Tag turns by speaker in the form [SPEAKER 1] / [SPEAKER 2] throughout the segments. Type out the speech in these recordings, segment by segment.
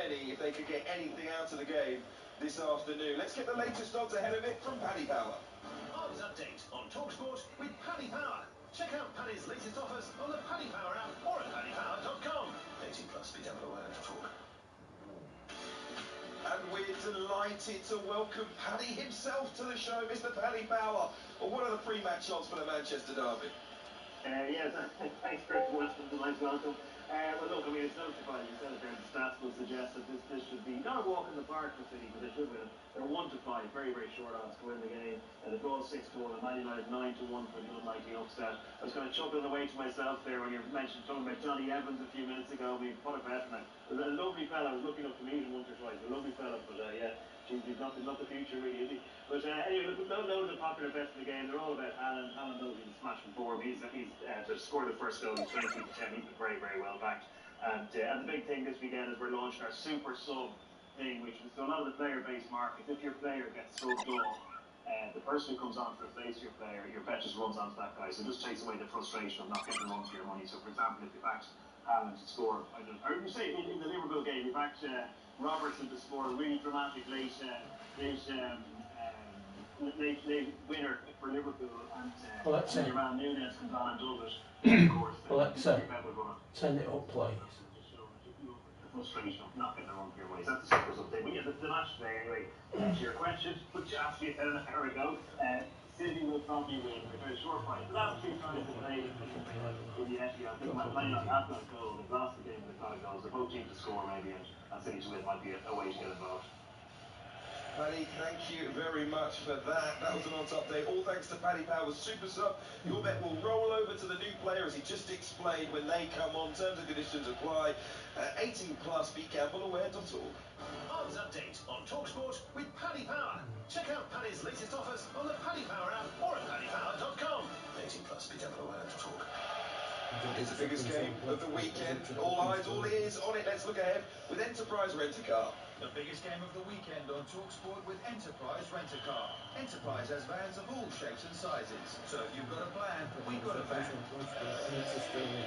[SPEAKER 1] many if they could get anything out of the game this afternoon. Let's get the latest odds ahead of it from Paddy Power.
[SPEAKER 2] Odds update on talkSPORT with Paddy Power. Check out Paddy's latest offers on the Paddy Power app or at paddypower.com. 18 plus, be down below to talk.
[SPEAKER 1] And we're delighted to welcome Paddy himself to the show, Mr. Paddy Power. Well, what are the pre-match odds for the Manchester derby?
[SPEAKER 3] Yes, thanks very much for the nice welcome. Well, look, I mean, it's no surprise. You said it there. The stats will suggest that this should be not a walk in the park for City, but they should win. They're 1 to 5, very, very short odds to win the game. And the draw 6 to 1, and Man United 9 to 1 for the unlikely upset. I was kind of chuckling away to myself there when you mentioned talking about Johnny Evans a few minutes ago. I mean, what a veteran! There's a lovely fella. I was looking up to meet him once or twice. A lovely fella, but yeah. He's not the future, really, is he? But anyway, look, loads of popular bets in the game. They're all about Haaland. Haaland knows he's smashed before. He's to score the first goal. He's 20 to 10. He's been very, very well backed. And the big thing this weekend is we're launching our super sub thing, which is so a lot of the player-based markets. If your player gets subbed off, the person who comes on to replace your player, your bet just runs onto that guy. So it just takes away the frustration of not getting a run for your money. So, for example, if you backed Haaland to score, or you say in the Liverpool game, you backed Robertson to score a really dramatic late winner for Liverpool, and your man Nunes comes on and does it. Of course,
[SPEAKER 4] Alexa, turn it up, please.
[SPEAKER 3] The frustration of not getting a run for your money. That's the super update. We get the match today anyway. To your question, which you asked me an hour ago, City will probably win a very short fight. The last 2 times they played in the Etihad, I think Man United have got a goal. They've lost the game, they've got a goal. So both teams to score maybe, and City to win might be a way to get involved.
[SPEAKER 1] Paddy, thank you very much for that. That was an odds update. All thanks to Paddy Power's Super Sub. Your bet will roll over to the new player, as he just explained, when they come on. Terms and conditions apply. 18 plus, begambleaware.org.
[SPEAKER 2] Odds update on talkSPORT with Paddy Power. Check out Paddy's latest offers on the Paddy Power app or at paddypower.com. 18 plus, begambleaware.org.
[SPEAKER 1] It's the biggest game of the weekend. All eyes, all ears on it. Let's look ahead with Enterprise Rent-A-Car.
[SPEAKER 5] The biggest game of the weekend on talkSPORT with Enterprise Rent-A-Car. Enterprise has vans of all shapes and sizes. So if you've got a plan, we've got a van.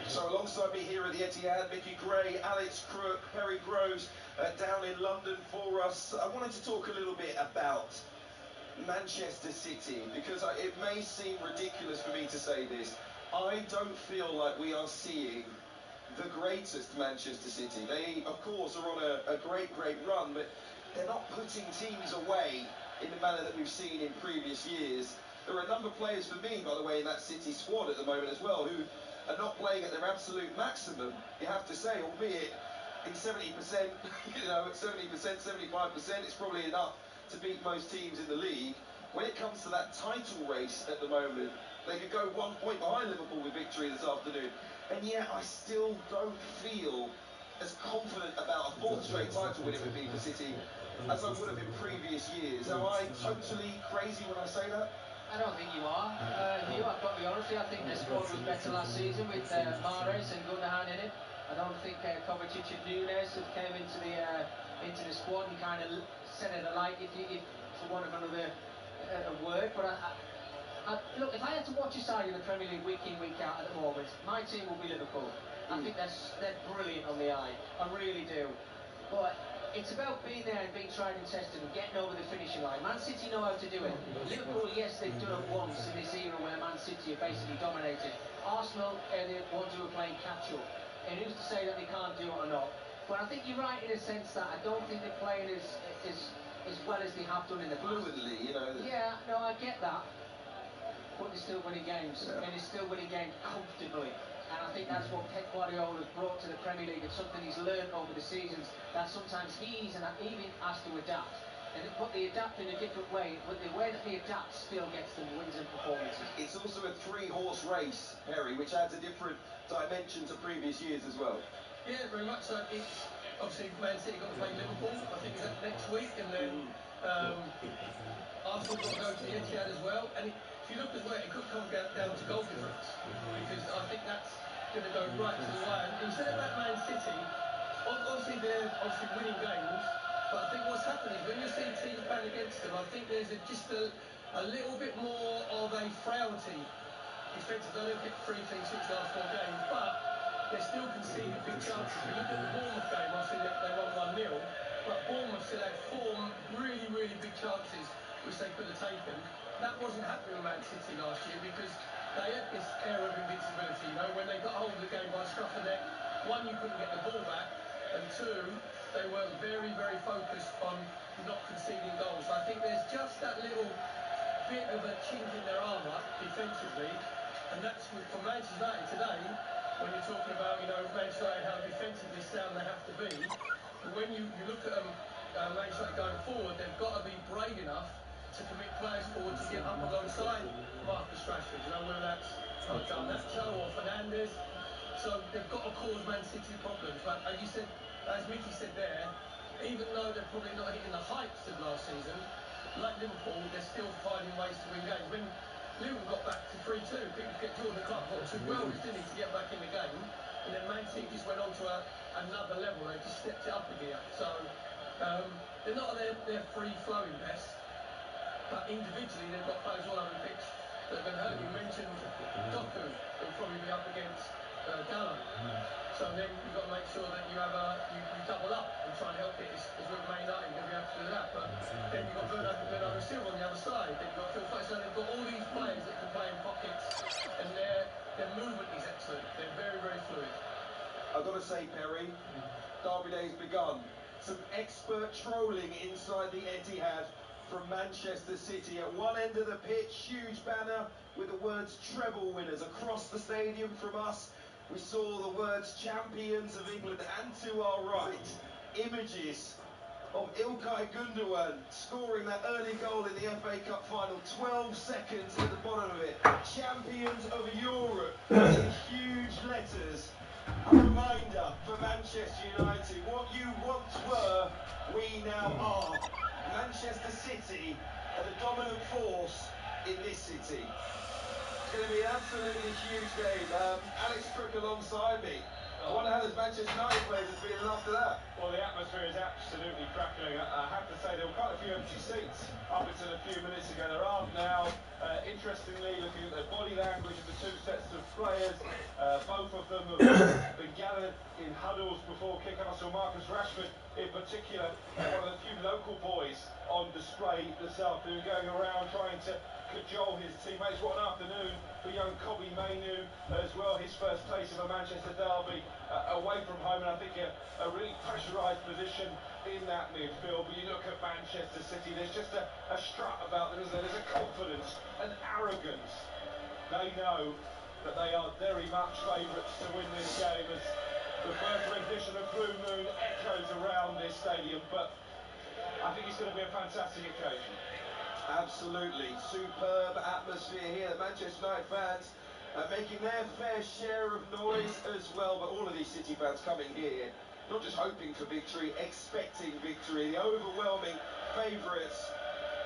[SPEAKER 1] So alongside me here at the Etihad, Mickey Gray, Alex Crook, Perry Groves down in London for us. I wanted to talk a little bit about Manchester City, because it may seem ridiculous for me to say this. I don't feel like we are seeing the greatest Manchester City. They, of course, are on a great run, but they're not putting teams away in the manner that we've seen in previous years. There are a number of players for me, by the way, in that City squad at the moment as well, who are not playing at their absolute maximum, you have to say, albeit in 70%, you know, at 70%, 75%, it's probably enough to beat most teams in the league. When it comes to that title race at the moment, they could go 1 point behind Liverpool with victory this afternoon. And yet I still don't feel as confident about a 4th straight title win it would be for City as I would have in previous years. Am I totally crazy when I say that?
[SPEAKER 6] I don't think you are. I've got to be honest with you. I think their squad was better last season with Mahrez and Gundogan in it. I don't think Kovacic and Nunes have came into the squad and kind of set it alight, if for want of another word. But look, if I had to watch a side in the Premier League week in, week out at the moment, my team will be Liverpool. I think they're brilliant on the eye. I really do. But it's about being there and being tried and tested and getting over the finishing line. Man City know how to do it. Liverpool, yes, they've done it once in this era where Man City are basically dominated. Arsenal are the ones who are playing catch-up. And who's to say that they can't do it or not? But I think you're right in a sense that I don't think they're playing as well as they have done in the past.
[SPEAKER 1] Fluidly, you know.
[SPEAKER 6] Yeah, no, I get that. But they're still winning games, and they're still winning games comfortably. And I think that's what Pep Guardiola has brought to the Premier League. It's something he's learned over the seasons, that sometimes he's even has to adapt. But they adapt in a different way, but the way that they adapt still gets them wins and performances.
[SPEAKER 1] It's also a 3-horse race, Harry, which adds a different dimension to previous years as well.
[SPEAKER 7] Yeah, very much so. It's obviously Man City got to play Liverpool, I think it's next week, and then Arsenal got to go to the Etihad as well. And if you look as well, it could come down to goal difference, because I think that's going to go right to the wire. Instead of that Man City, obviously they're winning games, but I think what's happening is when you see teams bang against them, I think there's just a little bit more of a frailty defensively. I know they've hit 3 clean sheets last 4 games, but they're still conceding big chances. If you look at the Bournemouth game, obviously they won 1-0. that wasn't happening with Man City last year because they had this air of invincibility. You know, when they got hold of the game by scruff of neck, one, you couldn't get the ball back, and two, they were very, very focused on not conceding goals. So I think there's just that little bit of a chink in their armour defensively, and that's for Manchester United today. When you're talking about, you know, Manchester United, how defensively sound they have to be, but when you look at them, Manchester United going forward, they've got to be brave enough to commit players forward to get up alongside Marcus Rashford. You know, whether that's Garnacho or Fernandes. So they've got to cause Man City problems. But as you said, as Mickey said there, even though they're probably not hitting the heights of last season, like Liverpool, they're still finding ways to win games. When Liverpool got back to 3-2, people get Jordan Clark got 2 worldies, didn't he, to get back in the game. And then Man City just went on to another level. They just stepped it up a gear. So they're not at their free-flowing best. But individually, they've got players all over the pitch that can hurt. You mentioned Doku, who'll probably be up against Gallo. So then you've got to make sure that you have you double up and try and help it. As with Man United, you'll be able to do that. But then you've got Bernardo Silva on the other side. Then you've got Phil Foden. So they've got all these players that can play in pockets, and their movement is excellent. They're very, very fluid.
[SPEAKER 1] I've got to say, Perry, Derby Day's begun. Some expert trolling inside the Etihad from Manchester City. At one end of the pitch, huge banner with the words treble winners. Across the stadium from us, we saw the words champions of England, and to our right, images of İlkay Gündoğan scoring that early goal in the FA Cup final, 12 seconds at the bottom of it. Champions of Europe in huge letters. A reminder for Manchester United, what you once were, we now are. Manchester City are the dominant force in this city. It's going to be an absolutely huge game. Alex Crook alongside me. I wonder how those Manchester United players are feeling after that.
[SPEAKER 8] Well, the atmosphere is absolutely crackling. I have to say there were quite a few empty seats up until a few minutes ago. There aren't now. Interestingly, looking at the body language of the two sets of players, both of them have been gathered in huddles before kick-off. So Marcus Rashford, in particular, one of the few local boys on display this afternoon, going around trying to cajole his teammates. What an afternoon for young Kobbie Mainoo as well. His first taste of a Manchester derby away from home, and I think a really pressurised position in that midfield. But you look at Manchester City, there's just a strut about them, isn't there? There's a confidence, an arrogance. They know that they are very much favourites to win this game, as the first rendition of Blue Moon echoes around this stadium. But I think it's going to be a fantastic occasion.
[SPEAKER 1] Absolutely. Superb atmosphere here. The Manchester United fans are making their fair share of noise as well. But all of these City fans coming here, not just hoping for victory, expecting victory. The overwhelming favourites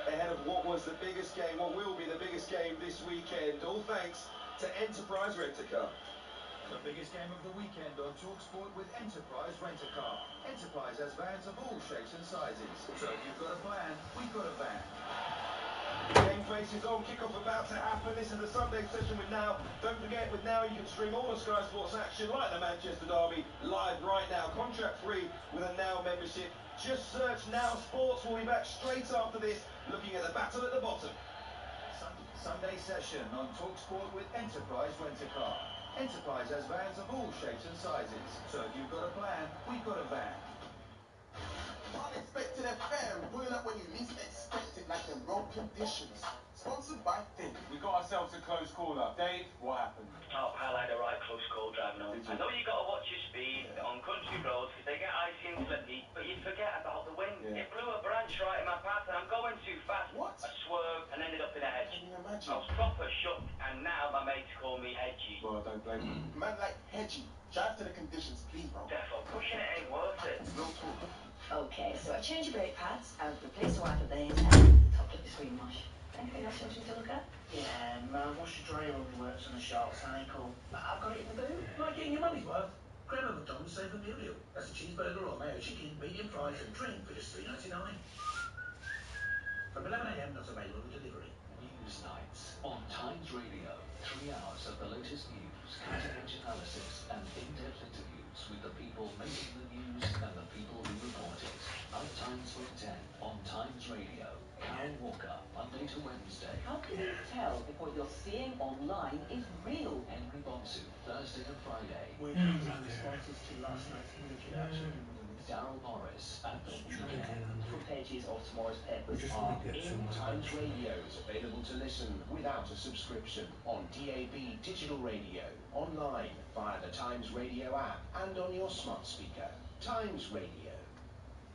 [SPEAKER 1] ahead of what was the biggest game, what will be the biggest game this weekend. All thanks to Enterprise Rent-A-Car.
[SPEAKER 5] The biggest game of the weekend on talkSPORT with Enterprise Rent-A-Car. Enterprise has vans of all shapes and sizes. So if you've got a plan, we've got a van.
[SPEAKER 1] Game faces on, kickoff about to happen. This is the Sunday session with Now. Don't forget, with Now you can stream all the Sky Sports action like the Manchester Derby live right now. Contract free with a Now membership. Just search Now Sports. We'll be back straight after this, looking at the battle at the bottom.
[SPEAKER 5] Sunday session on talkSPORT with Enterprise Rent-A-Car. Enterprise has vans of all shapes and sizes. So if you've got a plan, we've got a van.
[SPEAKER 9] Unexpected FM, pulling up when you least expect it, like in road conditions. Sponsored by Think.
[SPEAKER 8] We got ourselves a close caller. Dave, what happened?
[SPEAKER 10] Oh, pal, I had a right close call driving home. I know you got to watch your speed on country roads because they get icy and slippy, but you forget about the wind.
[SPEAKER 9] Yeah.
[SPEAKER 10] It blew a branch right in my path and I'm going too fast.
[SPEAKER 9] What?
[SPEAKER 10] I swerved and ended up in a hedge.
[SPEAKER 9] Can you imagine?
[SPEAKER 10] I was proper shook, and now my mates call me Hedgie.
[SPEAKER 9] Well, I don't blame you. Man like Hedgie, drive to the conditions, please, bro.
[SPEAKER 10] Therefore, pushing it ain't worth it.
[SPEAKER 9] Real talk.
[SPEAKER 11] Okay, so I change your brake pads, I've replaced the wiper blades, and topped up the screen wash. Anything else you want me to look at?
[SPEAKER 12] Yeah, my washer dryer only works on a short cycle.
[SPEAKER 11] I've got it in the boot.
[SPEAKER 12] Like getting your money's worth. Grab a McDonald's Saver Meal Deal. That's a cheeseburger or mayo chicken, medium fries and drink for just $3.99. From 11 AM, not available for delivery.
[SPEAKER 13] News nights on Times Radio. 3 hours of the latest news, cutting-edge analysis and in-depth interviews with the people making the news and the people who report it. Nighttime Times from 10 on Times Radio. Karen Walker, Monday to Wednesday.
[SPEAKER 14] How can you tell if what you're seeing online is real?
[SPEAKER 13] Henry Bonsu, Thursday to Friday.
[SPEAKER 12] We're our responses to last night's military action in the Middle East.
[SPEAKER 13] Daryl Morris at the weekend.
[SPEAKER 14] Front pages of tomorrow's papers
[SPEAKER 4] are
[SPEAKER 15] in Times Radio is available to listen without a subscription on DAB digital radio, online via the Times Radio app and on your smart speaker. Times Radio.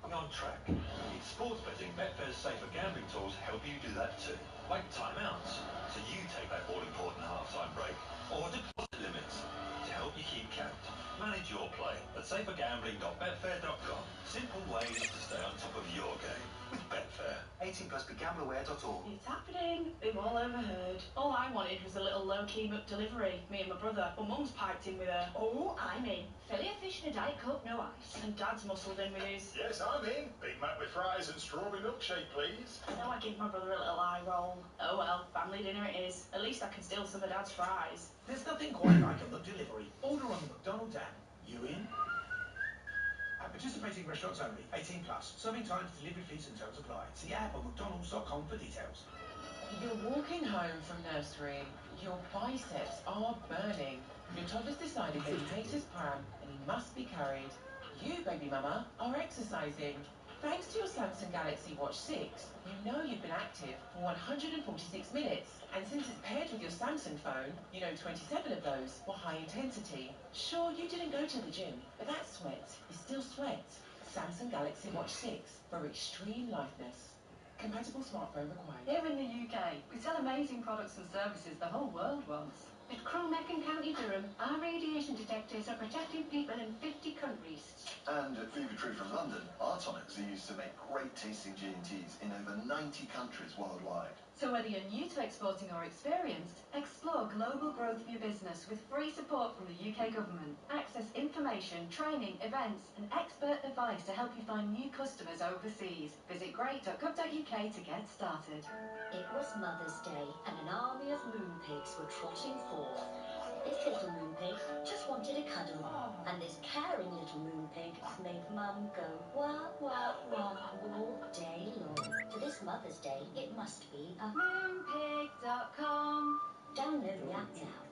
[SPEAKER 16] On track. In sports betting, Betfair's safer gambling tools help you do that too. Like timeouts, so you take that all-important half-time break, or deposit limits to help you keep count. Manage your play at safergambling.betfair.com. Simple ways to stay on top of your game with Betfair.
[SPEAKER 2] 18 plus begambleaware.org.
[SPEAKER 17] It's happening. We've all overheard. All I wanted was a little low-key McDelivery, me and my brother. But Mum's piped in with her. Oh, I'm in. Fillet of fish and a Diet Coke, no ice. And Dad's muscled in with his.
[SPEAKER 2] Yes, I'm in. Big Mac with fries and strawberry milkshake, please.
[SPEAKER 17] I know I give my brother a little eye roll. Oh well, family dinner it is. At least I can steal some of Dad's fries.
[SPEAKER 12] There's nothing quite like a McDelivery. Order on the McDonald's app. You in? At participating restaurants only. 18 plus. Serving times, delivery fees and terms apply. See app or mcdonalds.com for details.
[SPEAKER 18] You're walking home from nursery. Your biceps are burning. Your toddler's decided that he hates his pram and he must be carried. You, baby mama, are exercising. Thanks to your Samsung Galaxy Watch 6, you know you've been active for 146 minutes. And since it's paired with your Samsung phone, you know 27 of those were high intensity. Sure, you didn't go to the gym, but that sweat is still sweat. Samsung Galaxy Watch 6 for extreme litheness. Compatible smartphone required.
[SPEAKER 11] Here in the UK, we sell amazing products and services the whole world wants.
[SPEAKER 17] At Cromeck and County Durham, our radiation detectors are protecting people in 50 countries.
[SPEAKER 2] And at Fever-Tree from London, our tonics are used to make great tasting G&Ts in over 90 countries worldwide.
[SPEAKER 11] So whether you're new to exporting or experienced, explore global growth of your business with free support from the UK government. Access information, training, events and expert advice to help you find new customers overseas. Visit great.gov.uk to get started.
[SPEAKER 19] It was Mother's Day and an army of moonpigs were trotting forth. This little moonpig just wanted a cuddle, and this caring little moonpig made Mum go wah wah wah all day long. For this Mother's Day, it must be a
[SPEAKER 11] moonpig.com.
[SPEAKER 19] Download the app now.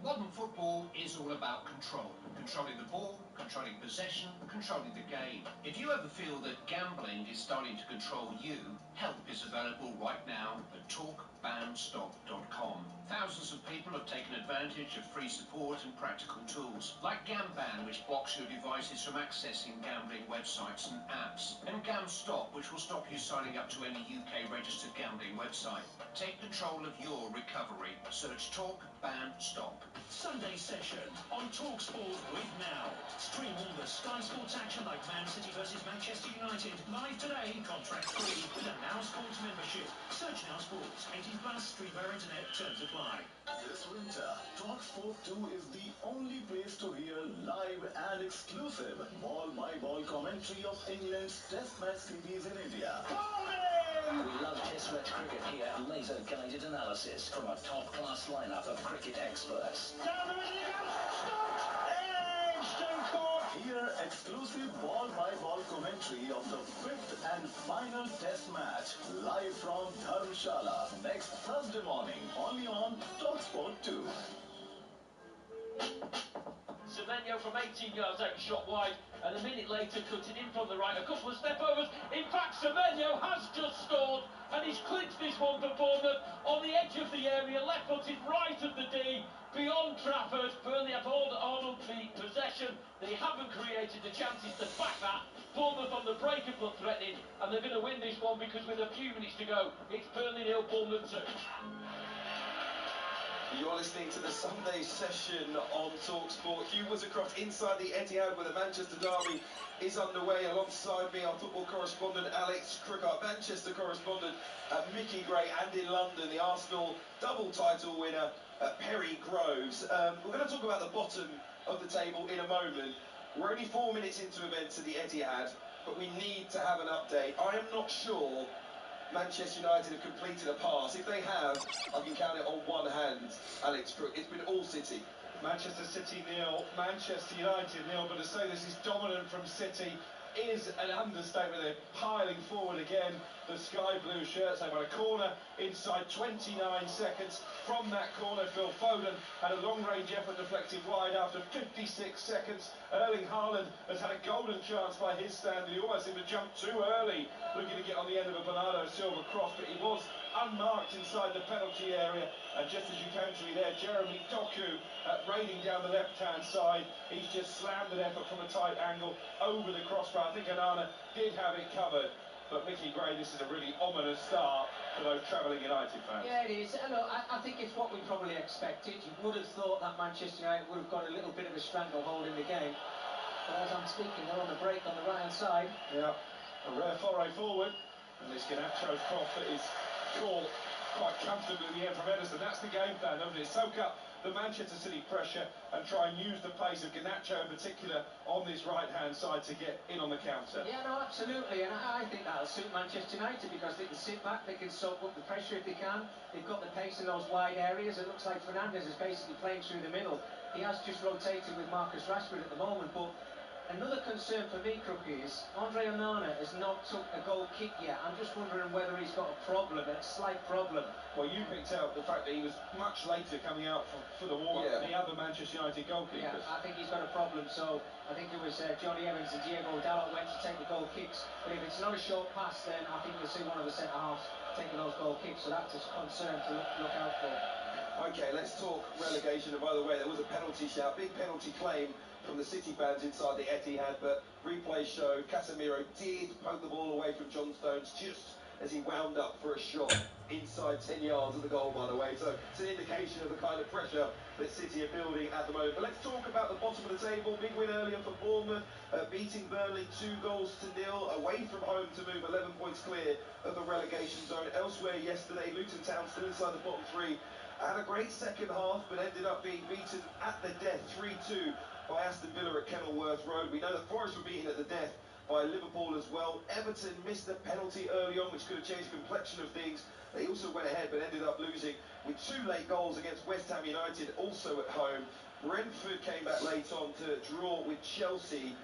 [SPEAKER 15] Modern football is all about control. Controlling the ball, controlling possession, controlling the game. If you ever feel that gambling is starting to control you, help is available right now at talkSPORT.com. Thousands of people have taken advantage of free support and practical tools, like GamBan, which blocks your devices from accessing gambling websites and apps, and GamStop, which will stop you signing up to any UK registered gambling website. Take control of your recovery. Search Talk, Ban, Stop.
[SPEAKER 2] Sunday session on talkSPORT with Now. Stream all the Sky Sports action like Man City versus Manchester United live today, contract free with a Now Sports membership. Search Now Sports, 18 plus, stream via internet, terms apply.
[SPEAKER 20] This winter, talkSPORT 2 is the only place to hear live and exclusive ball by ball commentary of England's Test match series in India.
[SPEAKER 21] We love Test match cricket here. Laser guided analysis from a top class lineup of cricket experts.
[SPEAKER 20] Down the middle he goes! Stopped! Edge! Don't caught! Hear exclusive ball by ball commentary of the 5th and final Test match live from Dharamshala next Thursday morning only on talkSPORT 2.
[SPEAKER 22] Semenyo from 18 yards out, shot wide, and a minute later cutting in from the right. A couple of step overs. In fact, Semenyo has just scored, and he's clinched this one for Bournemouth on the edge of the area, left-footed right of the D, beyond Trafford. Burnley have all on the possession. They haven't created the chances to back that. Bournemouth on the break have looked threatening, and they're going to win this one because with a few minutes to go, it's Burnley 0, Bournemouth 2.
[SPEAKER 1] You're listening to the Sunday session on talkSPORT. Hugh Woodscroft inside the Etihad where the Manchester derby is underway. Alongside me, our football correspondent Alex Crook, our Manchester correspondent Mickey Gray, and in London, the Arsenal double title winner Perry Groves. We're going to talk about the bottom of the table in a moment. We're only 4 minutes into events at the Etihad, but we need to have an update. I am not sure Manchester United have completed a pass. If they have, I can count it on one hand, Alex Crook. It's been all City.
[SPEAKER 8] Manchester City 0, Manchester United 0, but to say this is dominant from City is an understatement. They're piling forward again. The sky blue shirts. They've got a corner inside 29 seconds. From that corner, Phil Foden had a long-range effort deflected wide after 56 seconds. Erling Haaland has had a golden chance by his standard. He almost seemed to jump too early, looking to get on the end of a Bernardo Silva cross, but he was unmarked inside the penalty area. And just as you came to me there, Jeremy Doku raiding down the left-hand side. He's just slammed an effort from a tight angle over the crossbar. I think Onana did have it covered. But Mickey Gray, this is a really ominous start for those travelling United fans.
[SPEAKER 3] Yeah, it is. Look, I think it's what we probably expected. You would have thought that Manchester United would have got a little bit of a stranglehold in the game. But as I'm speaking, they're on the break on the right-hand side.
[SPEAKER 8] Yeah, a rare foray forward. And this Garnacho's cross that is caught quite comfortably in the end from Ederson. That's the game plan, doesn't it? Soak up the Manchester City pressure and try and use the pace of Garnacho in particular on this right-hand side to get in on the counter.
[SPEAKER 3] Yeah, no, absolutely, and I think that'll suit Manchester United because they can sit back, they can soak up the pressure if they can. They've got the pace in those wide areas. It looks like Fernandes is basically playing through the middle. He has just rotated with Marcus Rashford at the moment, but another concern for me, Crookie, is Andre Onana has not took a goal kick yet. I'm just wondering whether he's got a problem, a slight problem.
[SPEAKER 8] Well, you picked out the fact that he was much later coming out for the warm-up than the other Manchester United goalkeepers.
[SPEAKER 3] Yeah, I think he's got a problem, so I think it was Johnny Evans and Diego Dalot went to take the goal kicks. But if it's not a short pass, then I think you'll see one of the centre-halves taking those goal kicks, so that's a concern to look out for.
[SPEAKER 1] Okay, let's talk relegation. And by the way, there was a penalty shout, big penalty claim from the City fans inside the Etihad, but replay showed Casemiro did poke the ball away from John Stones just as he wound up for a shot inside 10 yards of the goal, by the way. So it's an indication of the kind of pressure that City are building at the moment. But let's talk about the bottom of the table. Big win earlier for Bournemouth, beating Burnley 2-0 away from home to move 11 points clear of the relegation zone. Elsewhere yesterday, Luton Town still inside the bottom three. Had a great second half, but ended up being beaten at the death 3-2 by Aston Villa at Kenilworth Road. We know that Forest were beaten at the death by Liverpool as well. Everton missed a penalty early on, which could have changed the complexion of things. They also went ahead, but ended up losing with 2 late goals against West Ham United, also at home. Brentford came back late on to draw with Chelsea.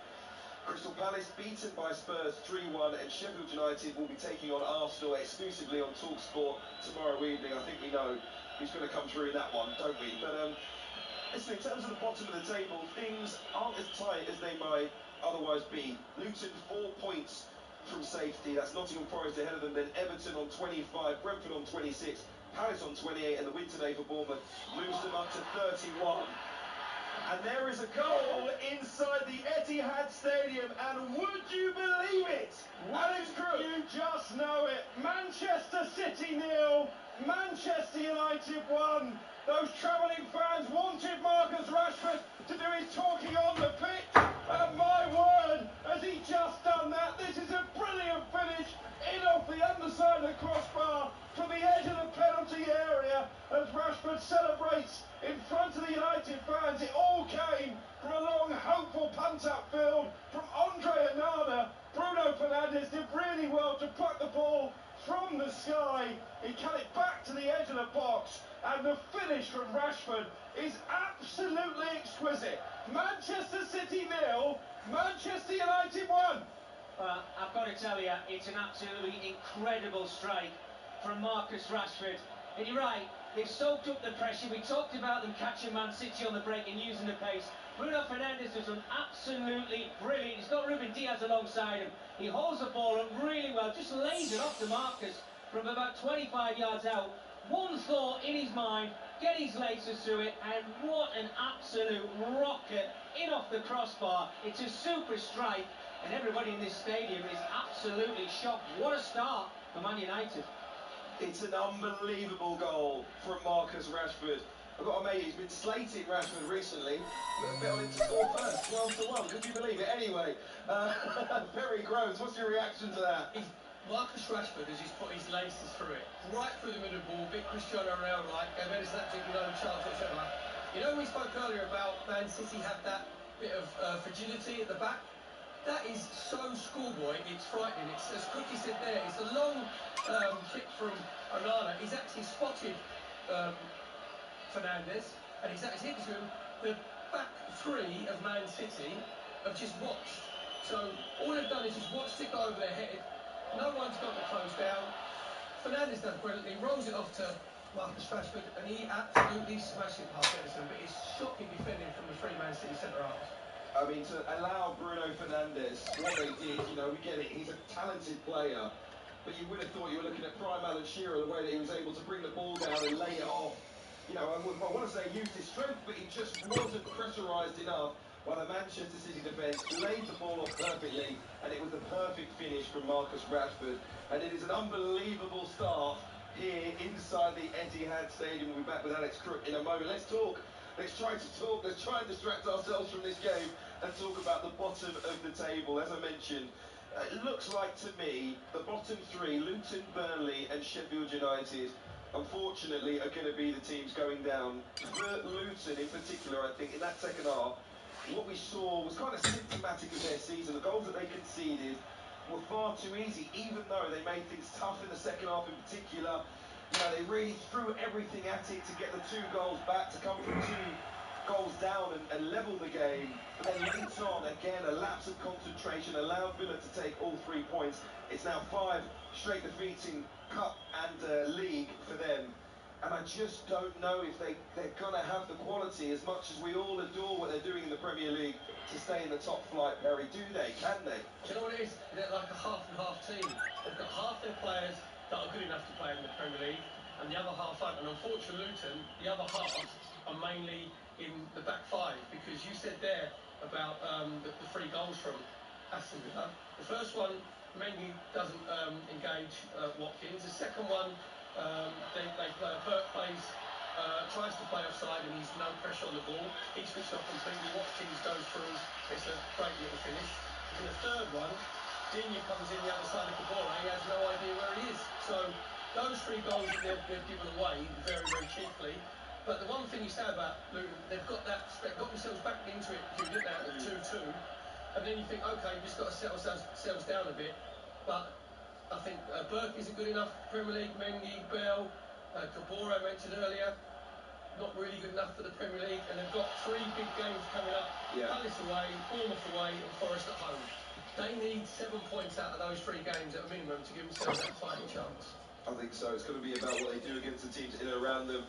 [SPEAKER 1] Crystal Palace beaten by Spurs 3-1, and Sheffield United will be taking on Arsenal exclusively on talkSPORT tomorrow evening. I think we know who's going to come through in that one, don't we? But listen, in terms of the bottom of the table, things aren't as tight as they might otherwise be. Luton 4 points from safety. That's Nottingham Forest ahead of them. Then Everton on 25, Brentford on 26, Palace on 28, and the win today for Bournemouth moves them up to 31. And there is a goal inside the Etihad Stadium, and would you believe it? Alex Crook.
[SPEAKER 8] You just know it. Manchester City 0, Manchester United 1. Those travelling fans wanted Marcus Rashford to do his talking on the pitch, and my word, has he just done that? This is a brilliant finish in off the underside of the crossbar from the edge of the penalty area as Rashford celebrates in front of the United fans. It all came from a long, hopeful punt-up field from Andre Onana. Bruno Fernandes did really well to pluck the ball from the sky. He cut it back to the edge of the box, and the finish from Rashford is absolutely exquisite. Manchester City 0, Manchester United 1.
[SPEAKER 3] Well, I've got to tell you, it's an absolutely incredible strike from Marcus Rashford. And you're right, they've soaked up the pressure. We talked about them catching Man City on the break and using the pace. Bruno Fernandes has done absolutely brilliant. He's got Ruben Diaz alongside him. He holds the ball up really well, just lays it off to Marcus from about 25 yards out. One thought in his mind, get his laces through it, and what an absolute rocket in off the crossbar. It's a super strike, and everybody in this stadium is absolutely shocked. What a start for Man United.
[SPEAKER 1] It's an unbelievable goal from Marcus Rashford. I've got a mate who's been slating Rashford recently. Bet on him to score first, 12-1. Could you believe it? Anyway, Perry Groves, what's your reaction to that?
[SPEAKER 7] Marcus Rashford has just put his laces through it, right through the middle of the ball, bit Cristiano Ronaldo-like, gave Edison absolutely no chance whatsoever. You know, we spoke earlier about Man City have that bit of fragility at the back. That is so schoolboy, it's frightening. It's, as Cookie said there, it's a long kick from Onana. He's actually spotted Fernandes, and he's actually hit to him. The back three of Man City have just watched. So all they've done is just watched it go over their head. No one's got the close down. Fernandes does brilliantly, rolls it off to Marcus Rashford, and he absolutely smashed it past Edison. But it's shocking defending from the three Man City centre halves.
[SPEAKER 1] I mean, to allow Bruno Fernandes what they did, you know, we get it, he's a talented player, but you would have thought you were looking at prime Alan Shearer, the way that he was able to bring the ball down and lay it off. You know, I want to say used his strength, but he just wasn't pressurised enough while the Manchester City defence laid the ball off perfectly, and it was the perfect finish from Marcus Rashford. And it is an unbelievable start here inside the Etihad Stadium. We'll be back with Alex Crook in a moment. Let's talk. Let's try and distract ourselves from this game and talk about the bottom of the table. As I mentioned, it looks like to me the bottom three, Luton, Burnley and Sheffield United, unfortunately are going to be the teams going down. For Luton in particular, I think in that second half, what we saw was kind of symptomatic of their season. The goals that they conceded were far too easy, even though they made things tough in the second half in particular. You know, they really threw everything at it to get the 2 goals back, to come from 2 goals down and level the game. But then later on, again, a lapse of concentration allowed Villa to take all 3 points. It's now 5 straight defeats in Cup and League for them. And I just don't know if they're going to have the quality, as much as we all adore what they're doing in the Premier League, to stay in the top flight, Perry. Do they? Can they?
[SPEAKER 7] Do you know what it is? They're like a half and half team. They've got half their players that are good enough to play in the Premier League, and the other half aren't. And unfortunately, Luton, the other half are mainly in the back 5, because you said there about the 3 goals from Aston Villa. The first one, Mendy doesn't engage Watkins. The second one, Burke tries to play offside and he's no pressure on the ball. He's switched off completely. Watkins goes through. It's a great little finish. And the third one, Digne comes in the other side of Kabora. He has no idea where he is. So those 3 goals that they've given away very, very cheaply. But the one thing you say about Luton, they've got themselves back into it, didn't they, at the 2-2. And then you think, okay, you've just got to settle ourselves down a bit. But I think Burke isn't good enough for Premier League. Mendy, Bell, Kabora I mentioned earlier, not really good enough for the Premier League. And they've got 3 big games coming up.
[SPEAKER 1] Yeah.
[SPEAKER 7] Palace away, Bournemouth away and Forest at home. They need 7 points out of those 3 games at a minimum to give themselves that fighting chance.
[SPEAKER 1] I think so. It's going to be about what they do against the teams in and around them.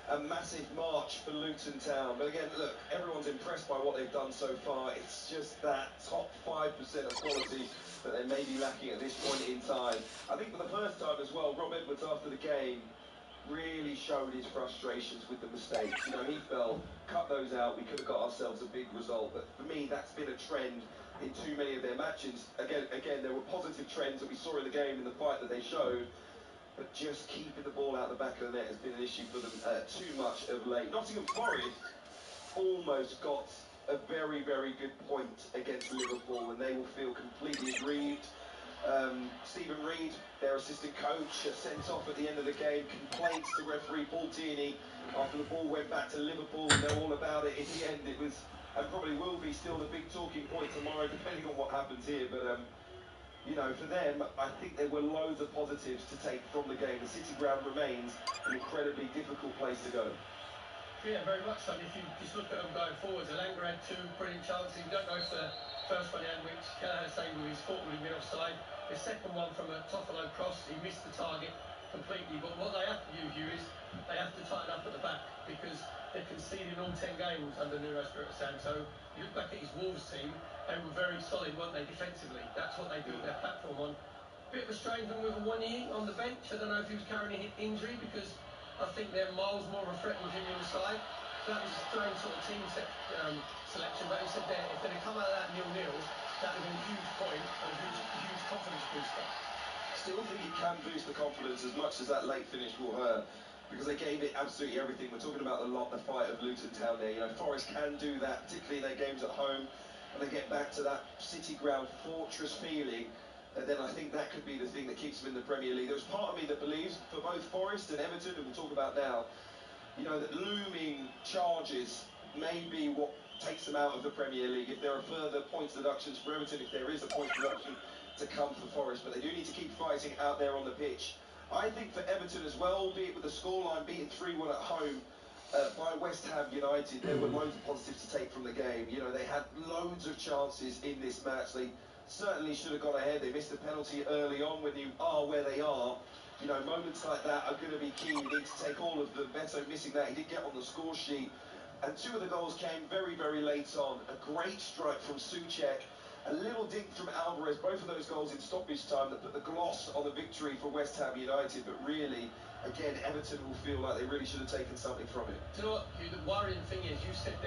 [SPEAKER 1] A massive march for Luton Town. But again, look, everyone's impressed by what they've done so far. It's just that top 5% of quality that they may be lacking at this point in time. I think for the first time as well, Rob Edwards, after the game, really showed his frustrations with the mistakes. You know, he felt, cut those out, we could have got ourselves a big result. But for me, that's been a trend in too many of their matches. Again, there were positive trends that we saw in the game, in the fight that they showed. But just keeping the ball out the back of the net has been an issue for them too much of late. Nottingham Forest almost got a very, very good point against Liverpool, and they will feel completely aggrieved. Stephen Reed, their assistant coach, sent off at the end of the game, complaints to referee Paul Tierney after the ball went back to Liverpool. We know all about it. In the end, it was, and probably will be, still the big talking point tomorrow, depending on what happens here. But you know, for them, I think there were loads of positives to take from the game. The City ground remains an incredibly difficult place to go.
[SPEAKER 7] Yeah, very much so. And if you just look at them going forwards, Alanga had 2 brilliant chances. You don't know if the first one he had, which Kelleher say with his foot would have been offside. The second one from a Toffolo cross, he missed the target completely. But what they have to do, Hugh, is they have to tighten up at the back, because they're conceding all 10 games under Nuno Espirito Santo. You look back at his Wolves team, they were very solid, weren't they, defensively? That's what they built their platform on. Bit of a strange one with Awoniyi on the bench. I don't know if he was carrying an injury, because I think they're miles more of a threat with him in the side. That was a strange sort of team selection. But he said that if they'd come out of that 0-0, that would have been a huge point and a huge confidence booster.
[SPEAKER 1] Still think it can boost the confidence as much as that late finish will hurt, because they gave it absolutely everything. We're talking about the fight of Luton Town there. You know, Forest can do that, particularly in their games at home, and they get back to that City ground fortress feeling. And then I think that could be the thing that keeps them in the Premier League. There's part of me that believes, for both Forest and Everton, who we'll talk about now, you know, that looming charges may be what takes them out of the Premier League. If there are further points deductions for Everton, if there is a point deduction to come for Forest, but they do need to keep fighting out there on the pitch. I think for Everton as well, albeit with the scoreline beaten 3-1 at home, by West Ham United. There were loads of positives to take from the game. You know, they had loads of chances in this match. They certainly should have gone ahead. They missed a penalty early on. When you are where they are, you know, moments like that are going to be key. You need to take all of them. Beto missing that. He did get on the score sheet. And two of the goals came very, very late on. A great strike from Souček. A little dink from Alvarez. Both of those goals in stoppage time that put the gloss on the victory for West Ham United. But really, again, Everton will feel like they really should have taken something from it.
[SPEAKER 7] Do you know what? The worrying thing is, you said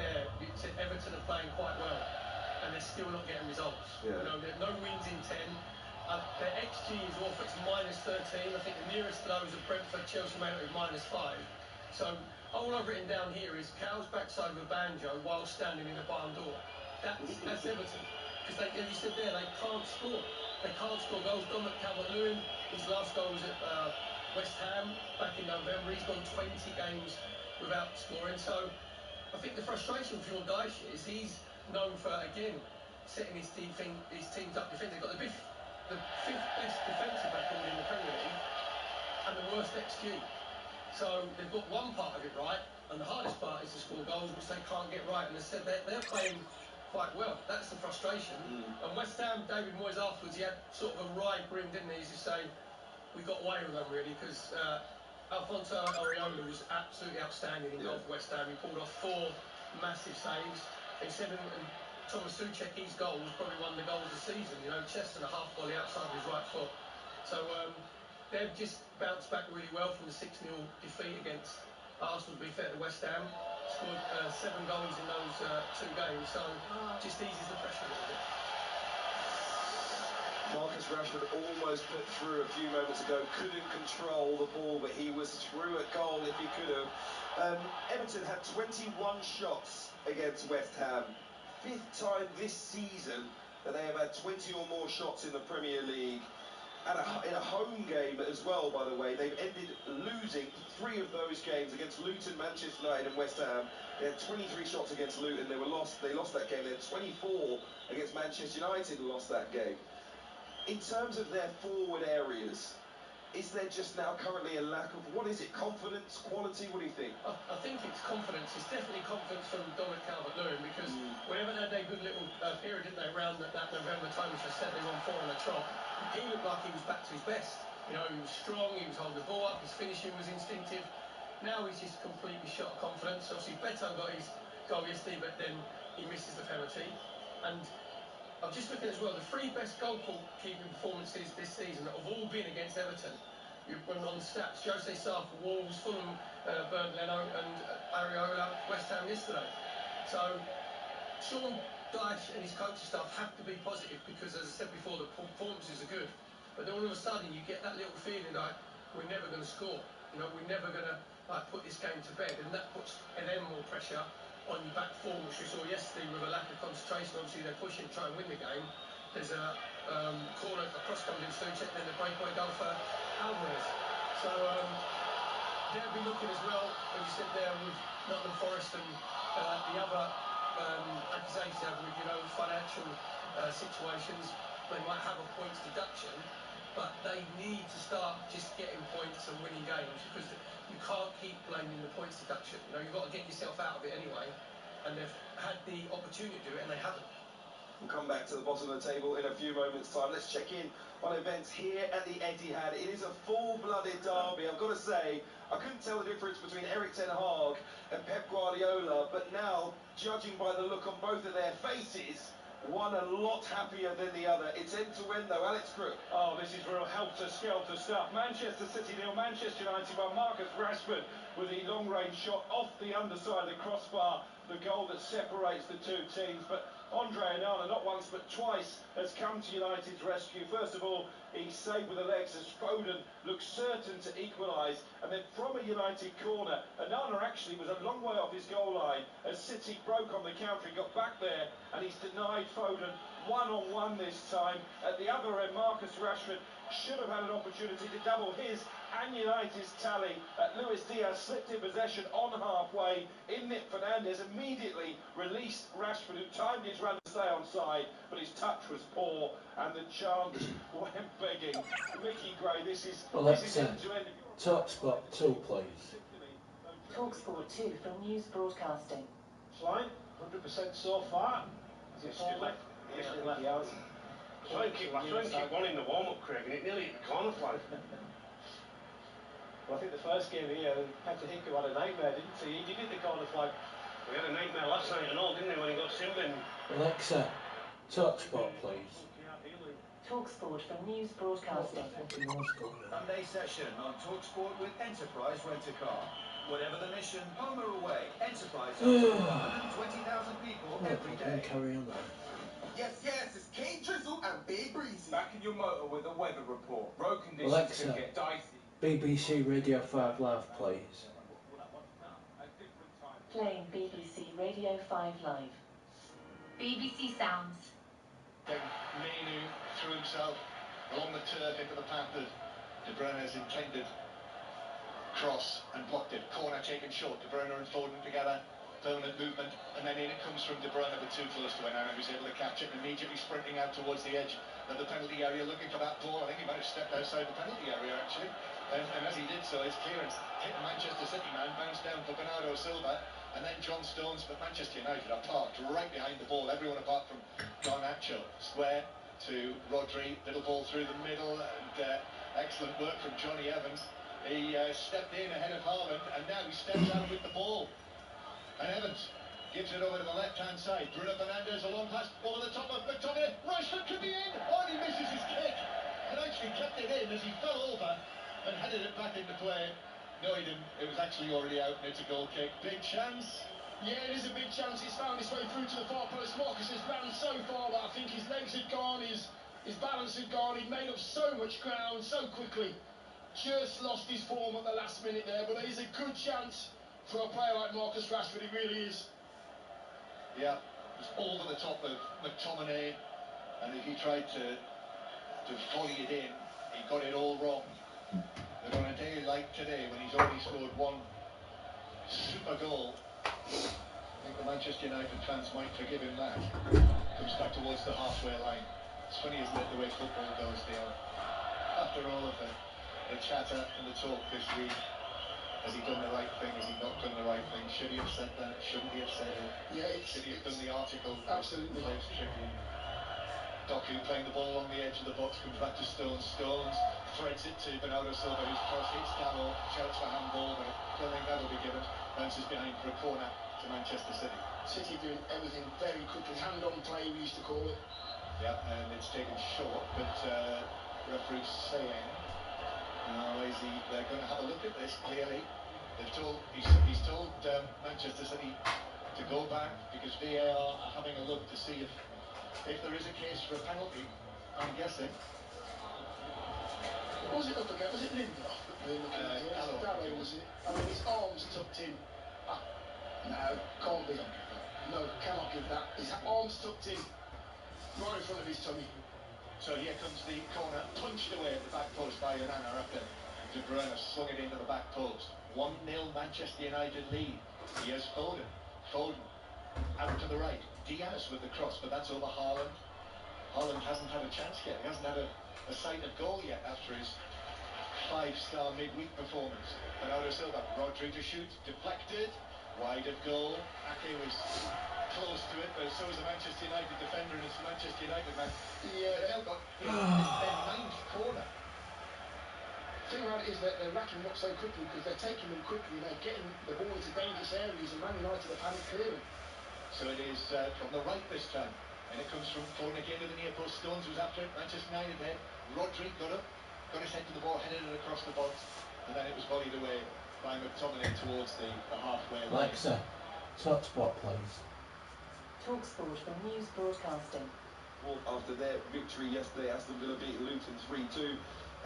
[SPEAKER 7] Everton are playing quite well, and they're still not getting results.
[SPEAKER 1] Yeah.
[SPEAKER 7] You know, there are no wins in 10. Their XG is off, it's -13. I think the nearest to those are Brentford, Chelsea, Man United -5. So all I've written down here is Cow's backside of a banjo while standing in a barn door. That's Everton. Because as you said there, they can't score. They can't score goals. Dominic Calvert-Lewin, his last goal was at West Ham back in November. He's gone 20 games without scoring. So I think the frustration for your Dyche is he's known for, again, setting his teams up defensively. They've got the fifth best defensive record in the Premier League and the worst XG. So they've got one part of it right, and the hardest part is to score goals, which they can't get right. And they said they're playing quite well. That's the frustration. And West Ham, David Moyes afterwards, he had sort of a wry grin, didn't he? He's just saying, we got away with them really, because Alfonso Areola was absolutely outstanding in goal for West Ham. He pulled off 4 massive saves. They said, and Thomas Souček, his goal was probably one of the goals of the season. You know, chest and a half volley outside of his right foot. So they've just bounced back really well from the 6-0 defeat against Arsenal, to be fair to West Ham. Scored 7 goals in those 2 games, so just eases the pressure a little bit.
[SPEAKER 1] Marcus Rashford almost put through a few moments ago, couldn't control the ball, but he was through at goal if he could have. Everton had 21 shots against West Ham. 5th time this season that they have had 20 or more shots in the Premier League. In a home game as well, by the way. They've ended losing 3 of those games against Luton, Manchester United and West Ham. They had 23 shots against Luton. They lost that game. They had 24 against Manchester United and lost that game. In terms of their forward areas, is there just now currently a lack of, what is it, confidence, quality? What do you think?
[SPEAKER 7] I think it's confidence. It's definitely confidence from Dominic Calvert-Lewin, because whenever they had their good little period, didn't they, around that November time, which I said they won 4 on the trot, he looked like he was back to his best. You know, he was strong, he was holding the ball up, his finishing was instinctive. Now he's just completely shot of confidence. Obviously, Beto got his goal yesterday, but then he misses the penalty. And I'm just looking as well, the 3 best goal-keeping performances this season have all been against Everton. You've run on stats, Jose Sarr for Wolves, Fulham, Bernd Leno and Areola, West Ham yesterday. So Sean Dyche and his coaching staff have to be positive, because, as I said before, the performances are good. But then all of a sudden you get that little feeling like, we're never going to score. You know, we're never going to put this game to bed. And that puts them more pressure on your back four, which we saw yesterday with a lack of concentration. Obviously they're pushing to try and win the game. There's a corner, a cross comes in Souček, then the breakaway goal for Alvarez. So they'll be looking as well, as you said there, with Nottingham Forest and the other accusations they have with, you know, financial situations. They might have a points deduction, but they need to start just getting points and winning games, because you can't keep blaming the points deduction. You know, you've got to get yourself out of it anyway, and they've had the opportunity to do it, and they haven't.
[SPEAKER 1] We'll come back to the bottom of the table in a few moments' time. Let's check in on events here at the Etihad. It is a full-blooded derby. I've got to say, I couldn't tell the difference between Erik ten Hag and Pep Guardiola, but now, judging by the look on both of their faces, one a lot happier than the other. It's end-to-end though. Alex Crook.
[SPEAKER 8] Oh, this is real helter-skelter stuff. Manchester City 0, Manchester United 1. Marcus Rashford with the long-range shot off the underside of the crossbar, the goal that separates the 2 teams. But Andre Onana, not once but twice, has come to United's rescue. First of all, he saved with the legs as Foden looked certain to equalise, and then from a United corner, Onana actually was a long way off his goal line as City broke on the counter. He got back there and he's denied Foden one-on-one this time. At the other end, Marcus Rashford should have had an opportunity to double his and United's tally. Luis Diaz slipped in possession on halfway. Nick Fernandez immediately released Rashford, who timed his run to stay on side, but his touch was poor and the chance went begging. Mickey Gray, this is end to end.
[SPEAKER 4] talkSPORT 2, please.
[SPEAKER 14] talkSPORT 2 from News Broadcasting.
[SPEAKER 22] Flying, 100% so far.
[SPEAKER 5] Yes, he has. I tried and kick one in the warm-up, Craig, and it nearly hit the corner flag.
[SPEAKER 22] Well, I think the first game here, Peter Hickey had a nightmare, didn't he? He did hit the corner flag.
[SPEAKER 5] We had a nightmare last night and all, didn't we, when he got sin bin?
[SPEAKER 4] Alexa, talkSPORT, please.
[SPEAKER 14] talkSPORT from News Broadcasting.
[SPEAKER 6] Sunday session on talkSPORT with Enterprise Rent-A-Car. Whatever the mission, home or away, Enterprise helps over 120,000 people every day.
[SPEAKER 4] Carry on then.
[SPEAKER 9] Yes, it's Kane Drizzle and Big Breezy.
[SPEAKER 6] Back in your motor with a weather report. Road conditions
[SPEAKER 4] Alexa,
[SPEAKER 6] can get dicey.
[SPEAKER 4] BBC Radio 5 Live, please.
[SPEAKER 14] Playing BBC Radio 5 Live.
[SPEAKER 11] BBC Sounds.
[SPEAKER 23] Menu threw himself along the turf into the path of De Bruyne's intended cross and blocked it. Corner taken short. De Bruyne and Foden together. Permanent movement, and then in it comes from De Bruyne, but too close to it now, and who's able to catch it, and immediately sprinting out towards the edge of the penalty area, looking for that ball. I think he might have stepped outside the penalty area, actually. And as he did so, his clearance hit the Manchester City man, bounced down for Bernardo Silva, and then John Stones, but Manchester United are parked right behind the ball, everyone apart from Garnacho. Square to Rodri, little ball through the middle, and excellent work from Johnny Evans. He stepped in ahead of Haaland, and now he steps out with the ball. And Evans gives it over to the left-hand side. Bruno Fernandes, a long pass over the top of McTominay. Rashford could be in. Oh, and he misses his kick. And actually kept it in as he fell over and headed it back into play. No, he didn't. It was actually already out, and it's a goal kick. Big chance.
[SPEAKER 24] Yeah, it is a big chance. It's found its way through to the far post. Marcus has ran so far that I think his legs had gone, his balance had gone. He'd made up so much ground so quickly. Just lost his form at the last minute there, but there is a good chance for a player like Marcus Rashford. It really is.
[SPEAKER 23] Yeah, it was over the top of McTominay, and if he tried to volley it in, he got it all wrong. But on a day like today, when he's already scored one super goal, I think the Manchester United fans might forgive him that. Comes back towards the halfway line. It's funny, isn't it, the way football goes, Theo? After all of the chatter and the talk this week, has he done the right thing? Has he not done the right thing? Should he have said that? Shouldn't he have said it?
[SPEAKER 24] Yeah,
[SPEAKER 23] should he have done the article?
[SPEAKER 24] Absolutely.
[SPEAKER 23] Players Tribune. Doku playing the ball along the edge of the box, comes back to Stones. Stones threads it to Bernardo Silva, whose cross hits Gallo, shouts for handball, but I don't think that'll be given. Bounces behind for a corner to Manchester City.
[SPEAKER 24] City doing everything very quickly. Hand-on play, we used to call it.
[SPEAKER 23] Yeah, and it's taken short, but referee saying, they're going to have a look at this, clearly. He's told Manchester City to go back because VAR are having a look to see if there is a case for a penalty. I'm guessing.
[SPEAKER 24] Was it up again? Was it Lindelof that they're looking at? Gallo, was it? I mean, his arms tucked in. No, can't be. No, cannot give that. His arms tucked in right in front of his tummy.
[SPEAKER 23] So here comes the corner, punched away at the back post by Onana after De Bruyne swung it into the back post. 1-0 Manchester United lead. Here's Foden. Foden out to the right. Diaz with the cross, but that's over Haaland. Haaland hasn't had a chance yet. He hasn't had a sight of goal yet after his 5-star midweek performance. Bernardo Silva, Rodri to shoot, deflected, wide of goal. Ake was close to it, but so is the Manchester United defender, and it's the Manchester United man.
[SPEAKER 24] Yeah,
[SPEAKER 23] now got their 9th corner.
[SPEAKER 24] The thing about it is that they're racking up so quickly because they're taking them quickly. They're getting the ball into dangerous areas, and Man United are panic clearing.
[SPEAKER 23] So it is from the right this time, and it comes from Foden again to the near post. Stones was after it. Manchester United then. Rodri got his head to the ball, headed it across the box, and then it was volleyed away by McTominay towards the halfway line.
[SPEAKER 4] Alexa, talkSPORT, please.
[SPEAKER 14] talkSPORT from News Broadcasting.
[SPEAKER 1] After their victory yesterday, Aston Villa beat Luton 3-2.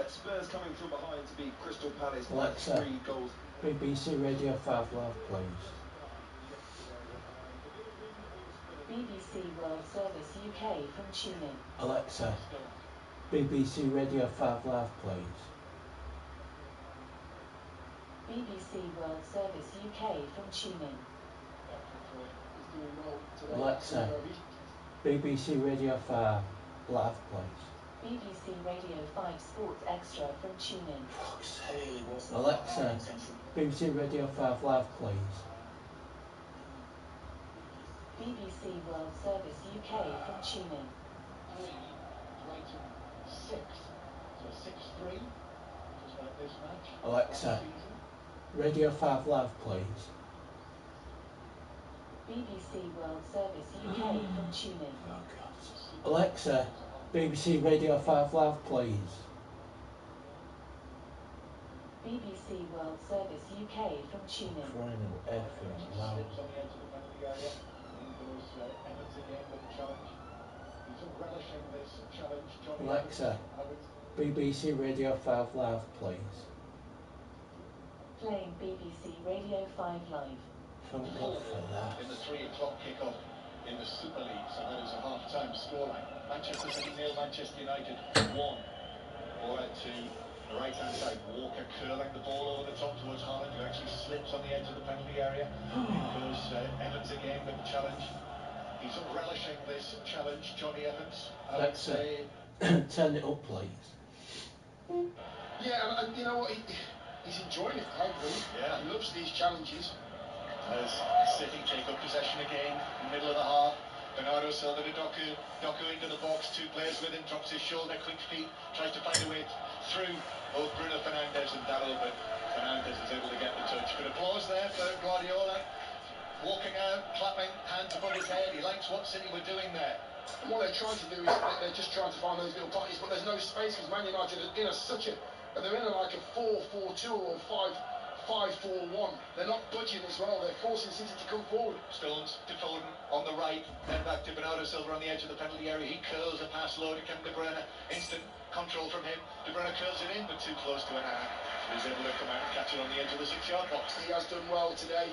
[SPEAKER 1] Spurs coming from behind to beat Crystal Palace by
[SPEAKER 4] Alexa,
[SPEAKER 1] 3 goals.
[SPEAKER 4] BBC Radio 5 Live, please.
[SPEAKER 14] BBC World Service UK from TuneIn.
[SPEAKER 4] Alexa, BBC Radio 5 Live, please.
[SPEAKER 14] BBC World Service UK from TuneIn.
[SPEAKER 4] Alexa, BBC Radio 5 Live, please.
[SPEAKER 10] BBC Radio 5 Sports Extra from TuneIn.
[SPEAKER 4] Alexa, BBC Radio 5 Live, please.
[SPEAKER 10] BBC World Service UK from TuneIn.
[SPEAKER 23] Brighton 6 to 6-3. Just like this match.
[SPEAKER 4] Alexa, Radio 5 Live, please.
[SPEAKER 10] BBC World Service UK from TuneIn.
[SPEAKER 4] Alexa, BBC Radio 5 Live, please.
[SPEAKER 10] BBC World Service UK from TuneIn.
[SPEAKER 4] Final effing loud.
[SPEAKER 23] Slips on the edge of the penalty area. In goes Evans again with the challenge. He's relishing this challenge. Johnny
[SPEAKER 4] Alexa,
[SPEAKER 23] Evans.
[SPEAKER 4] BBC Radio 5 Live, please.
[SPEAKER 10] Playing BBC Radio 5 Live.
[SPEAKER 4] Thank God for that.
[SPEAKER 23] In the 3 o'clock kickoff in the Super League, so that is a half-time scoreline. Manchester City 0, Manchester United 1. Ball out to the right-hand side. Walker curling the ball over the top towards Haaland, who actually slips on the edge of the penalty area. In goes Evans again with the challenge. He's relishing this challenge, Johnny Evans.
[SPEAKER 4] Alexa, turn it up, please.
[SPEAKER 24] Yeah, and you know what? He's enjoying it, I believe.
[SPEAKER 23] Yeah.
[SPEAKER 24] He loves these challenges.
[SPEAKER 23] As City take up possession again, middle of the half. Bernardo Silva to Doku. Doku into the box, 2 players with him, drops his shoulder, quick feet, tries to find a way through both Bruno Fernandes and Dalot, but Fernandes is able to get the touch. Good applause there for Guardiola. Walking out, clapping, hands above his head. He likes what City were doing there.
[SPEAKER 24] And what they're trying to do is they're just trying to find those little pockets, but there's no space because Man United are in they're in like a 4-4-2 or 5-5-4-1. They're not budging as well. They're forcing City to come forward.
[SPEAKER 23] Stones to Foden on the right, then back to Bernardo Silva on the edge of the penalty area. He curls a pass low to Kevin De Bruyne. Instant control from him. De Bruyne curls it in, but too close to an hand. He's able to come out and catch it on the edge of the 6-yard box.
[SPEAKER 24] He has done well today.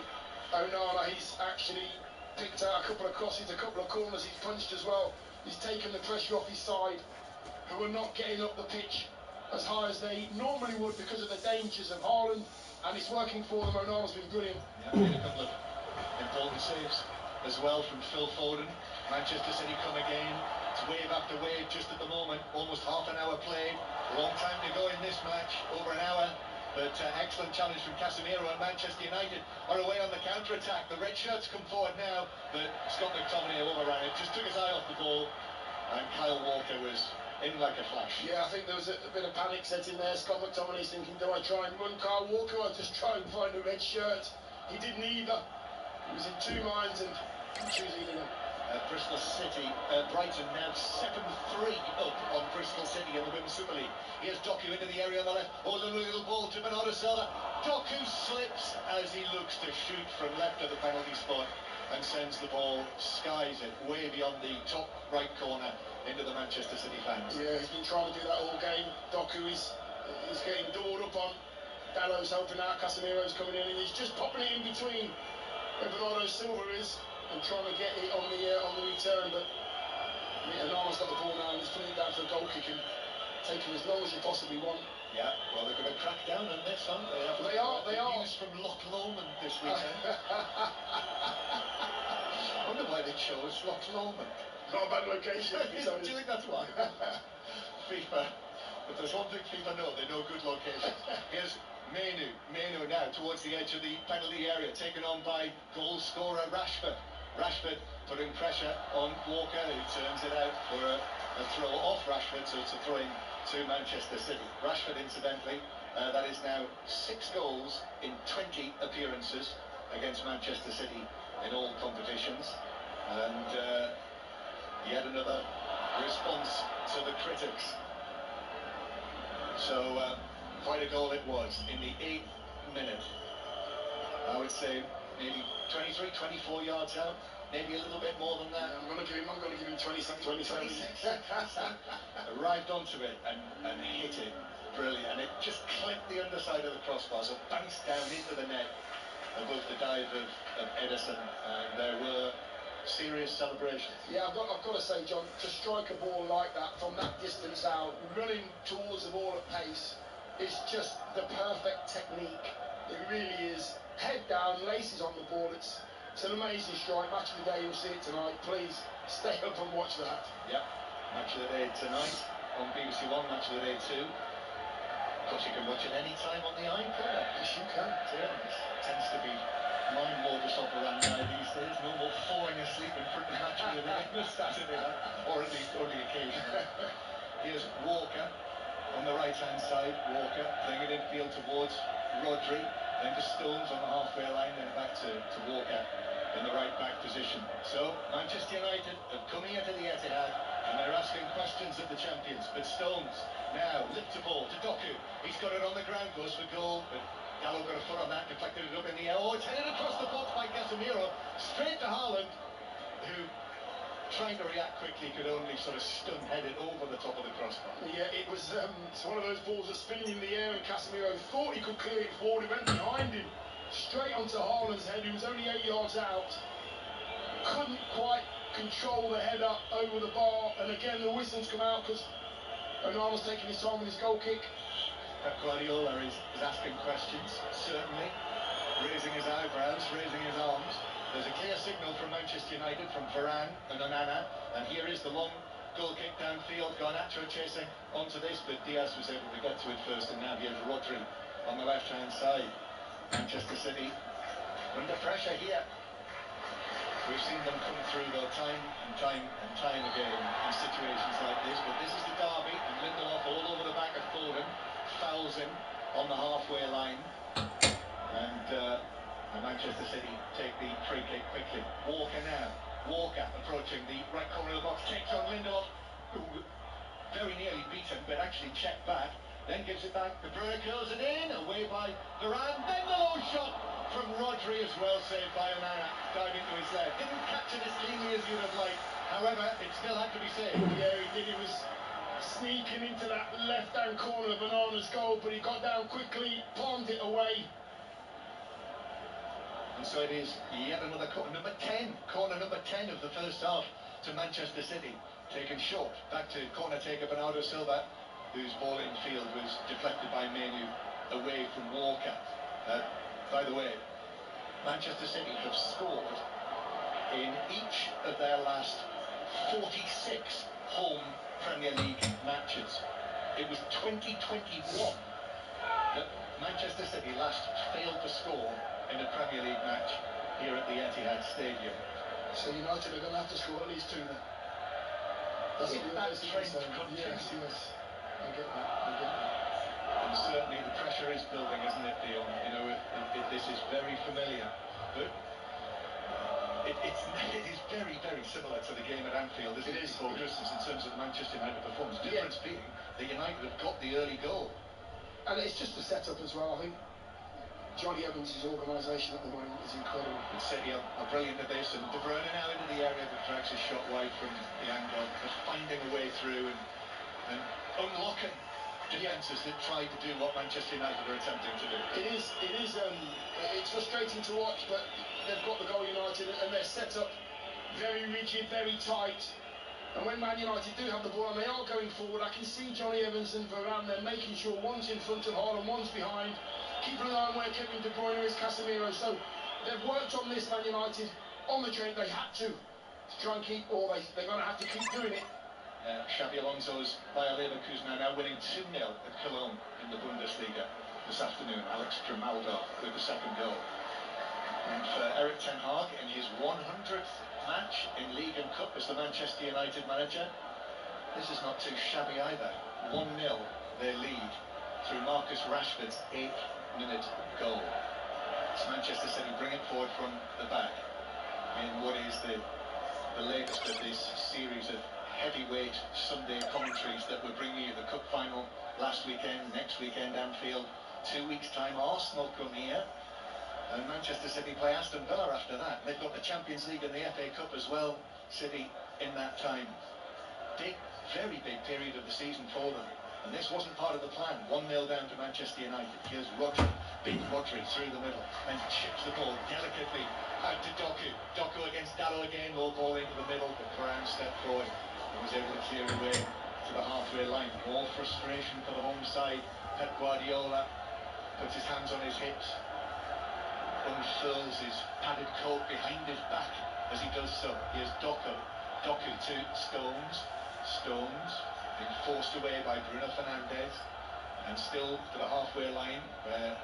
[SPEAKER 24] Onana, he's actually picked out a couple of crosses, a couple of corners. He's punched as well. He's taken the pressure off his side, who are not getting up the pitch as high as they normally would because of the dangers of Haaland, and it's working for them. Onana's been brilliant.
[SPEAKER 23] Yeah, made a couple of important saves as well from Phil Foden. Manchester City come again. It's wave after wave just at the moment. Almost half an hour played. Long time to go in this match, over an hour. But excellent challenge from Casemiro, and Manchester United are away on the counter-attack. The red shirts come forward now, but Scott McTominay overran it. Just took his eye off the ball, and Kyle Walker was in like a flash.
[SPEAKER 24] Yeah, I think there was a bit of panic setting there. Scott McTominay's thinking, do I try and run Kyle Walker or just try and find a red shirt? He did neither. He was in 2 minds and choosing them.
[SPEAKER 23] Bristol City, Brighton now 7-3 up on Bristol City in the Women's Super League. Here's Doku into the area on the left. Oh, the little ball to Bernardo Silva. Doku slips as he looks to shoot from left of the penalty spot and sends the ball, skies it way beyond the top right corner into the Manchester City fans.
[SPEAKER 24] Yeah, he's been trying to do that all game. Doku is getting doored up on. Dalot's helping out. Casemiro's coming in, and he's just popping it in between where Bernardo Silva is and trying to get it on the return, but Onana's got the ball now and he's putting it down for a goal kick and taking as long as you possibly want.
[SPEAKER 23] Yeah, well, they're going to crack down on this, aren't they?
[SPEAKER 24] They are.
[SPEAKER 23] News from Loch Lomond this weekend. I wonder why they chose Loch Lomond.
[SPEAKER 24] Not a bad location.
[SPEAKER 23] Do you think that's why? FIFA. If there's one thing FIFA know, they know good locations. Here's Menu now towards the edge of the penalty area, taken on by goal scorer Rashford. Rashford putting pressure on Walker, who turns it out for a throw off Rashford, so it's a throw in to Manchester City. Rashford, incidentally, that is now 6 goals in 20 appearances against Manchester City in all competitions, and yet another response to the critics. So quite a goal it was in the 8th minute. I would say maybe 23, 24 yards out, maybe a little bit more than that.
[SPEAKER 24] I'm going to give him 26.
[SPEAKER 23] Arrived onto it and hit it. Brilliant. And it just clipped the underside of the crossbar, so bounced down into the net above the dive of Edison, and there were serious celebrations.
[SPEAKER 24] Yeah, I've got to say, John, to strike a ball like that from that distance out, running towards the ball at pace, is just the perfect technique. It really is. Head down, laces on the ball. It's an amazing strike. Match of the day, you'll see it tonight. Please stay up and watch that.
[SPEAKER 23] Yep, match of the day tonight. on BBC One Match of the Day 2. Of course, you can watch it any time on the iPlayer.
[SPEAKER 24] Yes, you can.
[SPEAKER 23] Yeah, it tends to be my modus operandi these days. No more falling asleep in front of Match of the Day on a Saturday night, or at least only occasionally. Here's Walker on the right-hand side. Walker playing it infield towards Rodri, then to Stones on the halfway line, then back to Walker in the right-back position. So, Manchester United have come here to the Etihad, and they're asking questions of the champions. But Stones now lifts the ball to Doku. He's got it on the ground, goes for goal, but Gallo got a foot on that, deflected it up in the air. Oh, it's headed across the box by Casemiro, straight to Haaland, who, trying to react quickly, could only sort of stun-head it over the top of the crossbar.
[SPEAKER 24] Yeah, it was it's one of those balls that's spinning in the air, and Casemiro thought he could clear it forward. He went behind him, straight onto Haaland's head, who was only 8 yards out. Couldn't quite control the header over the bar, and again the whistles come out because Onana's taking his time with his goal kick.
[SPEAKER 23] Pep Guardiola is asking questions, certainly, raising his eyebrows, raising his arms. There's a clear signal from Manchester United, from Varane and Onana, and here is the long goal kick downfield. Garnacho chasing onto this, but Diaz was able to get to it first, and now here's Rodri on the left-hand side. Manchester City under pressure here. We've seen them come through, though, time and time again in situations like this, but this is the derby, and Lindelof all over the back of Foden, fouls him on the halfway line, and Manchester City take the free kick quickly. Walker now. Walker approaching the right corner of the box, takes on Lindelof, who very nearly beat him, but actually checked back, then gives it back. De Bruyne curls it in, away by Varane, then the low shot from Rodri as well, saved by Onana, diving to his left. Didn't catch it as cleanly as you'd have liked, however, it still had to be saved.
[SPEAKER 24] Yeah, he did. He was sneaking into that left-hand corner of Onana's goal, but he got down quickly, palmed it away.
[SPEAKER 23] And so it is yet another corner number 10 of the first half to Manchester City. Taken short, back to corner taker Bernardo Silva, whose ball in field was deflected by Menu away from Walker. By the way, Manchester City have scored in each of their last 46 home Premier League matches. It was 2021 that Manchester City last failed to score in a Premier League match here at the Etihad Stadium.
[SPEAKER 24] So United are going to have to score at least 2 then. That's
[SPEAKER 23] if that trend continues.
[SPEAKER 24] Yes, I get that.
[SPEAKER 23] And certainly the pressure is building, isn't it, Dion? You know, this is very familiar, but it is very, very similar to the game at Anfield, isn't it, before Christmas, in terms of the Manchester United performance. Difference being that United have got the early goal.
[SPEAKER 24] And it's just the setup as well. I think Johnny Evans' organisation at the moment is incredible.
[SPEAKER 23] But City are brilliant at this, and De Bruyne now into the area that drags his shot wide from the angle, but finding a way through and unlocking defences that tried to do what Manchester United are attempting to do.
[SPEAKER 24] It's frustrating to watch, but they've got the goal United, and they're set up very rigid, very tight. And when Man United do have the ball and they are going forward, I can see Johnny Evans and Varane, they're making sure one's in front of Haaland, one's behind, keeping an eye on where Kevin De Bruyne is, Casemiro. So they've worked on this, Man United, on the train. They had to try and keep, or they're going to have to keep doing it.
[SPEAKER 23] Xabi Alonso's Bayer Leverkusen are now winning 2-0 at Cologne in the Bundesliga this afternoon. Alex Grimaldo with the second goal. And for Erik ten Hag in his 100th match in League and Cup as the Manchester United manager, this is not too shabby either. 1-0 their lead through Marcus Rashford's 8th-minute goal. It's Manchester City bring it forward from the back in what is the latest of this series of heavyweight Sunday commentaries that we're bringing you. The Cup final last weekend, next weekend Anfield, 2 weeks' time Arsenal come here, and Manchester City play Aston Villa after that. They've got the Champions League and the FA Cup as well, City, in that time. Big, very big period of the season for them, and this wasn't part of the plan. 1-0 down to Manchester United. Here's Rodri, big Rodri through the middle, and chips the ball delicately out to Doku. Doku against Dalot again, low ball into the middle, but Varane stepped forward and was able to clear away to the halfway line. More frustration for the home side. Pep Guardiola puts his hands on his hips, unfurls his padded coat behind his back as he does so. Here's Doku. Doku to Stones. Stones Been forced away by Bruno Fernandes, and still to the halfway line where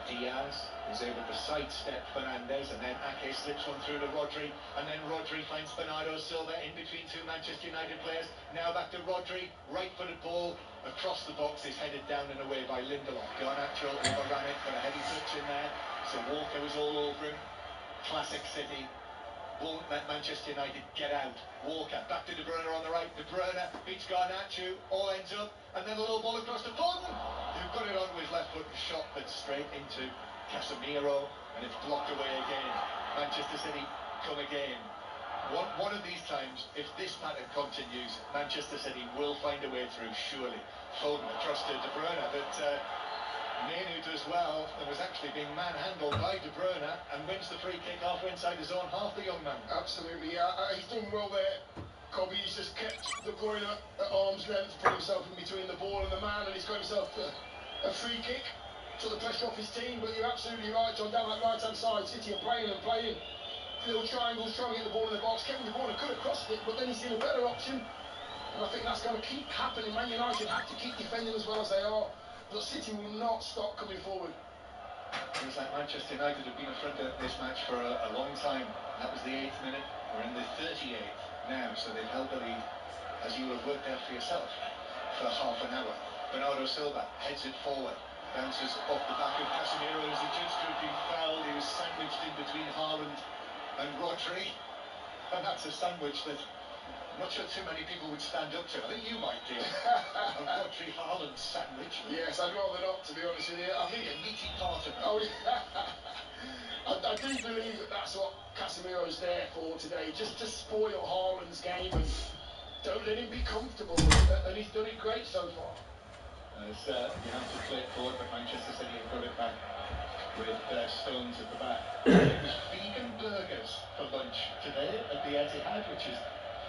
[SPEAKER 23] Diaz is able to sidestep Fernandes, and then Ake slips one through to Rodri, and then Rodri finds Bernardo Silva in between two Manchester United players. Now back to Rodri, right-footed ball across the box, is headed down and away by Lindelof. Garnacho overran it, got a heavy touch in there, so Walker was all over him. Classic City. Won't let Manchester United get out. Walker, back to De Bruyne on the right. De Bruyne beats Garnacho, all ends up, and then a little ball across to Foden, who got it onto his left foot and shot it straight into Casemiro, and it's blocked away again. Manchester City come again. One of these times, if this pattern continues, Manchester City will find a way through, surely. Foden across to De Bruyne, but Menu does well, and was actually being manhandled by De Bruyne, and wins the free kick halfway inside his own half, the young man.
[SPEAKER 24] Absolutely, yeah. He's done well there. Kobe, he's just kept De Bruyne at arm's length, put himself in between the ball and the man, and he's got himself a free kick. Took the pressure off his team, but you're absolutely right, John, down that right-hand side, City are playing and playing. Little triangles, trying to get the ball in the box. Kevin De Bruyne could have crossed it, but then he's seen a better option, and I think that's going to keep happening. Man United have to keep defending as well as they are, but City will not stop coming forward.
[SPEAKER 23] Seems like Manchester United have been in front of this match for a long time. That was the 8th minute. We're in the 38th now, so they've held the lead, as you have worked out for yourself, for half an hour. Bernardo Silva heads it forward, bounces off the back of Casemiro as he judged to have been fouled. He was sandwiched in between Haaland and Rodri, and that's a sandwich that I'm not sure too many people would stand up to. I think you might do. A Rodri Haaland sandwich.
[SPEAKER 24] Yes, I'd rather not, to be honest with you. I think
[SPEAKER 23] a meaty part of it.
[SPEAKER 24] Oh, yeah. I do believe that that's what Casemiro's there for today, just to spoil Haaland's game and don't let him be comfortable. And he's done it great so far.
[SPEAKER 23] As you have to play it forward, but Manchester City have got it back with Stones at the back. It was vegan burgers for lunch today at the Etihad, which is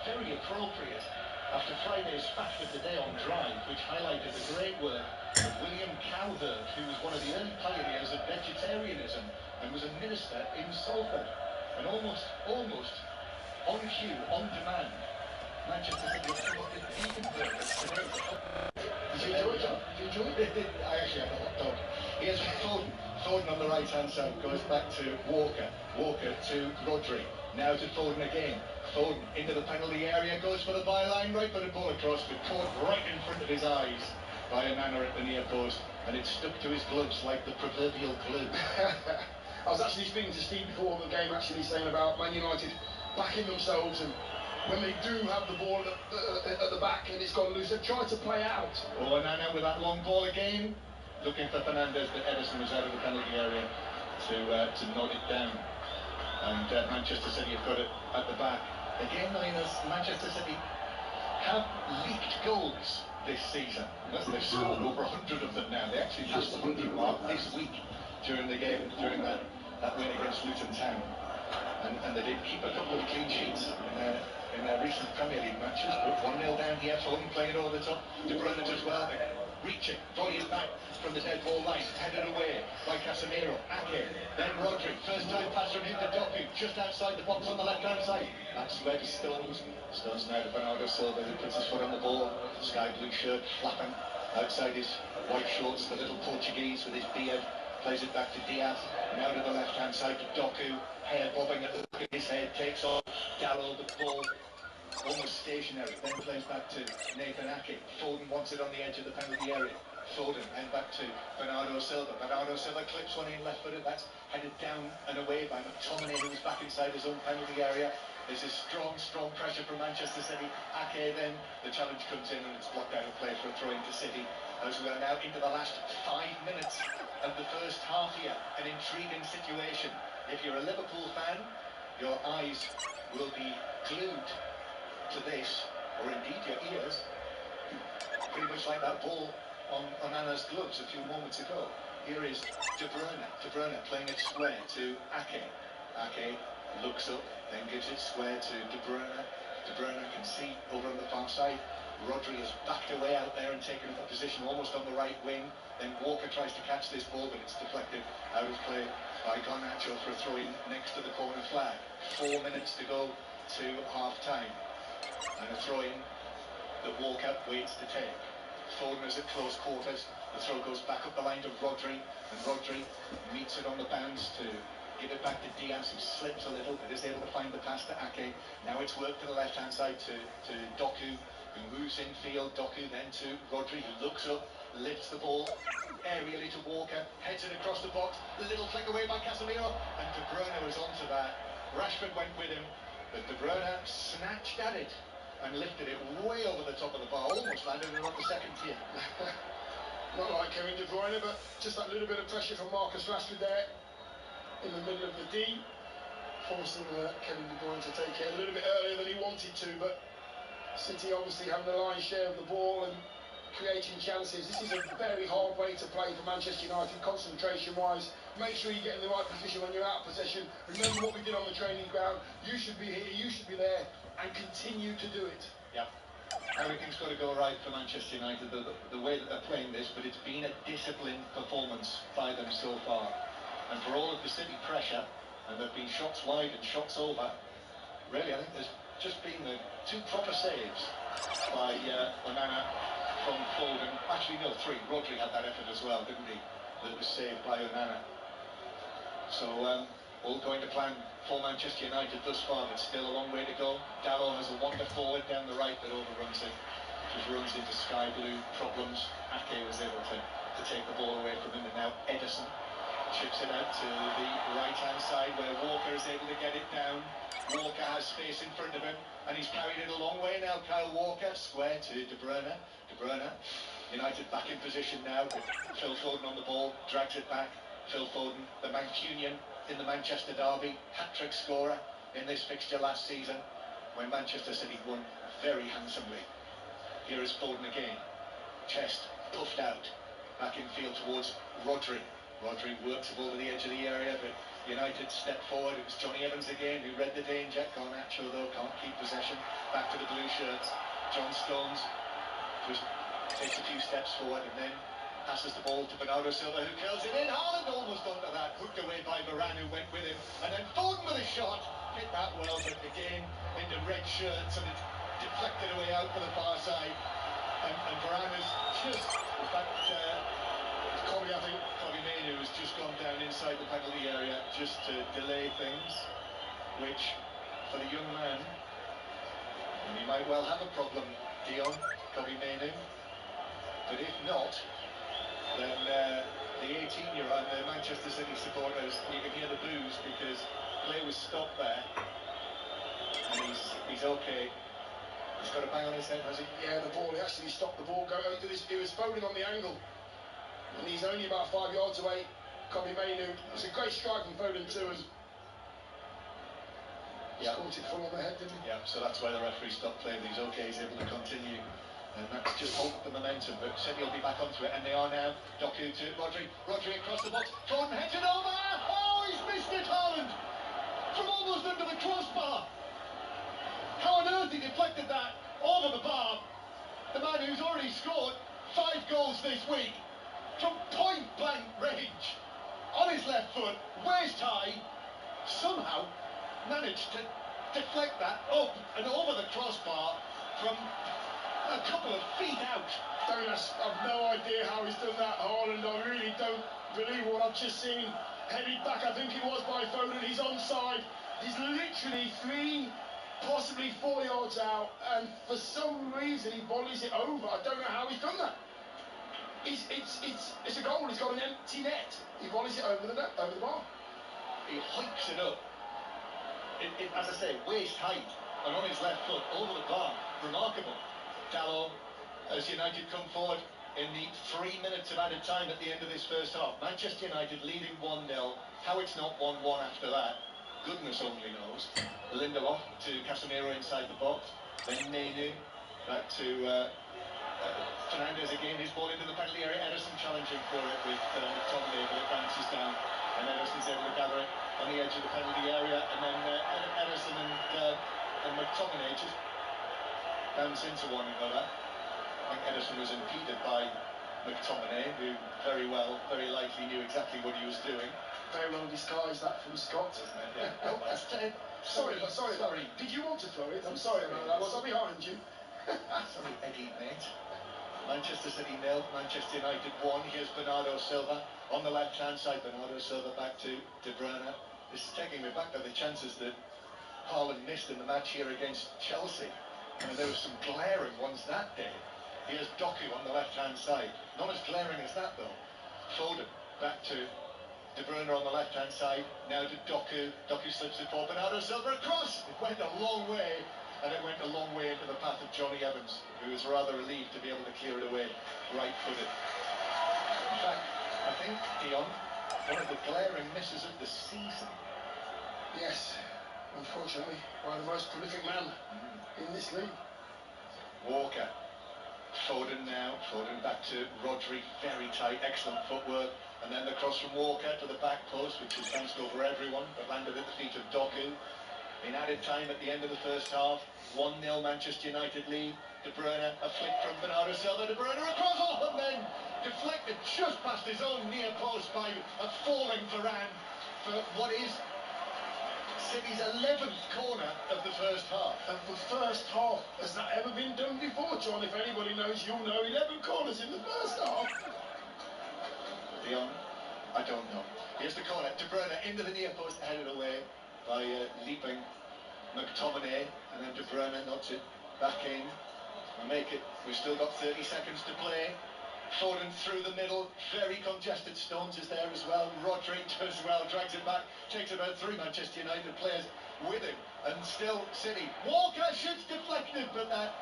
[SPEAKER 23] very appropriate after Friday's fact of the day on Drive, which highlighted the great work of William Cowherd, who was one of the early pioneers of vegetarianism and was a minister in Salford. And almost on cue, on demand, Manchester City have come up with vegan burgers today.
[SPEAKER 24] Did you enjoy it, John? Did you enjoy it?
[SPEAKER 23] I actually had a hot dog. Here's Foden. Foden on the right-hand side goes back to Walker. Walker to Rodri. Now to Foden again. Foden into the penalty area, goes for the byline, right-footed ball across, but caught right in front of his eyes by Onana at the near post, and it stuck to his gloves like the proverbial glue.
[SPEAKER 24] I was actually speaking to Steve before the game, actually saying about Man United backing themselves, and when they do have the ball at the back and it's gone loose, they've tried to play out.
[SPEAKER 23] Oh, Onana with that long ball again, looking for Fernandes, but Ederson was out of the penalty area to nod it down. And Manchester City have got it at the back. Again, Manchester City have leaked goals this season. They've scored over 100 of them now. They actually passed the 100 mark this week during the game, during that win against Luton Town. And they did keep a couple of clean sheets in their recent Premier League matches, but 1-0 down here, Foden playing it over the top. De Bruyne as well, reaching, volleying back from the dead ball line, headed away by Casemiro. Ake, then Rodri, first time pass from him to Doku, just outside the box on the left-hand side. That's where to Stones. Stones now to Bernardo Silva, who puts his foot on the ball. Sky blue shirt flapping outside his white shorts, the little Portuguese with his beard. Plays it back to Diaz, now to the left-hand side to Doku, hair bobbing at the back of his head, takes off, Gallo the ball, almost stationary, then plays back to Nathan Ake. Foden wants it on the edge of the penalty area. Foden, then back to Bernardo Silva. Bernardo Silva clips one in left-footed, that's headed down and away by McTominay, who's back inside his own penalty area. This is strong pressure from Manchester City. Ake then, the challenge comes in and it's blocked out of play for a throw into City. As we are now into the last 5 minutes of the first half here, an intriguing situation. If you're a Liverpool fan, your eyes will be glued to this, or indeed your ears, pretty much like that ball on Onana's gloves a few moments ago. Here is De Bruyne. De Bruyne playing it square to Ake. Ake looks up, then gives it square to De Bruyne. De Bruyne can see over on the far side. Rodri has backed away out there and taken up a position almost on the right wing. Then Walker tries to catch this ball, but it's deflected out of play by Garnacho for a throw-in next to the corner flag. 4 minutes to go to half-time. And a throw-in that Walker waits to take. Foden is at close quarters. The throw goes back up the line to Rodri, and Rodri meets it on the bounce to give it back to Diaz, who slips a little, but is able to find the pass to Ake. Now it's worked to the left-hand side to Doku, who moves infield. Doku then to Rodri, who looks up, lifts the ball aerially to Walker, heads it across the box, a little flick away by Casemiro, and De Bruyne was onto that. Rashford went with him, but De Bruyne snatched at it and lifted it way over the top of the bar, almost landed it on the second tier.
[SPEAKER 24] Not like Kevin De Bruyne, but just that little bit of pressure from Marcus Rashford there in the middle of the D, forcing Kevin De Bruyne to take it a little bit earlier than he wanted to, but City obviously having the lion's share of the ball and creating chances. This is a very hard way to play for Manchester United, concentration-wise. Make sure you get in the right position when you're out of possession. Remember what we did on the training ground. You should be here, you should be there, and continue to do it.
[SPEAKER 23] Yeah. Everything's got to go right for Manchester United, the way that they're playing this, but it's been a disciplined performance by them so far. And for all of the City pressure, and there have been shots wide and shots over, really I think there's just been the two proper saves by Onana from Foden. Actually no, three. Rodri had that effort as well, didn't he? That was saved by Onana. So all going to plan for Manchester United thus far, but still a long way to go. Dalot has a wander forward down the right that overruns it. Just runs into sky blue problems. Ake was able to take the ball away from him, and now Ederson chips it out to the right-hand side where Walker is able to get it down. Walker has space in front of him, and he's carried it a long way now. Kyle Walker, square to De Bruyne. De Bruyne, United back in position now, with Phil Foden on the ball, drags it back. Phil Foden, the Mancunian in the Manchester derby, hat-trick scorer in this fixture last season, when Manchester City won very handsomely. Here is Foden again. Chest puffed out, back in field towards Rodri. Rodri works the ball to the edge of the area, but United step forward. It was Johnny Evans again who read the danger. Garnacho though can't keep possession. Back to the blue shirts. John Stones just takes a few steps forward and then passes the ball to Bernardo Silva, who curls it in. Haaland almost under that, hooked away by Varane, who went with him, and then Foden with a shot, hit that well, but again into red shirts, and it's deflected away out for the far side, and Varane has just, in fact, Kobbie Mainoo has just gone down inside the penalty area just to delay things, which for the young man, and he might well have a problem, Dion, Kobbie Mainoo, but if not, then the 18-year-old, the Manchester City supporters, you can hear the boos because play was stopped there, and he's okay. He's got a bang on his head, has he?
[SPEAKER 24] Yeah, the ball, he actually stopped the ball going. It was Foden on the angle, and he's only about 5 yards away. Kobbie Mainoo, it's a great strike from Foden too, and he's caught it full on the head, didn't he?
[SPEAKER 23] Yeah, so that's why the referee stopped playing. He's okay, he's able to continue. And that's just halted the momentum, but City will be back onto it, and they are now. Doku to Rodri. Rodri across the box. Foden heads it over. Oh, he's missed it, Haaland! From almost under the crossbar. How on earth he deflected that over the bar? The man who's already scored 5 goals this week from point-blank range on his left foot, waist high, somehow managed to deflect that up and over the crossbar from a couple of feet out.
[SPEAKER 24] I've no idea how he's done that, Haaland. I really don't believe what I've just seen. Headed back, I think it was by Foden. He's onside. He's literally 3, possibly 4 yards out, and for some reason he volleys it over. I don't know how he's done that. It's a goal. He's got an empty net. He volleys it over the bar.
[SPEAKER 23] He hikes it up. As I say, waist height, and on his left foot over the bar. Remarkable. Dalot, as United come forward in the 3 minutes of added time at the end of this first half. Manchester United leading 1-0. How it's not 1-1 after that, goodness only knows. Lindelof to Casemiro inside the box. Then Mainoo back to Fernandes again. His ball into the penalty area. Ederson challenging for it with McTominay, but it bounces down. And Ederson's able to gather it on the edge of the penalty area. And then Ederson and McTominay just bounce into one another. I think Ederson was impeded by McTominay, who very likely knew exactly what he was doing.
[SPEAKER 24] Very well disguised that from Scott, isn't it?
[SPEAKER 23] Yeah. Oh, that's
[SPEAKER 24] sorry. Did you want to throw it? I'm sorry about that. Was I behind you?
[SPEAKER 23] Sorry, Eddie, mate. Manchester City 0, Manchester United 1. Here's Bernardo Silva on the left-hand side. Bernardo Silva back to De Bruyne. This is taking me back to the chances that Haaland missed in the match here against Chelsea. And there were some glaring ones that day. Here's Doku on the left-hand side. Not as glaring as that, though. Foden back to De Bruyne on the left-hand side. Now to Doku. Doku slips it for Bernardo Silva across. It went a long way. And it went a long way into the path of Johnny Evans, who was rather relieved to be able to clear it away right-footed. In fact, I think, Dion, one of the glaring misses of the season.
[SPEAKER 24] Yes, unfortunately, by the most prolific man in this league.
[SPEAKER 23] Walker. Foden now. Foden back to Rodri. Very tight, excellent footwork. And then the cross from Walker to the back post, which was bounced over everyone, but landed at the feet of Doku. In added time at the end of the first half, 1-0 Manchester United lead. De Bruyne, a flick from Bernardo Silva. De Bruyne across, and then deflected just past his own near post by a falling Varane for what is City's 11th corner of the first half.
[SPEAKER 24] Of the first half, has that ever been done before, John? If anybody knows, you'll know. 11 corners in the first half.
[SPEAKER 23] Dion, I don't know. Here's the corner. De Bruyne into the near post, headed away by leaping McTominay, and then De Bruyne nods it back in. We'll make it. We've still got 30 seconds to play. Foden through the middle, very congested. Stones is there as well. Rodri does well, drags it back, takes about 3 Manchester United players with him, and still City. Walker shoots deflected, but that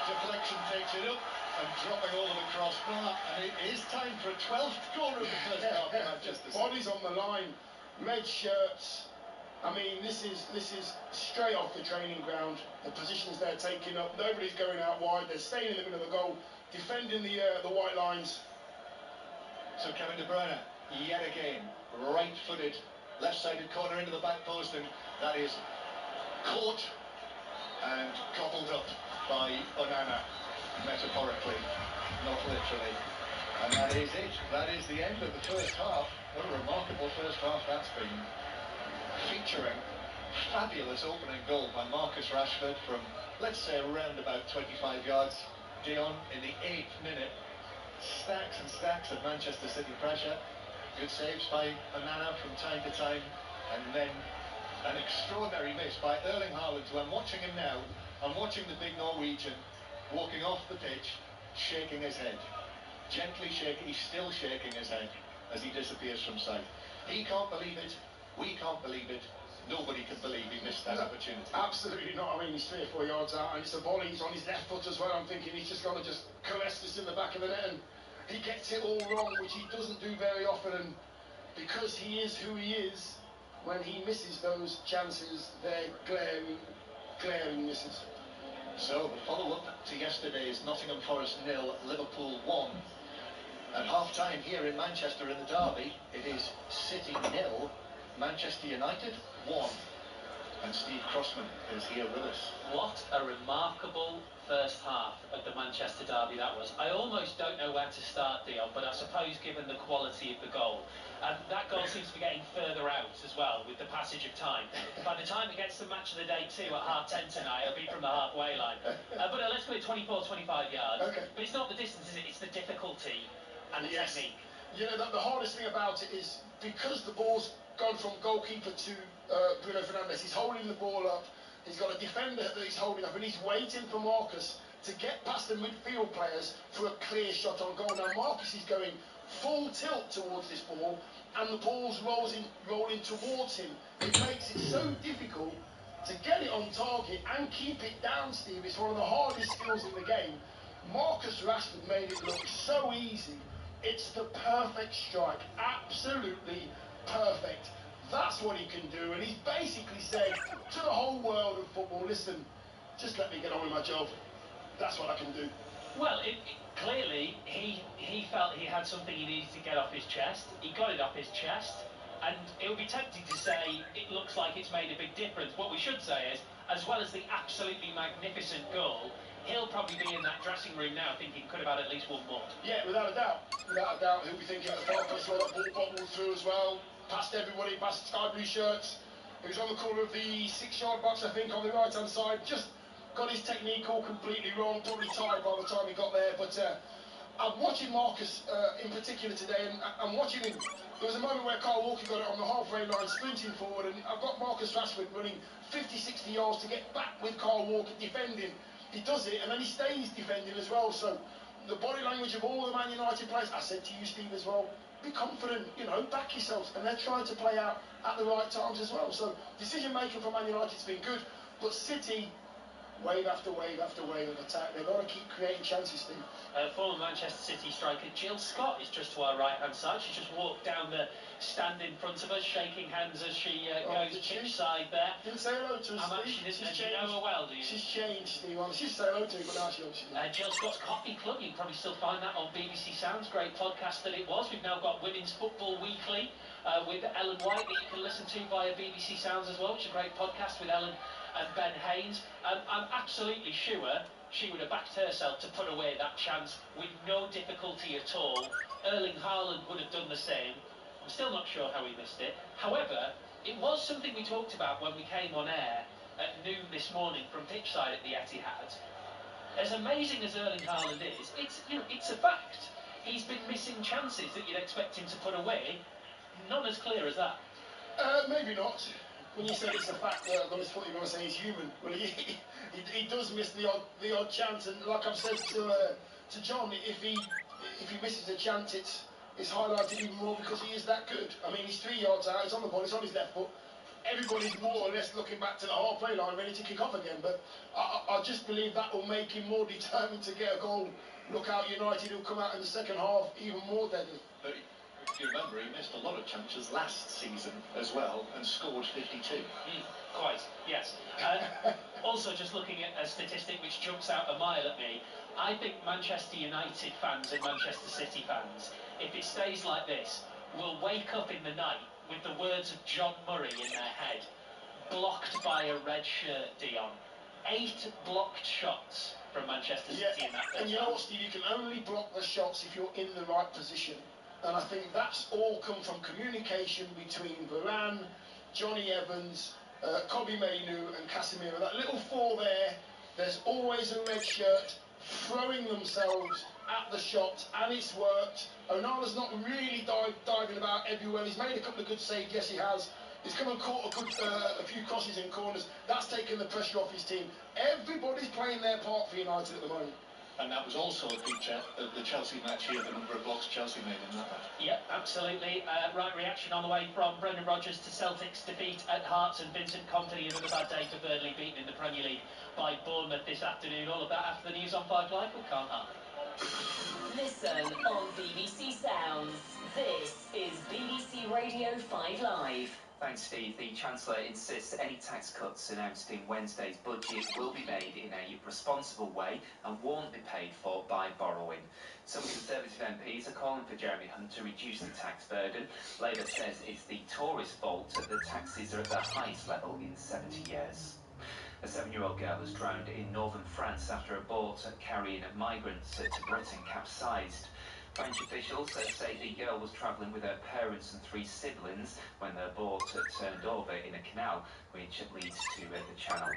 [SPEAKER 23] deflection takes it up and dropping over the crossbar, and it is time for a 12th corner of the first half for Manchester City.
[SPEAKER 24] Bodies on the line, red shirts. I mean, this is straight off the training ground. The positions they're taking up, nobody's going out wide. They're staying in the middle of the goal, defending the white lines.
[SPEAKER 23] So Kevin De Bruyne, yet again, right-footed, left-sided corner into the back post, and that is caught and gobbled up by Onana, metaphorically, not literally. And that is it. That is the end of the first half. What a remarkable first half that's been. Featuring fabulous opening goal by Marcus Rashford from, let's say, around about 25 yards. Dion in the 8th minute. Stacks and stacks of Manchester City pressure. Good saves by Onana from time to time. And then an extraordinary miss by Erling Haaland, who I'm watching him now. I'm watching the big Norwegian walking off the pitch, shaking his head. Gently shaking, he's still shaking his head as he disappears from sight. He can't believe it. We can't believe it. Nobody can believe he missed that opportunity.
[SPEAKER 24] Absolutely not. I mean, he's 3 or 4 yards out, and it's a volley. He's on his left foot as well. I'm thinking he's just going to just caress this in the back of the net, and he gets it all wrong, which he doesn't do very often. And because he is who he is, when he misses those chances, they're glaring misses.
[SPEAKER 23] So the follow-up to yesterday's Nottingham Forest 0, Liverpool 1. At half-time here in Manchester in the derby, it is City 0, Manchester United 1. And Steve Crossman is here with us.
[SPEAKER 12] What a remarkable first half of the Manchester derby that was. I almost don't know where to start, Dion, but I suppose given the quality of the goal. That goal seems to be getting further out as well with the passage of time. By the time it gets to match of the day 2 at 10:30 tonight, it'll be from the halfway line. But let's go at 24, 25 yards.
[SPEAKER 24] Okay.
[SPEAKER 12] But it's not the distance, is it? It's the difficulty and the technique.
[SPEAKER 24] You know, the hardest thing about it is because the ball's gone from goalkeeper to Bruno Fernandes. He's holding the ball up. He's got a defender that he's holding up, and he's waiting for Marcus to get past the midfield players for a clear shot on goal. Now Marcus is going full tilt towards this ball, and the ball's rolling towards him. It makes it so difficult to get it on target and keep it down, Steve. It's one of the hardest skills in the game. Marcus Rashford made it look so easy. It's the perfect strike, absolutely perfect. That's what he can do, and he's basically said to the whole world of football, listen, just let me get on with my job. That's what I can do.
[SPEAKER 12] Well, clearly he felt he had something he needed to get off his chest. He got it off his chest, and it would be tempting to say it looks like it's made a big difference. What we should say is, as well as the absolutely magnificent goal, he'll probably be in that dressing room now thinking could have had at least one more.
[SPEAKER 24] Yeah, without a doubt. Without a doubt, he'll be thinking at the far post where that ball bobbled through as well. Past everybody, past sky blue shirts. He was on the corner of the 6-yard box, I think, on the right-hand side. Just got his technique all completely wrong, probably tired by the time he got there, but I'm watching Marcus in particular today, and I'm watching him. There was a moment where Carl Walker got it on the halfway line, sprinting forward, and I've got Marcus Rashford running 50, 60 yards to get back with Carl Walker defending. He does it, and then he stays defending as well. So the body language of all the Man United players, I said to you, Steve, as well, be confident, you know, back yourselves, and they're trying to play out at the right times as well. So decision making for Man United's been good, but City, wave after wave after wave of attack. They've got to keep creating chances, Steve.
[SPEAKER 12] Former Manchester City striker Jill Scott is just to our right-hand side. She just walked down the stand in front of us, shaking hands as she goes pitch side there.
[SPEAKER 24] Didn't say hello to us, Steve.
[SPEAKER 12] She's changed. You know her well, do you?
[SPEAKER 24] She's changed, Steve. She said hello to me, but now she obviously
[SPEAKER 12] Jill Scott's Coffee Club, you can probably still find that on BBC Sounds. Great podcast that it was. We've now got Women's Football Weekly with Ellen White that you can listen to via BBC Sounds as well, which is a great podcast with Ellen and Ben Haynes. I'm absolutely sure she would have backed herself to put away that chance with no difficulty at all. Erling Haaland would have done the same. I'm still not sure how he missed it. However, it was something we talked about when we came on air at noon this morning from pitch side at the Etihad. As amazing as Erling Haaland is, it's a fact. He's been missing chances that you'd expect him to put away. Not as clear as that.
[SPEAKER 24] Maybe not. When you said it's a fact, I always thought you were going to say he's human. Well, he does miss the odd chance, and like I've said to John, if he misses a chance, it's highlighted even more because he is that good. I mean, he's 3 yards out, he's on the ball, he's on his left foot. Everybody's more or less looking back to the halfway line, ready to kick off again. But I just believe that will make him more determined to get a goal. Look out, United will come out in the second half even more deadly.
[SPEAKER 23] But if you remember, he missed a lot of chances last season as well and scored 52.
[SPEAKER 12] Quite, yes. Also, just looking at a statistic which jumps out a mile at me, I think Manchester United fans and Manchester City fans, if it stays like this, will wake up in the night with the words of John Murray in their head. Blocked by a red shirt, Dion. 8 blocked shots from Manchester City in that first
[SPEAKER 24] and you know what, Steve, you can only block the shots if you're in the right position. And I think that's all come from communication between Varane, Johnny Evans, Kobbie Mainoo and Casemiro. That little four there's always a red shirt throwing themselves at the shot, and it's worked. Onana's not really diving about everywhere. He's made a couple of good saves, yes he has. He's come and caught a few crosses in corners. That's taken the pressure off his team. Everybody's playing their part for United at the moment.
[SPEAKER 23] And that was also a feature of the Chelsea match here, the number of blocks Chelsea made in that match.
[SPEAKER 12] Yep, absolutely. Right reaction on the way from Brendan Rodgers to Celtic's defeat at Hearts, and Vincent Kompany, another bad day for Burnley, beaten in the Premier League by Bournemouth this afternoon. All of that after the news on 5 Live with Carl Hart.
[SPEAKER 10] Listen on BBC Sounds. This is BBC Radio 5 Live.
[SPEAKER 13] Thanks, Steve. The Chancellor insists any tax cuts announced in Wednesday's budget will be made in a responsible way and won't be paid for by borrowing. Some Conservative MPs are calling for Jeremy Hunt to reduce the tax burden. Labour says it's the Tories' fault that the taxes are at their highest level in 70 years. A 7-year-old girl was drowned in northern France after a boat carrying migrants to Britain capsized. French officials say the girl was travelling with her parents and 3 siblings when the boat turned over in a canal which leads to the channel.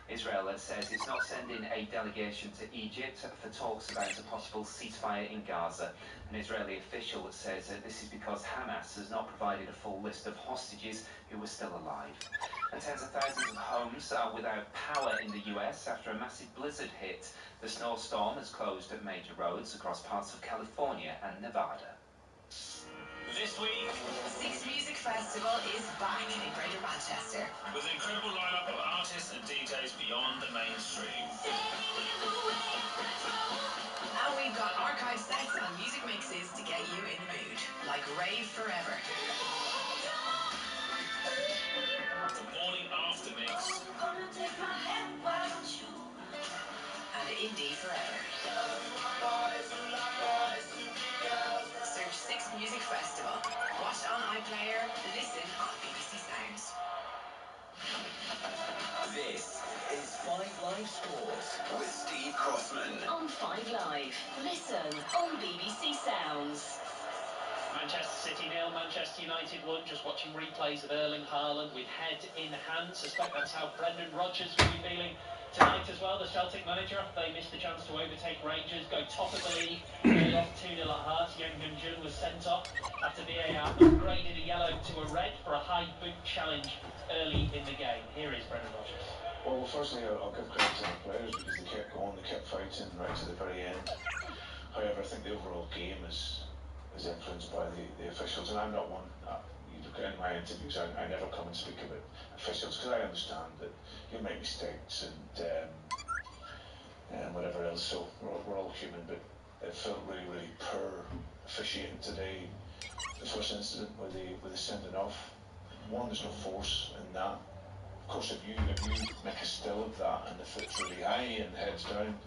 [SPEAKER 13] Israel says it's not sending a delegation to Egypt for talks about a possible ceasefire in Gaza. An Israeli official says this is because Hamas has not provided a full list of hostages who are still alive. And tens of thousands of homes are without power in the US after a massive blizzard hit. The snowstorm has closed major roads across parts of California and Nevada.
[SPEAKER 2] This week,
[SPEAKER 16] Six Music Festival is back in Greater Manchester.
[SPEAKER 2] with an incredible lineup of artists and DJs beyond the mainstream.
[SPEAKER 16] And we've got archive sets and music mixes to get you in the mood, like Rave Forever.
[SPEAKER 2] The morning after mix.
[SPEAKER 16] And Indie Forever. Search Six Music Festival. Watch on iPlayer, listen on BBC Sounds.
[SPEAKER 21] This is 5 Live Sports with Steve Crossman.
[SPEAKER 10] On 5 Live. Listen on BBC Sounds.
[SPEAKER 12] Manchester City 0, Manchester United 1. Just watching replays of Erling Haaland with head in hand. Suspect that's how Brendan Rodgers will be feeling Tonight as well, the Celtic manager, they missed the chance to overtake Rangers, go top of the league. They lost 2-0 at Hearts. Yang Jun was sent off after VAR upgraded a yellow to a red for a high boot challenge early in the game. Here is Brendan Rodgers.
[SPEAKER 15] Well, firstly, I'll give credit to the players because they kept going, they kept fighting right to the very end. However, I think the overall game is influenced by the officials, and I'm not one. You look at in my interviews, I never come and speak about officials because I understand that you make mistakes and whatever else. So we're all human, but it felt really poor officiating today. The first incident with the sending off. One, there's no force in that. Of course, if you make a still of that and the foot's really high and the head's down,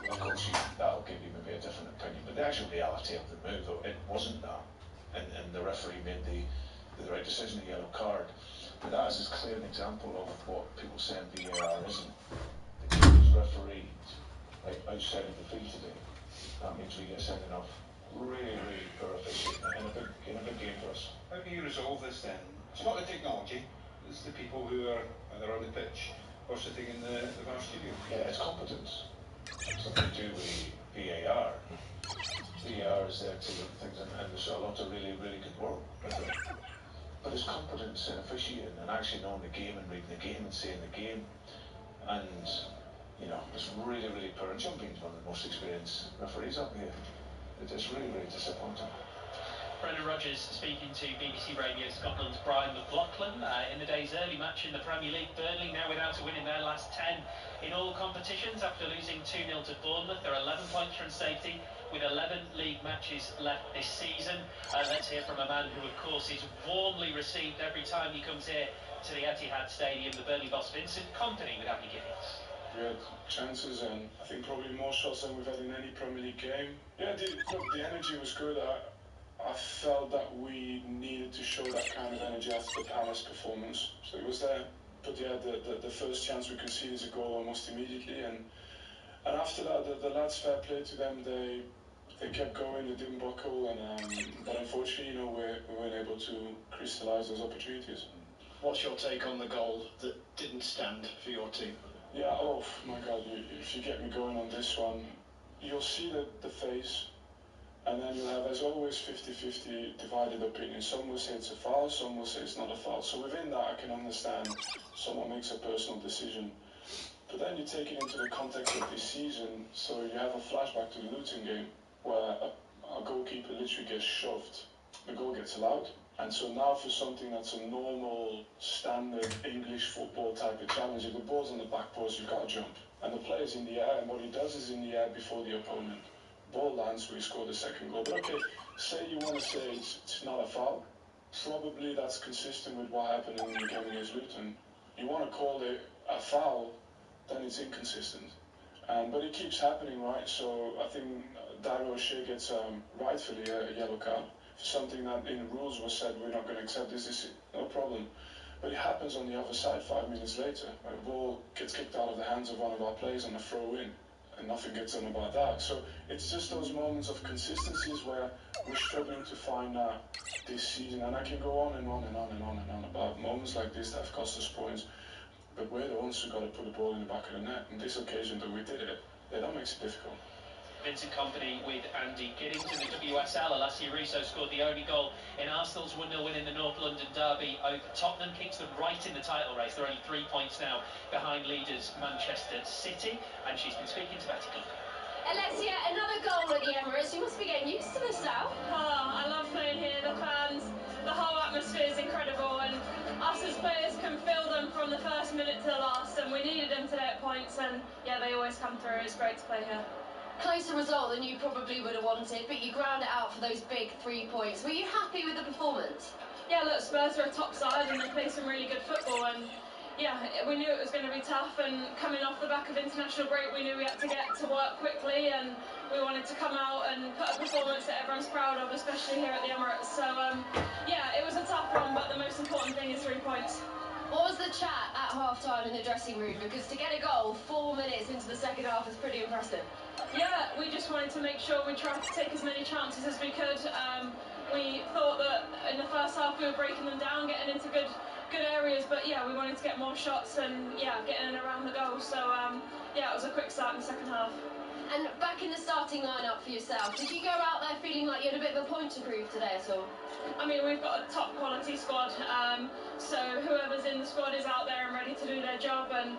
[SPEAKER 15] of course that'll give you maybe a different opinion. But the actual reality of the move, it wasn't that, and the referee made the right decision, the yellow card. But that is as clear an example of what people saying VAR isn't. The game was refereed right outside of the field today. That means we get sending off. Really poor officiating in a big game for us.
[SPEAKER 17] How do you resolve this then? It's not the technology. It's the people who are either on the pitch or sitting in the VAR studio.
[SPEAKER 15] Yeah, it's competence. It's nothing to do with VAR. VAR is there to look at things, and there's a lot of really good work with it. But it's competence in officiating and actually knowing the game and reading the game and seeing the game. And, you know, it's really poor. And John Bean's one of the most experienced referees up here. It's really disappointing.
[SPEAKER 12] Brendan Rodgers speaking to BBC Radio Scotland's Brian McLaughlin. In the day's early match in the Premier League, Burnley now without a win in their last 10 in all competitions after losing 2-0 to Bournemouth. They're 11 points from safety with 11 league matches left this season. Let's hear from a man who, of course, is warmly received every time he comes here to the Etihad Stadium, the Burnley boss Vincent Kompany with Andy Giddings.
[SPEAKER 18] We had chances and I think probably more shots than we've had in any Premier League game. Yeah, the energy was good. I felt that we needed to show that kind of energy after the Palace performance. So it was there. But yeah, the first chance we conceded is a goal almost immediately. And after that, the lads, fair play to them, they kept going, they didn't buckle. But unfortunately, you know, we weren't able to crystallise those opportunities.
[SPEAKER 23] What's your take on the goal that didn't stand for your team?
[SPEAKER 18] Yeah, oh my God, if you get me going on this one, you'll see the face. And then you'll have, as always, 50-50 divided opinions. Some will say it's a foul, some will say it's not a foul. So within that, I can understand someone makes a personal decision. But then you take it into the context of this season, so you have a flashback to the Luton game, where a goalkeeper literally gets shoved. The goal gets allowed. And so now for something that's a normal, standard English football type of challenge, if the ball's on the back post, you've got to jump. And the player's in the air, and what he does is in the air before the opponent. Ball lands, we score the second goal. But okay, say you want to say it's not a foul. Probably that's consistent with what happened in the game against Luton. You want to call it a foul, then it's inconsistent. But it keeps happening, right? So I think Dairo O'Shea gets rightfully a yellow card for something that in the rules was said we're not going to accept this. No problem. But it happens on the other side 5 minutes later. A ball gets kicked out of the hands of one of our players on a throw-in. And nothing gets done about that. So it's just those moments of consistencies where we're struggling to find this season. And I can go on and on about moments like this that have cost us points. But we're the ones who got to put the ball in the back of the net. And this occasion that we did it, that makes it difficult.
[SPEAKER 12] Vincent Kompany with Andy Giddings. In the WSL, Alassio Riso scored the only goal in Arsenal's 1-0 win in the North London derby over Tottenham. Keeps them right in the title race. They're only 3 points now behind leaders Manchester City. And she's been speaking to Betty Cook.
[SPEAKER 19] Alessia, another goal at the Emirates. You must be getting used to this now.
[SPEAKER 25] Oh, I love playing here. The fans, the whole atmosphere is incredible. And us as players can feel them from the first minute to the last. And we needed them today at points. And yeah, they always come through. It's great to play here.
[SPEAKER 19] Closer result than you probably would have wanted, but you ground it out for those big 3 points. Were you happy with the performance?
[SPEAKER 25] Yeah, look, Spurs are a top side and they play some really good football. And yeah, we knew it was going to be tough. And coming off the back of international break, we knew we had to get to work quickly. And we wanted to come out and put a performance that everyone's proud of, especially here at the Emirates. So yeah, it was a tough one, but the most important thing is 3 points.
[SPEAKER 19] What was the chat at half-time in the dressing room? Because to get a goal 4 minutes into the second half is pretty impressive.
[SPEAKER 25] Yeah, we just wanted to make sure we tried to take as many chances as we could. We thought that in the first half we were breaking them down, getting into good good areas, but yeah, we wanted to get more shots and yeah, getting around the goal. So yeah, it was a quick start in the second half.
[SPEAKER 19] And back in the starting lineup for yourself, did you go out there feeling like you had a bit of a point to prove today at all?
[SPEAKER 25] I mean, we've got a top quality squad, so whoever's in the squad is out there and ready to do their job. And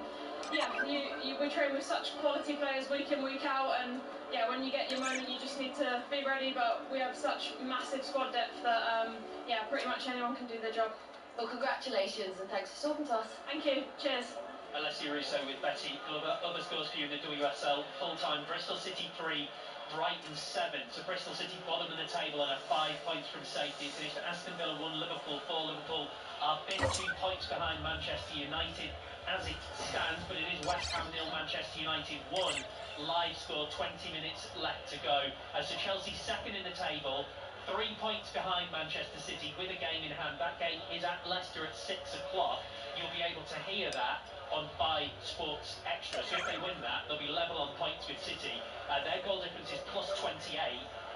[SPEAKER 25] yeah, we train with such quality players week in, week out, and yeah, when you get your moment, you just need to be ready. But we have such massive squad depth that yeah, pretty much anyone can do their job.
[SPEAKER 19] Well, congratulations and thanks for talking to us.
[SPEAKER 25] Thank you. Cheers.
[SPEAKER 12] Alessia Russo with Betty Glover. Other scores for you in the WSL. Full-time, Bristol City 3, Brighton 7. So Bristol City bottom of the table and are 5 points from safety. Finished Aston Villa 1, Liverpool 4. Liverpool are 52 points behind Manchester United as it stands, but it is West Ham 0, Manchester United 1. Live score, 20 minutes left to go. So Chelsea second in the table. 3 points behind Manchester City with a game in hand. That game is at Leicester at 6 o'clock. You'll be able to hear that on talkSPORT Extra. So if they win that, they'll be level on points with City. Their goal difference is plus 28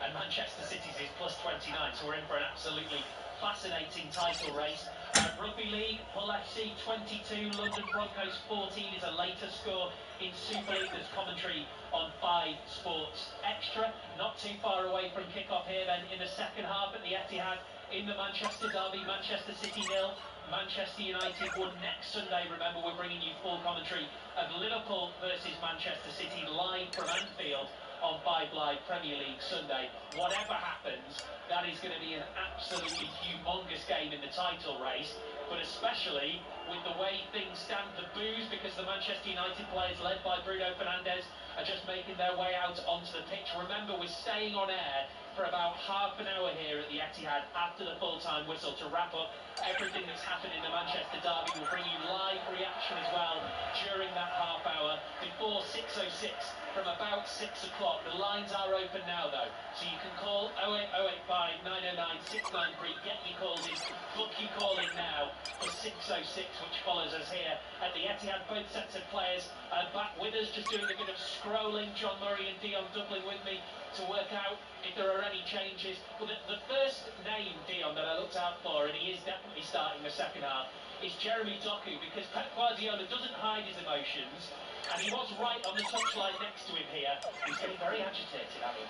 [SPEAKER 12] and Manchester City's is plus 29. So we're in for an absolutely fascinating title race. Rugby League, Hull FC 22, London Broncos 14 is a later score in Super League. There's commentary on talkSPORT Extra. Not too far away from kick-off here then in the second half at the Etihad in the Manchester derby. Manchester City 0, Manchester United 1 next Sunday. Remember, we're bringing you full commentary of Liverpool versus Manchester City live from Anfield on 5 Live Premier League Sunday. Whatever happens, that is going to be an absolutely humongous game in the title race, but especially with the way things stand, the boos, because the Manchester United players led by Bruno Fernandes are just making their way out onto the pitch. Remember, we're staying on air for about half an hour here at the Etihad after the full-time whistle to wrap up everything that's happened in the Manchester derby. We'll bring you live reaction as well during that half hour before 6:06 from about 6 o'clock. The lines are open now though, so you can call 08085 909 693. Get your calls in, book your call in now for 6:06, which follows us here at the Etihad. Both sets of players back with us, just doing a bit of scrolling. John Murray and Dion Dublin with me to work out if there are any changes. Well, the first name, Dion, that I looked out for, and he is definitely starting the second half, is Jeremy Doku, because Pep Guardiola doesn't hide his emotions, and he was right on the touchline next to him here. He's getting very agitated, Adam.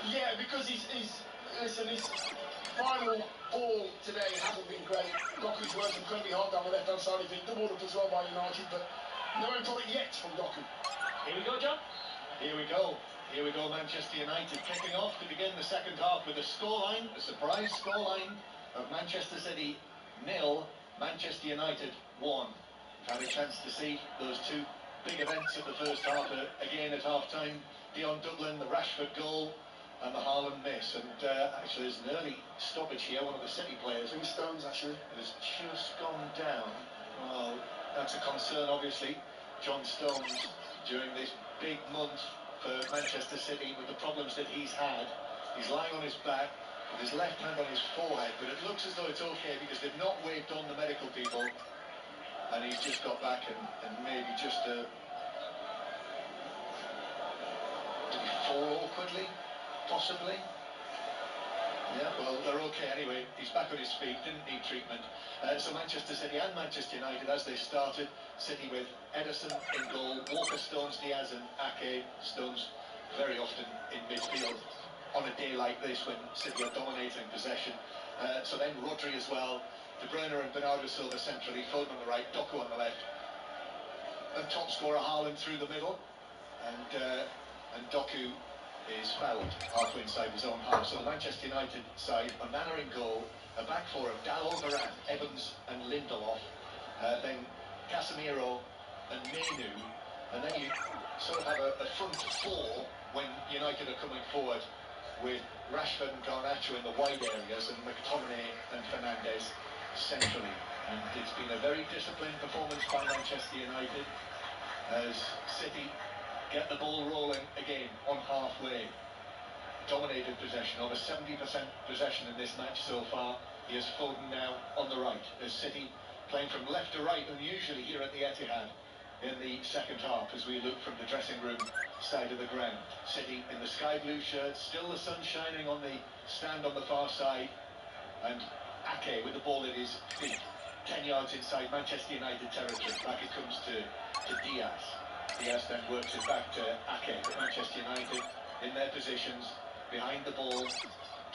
[SPEAKER 24] Yeah, because his final ball today hasn't been great. Doku's worked incredibly hard down the left-hand side. He's been doubled up as well by United, but no one got it yet from Doku.
[SPEAKER 12] Here we go, John.
[SPEAKER 23] Here we go. Here we go, Manchester United kicking off to begin the second half with a scoreline, a surprise scoreline of Manchester City 0, Manchester United 1. We've had a chance to see those two big events of the first half again at half-time. Dion Dublin, the Rashford goal, and the Haaland miss. And actually there's an early stoppage here, one of the City players.
[SPEAKER 24] In Stones, actually.
[SPEAKER 23] Has just gone down. Well, that's a concern, obviously. John Stones, during this big month for Manchester City, with the problems that he's had. He's lying on his back with his left hand on his forehead, but it looks as though it's okay because they've not waved on the medical people, and he's just got back and maybe just did he fall awkwardly? Possibly? Yeah, well, they're okay anyway. He's back on his feet, didn't need treatment. So Manchester City and Manchester United, as they started, City with Ederson in goal, Walker, Stones, Diaz and Ake. Stones very often in midfield on a day like this when City are dominating possession. So then Rodri as well, De Bruyne and Bernardo Silva centrally, Foden on the right, Doku on the left. And top scorer Haaland through the middle. And Doku is fouled halfway inside his own half. So the Manchester United side, Onana in goal, a back four of Dalot, Varane, Evans and Lindelof, then Casemiro and Menu, and then you sort of have a front four when United are coming forward with Rashford and Garnacho in the wide areas and McTominay and Fernandes centrally. And it's been a very disciplined performance by Manchester United as City get the ball rolling again on halfway. Dominated possession, over 70% possession in this match so far. Here's Foden now on the right, as City playing from left to right, unusually here at the Etihad in the second half as we look from the dressing room side of the ground. City in the sky blue shirt, still the sun shining on the stand on the far side, and Ake with the ball at his feet. 10 yards inside Manchester United territory. Back it comes to Diaz. Diaz then works it back to Ake. But Manchester United in their positions, behind the ball.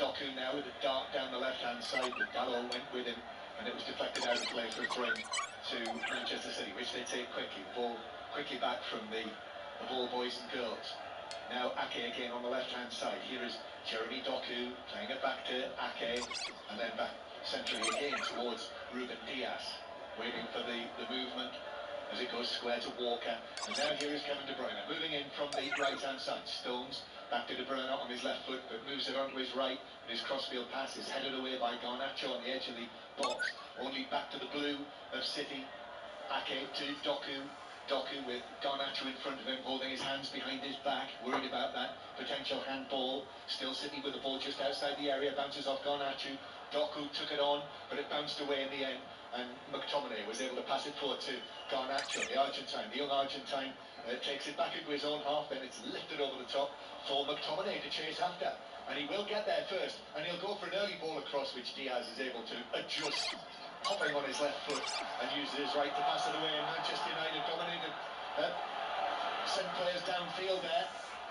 [SPEAKER 23] Doku now with a dart down the left-hand side, but Dalot went with him, and it was deflected out of play for a throw to Manchester City, which they take quickly. The ball quickly back from the ball boys and girls. Now Ake again on the left-hand side. Here is Jeremy Doku playing it back to Ake, and then back centrally again towards Ruben Diaz, waiting for the movement as it goes square to Walker. And now here is Kevin De Bruyne moving in from the right-hand side. Stones back to De Bruyne on his left foot, but moves it onto his right, and his crossfield pass is headed away by Garnacho on the edge of the box. Only back to the blue of City. Ake to Doku. Doku with Garnacho in front of him, holding his hands behind his back, worried about that potential handball. Still City with the ball just outside the area, bounces off Garnacho. Doku took it on, but it bounced away in the end, and McTominay was able to pass it forward to Garnacho, the Argentine. The young Argentine takes it back into his own half, then it's lifted over the top for McTominay to chase after. And he will get there first, and he'll go for an early ball across, which Diaz is able to adjust, hopping on his left foot, and uses his right to pass it away. And Manchester United dominated, sent players downfield there,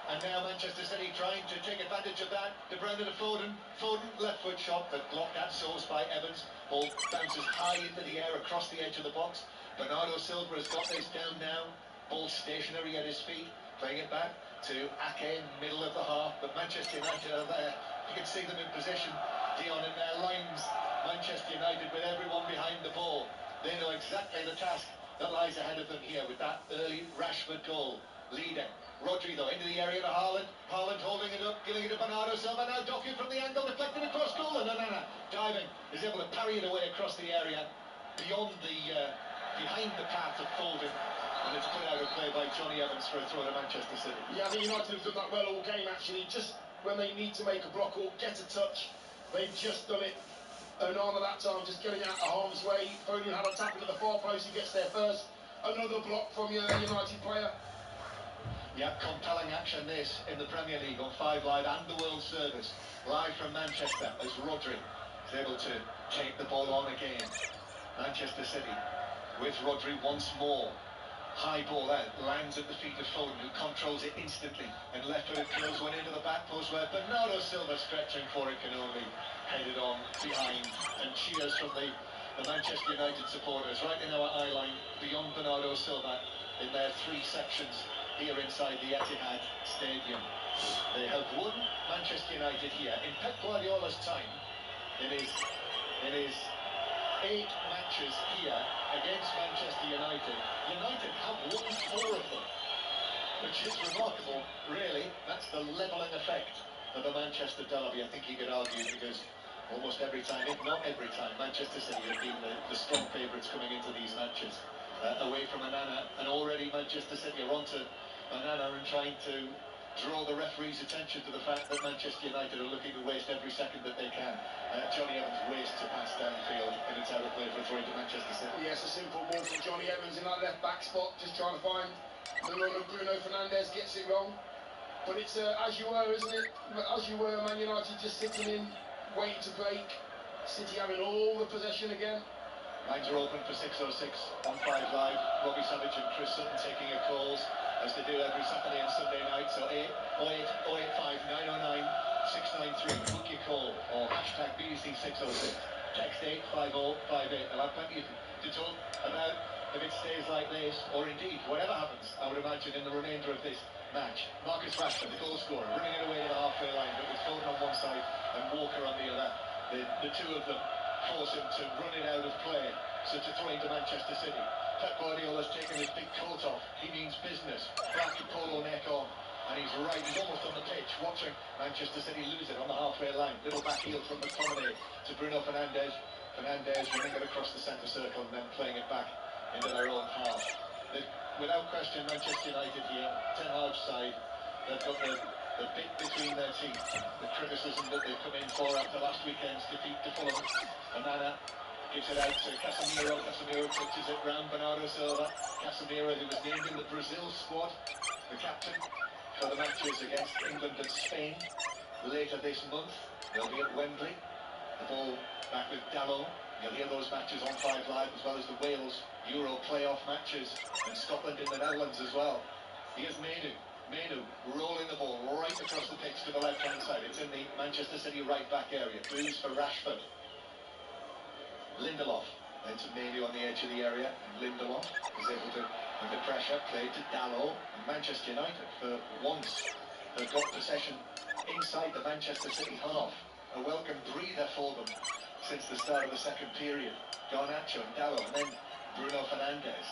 [SPEAKER 23] and now Manchester City trying to take advantage of that. De Bruyne to Foden. Foden left foot shot, but blocked at source by Evans. Ball bounces high into the air across the edge of the box. Bernardo Silva has got this down now. Ball stationary at his feet, playing it back to Ake in the middle of the half, but Manchester United are there. You can see them in position, Dion in their lines. Manchester United with everyone behind the ball. They know exactly the task that lies ahead of them here with that early Rashford goal leading. Rodri though into the area to Haaland. Haaland holding it up, giving it to Bernardo Silva. Now Doku from the angle, deflected across goal, and Onana diving is able to parry it away across the area beyond the behind the path of Foden. And it's put out of play by Johnny Evans for a throw to Manchester City.
[SPEAKER 24] Yeah, I think United have done that well all game actually. Just when they need to make a block or get a touch, they've just done it. Onana that time just getting out of harm's way. Foden had a tap into the far post, he gets there first. Another block from your United player.
[SPEAKER 23] Yeah, compelling action this in the Premier League on 5 Live and the World Service. Live from Manchester as Rodri is able to take the ball on again. Manchester City with Rodri once more. High ball out, lands at the feet of Foden, who controls it instantly, and left-footed curls one into the back post where Bernardo Silva stretching for it can only head it on behind, and cheers from the Manchester United supporters right in our eye line beyond Bernardo Silva in their 3 sections here inside the Etihad Stadium. They have won Manchester United here in Pep Guardiola's time. It is 8 matches here against Manchester United. United have won 4 of them, which is remarkable, really. That's the levelling effect of the Manchester derby, I think you could argue, because almost every time, if not every time, Manchester City have been the strong favourites coming into these matches. Away from Onana, and already Manchester City are onto Onana and trying to draw the referee's attention to the fact that Manchester United are looking to waste every second that they can. Johnny Evans wastes a pass downfield, and it's out of play for a throw to Manchester City.
[SPEAKER 24] Yes, a simple ball from Johnny Evans in that left back spot, just trying to find the run of Bruno Fernandes, gets it wrong. But it's as you were, isn't it? As you were, Man United just sitting in, waiting to break. City having all the possession again.
[SPEAKER 23] Lines are open for 606 on 5 Live. Robbie Savage and Chris Sutton taking your calls, as they do every Saturday and Sunday night. So 0885 909 693. Book your call or hashtag BBC 606. Text 85058. I'll have plenty to talk about if it stays like this, or indeed whatever happens, I would imagine, in the remainder of this match. Marcus Rashford, the goal scorer, running it away to the halfway line, but with Foden on one side and Walker on the other. The two of them force him to run it out of play, so to throw into Manchester City. Pep Guardiola's taken his big coat off. He means business. Black polo neck on, and he's right. He's almost on the pitch, watching Manchester City lose it on the halfway line. Little back heel from McTominay to Bruno Fernandes. Fernandes running it across the centre circle and then playing it back into their own half. Without question, Manchester United here, Ten Hag's side, they've got the bit between their teeth. The criticism that they've come in for after last weekend's defeat to Fulham. Onana gives it out to Casemiro. Casemiro touches it round Bernardo Silva. Casemiro, who was named in the Brazil squad, the captain for the matches against England and Spain later this month. They'll be at Wembley. The ball back with Dalot. You'll hear those matches on 5 Live, as well as the Wales Euro playoff matches, and Scotland in the Netherlands as well. Here's Menu. Menu rolling the ball right across the pitch to the left-hand side. It's in the Manchester City right-back area. Booze for Rashford. Lindelof. Then to Menu on the edge of the area. And Lindelof is able to, under pressure, play to Dalot. And Manchester United, for once, have got possession inside the Manchester City half. A welcome breather for them since the start of the second period. Garnacho and Dalot, and then Bruno Fernandes.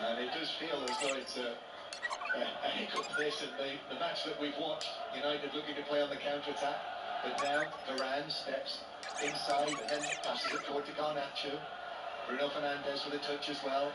[SPEAKER 23] And it does feel as though it's a hiccup, this, and the match that we've watched. United looking to play on the counter-attack. But now Varane steps inside and then passes it forward to Garnacho. Bruno Fernandes with a touch as well.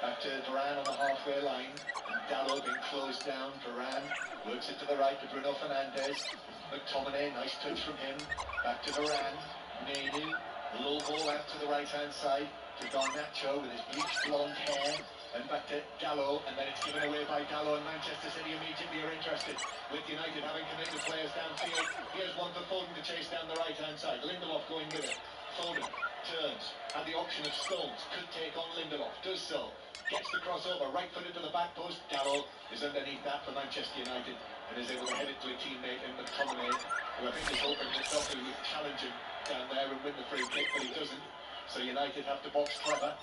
[SPEAKER 23] Back to Varane on the halfway line. And Dalot being closed down. Varane works it to the right to Bruno Fernandes. McTominay, nice touch from him. Back to Varane. Menu, low ball out to the right-hand side to Garnacho with his bleached blonde hair. And back to Dalot, and then it's given away by Dalot, and Manchester City immediately are interested, with United having committed players downfield. Here's one for Foden to chase down the right-hand side. Lindelof going with it. Foden turns, had the option of Stones, could take on Lindelof, does so. Gets the crossover, right-footed to the back post. Dalot is underneath that for Manchester United, and is able to head it to a teammate in McTominay, who I think is hoping that Doku would challenge him down there and win the free kick, but he doesn't. So United have to box clever.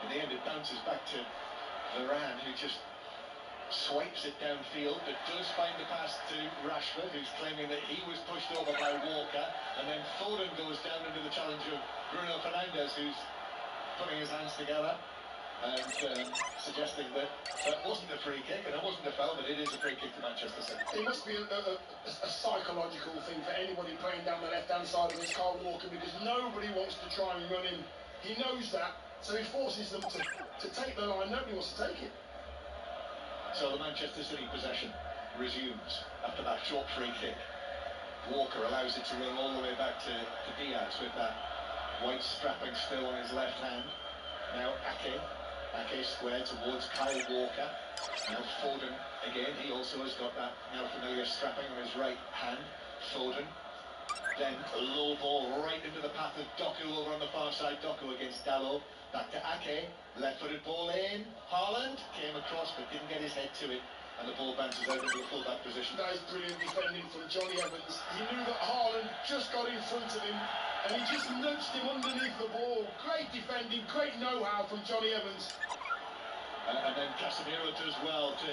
[SPEAKER 23] In the end, it bounces back to Varane, who just swipes it downfield, but does find the pass to Rashford, who's claiming that he was pushed over by Walker, and then Foden goes down into the challenge of Bruno Fernandes, who's putting his hands together and suggesting that that wasn't a free kick and it wasn't a foul, but it is a free kick to Manchester City.
[SPEAKER 24] It must be a psychological thing for anybody playing down the left-hand side against Kyle Walker, because nobody wants to try and run him. He knows that. So he forces them to take the line. Nobody wants to take it.
[SPEAKER 23] So the Manchester City possession resumes after that short free kick. Walker allows it to run all the way back to Diaz with that white strapping still on his left hand. Now Ake square towards Kyle Walker. Now Foden again. He also has got that now familiar strapping on his right hand. Foden. Then a low ball right into the path of Doku over on the far side. Doku against Dalot. Back to Ake. Left-footed ball in. Haaland came across but didn't get his head to it. And the ball bounces out into the full-back position.
[SPEAKER 24] That is brilliant defending from Johnny Evans. He knew that Haaland just got in front of him and he just nudged him underneath the ball. Great defending, great know-how from Johnny Evans.
[SPEAKER 23] And then Casemiro does well to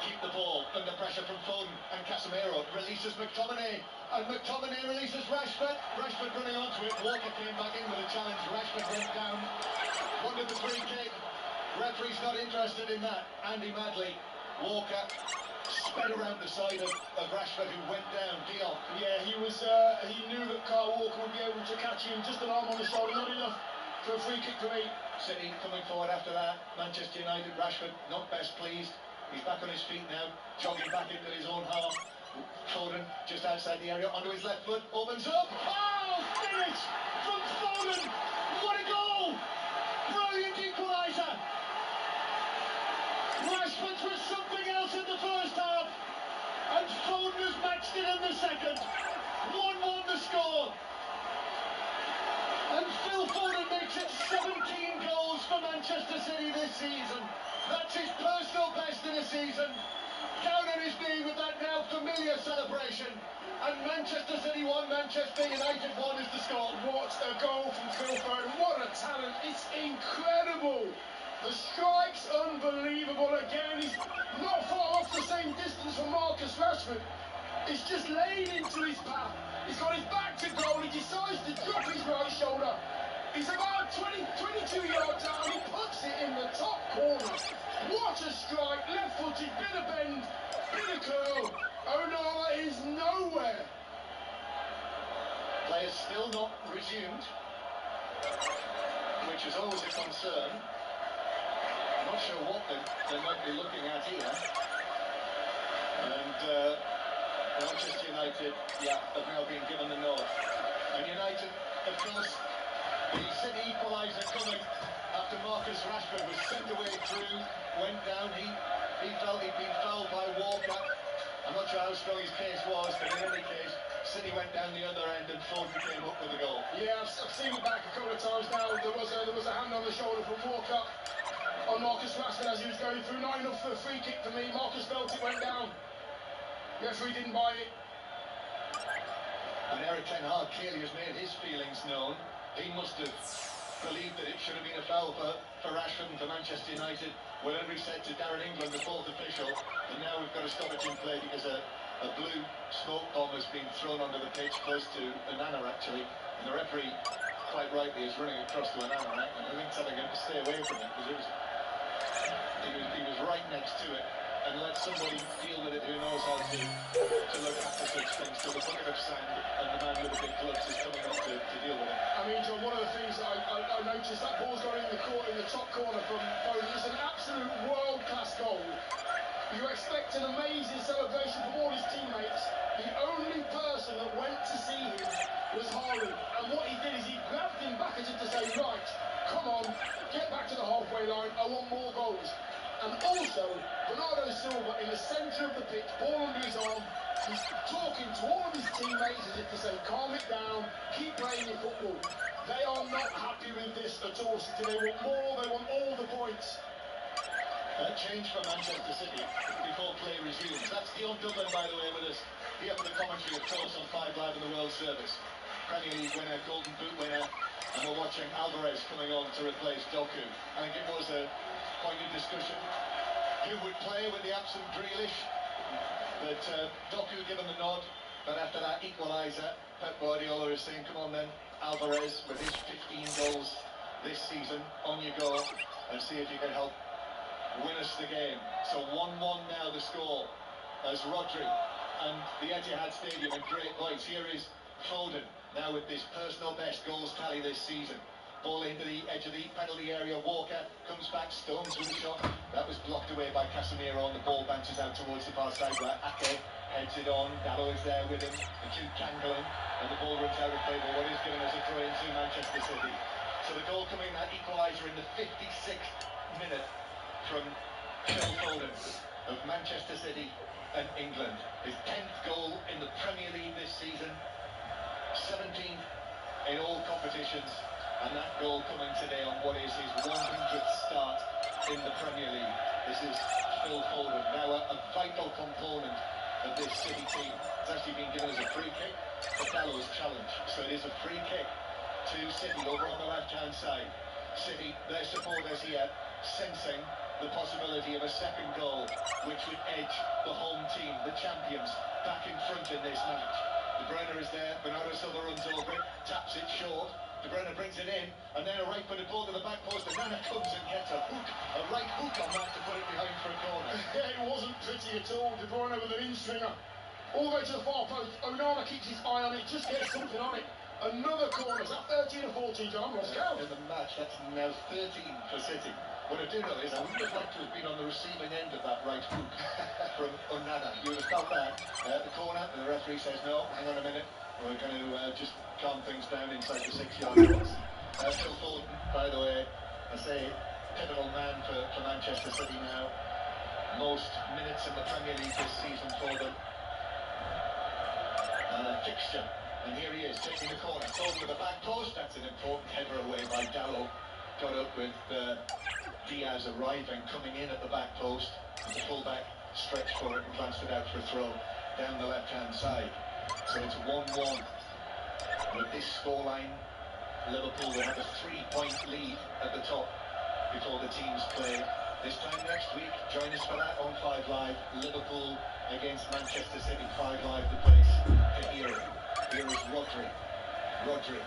[SPEAKER 23] keep the ball under pressure from Foden, and Casemiro releases McTominay, and McTominay releases Rashford. Rashford running onto it. Walker came back in with a challenge. Rashford went down, wanted the free kick. Referee's not interested in that. Andy Madley. Walker sped around the side of Rashford, who went down. Dion.
[SPEAKER 24] Yeah, he knew that Kyle Walker would be able to catch him. Just an arm on the shoulder, not enough for a free kick for me.
[SPEAKER 23] City coming forward after that. Manchester United. Rashford not best pleased. He's back on his feet now, jogging back into his own half. Foden just outside the area, onto his left foot, opens up. Oh, finish from Foden! What a goal! Brilliant equaliser! Rashford was something else in the first half, and Foden has matched it in the second. 1-1 the score. And Phil Foden makes it 17 goals for Manchester City this season. That's his personal best in a season. Down on his knee with that now familiar celebration. And Manchester City won, Manchester United won is the score.
[SPEAKER 24] What a goal from Phil Foden. What a talent. It's incredible. The strike's unbelievable. Again, he's not far off the same distance from Marcus Rashford. It's just laid into his path. He's got his back to goal. He decides to drop his right shoulder. He's about 22 yards out and he puts it in the top corner. What a strike. Left-footed, bit of bend, bit of curl. Onana is nowhere.
[SPEAKER 23] Players still not resumed, which is always a concern. I'm not sure what they might be looking at here. And Manchester United, have now been given the nod. And United, of course, the City equaliser coming after Marcus Rashford was sent away through, went down. He felt he'd been fouled by Walker. I'm not sure how strong his case was, but in any case, City went down the other end and Foden came up with the goal.
[SPEAKER 24] Yeah, I've seen it back a couple of times now. There was a hand on the shoulder from Walker on Marcus Rashford as he was going through. Not enough for a free kick for me. Marcus felt it went down. Referee didn't buy it.
[SPEAKER 23] And Eric Ten Hag clearly has made his feelings known. He must have believed that it should have been a foul for Rashford and for Manchester United. Whatever he said to Darren England, the fourth official, and now we've got to stop it in play because a blue smoke bomb has been thrown onto the pitch close to Onana actually, and the referee quite rightly is running across to Onana, and I think telling him to stay away from it because he was right next to it, and let somebody deal with it who knows how to look after such things. So the bucket of sand and the man with the big gloves is coming up to deal with it.
[SPEAKER 24] I mean, John, one of the things that I noticed, that ball's gone in the top corner from Foden. It's an absolute world-class goal. You expect an amazing celebration from all his teammates. The only person that went to see him was Haaland. And what he did is he grabbed him back as if to say, right, come on, get back to the halfway line, I want more goals. And also, Bernardo Silva in the centre of the pitch, ball under his arm, he's talking to all of his teammates as if to say, calm it down, keep playing your football. They are not happy with this at all, City. They want more, they want all the points.
[SPEAKER 23] Change for Manchester City before play resumes. That's Dion Dublin, by the way, with us here for the commentary, of course, on 5 Live in the World Service. Premier League winner, Golden Boot winner, and we're watching Alvarez coming on to replace Doku. I think it was a point of discussion who would play with the absent Grealish, but Doku given the nod. But after that equaliser, Pep Guardiola is saying, come on then, Alvarez, with his 15 goals this season, on you go, and see if you can help win us the game. So 1-1 now the score as Rodri and the Etihad Stadium in great lights. Here is Foden now with this personal best goals tally this season. Ball into the edge of the penalty area. Walker comes back, Stones with a shot. That was blocked away by Casemiro, and the ball bounces out towards the far side where Ake heads it on. Dallo is there with him. The two tangling, and the ball runs out of favour. What is given as a throw into Manchester City. So the goal coming, that equaliser in the 56th minute from Phil Foden of Manchester City and England. His 10th goal in the Premier League this season, 17th in all competitions, and that goal coming today on what is his 100th start in the Premier League. This is Phil Foden, now a vital component of this City team. It's actually been given as a free kick for Dallo's challenge, so it is a free kick to City over on the left-hand side. City, their supporters here, sensing the possibility of a second goal, which would edge the home team, the champions, back in front in this match. De Bruyne is there, Bernardo Silva runs over it, taps it short, De Bruyne brings it in, and then a right-footed ball to the back post, and Nana comes and gets a right hook on that to put it behind for a corner.
[SPEAKER 24] Yeah, it wasn't pretty at all. De Bruyne with an in-swinger. All the way to the far post. Onana keeps his eye on it, just gets something on it. Another corner. Is that 13 or 14, John? Lost count.
[SPEAKER 23] In the match, that's now 13 for City. What I do know is I wouldn't have liked to have been on the receiving end of that right hook from Onana. You would have felt that. The corner, and the referee says, no, hang on a minute. We're going to just calm things down inside the 6-yard box. Phil Foden, by the way, I say pivotal man for Manchester City now. Most minutes in the Premier League this season for them. Fixture. And here he is, taking the corner. Foden with the back post. That's an important header away by Dallo. Got up with Diaz arriving, coming in at the back post. And the fullback stretched for it and glanced it out for a throw down the left-hand side. So it's 1-1. With this scoreline, Liverpool will have a 3-point lead at the top before the teams play. This time next week, join us for that on 5 Live. Liverpool against Manchester City. 5 Live the place to hear it. Here is Rodri. Rodri,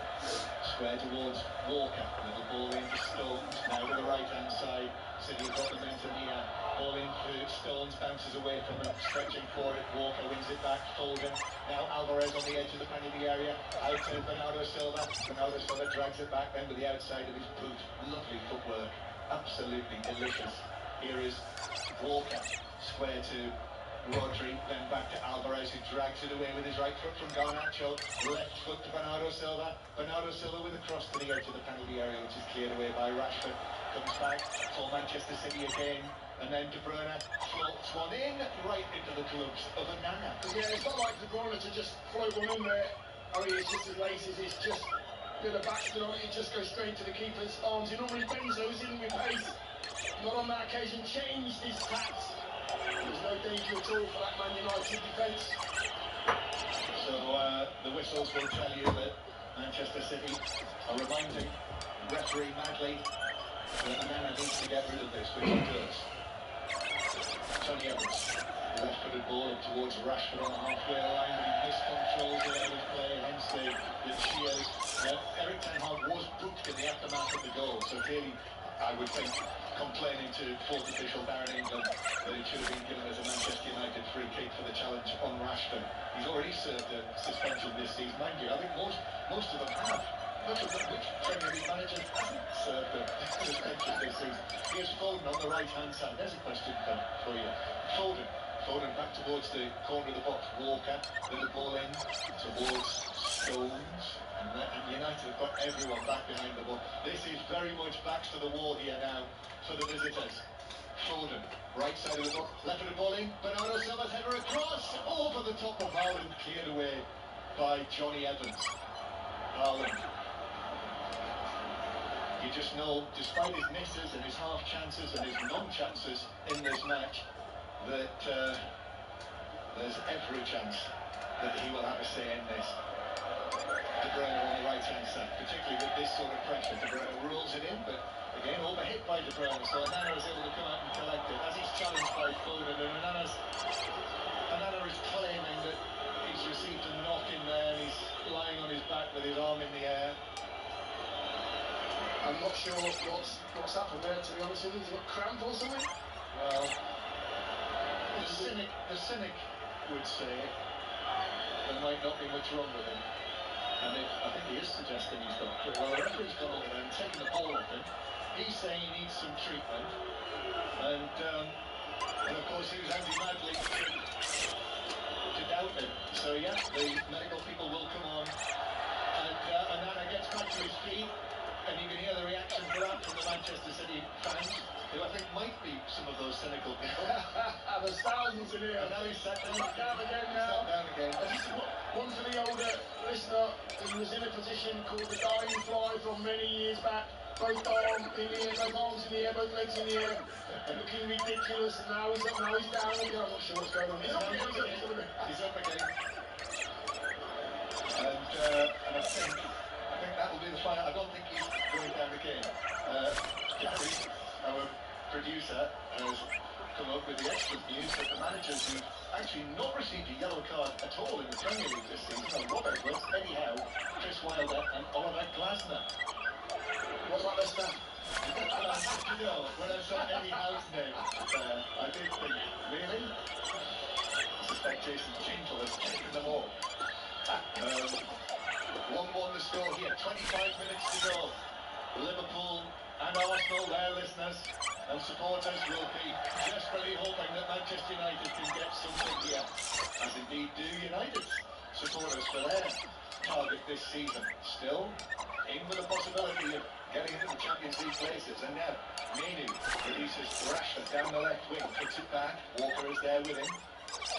[SPEAKER 23] square towards Walker. Little ball into Stones, now to the right-hand side. City have got momentum here. Ball in for Stones, bounces away from him, stretching for it. Walker wins it back. Foden. Now Alvarez on the edge of the penalty area. Out to Bernardo Silva. Bernardo Silva drags it back then with the outside of his boot. Lovely footwork. Absolutely delicious. Here is Walker, square to Rodri, then back to Alvarez, who drags it away with his right foot from Garnacho. Left foot to Bernardo Silva. Bernardo Silva with a cross to the edge of the penalty area, which is cleared away by Rashford. Comes back for Manchester City again. And then De Bruyne floats one in, right into the gloves of Onana.
[SPEAKER 24] Yeah, it's not like De Bruyne to just float one in there. I mean, it's just as lazy as it's just with a backspin on it, it just goes straight to the keeper's arms. He normally bends those in with pace. Not on that occasion, changed his tact. There's no danger at all for that Man United defence.
[SPEAKER 23] So the whistles will tell you that Manchester City are reminding referee Madley that Onana needs to get rid of this, which he does. Tony Evans, left-footed ball up towards Rashford on the halfway line, but he miscontrols it out of play, hence the cheers. Eric Ten Hag was booked in the aftermath of the goal, so clearly, I would think, complaining to fourth official Darren England that it should have been given as a Manchester United free kick for the challenge on Rashford. He's already served a suspension this season, mind you. I think most of them have. Which Premier League manager hasn't served a suspension this season? Here's Foden on the right-hand side. There's a question for you. Foden back towards the corner of the box. Walker with the ball in towards Stones. And United have got everyone back behind the ball. This is very much backs to the wall here now for the visitors. Foden, right side of the ball, left of the ball in. Bernardo Silva's header across, over the top of Haaland, cleared away by Johnny Evans. Haaland. You just know, despite his misses and his half chances and his non-chances in this match, that there's every chance that he will have a say in this. De Bruyne on the right-hand side, particularly with this sort of pressure. De Bruyne rolls it in, but again overhit by De Bruyne, so Onana is able to come out and collect it as he's challenged by Foden, and Onana is claiming that he's received a knock in there and he's lying on his back with his arm in the air.
[SPEAKER 24] I'm not sure what's happened there, to be honest with you. He's got cramp or something?
[SPEAKER 23] Well, the cynic would say there might not be much wrong with him. And I think he is suggesting he's got cramp. Well, the referee's gone over there and taken the ball off him. He's saying he needs some treatment. And of course he was anti-Madley to doubt him. So yeah, the medical people will come on. And Onana gets back to his feet. And you can hear the reaction to that from the Manchester City fans, who I think might be some of those cynical people.
[SPEAKER 24] There's thousands in here.
[SPEAKER 23] And now he's sat down.
[SPEAKER 24] He's down again now.
[SPEAKER 23] Sat down again.
[SPEAKER 24] One for the older listener, he was in a position called the dying fly from many years back. Both arms in the air, both arms in the air, both legs in the air, looking ridiculous. And now he's up, now he's down again. I'm not sure what's going on. He's up again.
[SPEAKER 23] He's up again. And I think that will be the final. I don't think he's going down again. Gary, our producer, has come up with the excellent news that the managers who've actually not received a yellow card at all in the Premier League this season are Rob Edwards, Eddie Howe, Chris Wilder and Oliver Glasner.
[SPEAKER 24] What about Leicester?
[SPEAKER 23] You know, when I saw Eddie Howe's name, I did think, really? I suspect Jason Gentle has taken them all. 1-1 the score here, 25 minutes to go. Liverpool and Arsenal, their listeners and supporters will be desperately hoping that Manchester United can get something here, as indeed do United's supporters for their target this season. Still in with the possibility of getting into the Champions League places. And now Menu releases Rashford down the left wing, puts it back. Walker is there with him.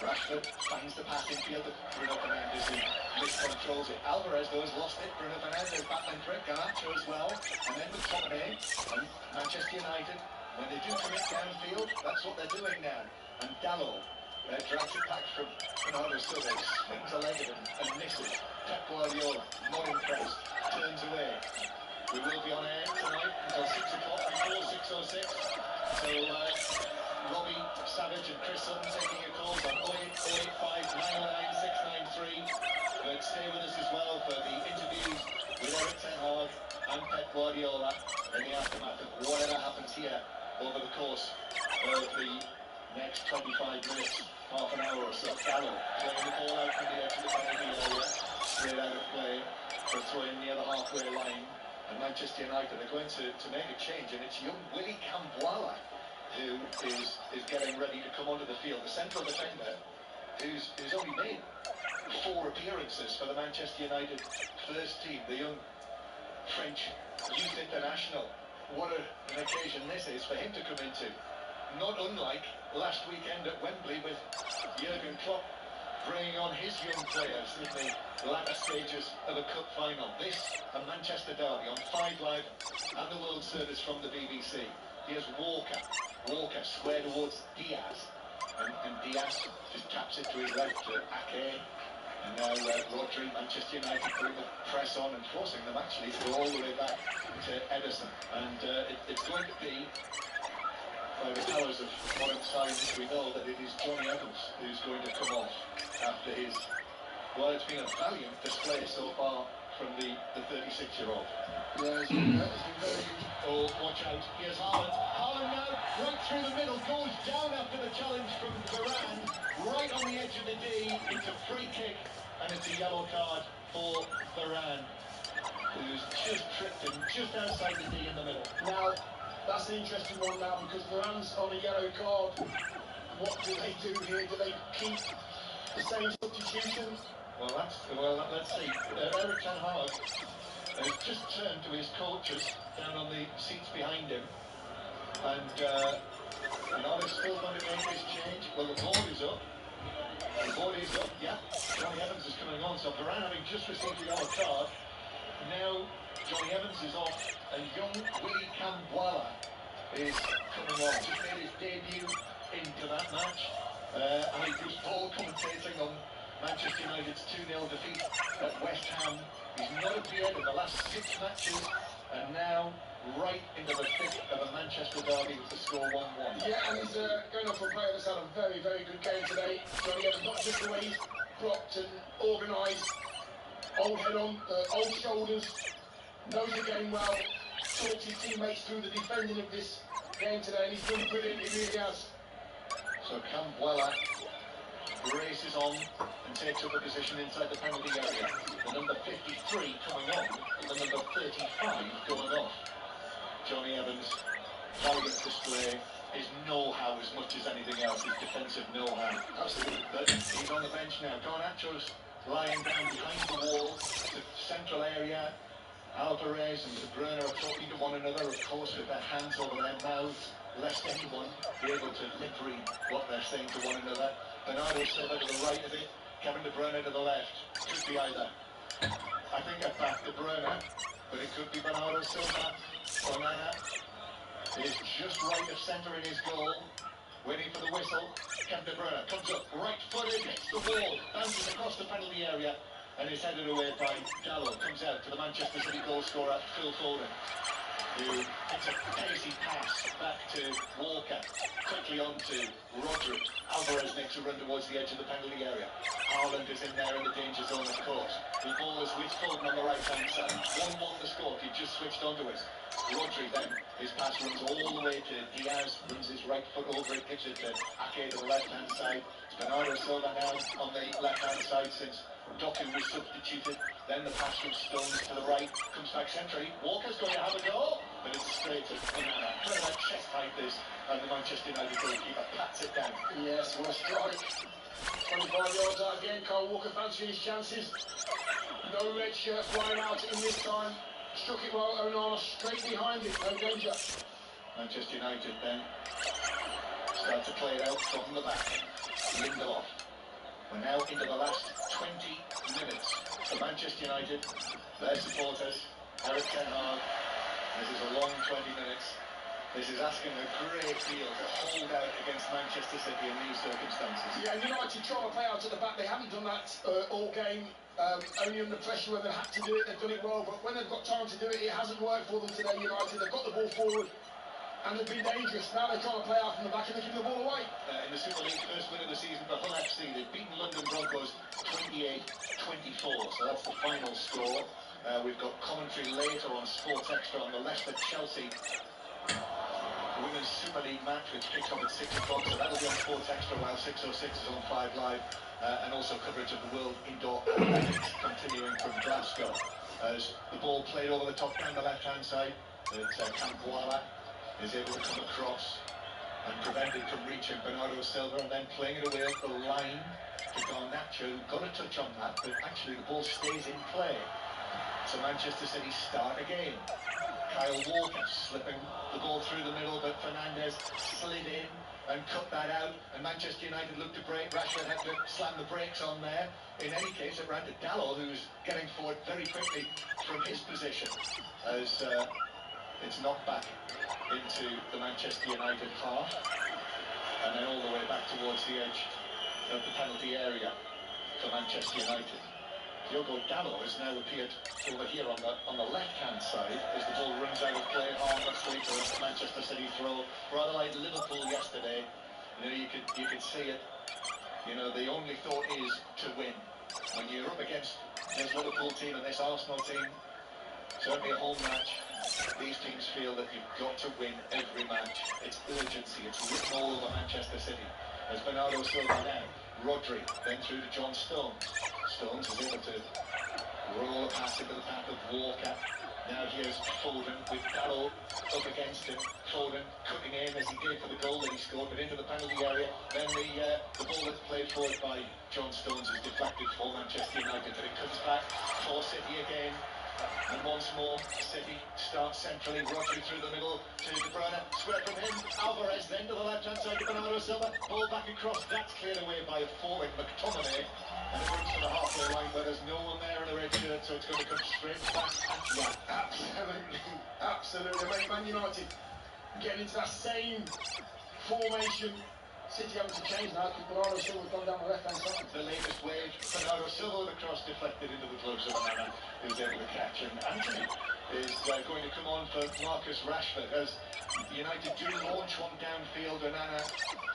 [SPEAKER 23] Rashford finds the passing field of Bruno Fernandes, who miscontrols it. Alvarez, though, has lost it. Bruno Fernandes battling for it. Garnacho as well. And then McTominay and Manchester United, when they do commit downfield, that's what they're doing now. And Dalot drags it back from Bernardo Silva, swings a leg at him and misses. Pep Guardiola, not impressed, turns away. We will be on air tonight until 6 o'clock, before 6:06. So Robbie Savage and Chris Sutton taking your calls on 08085 909 693. But stay with us as well for the interviews with Eric Ten Hag and Pep Guardiola in the aftermath of whatever happens here over the course of the next 25 minutes, half an hour or so. Gallo playing the ball out from the edge of the penalty area, straight out of play for a throw in near the halfway line. And Manchester United are going to make a change, and it's young Willy Camboala who is getting ready to come onto the field. The central defender, who's only made 4 appearances for the Manchester United first team, the young French youth international. What an occasion this is for him to come into. Not unlike last weekend at Wembley with Jurgen Klopp bringing on his young players in the latter stages of a cup final. This, a Manchester derby on 5 Live and the World Service from the BBC. Here's Walker. Walker square towards Diaz. And Diaz just taps it to his left to Ake. And now Rodri, Manchester United putting the press on and forcing them actually to go all the way back to Ederson. And it's going to be, by the powers of modern science, we know that it is Johnny Evans who's going to come off after his, well, it's been a valiant display so far from the 36-year-old.
[SPEAKER 24] Yeah, it's been very...
[SPEAKER 23] Oh, watch out. Here's Haaland. Haaland now, right through the middle, goes down after the challenge from Varane, right on the edge of the D. It's a free kick, and it's a yellow card for Varane, who's just tripped him just outside the D in the middle.
[SPEAKER 24] Now, that's an interesting one now, because Varane's on a yellow card. What do they do here? Do they keep the same substitution?
[SPEAKER 23] Well, let's see. Eric Ten Hag has just turned to his coaches down on the seats behind him, and are they still going to make this change? Well, the board is up. The board is up, yeah. Johnny Evans is coming on, so Varane having just received the yellow card. Now Johnny Evans is off, and young Willy Kambwala is coming on. Just made his debut into that match. Ali Bruce Paul commentating on Manchester United's 2-0 defeat at West Ham. He's not appeared in the last 6 matches, and now right into the thick of a Manchester derby with the score 1-1.
[SPEAKER 24] Yeah, and he's going off for a player that's had a very, very good game today. Johnny Evans, not just the way he's blocked and organised, old head on, old shoulders, knows the game well, talks his teammates through the defending of this game today, and he's done brilliant, he really has.
[SPEAKER 23] So Kambwala races on and takes up a position inside the penalty area. The number 53 coming on, and the number 35 going off. Johnny Evans, valiant display, his know-how as much as anything else, his defensive know-how. Absolutely. But he's on the bench now. Garnacho's lying down behind the wall, the central area. Alvarez and De Bruyne are talking to one another, of course, with their hands over their mouths, lest anyone be able to lip read what they're saying to one another. Bernardo Silva to the right of it, Kevin De Bruyne to the left. Could be either. I think I backed De Bruyne, but it could be Bernardo Silva. Onana is just right of centre in his goal, waiting for the whistle. Kevin De Bruyne comes up, right-footed, hits the wall, bounces across the penalty area, and is headed away by Dallo. Comes out to the Manchester City goal scorer, Phil Foden, who hits a pacey pass back to Walker, quickly on to Rodri. Alvarez makes a run towards the edge of the penalty area. Haaland is in there in the danger zone, of course. The ball is with Foden on the right-hand side. 1-1 the score, he just switched onto it. Rodri then, his pass runs all the way to Diaz, runs his right foot over it, gives it to Ake to the left-hand side. It's Bernardo Silva now on the left-hand side since Doku was substituted. Then the pass from Stones to the right, comes back centrally. Walker's going to have a go, but it's straight to Onana. Look at that chest height is, and the Manchester United goalkeeper pats it down.
[SPEAKER 24] Yes, what a strike. 25 yards out again, Kyle Walker fancying his chances. No red shirt flying out in this time. Struck it well, Onana straight behind it, no danger.
[SPEAKER 23] Manchester United then start to play it out from the back. Lindelof. We're now into the last 20 minutes for Manchester United, their supporters, Eric Ten Hag. This is a long 20 minutes. This is asking a great deal to hold out against Manchester City in these circumstances.
[SPEAKER 24] Yeah, United trying to play out at the back. They haven't done that all game. Only under pressure when they've had to do it, they've done it well. But when they've got time to do it, it hasn't worked for them today, United. They've got the ball forward and they've been dangerous. Now they're trying to play out from the back and they're giving the ball away.
[SPEAKER 23] In the Super League first win of the season for Hull FC, they've beaten London Broncos 28-24. So that's the final score. We've got commentary later on Sports Extra on the Leicester-Chelsea Women's Super League match, which kicks off at 6 o'clock, so that'll be on Sports Extra, while 606 is on 5 Live, and also coverage of the World Indoor Athletics continuing from Glasgow. As the ball played over the top down the left-hand side, that Kambwala is able to come across, and prevented from reaching Bernardo Silva, and then playing it away up the line to Garnacho, who got a touch on that, but actually the ball stays in play. So Manchester City start again. Kyle Walker slipping the ball through the middle, but Fernandes slid in and cut that out, and Manchester United looked to break. Rashford had to slam the brakes on there. In any case, it ran to Dalot, who's getting forward very quickly from his position as it's knocked back into the Manchester United half, and then all the way back towards the edge of the penalty area for Manchester United. Diogo Dalot has now appeared over here on the left-hand side as the ball runs out of play harmlessly for a Manchester City throw. Rather like Liverpool yesterday, you know, you could see it. You know, the only thought is to win. When you're up against this Liverpool team and this Arsenal team, certainly a home match, these teams feel that you've got to win every match. It's urgency, it's written all over Manchester City. As Bernardo Silva now, Rodri, then through to John Stones. Stones is able to roll a pass into the path of Walker. Now here's Foden with Dalot up against him. Foden cutting in as he did for the goal that he scored, but into the penalty area. Then the ball that's played forward by John Stones is deflected for Manchester United, but it comes back for City again. And once more, City starts centrally. Rodri through the middle to De Bruyne. Square from him. Alvarez then to the left-hand side to Bernardo Silva. Ball back across. That's cleared away by a forward, McTominay. And it runs to the halfway line, but there's no one there in the red shirt, so it's going to come straight back at you.
[SPEAKER 24] Absolutely. Man United getting into that same formation. City having to change now because Bernardo Silva's gone down the left-hand side.
[SPEAKER 23] The latest wave, Bernardo Silva with a cross deflected into the gloves of Nana, who's able to catch. And Anthony is going to come on for Marcus Rashford as United do launch one downfield, Nana,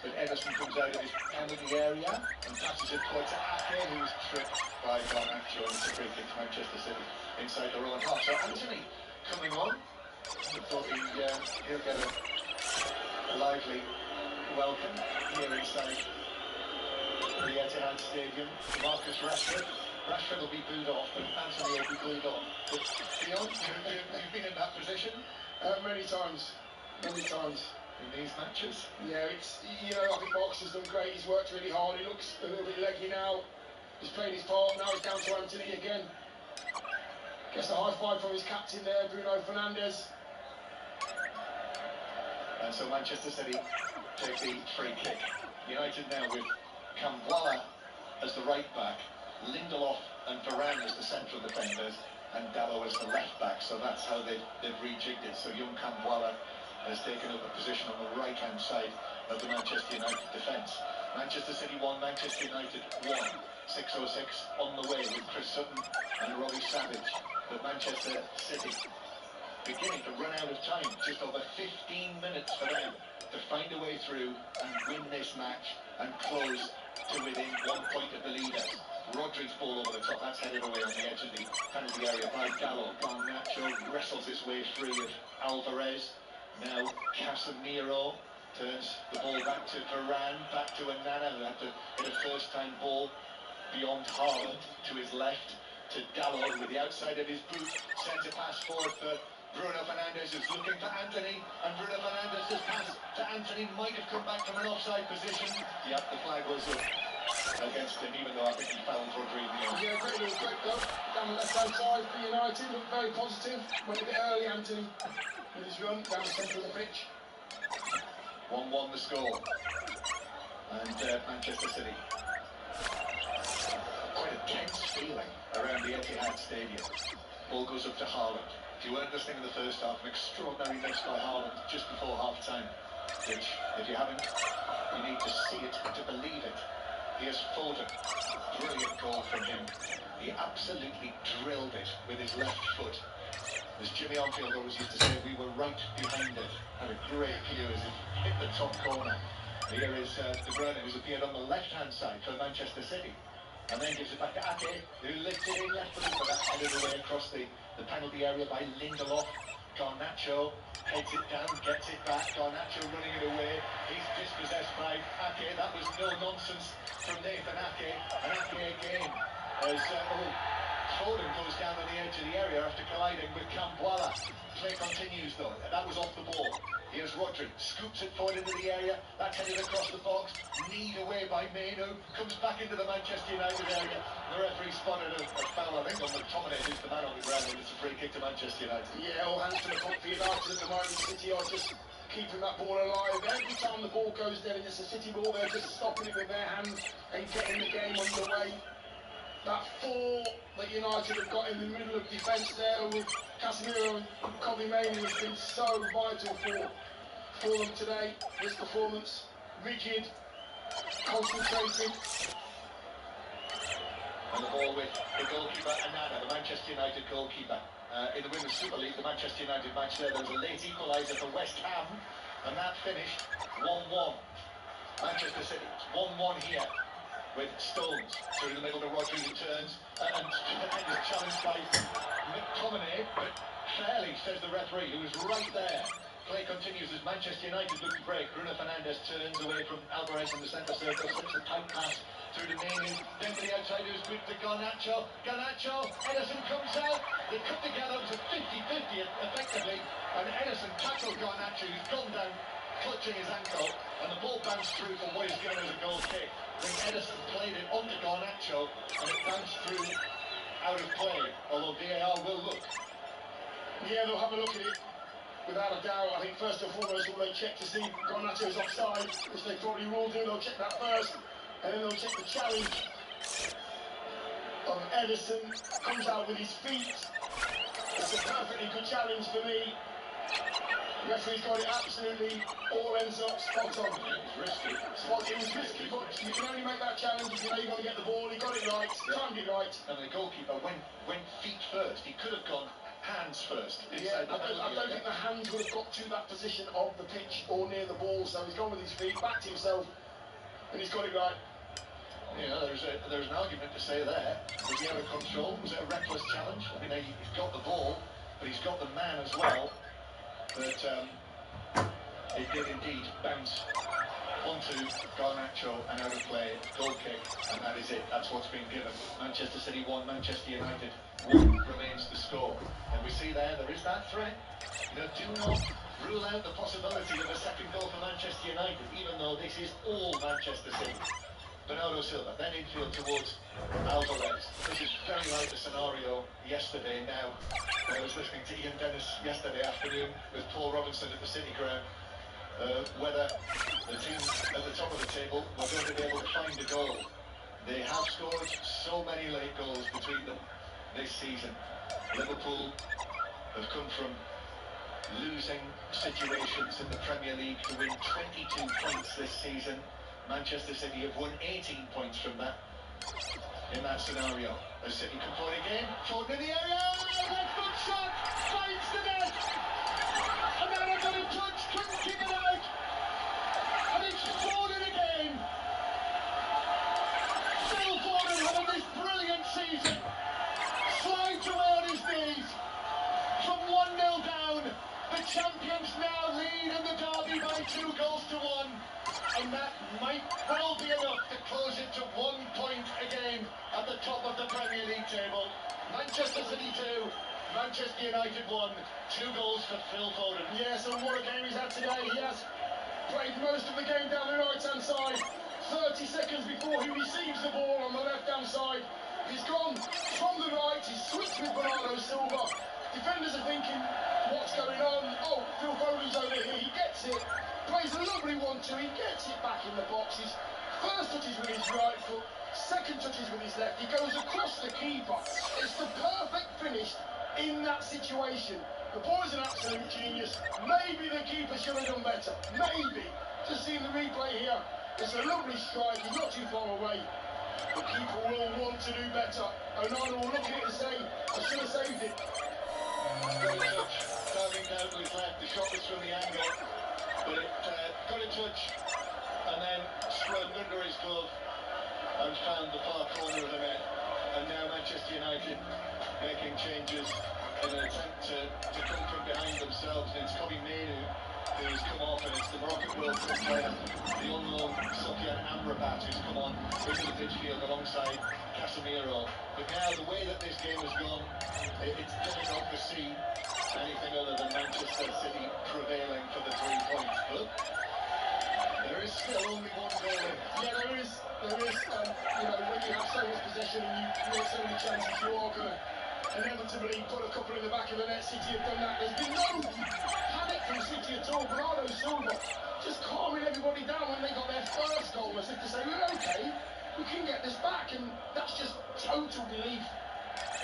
[SPEAKER 23] but Ederson comes out of his penalty area and passes it forward to Ake, who's tripped by Garnacho, and it's a free kick to Manchester City inside their own half. So Anthony coming on. I thought he'll get a lively welcome here inside the Etihad Stadium. Marcus Rashford. Rashford will be booed off, but Anthony will be booed on. But Dion, you've been in that position
[SPEAKER 24] many times.
[SPEAKER 23] in these matches.
[SPEAKER 24] Yeah, it's, you know, I think Marcus has done great. He's worked really hard. He looks a little bit leggy now. He's played his part. Now it's down to Anthony again. Gets a high five from his captain there, Bruno Fernandes.
[SPEAKER 23] And so Manchester City take the free kick. United now with Camboire as the right back, Lindelof and Varane as the central defenders, and Dalot as the left back. So that's how they've rejigged it. So young Camboire has taken up a position on the right hand side of the Manchester United defence. Manchester City 1, Manchester United 1. 6:06 on the way with Chris Sutton and Robbie Savage. But Manchester City beginning to run out of time. Just over 15 minutes for them to find a way through and win this match and close to within 1 point of the leaders. Rodri's ball over the top, that's headed away on the edge of the penalty area by Dalot. Garnacho wrestles his way free of Alvarez. Now Casemiro turns the ball back to Varane, back to Onana, who had to hit a first-time ball beyond Haaland to his left, to Dalot with the outside of his boot, sends a pass forward for Bruno Fernandes, who's looking for Anthony, and Bruno Fernandes' pass to Anthony might have come back from an offside position. Yep, the flag was up against him, even though I think he fouled Rodri in the end.
[SPEAKER 24] Yeah, great goal down the left-hand side for United. Looked very positive. Went a bit early, Anthony, with his run down the centre of the pitch.
[SPEAKER 23] 1-1 the score. And Manchester City. Quite a tense feeling around the Etihad Stadium. Ball goes up to Haaland. If you weren't listening in the first half, an extraordinary miss by Haaland just before half-time, which, if you haven't, you need to see it to believe it. Here's Foden. Brilliant goal from him. He absolutely drilled it with his left foot. As Jimmy Armfield always used to say, we were right behind it. Had a great view as it hit the top corner. Here is De Bruyne, who's appeared on the left-hand side for Manchester City. And then gives it back to Ake, who lifts it in left foot, but that's headed away across the penalty area by Lindelof. Garnacho heads it down, gets it back. Garnacho running it away. He's dispossessed by Ake. That was no nonsense from Nathan Ake. And Ake again as Foden goes down on the edge of the area after colliding with Camboire. Play continues though. That was off the ball. Here's Rodri, scoops it forward into the area. That's headed across the box. Kneed away by Mainu. Comes back into the Manchester United area. The referee spotted a foul, I think, on McTominay, who's the man on the ground, and it's a free kick to Manchester United.
[SPEAKER 24] Yeah, all hands to the pump for United at the moment. City are just keeping that ball alive. Every time the ball goes there and it's a City ball, they're just stopping it with their hands and getting the game underway. That four that United have got in the middle of defence there with Casemiro and Kobe Mainoo has been so vital for them today. This performance, rigid, concentrated.
[SPEAKER 23] And the ball with the goalkeeper, Anana, the Manchester United goalkeeper. In the Women's Super League, the Manchester United match there was a late equaliser for West Ham, and that finished 1-1. Manchester City, 1-1 here, with Stones through the middle to Rodri, who turns, and is challenged by McTominay, but fairly, says the referee, who was right there. Play continues as Manchester United look to break. Bruno Fernandes turns away from Alvarez in the centre circle, slips a tight pass through to Mainu, then to the outside, who's good to Garnacho. Ederson comes out. They cut together, it was a 50-50 effectively, and Ederson tackled Garnacho, who's gone down, clutching his ankle, and the ball bounced through for what is given as a goal kick. Then Ederson played it onto Garnacho, and it bounced through out of play, although VAR will look.
[SPEAKER 24] Yeah, they'll have a look at it. Without a doubt, I think first and foremost will they check to see Garnacho's offside, which they probably will do. They'll check that first, and then they'll check the challenge of Ederson. Comes out with his feet. It's a perfectly good challenge for me. The referee's got it absolutely, all ends up spot on.
[SPEAKER 23] It was risky.
[SPEAKER 24] It was risky, but you can only make that challenge if you know you're going to get the ball. He got it right, timed it right.
[SPEAKER 23] And the goalkeeper went feet first. He could have gone hands first.
[SPEAKER 24] Yeah, I don't think the hands would have got to that position of the pitch or near the ball, so he's gone with his feet, backed himself, and he's got it right.
[SPEAKER 23] Yeah, there's an argument to say there. Was he out of control? Was it a reckless challenge? I mean, he's got the ball, but he's got the man as well. But it did indeed bounce onto Garnacho and out of play, goal kick, and that is it. That's what's been given. Manchester City 1, Manchester United 1 remains the score. And we see there is that threat. You know, do not rule out the possibility of a second goal for Manchester United, even though this is all Manchester City. Bernardo Silva, then infield towards Alvarez. This is very like the scenario yesterday now. I was listening to Ian Dennis yesterday afternoon with Paul Robinson at the City Ground. Whether the teams at the top of the table were going to be able to find a goal. They have scored so many late goals between them this season. Liverpool have come from losing situations in the Premier League to win 22 points this season. Manchester City have won 18 points from that in that scenario. As City can play again, forward in the area, left foot shot, finds the net, and then I got a touch, couldn't kick it out, and it's Foden again. Phil Foden having this brilliant season, slides away on his knees, from 1-0 down, the champions now lead in the derby by 2 goals to 1. And that might well be enough to close it to 1 point again at the top of the Premier League table. Manchester City 2, Manchester United 1. 2 goals for Phil Foden.
[SPEAKER 24] Yes, and what a game he's had today. He has played most of the game down the right-hand side. 30 seconds before he receives the ball on the left-hand side. He's gone from the right, he's switched with Bernardo Silva. Defenders are thinking, what's going on? Oh, Phil Foden's over here, he gets it. Plays a lovely 1-2, he gets it back in the boxes. First touch is with his right foot, second touch is with his left. He goes across the keeper. It's the perfect finish in that situation. The boy's an absolute genius. Maybe the keeper should have done better. Maybe. Just seeing the replay here. It's a lovely strike, he's not too far away. The keeper will want to do better. Onana will look at it and say, I should have saved it.
[SPEAKER 23] Got a touch, diving down to his left. The shot was from the angle. But it got a touch and then swerved under his glove and found the far corner of the net. And now Manchester United making changes in an attempt to come from behind themselves. And it's Kobe Mainoo who's come off, and it's the Moroccan World Cup player, the unknown Sofiane Amrabat, who's come on into the midfield alongside Casemiro. But now the way that this game has gone, it's difficult to see anything other than Manchester City prevailing for the 3 points, but there is still only one goal in.
[SPEAKER 24] Yeah, there is. You know, when you have so much possession and you create so many chances, you are going to inevitably put a couple in the back of the net. City have done that. There's been no panic from City at all. Bernardo Silva just calming everybody down when they got their first goal, as if to say, we're okay, we can get this back, and that's just total belief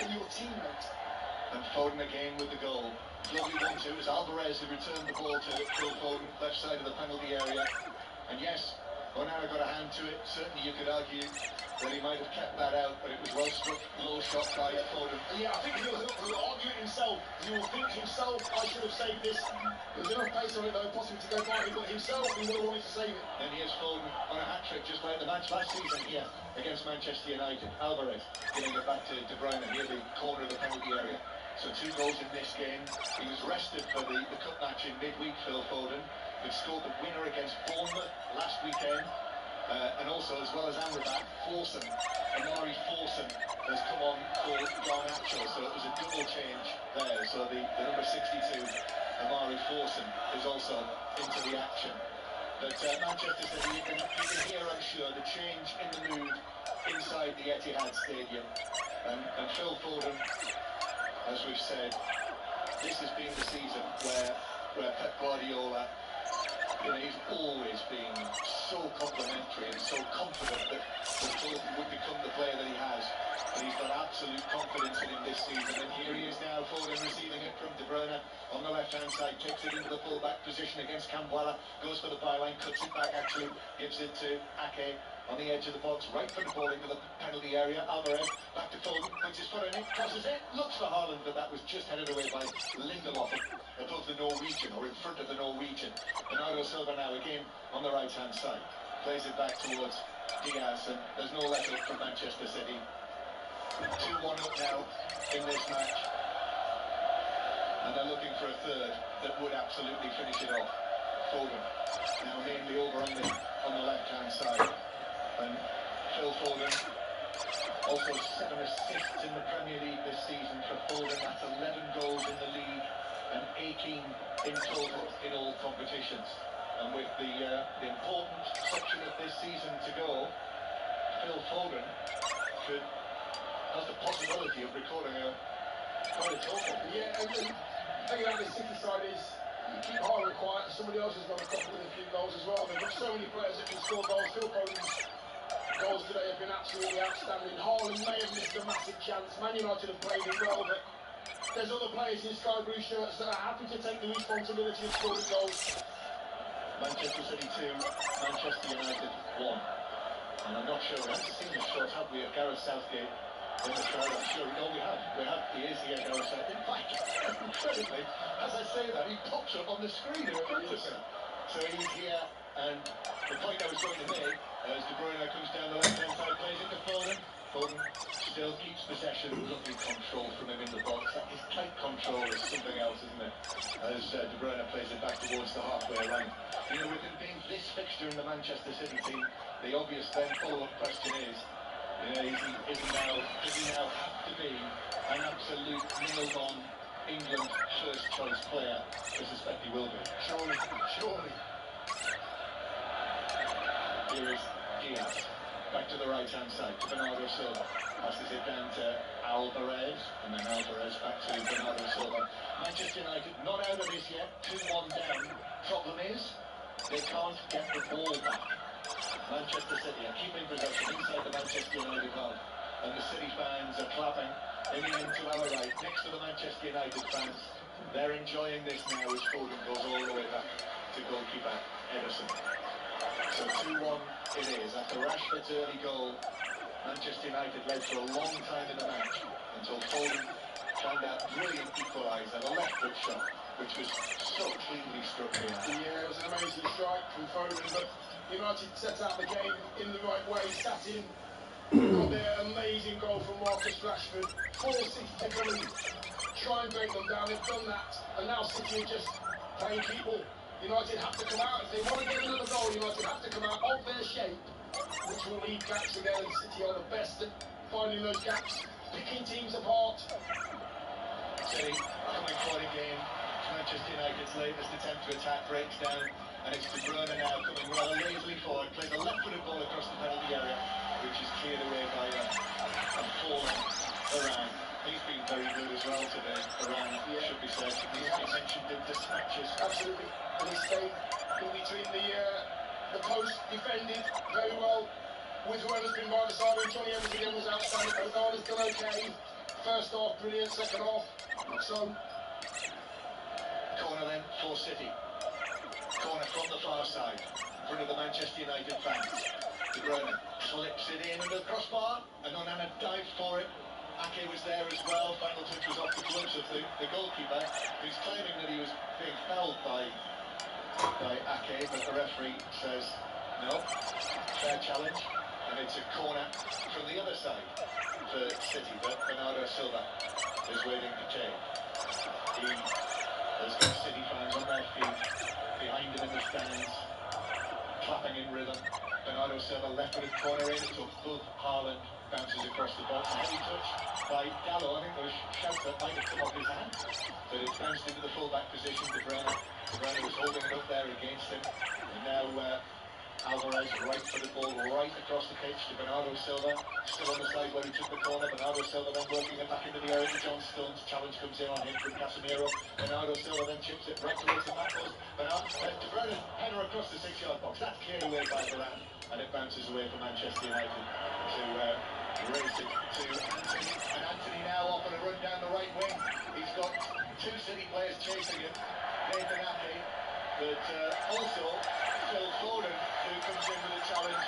[SPEAKER 24] in your teammate.
[SPEAKER 23] And Foden again with the goal. Lovely 1-2 as Alvarez who returned the ball to Phil Foden, left side of the penalty area. And yes, Onana got a hand to it. Certainly you could argue that he might have kept that out, but it was well struck, low shot by Foden.
[SPEAKER 24] Yeah, I think he'll argue it himself. He will think himself, I should have saved this. There was enough pace on it though, possibly to go by him, but himself, he would have wanted to save it.
[SPEAKER 23] Then here's Foden on a hat-trick, just like the match last season here against Manchester United. Alvarez giving it back to De Bruyne near the corner of the penalty area. So 2 goals in this game. He was rested for the cup match in midweek, Phil Foden, but scored the winner against Bournemouth last weekend. And also, as well as Amrabat, Amari Forson has come on for Garnacho, so it was a double change there. So the number 62, Amari Forson, is also into the action. But Manchester City, you can hear, I'm sure, the change in the mood inside the Etihad Stadium. And Phil Foden, as we've said, this has been the season where Pep Guardiola, you know, he's always been so complimentary and so confident that Foden would become the player that he has. And he's got absolute confidence in him this season. And here he is now, Foden receiving it from De Bruyne on the left-hand side, takes it into the full-back position against Cambuala, goes for the byline, cuts it back actually, gives it to Ake on the edge of the box, right for the ball into the penalty area. Alvarez back to Foden, puts his foot in it, crosses it, looks for Haaland, but that was just headed away by Lindelof above the Norwegian, or in front of the Norwegian. Bernardo Silva now again on the right-hand side, plays it back towards Diaz, and there's no let up from Manchester City. 2-1 up now in this match, and they're looking for a third that would absolutely finish it off. Foden now mainly over on the left-hand side, and Phil Foden also 7 assists in the Premier League this season for Foden. That's 11 goals in the league and 18 in total in all competitions. And with the important section of this season to go, Phil Foden has the possibility of recording quite a total.
[SPEAKER 24] Yeah, and the thing about this City side is you keep Haaland quiet, and somebody else has got a couple with a few goals as well. They've got so many players that can score goals. Phil Foden's goals today have been absolutely outstanding. Haaland may have missed a massive chance. Man United have played him well, but there's other players in sky blue shirts that are happy to take the responsibility of scoring goals.
[SPEAKER 23] Manchester City 2, Manchester United 1. And I'm not sure, we haven't seen the shot, have we, of Gareth Southgate in the crowd? I'm sure, no, we have. He is here, Gareth Southgate. In fact, incredibly, as I say that, he pops up on the screen in front of me. So he's here, and the point I was going to make, as De Bruyne comes down the left-hand side, plays into Foden. Foden still keeps possession, lovely control from him in the box. That is tight control is something else, isn't it? As De Bruyne plays it back towards the halfway line. You know, with him being this fixture in the Manchester City team, the obvious then follow-up question is, you know, does he now have to be an absolute nailed-on England first-choice player? I suspect he will be.
[SPEAKER 24] Surely.
[SPEAKER 23] Here is Diaz. Back to the right-hand side to Bernardo Silva. Passes it down to Alvarez, and then Alvarez back to Bernardo Silva. Manchester United not out of this yet, 2-1 down. Problem is, they can't get the ball back. Manchester City are keeping possession inside the Manchester United half, and the City fans are clapping in the end to our right, next to the Manchester United fans. They're enjoying this now as Foden goes all the way back to goalkeeper Ederson. So 2-1 it is. After Rashford's early goal, Manchester United led for a long time in the match until Foden found that brilliant equaliser, the left foot shot, which was so cleanly struck in.
[SPEAKER 24] Yeah, it was an amazing strike from Foden, but United set out the game in the right way, sat in, got their amazing goal from Marcus Rashford, forced City to come and try and break them down. They've done that, and now City are just playing keep ball. United have to come out. If they want to get another goal, United have to come out of their shape, which will leave gaps again, and City are the best at finding those gaps, picking teams apart.
[SPEAKER 23] City coming forward again. Manchester United United's latest attempt to attack breaks down, and it's De Bruyne now coming rather lazily forward, plays a left-footed ball across the penalty area, which is cleared away by a fallen Varane. He's been very good as well today, Varane, should be said. He's been mentioned in dispatches.
[SPEAKER 24] Absolutely, and he stayed in between the post, defended very well with whoever's been by the side of him. Johnny Evans again was outstanding. Ogana's done okay. First half, brilliant. Second half, not so.
[SPEAKER 23] Corner then for City. Corner from the far side, in front of the Manchester United fans. De Bruyne slips it in under the crossbar, and Onana dived for it. Ake was there as well. Final touch was off the gloves of the goalkeeper, who's claiming that he was being fouled by Ake, but the referee says no, fair challenge, and it's a corner from the other side for City that Bernardo Silva is waiting to take. He has got City fans on their feet, behind him in the stands, clapping in rhythm. Bernardo Silva left-footed corner in, it's above Haaland, bounces across the box. Heavy touch by Gallo. I think there was shouts that might have come off his hand, but it's bounced into the full-back position. De Bruyne was holding it up there against him, and now Alvarez right-footed ball right across the pitch to Bernardo Silva, still on the side where he took the corner. Bernardo Silva then working it back into the area to John Stones. Challenge comes in on him from Casemiro. Bernardo Silva then chips it right towards the back post. De Bruyne header across the 6-yard box. That's cleared away by Varane, and it bounces away for Manchester United to race it to Anthony. And Anthony now off on a run down the right wing. He's got 2 City players chasing him, Nathan Ake, but also Phil Foden, who comes in with a challenge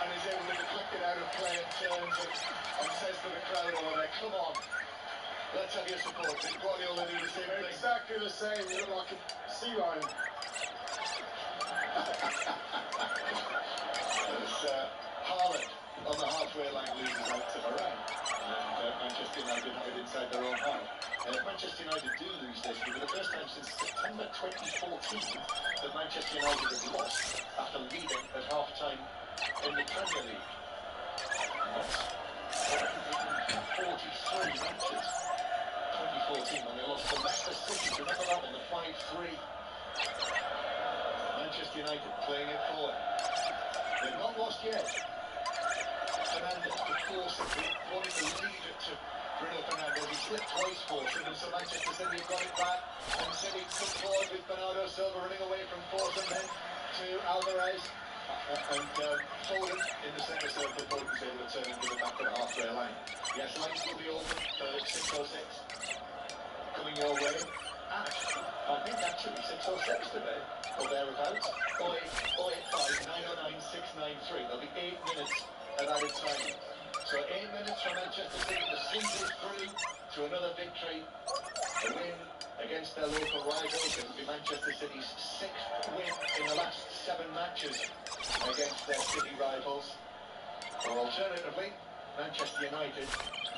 [SPEAKER 23] and is able to deflect it out of play and turns and says to the crowd over there, come on, let's have your support. Did Guardiola do the same thing?
[SPEAKER 24] Exactly the same. You look like a sea lion.
[SPEAKER 23] There's Haaland on the halfway line, loses out to Varane, and Manchester United have it inside their own half. Manchester United do lose this, but for the first time since September 2014 that Manchester United have lost after leading at half-time in the Premier League. And that's 43 matches. 2014 when they lost to Leicester City. Remember that one, the 5-3. Manchester United playing it forward. They've not lost yet. Fernandes to force it. He wanted to leave it to Bruno Fernandes. He slipped twice forcing, and so Manchester City have got it back. And City come forward with Bernardo Silva running away from Force, and then to Alvarez. And Foden in the centre circle. Foden's able to turn into the back of the halfway line. Yes, lines will be open for 6:06. Coming your way at, I think actually 6:06 today, or thereabouts. 0885 909 693. There'll be 8 minutes of added time. So 8 minutes for Manchester City to see this through to another victory. A win against their local rivals. It will be Manchester City's 6th win in the last 7 matches against their city rivals. Or alternatively, Manchester United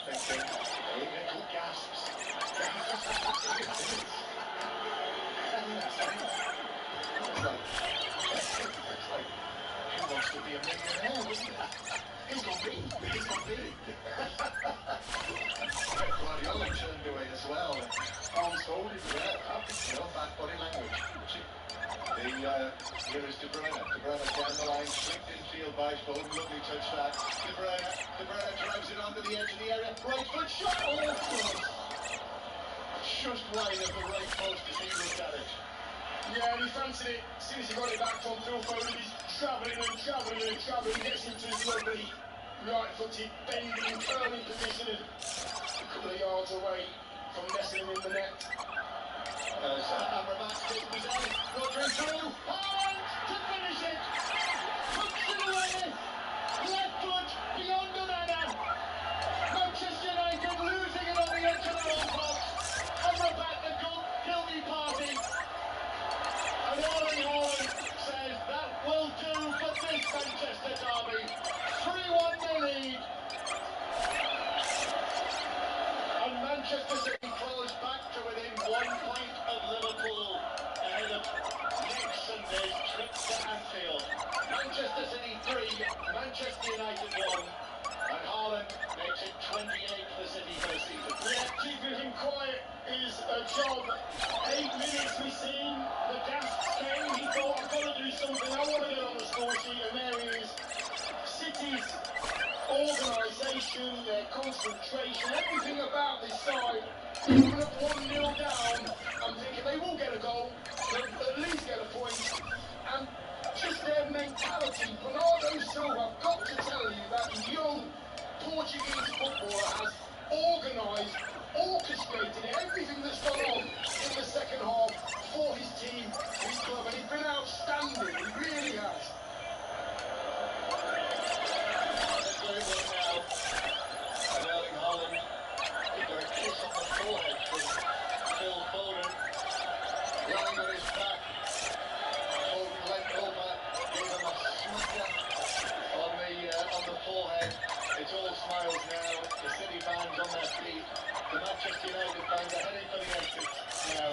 [SPEAKER 23] thinking little gasps. It's like, who wants to be a millionaire, wasn't it? He's got me. Guardiola turned away as well. Arms folded, bad body language. Here is De Bruyne. De Bruyne down the line, slipped in field by Foden. Lovely touch that. De Bruyne drives it onto the edge of the area. Right foot shot. Oh, close. Just wide of the right post as he looked at it.
[SPEAKER 24] Yeah, and he fancied it. As soon as he got it back from Phil Foden, he's travelling. Gets into his lovely right-footed, bending, curling position, and a couple of yards away from nestling in the net.
[SPEAKER 23] As Amrabat was out, Rodri through, Haaland to finish it! Hooks it away! Left foot beyond Onana! Manchester United losing it on the edge of their own box! Amrabat, the guilty party! And Erling Haaland says that will do for this Manchester derby! 3-1 they lead! And Manchester City close back to within 1 point of Liverpool ahead of next Sunday's trip to Anfield. Manchester City 3, Manchester United 1, and Haaland makes it 28 for City for the season.
[SPEAKER 24] Yeah, keeping him quiet is a job. 8 minutes we've seen Even at 1-0 down, I'm thinking they will get a goal, they'll at least get a point. And just their mentality, Bernardo Silva, I've got to tell you, that young Portuguese footballer has organised, orchestrated everything that's gone on in the second half for his team, his club, and he's been outstanding, he really has.
[SPEAKER 23] That's very good now. And Erling Haaland, he got a kiss on the forehead from Phil Foden, lying on his back. Foden leant over, gave him a smacker on the forehead. It's all smiles now. The City fans on their feet. The Manchester United fans are heading for the exits now.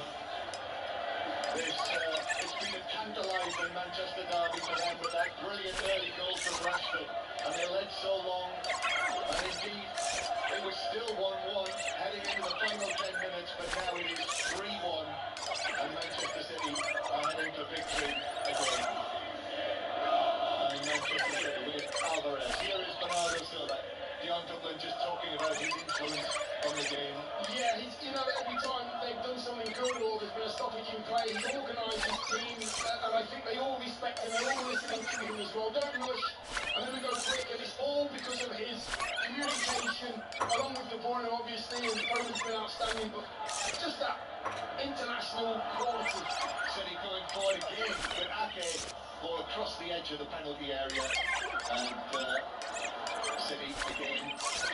[SPEAKER 23] It's been a tantalising Manchester derby for them with that brilliant early goal from Rashford, and they led so long, and indeed it was still 1-1 heading into the final 10 minutes, but now it is 3-1 and Manchester City are heading for victory again. And Manchester City with Alvarez. Here is Bernardo Silva. John Dublin just talking about his influence on the game.
[SPEAKER 24] Yeah, every time they've done something good or there's been a stoppage in play, he's organised his team, and I think they all respect him, they're all listening to him as well. Don't rush, and then we go quick, and it's all because of his communication, along with De Bruyne, obviously, and Foden's been outstanding, but just that international quality.
[SPEAKER 23] City going forward again, but Ake ball across the edge of the penalty area, and City again,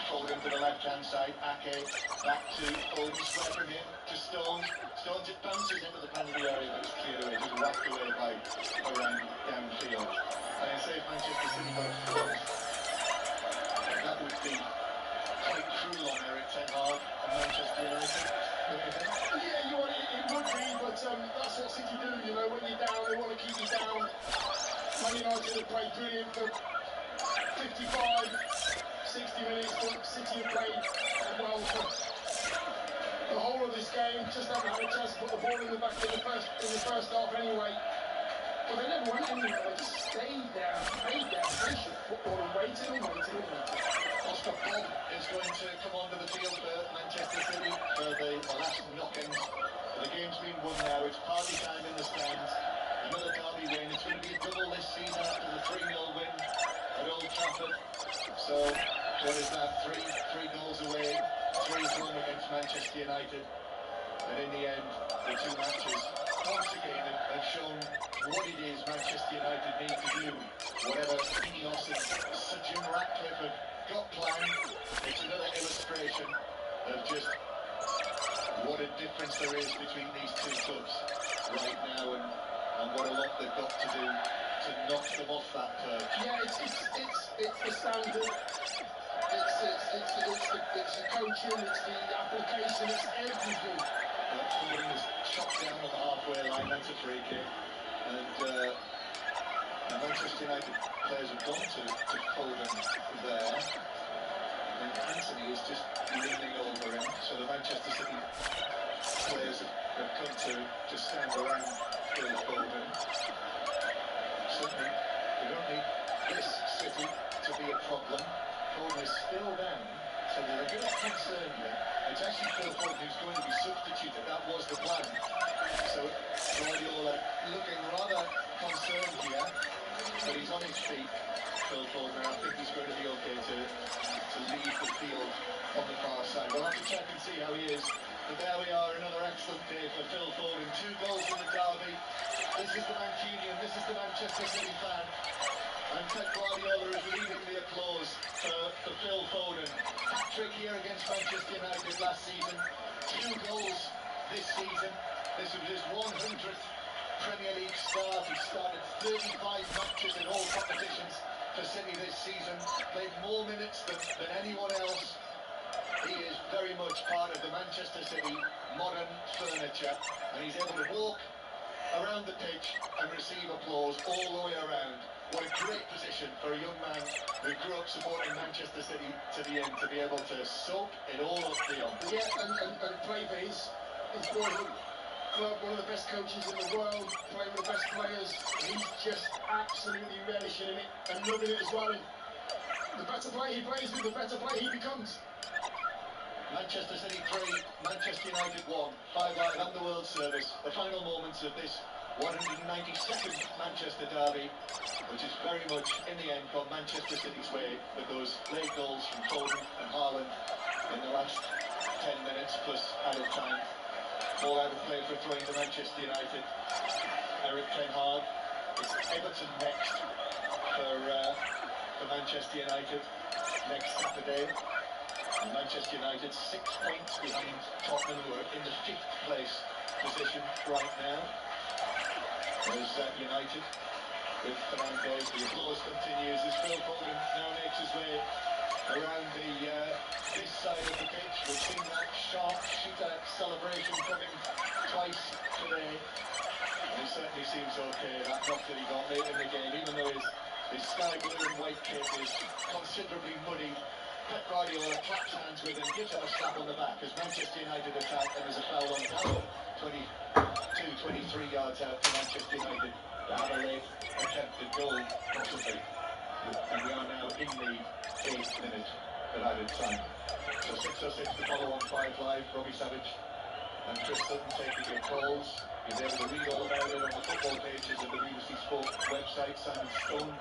[SPEAKER 23] Foden to the left-hand side, Ake back to Foden, square from him to Stones. Stones, it bounces into the penalty area, but it's cleared away, just whacked away by Varane downfield. And I say if Manchester City got a fourth, that would be quite cruel on Eric Ten Hag and Manchester United.
[SPEAKER 24] Yeah, it would be, but that's what City do, when you're down, they want to keep you down. Man United have played brilliant for 55, 60 minutes, but City have played well for the whole of this game, just haven't had a chance to put the ball in the back in the first half anyway. But they never went anywhere, they just stayed there, patient football, and waited.
[SPEAKER 23] Oscar Bob is going to come onto the field for Manchester City for the last knock-ins. The game's been won now, it's party time in the stands. Another derby win, it's going to be a double this season after the 3-0 win at Old Trafford. So, what is that? Three goals away, 3 home against Manchester United. And in the end, the two matches once again have shown what it is Manchester United need to do. Whatever Ineos and Sir Jim Ratcliffe have got planned, it's another illustration of just what a difference there is between these two clubs right now, and what a lot they've got to do to knock them off that perch.
[SPEAKER 24] Yeah, it's the standard. It's the coaching, it's the application, it's everything.
[SPEAKER 23] Foden is chopped down on the halfway line, that's a free kick. And Manchester United players have gone to Foden there. And Anthony is just leaning over him, so the Manchester City players have come to stand around Phil Foden. Certainly, we don't need this City to be a problem. Foden is still down, so there's a bit of concern here. It's actually Phil Foden who's going to be substituted. That was the plan. So Guardiola looking rather concerned here, but he's on his feet, Phil Foden, and I think he's going to be okay to leave the field on the far side. We'll have to check and see how he is. But there we are, another excellent day for Phil Foden. 2 goals in the derby. This is the Mancunian, this is the Manchester City fan. And Pep Guardiola is leading the applause for Phil Foden. Hat-trick here against Manchester United last season. 2 goals this season. This was his 100th Premier League start. He started 35 matches in all competitions for City this season. Played more minutes than anyone else. He is very much part of the Manchester City modern furniture, and he's able to walk around the pitch and receive applause all the way around. What a great position for a young man who grew up supporting Manchester City to the end, to be able to soak it all up beyond.
[SPEAKER 24] Yeah, and play for his boyhood club, one of the best coaches in the world, playing with the best players. He's just absolutely relishing in it and loving it as well. And the better player he plays with, the better player he becomes.
[SPEAKER 23] Manchester City 3, Manchester United 1. 5 live underworld service. The final moments of this 192nd Manchester derby, which is very much, in the end, gone Manchester City's way with those late goals from Foden and Haaland in the last 10 minutes plus added time. Ball out of play for a throw into Manchester United. Eric Ten Hag. It's Everton next for Manchester United next Saturday. And Manchester United 6 points behind Tottenham, who are in the 5th place position right now. There's United with Fernandes. The applause continues as Phil Foden now makes his way around this side of the pitch. We've seen that sharp shooter celebration coming twice today. And it certainly seems okay, that knock that he got late in the game, even though his sky blue and white kit is considerably muddy. Pep Guardiola claps hands with him, gives him a slap on the back as Manchester United attack, and there's a foul on Gallo, 23 yards out for Manchester United to have a late attempted goal, possibly. And we are now in the 8th minute of added time. So 6:06 to follow on 5 Live. Robbie Savage and Chris Sutton taking your calls. You'll be able to read all about it on the football pages of the BBC Sport website. Simon Stone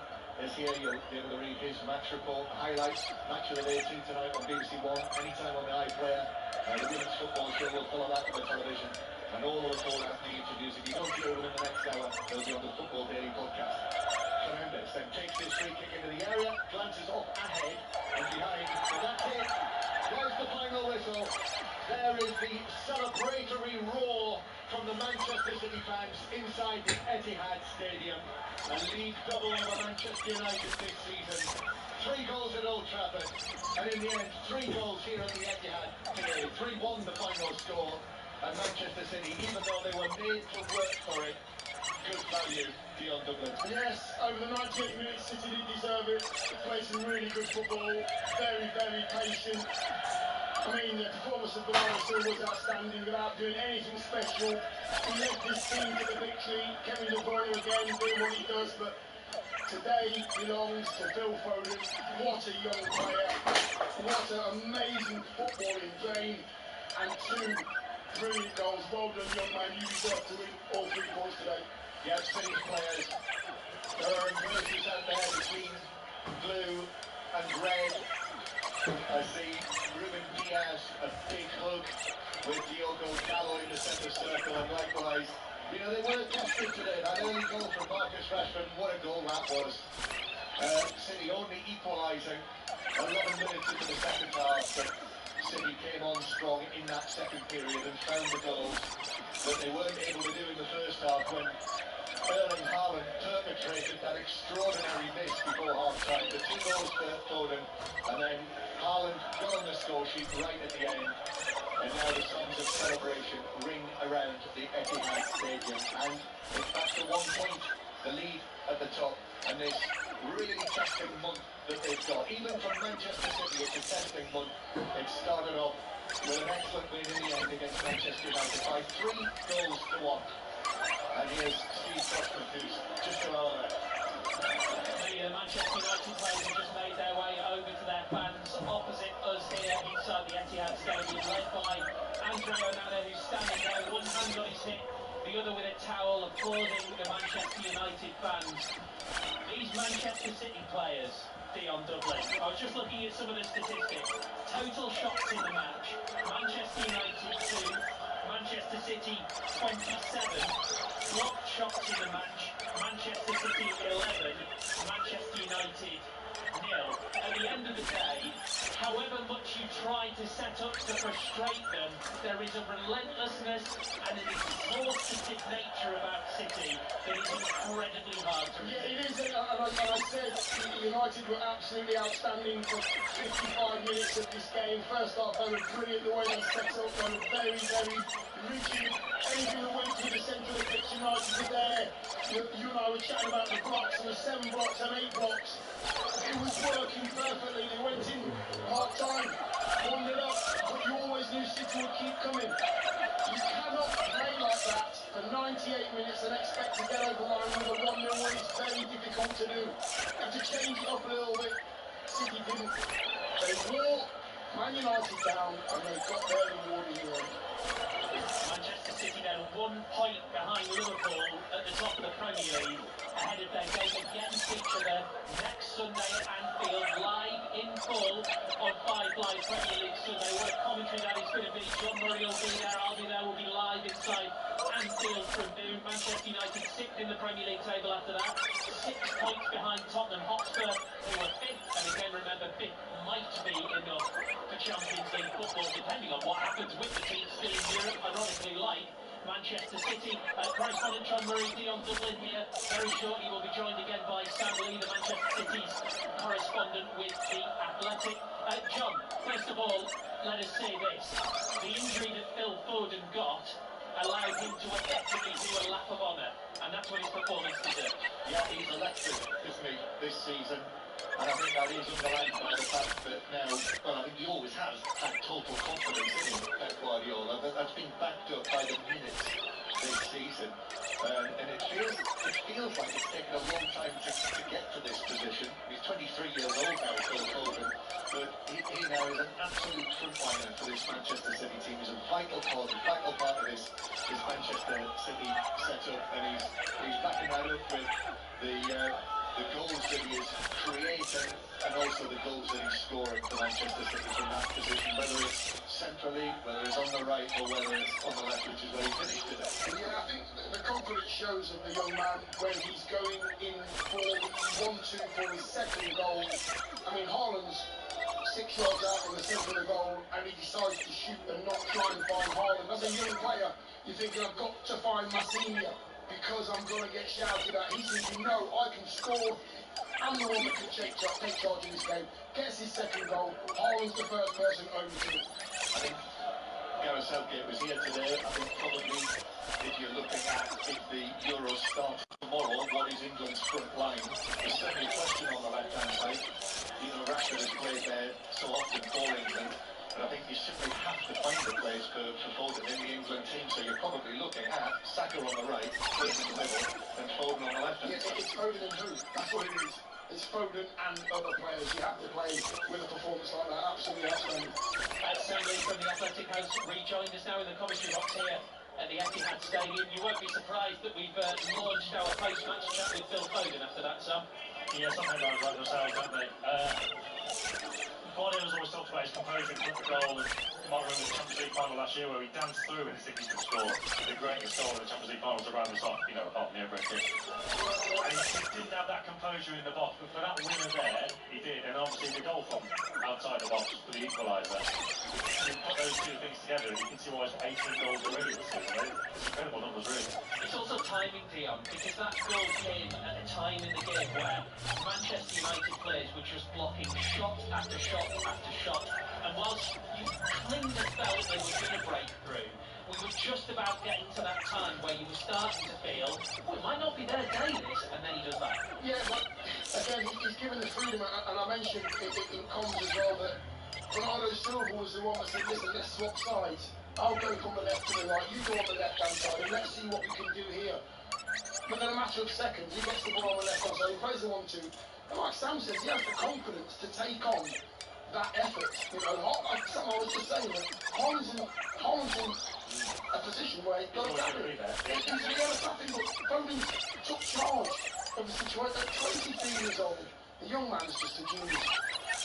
[SPEAKER 23] is here. You'll be able to read his match report, highlights, match of the day 2 tonight on BBC One, anytime on the iPlayer. The Women's Football Show will follow that on the television. And all of the forward-afternoon interviews, if you don't hear them in the next hour, they'll be on the Football Daily podcast. Fernandes then takes this free kick into the area, glances up ahead and behind. And that's it. There's the final whistle. There is the celebratory roar from the Manchester City fans inside the Etihad Stadium. A league double over Manchester United this season. 3 goals at Old Trafford. And in the end, 3 goals here at the Etihad today. 3-1 the final score. And Manchester City, even though they were made to work for it, good value beyond Dublin.
[SPEAKER 24] Yes, over the 98 minutes, City did deserve it. Played some really good football, very, very patient. I mean, the performance of Bernardo was outstanding without doing anything special. He led this team to the victory. Kevin De Bruyne again doing what he does, but today belongs to Phil Foden. What a young player. What an amazing footballing brain. And 2 brilliant goals. Well done, young man. You deserve to win all 3 points today.
[SPEAKER 23] Yeah, City players. There are embraces out there between blue and red. I see Ruben Diaz, a big hug with Diogo Gallo in the centre circle, and likewise, you know, they were tested today. That early goal from Marcus Rashford, what a goal that was. City only equalising 11 minutes into the second half, but City came on strong in that second period and found the goals that they weren't able to do in the first half when Erling Haaland perpetrated that extraordinary miss before half-time. The 2 goals for Foden, and then Haaland got on the score sheet right at the end. And now the songs of celebration ring around the Etihad Stadium. And it's back to 1 point, the lead at the top. And this really testing month that they've got. Even from Manchester City, it's a testing month. It started off with an excellent win in the end against Manchester United by 3 goals to 1. And here's Steve Costa, who's just to our left.
[SPEAKER 12] The Manchester United players have just made their way over to their fans opposite us here inside the Etihad Stadium, led by Andre Onana, who's standing there, one hand on his hip, the other with a towel, applauding the Manchester United fans. These Manchester City players, Dion Dublin, I was just looking at some of the statistics. Total shots in the match, Manchester United 2, Manchester City 27, blocked shots in the match, Manchester City 11, Manchester United 0. At the end of the day, however much you try to set up to frustrate them, there is a relentlessness and an exhaustive nature about City that is incredibly hard to resist.
[SPEAKER 24] Yeah, it is, and I said United were absolutely outstanding for 55 minutes of this game. First half, they were brilliant the way they set up. They were very, very rigid. Anything that went through the centre of the pitch, United were there. You and I were chatting about the blocks. There were 7 blocks and 8 blocks. It was working perfectly. They went in half-time, 1-0 up, but you always knew City would keep coming. You cannot play like that for 98 minutes and expect to get over the line with a 1-0 win. It's very difficult to do. You have to change it up a little bit. City didn't. They walked, Man United down, and they got their reward in the end.
[SPEAKER 2] Manchester City now 1 point behind Liverpool at the top of the Premier League, ahead of their game against each other next Sunday at Anfield, live in full on 5 Live Premier League Sunday. What a commentary that is going to be. John Murray will be there, I'll be there, we'll be live inside Anfield from noon. Manchester United 6th in the Premier League table after that, 6 points behind Tottenham Hotspur, who were 5th, and again remember 5th might be enough for Champions League football, depending on what happens with the teams still in Europe, ironically like Manchester City. Correspondent John Murray, Dion Dublin here. Very shortly we'll be joined again by Sam Lee, the Manchester City's correspondent with The Athletic. John, first of all, let us say this. The injury that Phil Foden got allowed him to effectively do a lap of honour, and that's what his performance deserved.
[SPEAKER 23] Yeah, he's electric, isn't he, this season? And I think that is underlined by the fact that now, well, I think he always has had total confidence in him, Pep Guardiola, but that's been backed up by the minutes this season. And it feels like it's taken a long time to get to this position. He's 23 years old now, Phil Foden, but he now is an absolute frontliner for this Manchester City team. He's a vital part of this Manchester City setup, and he's backing that up with the goals that he is creating and also the goals that he's scoring for Manchester City from that position, whether it's centrally, whether it's on the right or whether it's on the left, which is where he finished today.
[SPEAKER 24] Yeah, I think the confidence shows of the young man when he's going in for 1-2 for his second goal. I mean, Haaland's 6 yards out on the centre of the goal and he decides to shoot and not try and find Haaland. As a young player, you're thinking, I've got to find my senior because I'm going to get shouted at. He's thinking, no, I can score. I'm the one that can take charge in this game. Gets his second goal. Haaland's the first person over to him.
[SPEAKER 23] I think Gareth Southgate was here today. I think probably if you're looking at if the Euros start tomorrow, what is England's front line? There's certainly a question on the left-hand side. Rashford has played there so often for England. But I think you simply have to find a place for Foden in the England team. So you're probably looking at Saka on the right, Kane in the middle, and Foden on the left hand side.
[SPEAKER 24] It's Foden and who? That's what it is. It's Foden and other players. You have to play with a performance like that. Absolutely outstanding.
[SPEAKER 2] Sam Lee from The Athletic has rejoined us now in the commentary box here at the Etihad Stadium. You won't be surprised that we've launched our post-match chat with Phil Foden after that, Sam.
[SPEAKER 3] Yeah, some headlines like themselves, don't they? Guardiola's always talked about his composure in front of goal, and you might remember the Champions League final last year where he danced through and he could score the greatest goal in the Champions League final to round us off, apart from the Everett kick. And he didn't have that composure in the box, but for that winner there, he did, and obviously the goal from outside the box for the equaliser. You put those two things together and you can see why it's 18 goals already this season, right? It's incredible numbers, really.
[SPEAKER 2] It's also timing, Dion, because that goal came at a time in the game where Manchester United players were just blocking shot after shot after shot, and whilst you kind of felt they were going to break through, we were just about getting to that time where you were starting to feel, it might not be their day this, and then he does that.
[SPEAKER 24] Yeah, but again, he's given the freedom, and I mentioned in comms as well that Bernardo Silva was the one that said, listen, let's swap sides. I'll go from the left to the right, you go on the left-hand side, and let's see what we can do here. But in a matter of seconds, he gets the ball on the left-hand side, he plays the 1-2. And like Sam says, he has the confidence to take on that effort. Sam, I was just saying that Haaland's in a position where he's got to tap it. He's got to tap it, but Foden took charge of the situation at 23 years old. The young man's just a genius.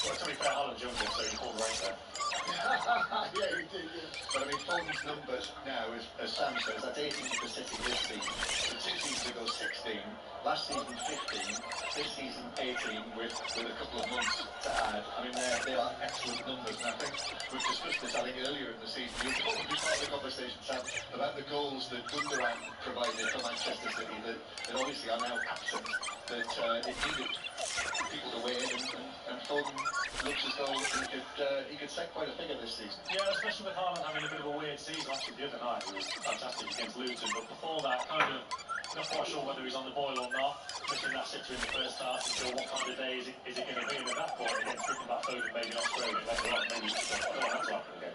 [SPEAKER 3] Well, to be fair, Haaland's younger, so he pulled right there.
[SPEAKER 24] Yeah, he did, yeah.
[SPEAKER 23] But I mean, Foden's numbers now, as Sam says, that's 18 for City this season. So 2 seasons ago, 16. Last season, 15. This season, 18, with a couple of months to add. I mean, they are excellent numbers, and I think we've discussed this, I think, earlier in the season. You'll probably part of the conversation, Sam, about the goals that Gundogan provided for Manchester City that obviously are now absent, that it needed people to weigh in, and Foden looks as though he could set quite a figure this season.
[SPEAKER 3] Yeah, especially with Haaland having a bit of a weird season. Obviously, the other night he was fantastic against Luton, but before that, kind of not quite sure whether he's on the boil or not. Missing that sitter in the first half until what kind of day is it going to be? And at that point, again, thinking about Foden maybe in Australia, later on, maybe I don't know how to happen again.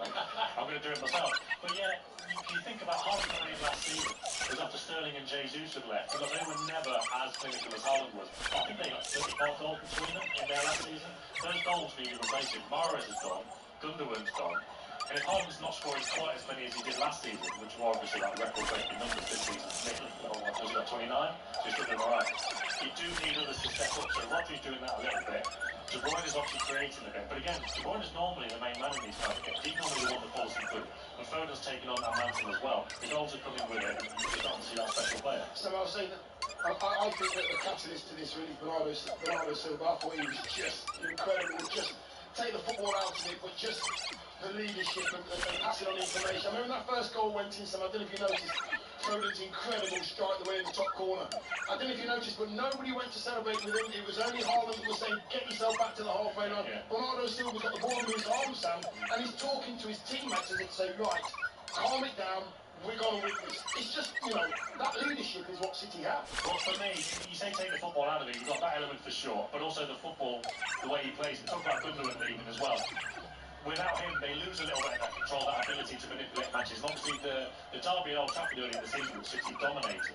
[SPEAKER 3] I'm going to do it myself. But yeah, you think about Haaland coming in last season, it was after Sterling and Jesus had left, and they were never as clinical as Haaland was. I think they got 35 goals between them in their last season. Those goals needed replacing. Mahrez is gone. Gundogan's gone. And if Holland's not scoring quite as many as he did last season, which were obviously like record-breaking numbers this season, what was he got, 29? So he's still doing alright. You do need others to step up, so Rodri's doing that a little bit. De Bruyne is obviously creating a bit, but again, De Bruyne is normally the main man in these kind of games. He's normally the one that pulls them through. But Foden's taken on that mantle as well. The goals are coming with it, and you're starting to see that special player.
[SPEAKER 24] So I was saying that I think that the catalyst to this really is Bernardo Silva. I thought he was just incredible. Just take the football out of it, but just the leadership and passing on information. I remember when that first goal went in, Sam, I don't know if you noticed, Foden's incredible strike the way in the top corner. I don't know if you noticed, but nobody went to celebrate with him. It was only Haaland that was saying, get yourself back to the halfway line. Yeah. Bernardo Silva's got the ball in his arms, Sam, and he's talking to his teammates as if to say, right, calm it down, we're going to win this. It's just, you know, that leadership is what City have.
[SPEAKER 3] Well, for me, you say take the football out of it, you've got that element for sure, but also the football, the way he plays it. Talk about Gundogan leaving as well. Without him, they lose a little bit of that control, that ability to manipulate matches. And obviously, the derby at Old Trafford earlier in the season, which City dominated,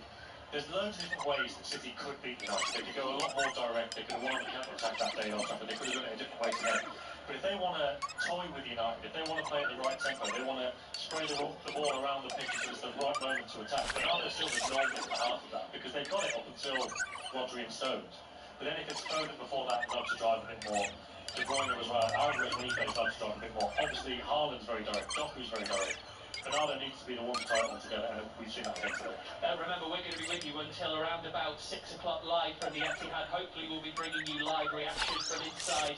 [SPEAKER 3] there's loads of different ways that City could beat United. They could go a lot more direct, they could have won on the counter-attack that day at Old Trafford, they could have done it a different way today. But if they want to toy with United, if they want to play at the right tempo, they want to spray the ball around the pitch until it's the right moment to attack, Bernardo Silva's normally at the heart of that, because they've got it up until Rodri and Stones. But then if it's Foden before that, loves to drive a bit more. De Bruyne as well, Alvarez when he plays loves to drive a bit more. Obviously, Haaland's very direct, Doku's very direct. Bernardo needs to be the one to tie it all together, and we've seen that again today.
[SPEAKER 12] Remember, we're going to be with you until around about 6 o'clock live from the Etihad. Hopefully, we'll be bringing you live reaction from inside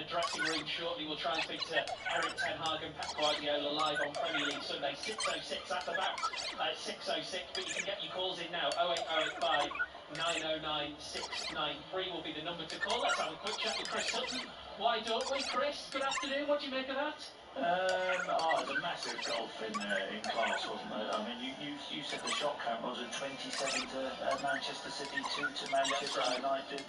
[SPEAKER 12] the dressing room shortly. We'll try and speak to Eric Ten Hag and Pep Guardiola live on Premier League Sunday, 6:06. That's about 6:06, but you can get your calls in now. 08085 909 693 will be the number to call. Let's have a quick chat with Chris Sutton. Why don't we, Chris? Good afternoon. What do you make of that?
[SPEAKER 5] It was a massive gulf in class, wasn't it? I mean, you said the shot count was at 27 to Manchester City, 2 to Manchester United.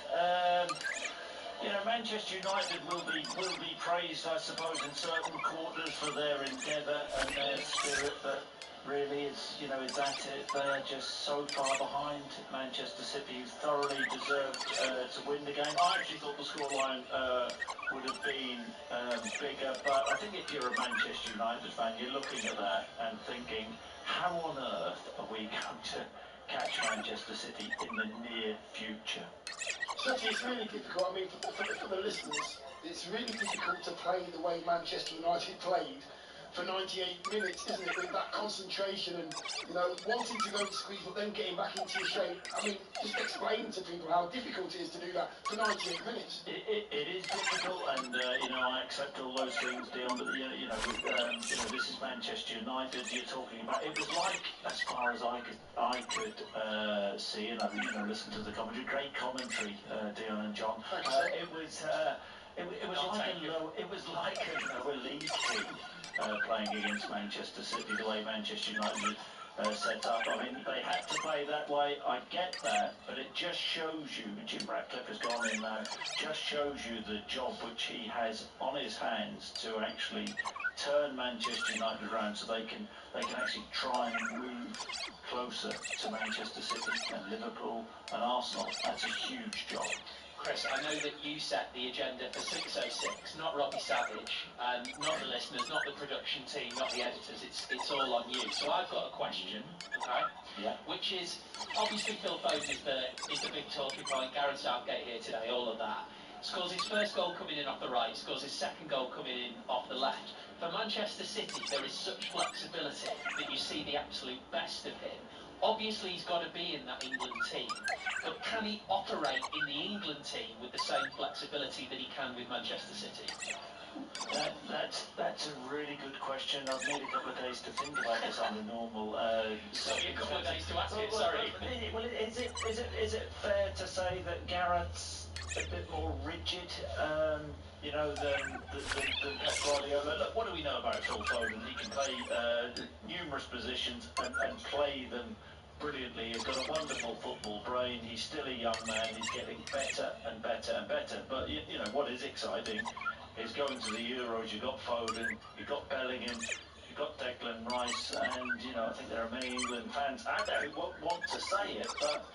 [SPEAKER 5] You know, Manchester United will be praised, I suppose, in certain quarters for their endeavour and their spirit, but really is that it? They're just so far behind Manchester City, who thoroughly deserved to win the game. I actually thought the scoreline would have been bigger, but I think if you're a Manchester United fan, you're looking at that and thinking, how on earth are we going to catch Manchester City in the near future?
[SPEAKER 24] Sophie, it's really difficult. I mean, for the listeners, it's really difficult to play the way Manchester United played for 98 minutes, isn't it? With that concentration and, wanting to go and squeeze, but then getting back into your shape. I mean, just explain to people how difficult it is to do that for 98 minutes.
[SPEAKER 5] It is difficult, and, I accept all those things, Dion, but, this is Manchester United you're talking about. It was like, as far as I could see, and I've, listened to the commentary, great commentary, Dion and John. It was like a lower league team playing against Manchester City, the way Manchester United set up. I mean, they had to play that way, I get that, but it just shows you, Jim Ratcliffe has gone in now, just shows you the job which he has on his hands to actually turn Manchester United around so they can actually try and move closer to Manchester City and Liverpool and Arsenal. That's a huge job.
[SPEAKER 12] Chris, I know that you set the agenda for 6:06, not Robbie Savage, not the listeners, not the production team, not the editors. It's all on you. So I've got a question, okay?
[SPEAKER 5] Yeah.
[SPEAKER 12] Which is, obviously Phil Foden is the big talking point. Gareth Southgate here today, all of that. Scores his first goal coming in off the right, scores his second goal coming in off the left. For Manchester City, there is such flexibility that you see the absolute best of him. Obviously, he's got to be in that England team, but can he operate in the England team with the same flexibility that he can with Manchester City?
[SPEAKER 5] That's a really good question. I've needed a couple of days to think about this under normal.
[SPEAKER 12] Sorry, a couple of days to ask it. Sorry.
[SPEAKER 5] Well, is it fair to say that Garrett's a bit more rigid, than Pep Guardiola? Look, what do we know about Phil Foden? He can play numerous positions and play them brilliantly. He's got a wonderful football brain. He's still a young man. He's getting better and better and better. But what is exciting is going to the Euros. You've got Foden, you've got Bellingham, you've got Declan Rice, and I think there are many England fans out there who won't want to say it, but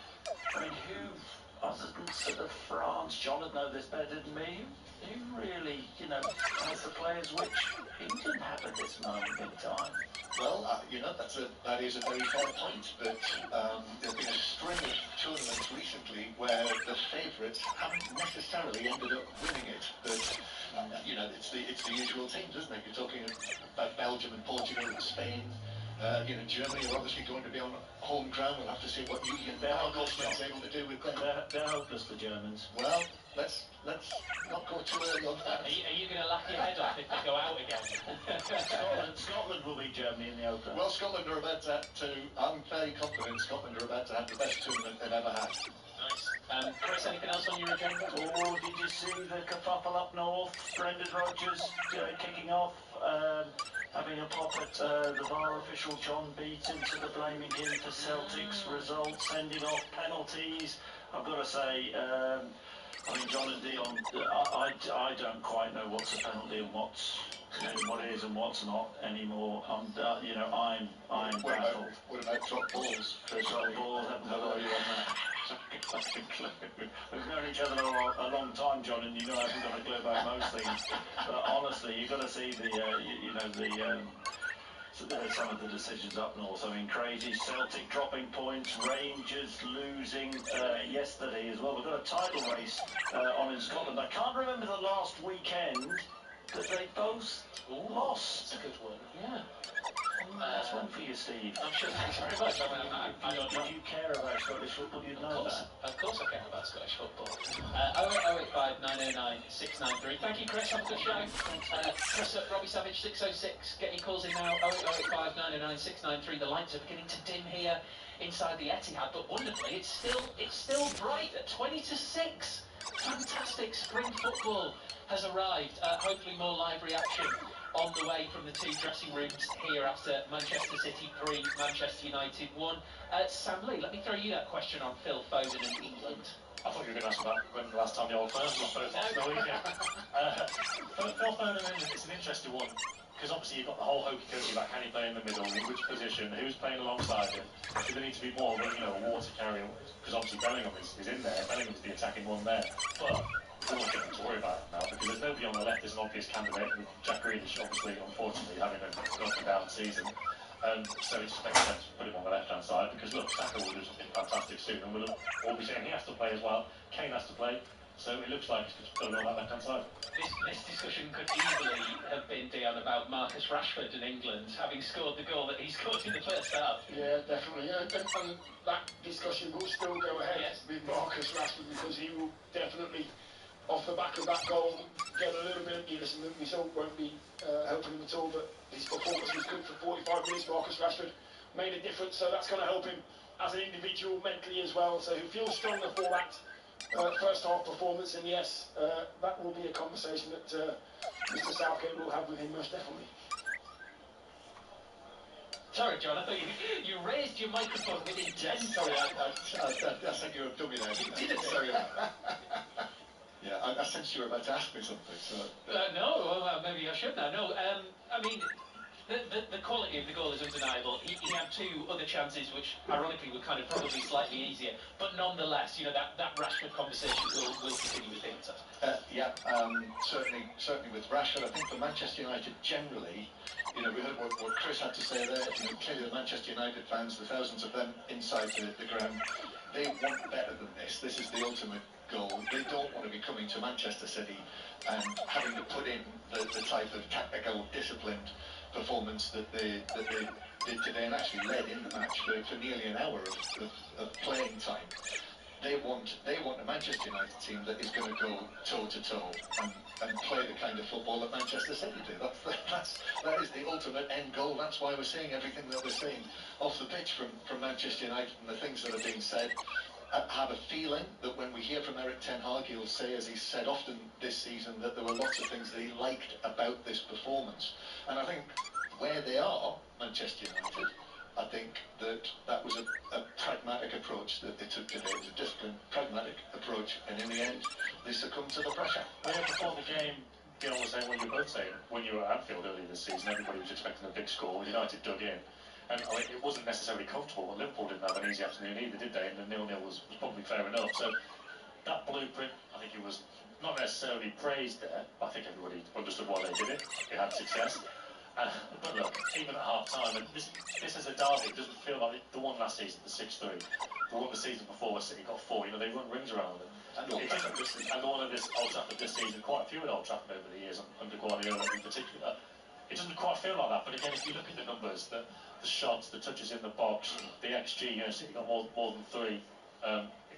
[SPEAKER 5] I mean, other than sort of France, John would know this better than me, who really, has the players which England have at this moment in time?
[SPEAKER 23] Well, that is a very fair point, but there's been a string of tournaments recently where the favourites haven't necessarily ended up winning it. But it's the usual teams, isn't it? You're talking about Belgium and Portugal and Spain. Germany are obviously going to be on home ground. We'll have to see what Julian Nagelsmann's able to do with them.
[SPEAKER 5] They're hopeless, the Germans.
[SPEAKER 23] Well, let's not go too early on that.
[SPEAKER 12] Are you going to laugh your head off if they go out again?
[SPEAKER 5] Scotland will beat Germany in the Open.
[SPEAKER 23] Well, Scotland are about to. I'm very confident Scotland are about to have the best tournament they've ever had.
[SPEAKER 12] Nice. Chris, anything else on your agenda?
[SPEAKER 5] Oh, did you see the kerfuffle up north? Brendan Rodgers kicking off, having a pop at the VAR official John Beaton, sort of blaming him for Celtic's results, sending off penalties. I've got to say, John and Dion, I don't quite know what's a penalty and what is and what's not anymore. I'm baffled.
[SPEAKER 23] What about drop balls?
[SPEAKER 5] Drop balls, haven't got a clue on that. We've known each other a long time, John, and I haven't got a clue about most things. But honestly, you've got to see some of the decisions up north. I mean, crazy. Celtic dropping points, Rangers losing yesterday as well. We've got a title race on in Scotland. I can't remember the last weekend that they both lost.
[SPEAKER 12] That's a good one, yeah.
[SPEAKER 5] That's one for you, Steve.
[SPEAKER 12] I'm sure, thanks very much.
[SPEAKER 5] If you care about Scottish football, you'd know that.
[SPEAKER 12] Of course I care about Scottish football. 08085 909 693. Thank you, Chris. Have a good show. Chris at Robbie Savage 606. Get your calls in now. 08085 909 693. The lights are beginning to dim here inside the Etihad, but wonderfully, it's still bright at 20 to 6. Fantastic spring football has arrived. Hopefully more live reaction on the way from the two dressing rooms here after Manchester City 3, Manchester United 1. Sam Lee, let me throw you that question on Phil Foden in England.
[SPEAKER 3] I thought you were going to ask about when the last time the old firm was both off the weekend. Phil Foden, it's an interesting one, because obviously you've got the whole hokey-cokey about can he play in the middle, in which position, who's playing alongside him. Do there need to be more than, a water carrier? Because obviously Bellingham is in there, Bellingham's the attacking one there. But we don't want to get them to worry about it now, because there's nobody on the left as an obvious candidate, with Jack Grealish obviously, unfortunately, having an up and down season. So it just makes sense to put him on the left-hand side, because look, Saka will do something fantastic soon, and we'll all be saying he has to play as well, Kane has to play, so it looks like it's going on that left-hand side.
[SPEAKER 12] This discussion could easily have been, Dion, about Marcus Rashford in England, having scored the goal that he scored in the first half.
[SPEAKER 24] Yeah, definitely. And that discussion will still go ahead with Marcus Rashford, because he will definitely, off the back of that goal, get a little bit of Listen, the result won't be helping him at all, but his performance was good for 45 minutes. Marcus Rashford made a difference, so that's going to help him as an individual mentally as well. So he feels stronger for that first half performance, and yes, that will be a conversation that Mr. Southgate will have with him most definitely.
[SPEAKER 12] Sorry, John, I thought you raised your microphone with intent.
[SPEAKER 23] Sorry, I think you're a dummy there.
[SPEAKER 12] You didn't.
[SPEAKER 23] Sorry. Yeah, I sensed you were about to ask me something. So.
[SPEAKER 12] No, well, maybe I should now. No, I mean, the quality of the goal is undeniable. He had two other chances which, ironically, were kind of probably slightly easier. But nonetheless, that Rashford conversation will continue with him.
[SPEAKER 23] Certainly with Rashford. I think for Manchester United generally, we heard what Chris had to say there. Clearly the Manchester United fans, the thousands of them inside the ground, they want better than this. This is the ultimate goal. They don't want to be coming to Manchester City and having to put in the type of tactical, disciplined performance that they did today, and actually led in the match for nearly an hour of playing time. They want a Manchester United team that is going to go toe-to-toe and play the kind of football that Manchester City do. That is the ultimate end goal. That's why we're seeing everything that we're seeing off the pitch from Manchester United and the things that are being said. I have a feeling that when we hear from Eric Ten Hag, he'll say, as he's said often this season, that there were lots of things that he liked about this performance. And I think where they are, Manchester United, I think that was a pragmatic approach that they took today. It was a disciplined, pragmatic approach, and in the end, they succumbed to the pressure.
[SPEAKER 3] Well, before the game, Dion was saying what you were both saying. When you were at Anfield earlier this season, everybody was expecting a big score. United dug in. And it wasn't necessarily comfortable, but Liverpool didn't have an easy afternoon either, did they? And the 0-0 was probably fair enough. So that blueprint, I think it was not necessarily praised there, but I think everybody understood why they did it. It had success. But look, even at half-time, and this is a derby, it doesn't feel like the one last season, the 6-3, the one the season before where City got 4, they run rings around them. And the one at this Old Trafford this season, quite a few at Old Trafford over the years, under Guardiola in particular. It doesn't quite feel like that, but again, if you look at the numbers, the shots, the touches in the box, the XG, City got more than 3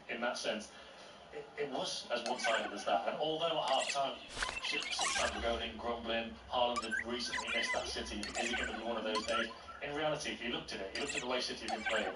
[SPEAKER 3] in that sense. It was as one-sided as that, and although at half-time City fans were going in grumbling, Haaland had recently missed that City, is it going to be one of those days? In reality, if you looked at it, you looked at the way City had been playing,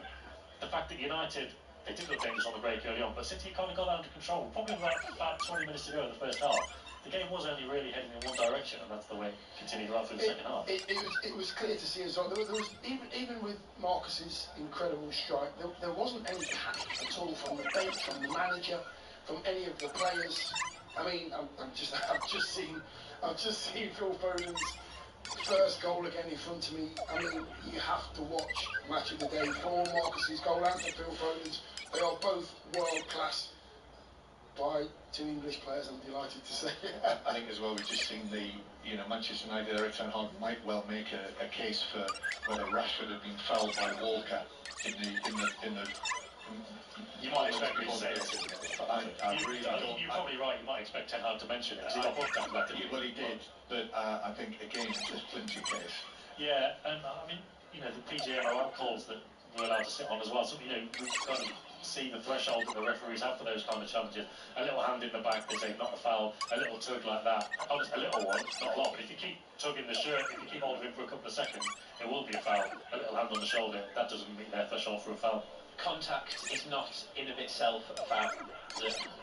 [SPEAKER 3] the fact that United, they did look dangerous on the break early on, but City kind of got that under control, probably about 20 minutes to go in the first half. The game was only really heading in one direction, and that's the way it continued right through the second half.
[SPEAKER 24] It was clear to see as well. There was even with Marcus's incredible strike, there wasn't any panic at all from the bench, from the manager, from any of the players. I mean, I've just seen Phil Foden's first goal again in front of me. I mean, you have to watch Match of the Day for Marcus's goal and for Phil Foden's. They are both world class. By 2 English players, I'm delighted to say.
[SPEAKER 23] I think as well, we've just seen Manchester United, Eric Ten Hag might well make a case for whether Rashford had been fouled by Walker in the
[SPEAKER 3] you might expect me to say this.
[SPEAKER 23] I really don't.
[SPEAKER 3] You're probably right. You might expect Ten Hag to mention it. He got booked after that.
[SPEAKER 23] Well, he did, but I think again it's a flimsy case.
[SPEAKER 3] Yeah, and I mean, the PGMOL calls that we're allowed to sit on as well. So we've got to see the threshold that the referees have for those kind of challenges. A little hand in the back, they say not a foul. A little tug like that, a little one, not a lot. But if you keep tugging the shirt, if you keep holding him for a couple of seconds, it will be a foul. A little hand on the shoulder, that doesn't meet their threshold for a foul.
[SPEAKER 12] Contact is not in of itself a foul,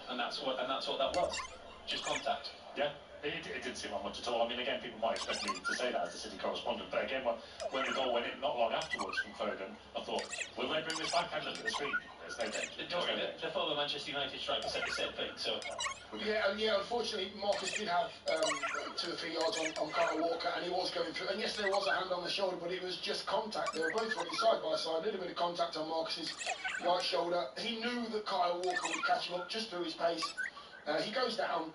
[SPEAKER 12] and that's what that was. Just contact.
[SPEAKER 3] Yeah. It didn't seem like much at all. I mean, again, people might expect me to say that as the City correspondent, but again, when the goal went in not long afterwards from Foden, I thought, will they bring this back? And look at the screen. There's no danger.
[SPEAKER 12] The former Manchester United striker said the same thing, so...
[SPEAKER 24] Yeah, unfortunately, Marcus did have 2 or 3 yards on Kyle Walker, and he was going through, and yes, there was a hand on the shoulder, but it was just contact. They were both running side by side, a little bit of contact on Marcus's right shoulder. He knew that Kyle Walker would catch him up just through his pace. He goes down.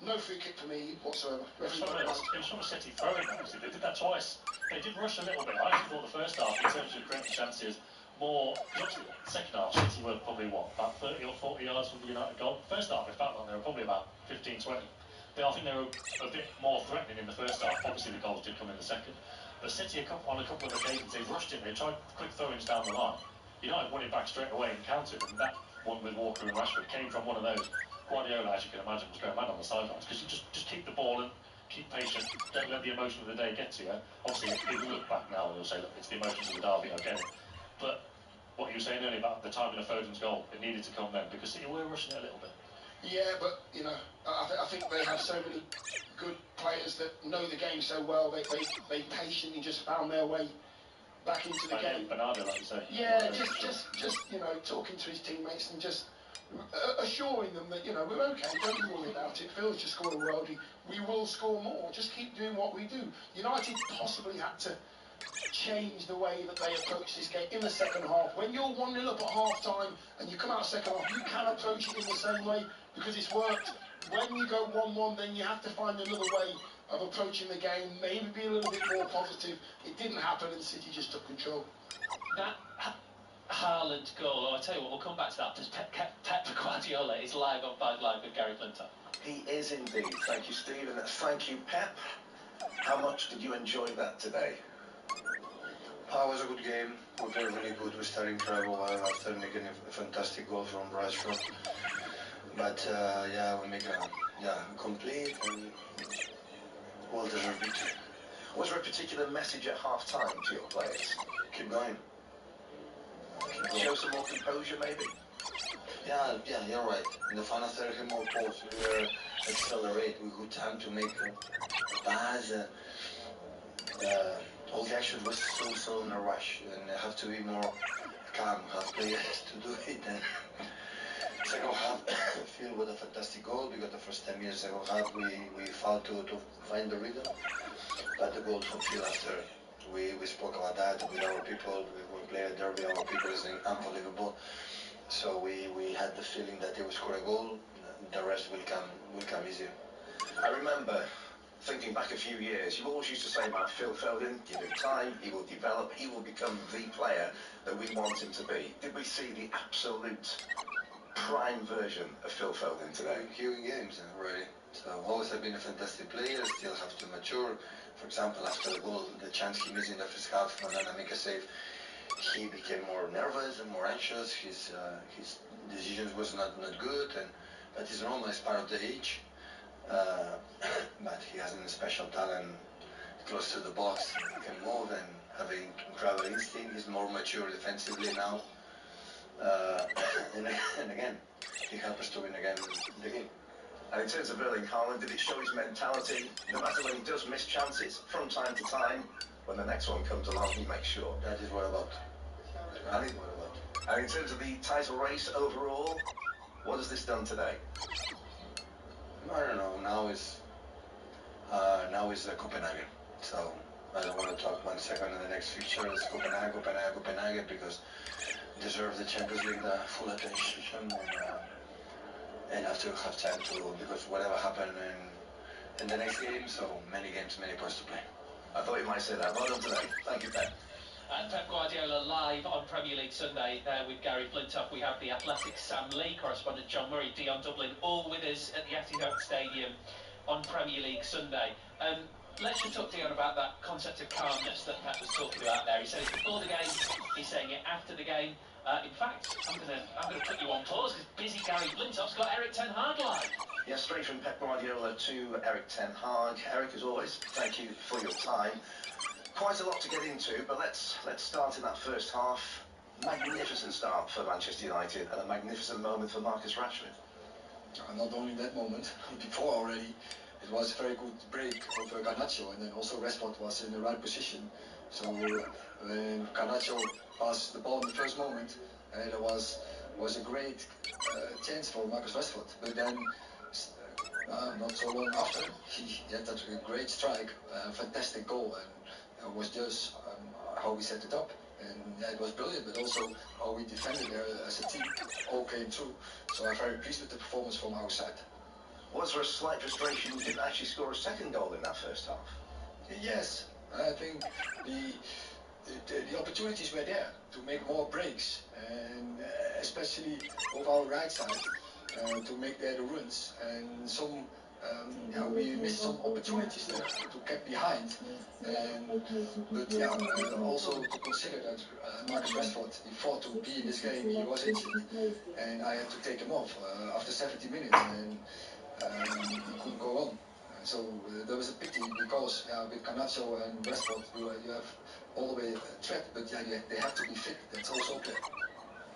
[SPEAKER 24] No free kick for me whatsoever.
[SPEAKER 3] It was from a City throwing, actually. They did that twice. They did rush a little bit. I actually thought the first half, in terms of creating chances, more... Obviously, the second half, City were probably, about 30 or 40 yards from the United goal. First half, it felt like they were probably about 15, 20. I think they were a bit more threatening in the first half. Obviously, the goals did come in the second. But City, on a couple of occasions, they've rushed it. They tried quick throw-ins down the line. United won it back straight away and countered, and that one with Walker and Rashford came from one of those. Guardiola, as you can imagine, was going mad on the sidelines because you just keep the ball and keep patient. Don't let the emotion of the day get to you. Obviously, if people look back now, they'll say, look, it's the emotions of the derby, I get it. But what you were saying earlier about the timing of Foden's goal, it needed to come then because City were rushing it a little bit.
[SPEAKER 24] Yeah, but I think they have so many good players that know the game so well. They patiently just found their way back into the game.
[SPEAKER 3] Bernardo, like you say.
[SPEAKER 24] Yeah, just talking to his teammates and just assuring them that we're okay. Don't be worried about it. Phil's just scored a worldie. We will score more. Just keep doing what we do. United possibly had to change the way that they approach this game in the second half. When you're 1-0 up at half time and you come out second half, you can approach it in the same way because it's worked. When you go 1-1, then you have to find another way of approaching the game, maybe be a little bit more positive. It didn't happen and City just took control.
[SPEAKER 12] That Haaland goal, I'll tell you what, we'll come back to that because Pep Guardiola is live on 5 Live with Gary Flintoff.
[SPEAKER 1] He is indeed. Thank you, Steve, and thank you, Pep. How much did you enjoy that today?
[SPEAKER 7] It was a good game. We played really good. We started incredible after making a fantastic goal from Rashford. But we make a complete and well-deserved victory.
[SPEAKER 1] Was there a particular message at half-time to your players?
[SPEAKER 7] Keep going.
[SPEAKER 1] Show some more composure, maybe?
[SPEAKER 7] Yeah, you're right. In the final third, had more balls. We were accelerate. We had time to make a pass. All the action was so in a rush, and I have to be more calm. Have players to do it. And second half, Phil with a fantastic goal because the first 10 minutes second half we failed to find the rhythm. But the goal from Phil after we spoke about that with our people. We played a derby. Our people is unbelievable. So we had the feeling that they would score a goal, the rest will come easier.
[SPEAKER 1] I remember thinking back a few years, you always used to say about Phil Foden, give him time, he will develop, he will become the player that we want him to be. Did we see the absolute prime version of Phil Foden today?
[SPEAKER 7] Few games already. So always have been a fantastic player, still have to mature. For example, after the goal, the chance he missed in the first half, when I make a save, he became more nervous and more anxious. His decisions was not good, and that is normal, it's part of the age. But he has a special talent close to the box. He can move and have an incredible instinct. He's more mature defensively now. And again, he helped us to win again the game.
[SPEAKER 1] And in terms of Erling Haaland, did it show his mentality? No matter when he does miss chances, from time to time, when the next one comes along, he makes sure.
[SPEAKER 7] That is what about.
[SPEAKER 1] And in terms of the title race overall, what has this done today?
[SPEAKER 7] I don't know. Now is Copenhagen. So I don't want to talk 1 second on the next fixture. It's Copenhagen, because deserve the Champions League the full attention, and have to have time to, because whatever happened in the next game, so many games, many points to play.
[SPEAKER 1] I thought you might say that. Well done today. Thank you, Pep.
[SPEAKER 12] And Pep Guardiola live on Premier League Sunday there with Gary Flintoff. We have the Athletic Sam Lee, correspondent John Murray, Dion Dublin, all with us at the Etihad Stadium on Premier League Sunday. Let's just talk, Dion, about that concept of calmness that Pep was talking about there. He said it before the game, he's saying it after the game. In fact, I'm gonna put you on pause because busy Gary Flintoff's got Eric Ten Hag live.
[SPEAKER 1] Yeah, straight from Pep Guardiola to Eric Ten Hag. Eric, as always, thank you for your time. Quite a lot to get into, but let's start in that first half. Magnificent start for Manchester United and a magnificent moment for Marcus Rashford.
[SPEAKER 6] Not only that moment, before already, it was a very good break over Garnacho, and then also Rashford was in the right position. So when Garnacho passed the ball in the first moment, there was a great chance for Marcus Rashford. But then, not so long after, he had that great strike, fantastic goal, and it was just how we set it up. And yeah, it was brilliant, but also how we defended there as a team all came through. So I'm very pleased with the performance from our side.
[SPEAKER 1] Was there a slight frustration you didn't actually score a second goal in that first half?
[SPEAKER 6] Yes, I think the opportunities were there to make more breaks, and especially over our right side to make there the runs, and some we missed some opportunities there to get behind, but also to consider that Marcus Rashford, he fought to be in this game, he was injured, and I had to take him off after 70 minutes, and he couldn't go on. So there was a pity because with Garnacho and Rashford you have all the way a threat, but they have to be fit, that's also clear.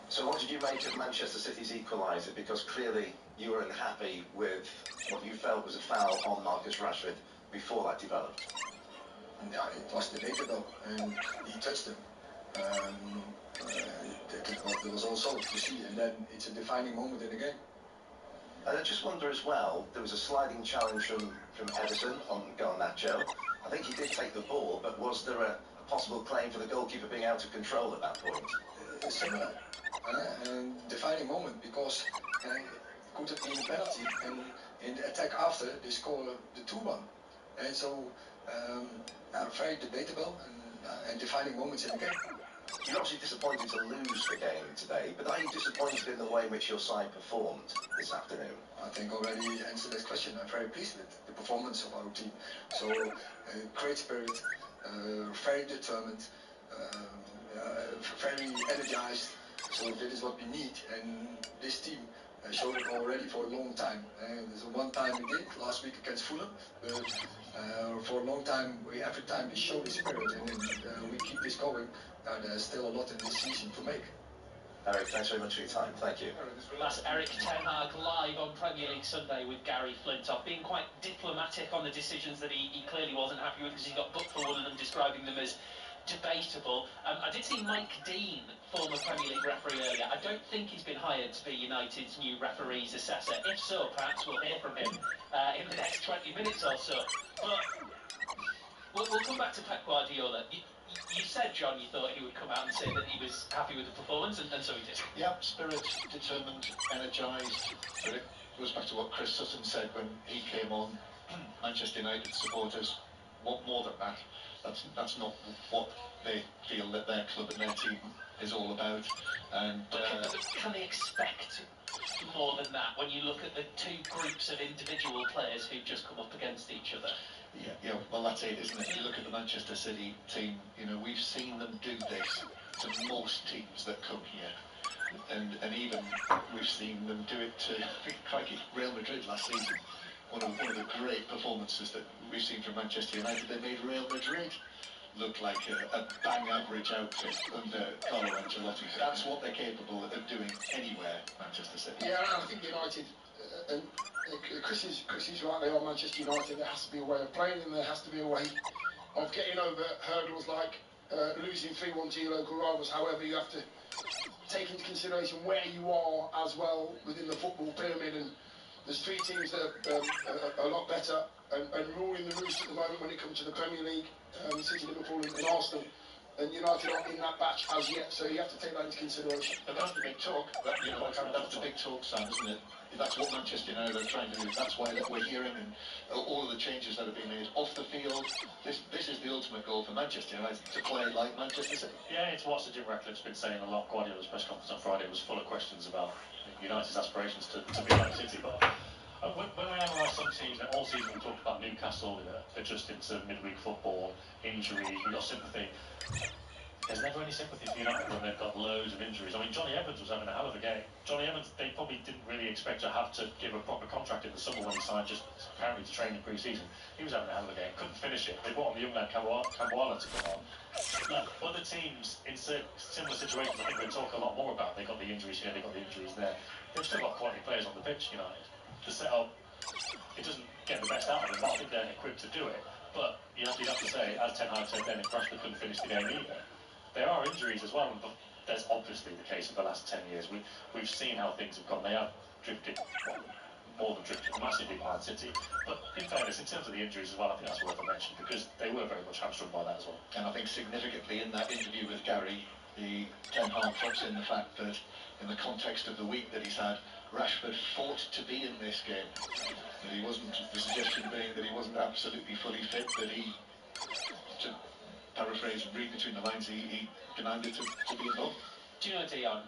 [SPEAKER 1] So what did you make of Manchester City's equaliser? Because clearly you were unhappy with what you felt was a foul on Marcus Rashford before that developed.
[SPEAKER 6] Yeah, it was debatable, and he touched him. There was also to see, and then it's a defining moment in the game.
[SPEAKER 1] And I just wonder as well, there was a sliding challenge from Ederson on Garnacho. I think he did take the ball, but was there a possible claim for the goalkeeper being out of control at that point?
[SPEAKER 6] Similar. Defining moment, because it could have been a penalty, and in the attack after they score the 2-1, and so very debatable and defining moments in the game.
[SPEAKER 1] You're obviously disappointed to lose the game today, but are you disappointed in the way in which your side performed this afternoon?
[SPEAKER 6] I think already answered that question. I'm very pleased with the performance of our team. So great spirit, very determined, very energized. So that is what we need, and this team showed it already for a long time. There's one time we did last week against Fulham, but for a long time, every time we show this spirit, and we keep this going. There's still a lot in this season to make.
[SPEAKER 1] Eric, thanks very much for your time. Thank you.
[SPEAKER 12] That's Eric Ten Hag live on Premier League Sunday with Gary Flintoff, being quite diplomatic on the decisions that he clearly wasn't happy with, because he got booked for one of them, describing them as debatable. I did see Mike Dean, former Premier League referee, earlier. I don't think he's been hired to be United's new referees assessor. If so, perhaps we'll hear from him in the next 20 minutes or so. But we'll come back to Pep Guardiola. You said, John, you thought he would come out and say that he was happy with the performance, and so he did.
[SPEAKER 23] Yep, spirit, determined, energised. But it goes back to what Chris Sutton said when he came on. Manchester United supporters want more than that. That's not what they feel that their club and their team is all about. And
[SPEAKER 12] but can they expect more than that when you look at the two groups of individual players who've just come up against each other?
[SPEAKER 23] Yeah, well that's it, isn't it? You look at the Manchester City team, you know, we've seen them do this to most teams that come here. And even we've seen them do it to, crikey, Real Madrid last season. One of the great performances that we've seen from Manchester United. They made Real Madrid look like a bang average outfit under Carlo Ancelotti. That's what they're capable of doing anywhere, Manchester City.
[SPEAKER 24] Yeah, I think United, and Chris is right, they are Manchester United. There has to be a way of playing and there has to be a way of getting over hurdles like losing 3-1 to your local rivals. However, you have to take into consideration where you are as well within the football pyramid, and there's three teams that are a lot better and ruling the roost at the moment when it comes to the Premier League, City, Liverpool and Arsenal, and United aren't in that batch as yet, so you have to take that into consideration.
[SPEAKER 23] But that's the big talk, that's the big talk, Sam, isn't it? That's what Manchester United are trying to do. That's why we're hearing and all of the changes that have been made off the field. This is the ultimate goal for Manchester United, to play like Manchester City.
[SPEAKER 3] Yeah, it's what Sir Jim Ratcliffe's been saying a lot. Guardiola's press conference on Friday was full of questions about United's aspirations to be like City. But when we analyse some teams, all season we talked about Newcastle adjusting to midweek football, injuries, we've got sympathy. There's never any sympathy for United when they've got loads of injuries. I mean, Johnny Evans was having a hell of a game. Johnny Evans, they probably didn't really expect to have to give a proper contract in the summer when he signed, just apparently to train in pre-season. He was having a hell of a game, couldn't finish it. They brought on the young lad Kamwala to come on. Look, other teams in similar situations, I think we'll talk a lot more about. They got the injuries here, they got the injuries there. They've still got quality players on the pitch, United. The setup, it doesn't get the best out of them, but I think they're equipped to do it. But you have to say, as Ten Hag said then, if Rashford couldn't finish the game either. There are injuries as well, but that's obviously the case of the last 10 years. We've seen how things have gone. They have drifted, more than drifted, massively behind City. But in fairness, in terms of the injuries as well, I think that's worth a mention because they were very much hamstrung by that as well.
[SPEAKER 23] And I think significantly in that interview with Gary, the Ten Hag drops in the fact that in the context of the week that he's had, Rashford fought to be in this game. That he wasn't, the suggestion being that he wasn't absolutely fully fit, that he, to paraphrase and read between the lines, he demanded to be involved.
[SPEAKER 12] Do you know, Dion,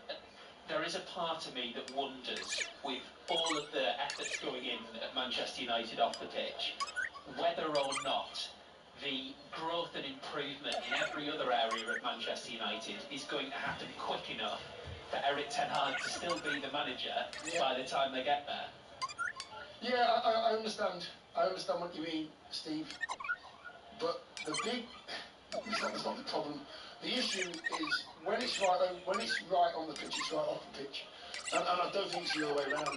[SPEAKER 12] there is a part of me that wonders, with all of the efforts going in at Manchester United off the pitch, whether or not the growth and improvement in every other area at Manchester United is going to have to be quick enough for Eric Ten Hag to still be the manager by the time they get there.
[SPEAKER 24] Yeah, I understand. I understand what you mean, Steve. But the big, it's not the problem. The issue is when it's right on the pitch, it's right off the pitch, and I don't think it's the other way around.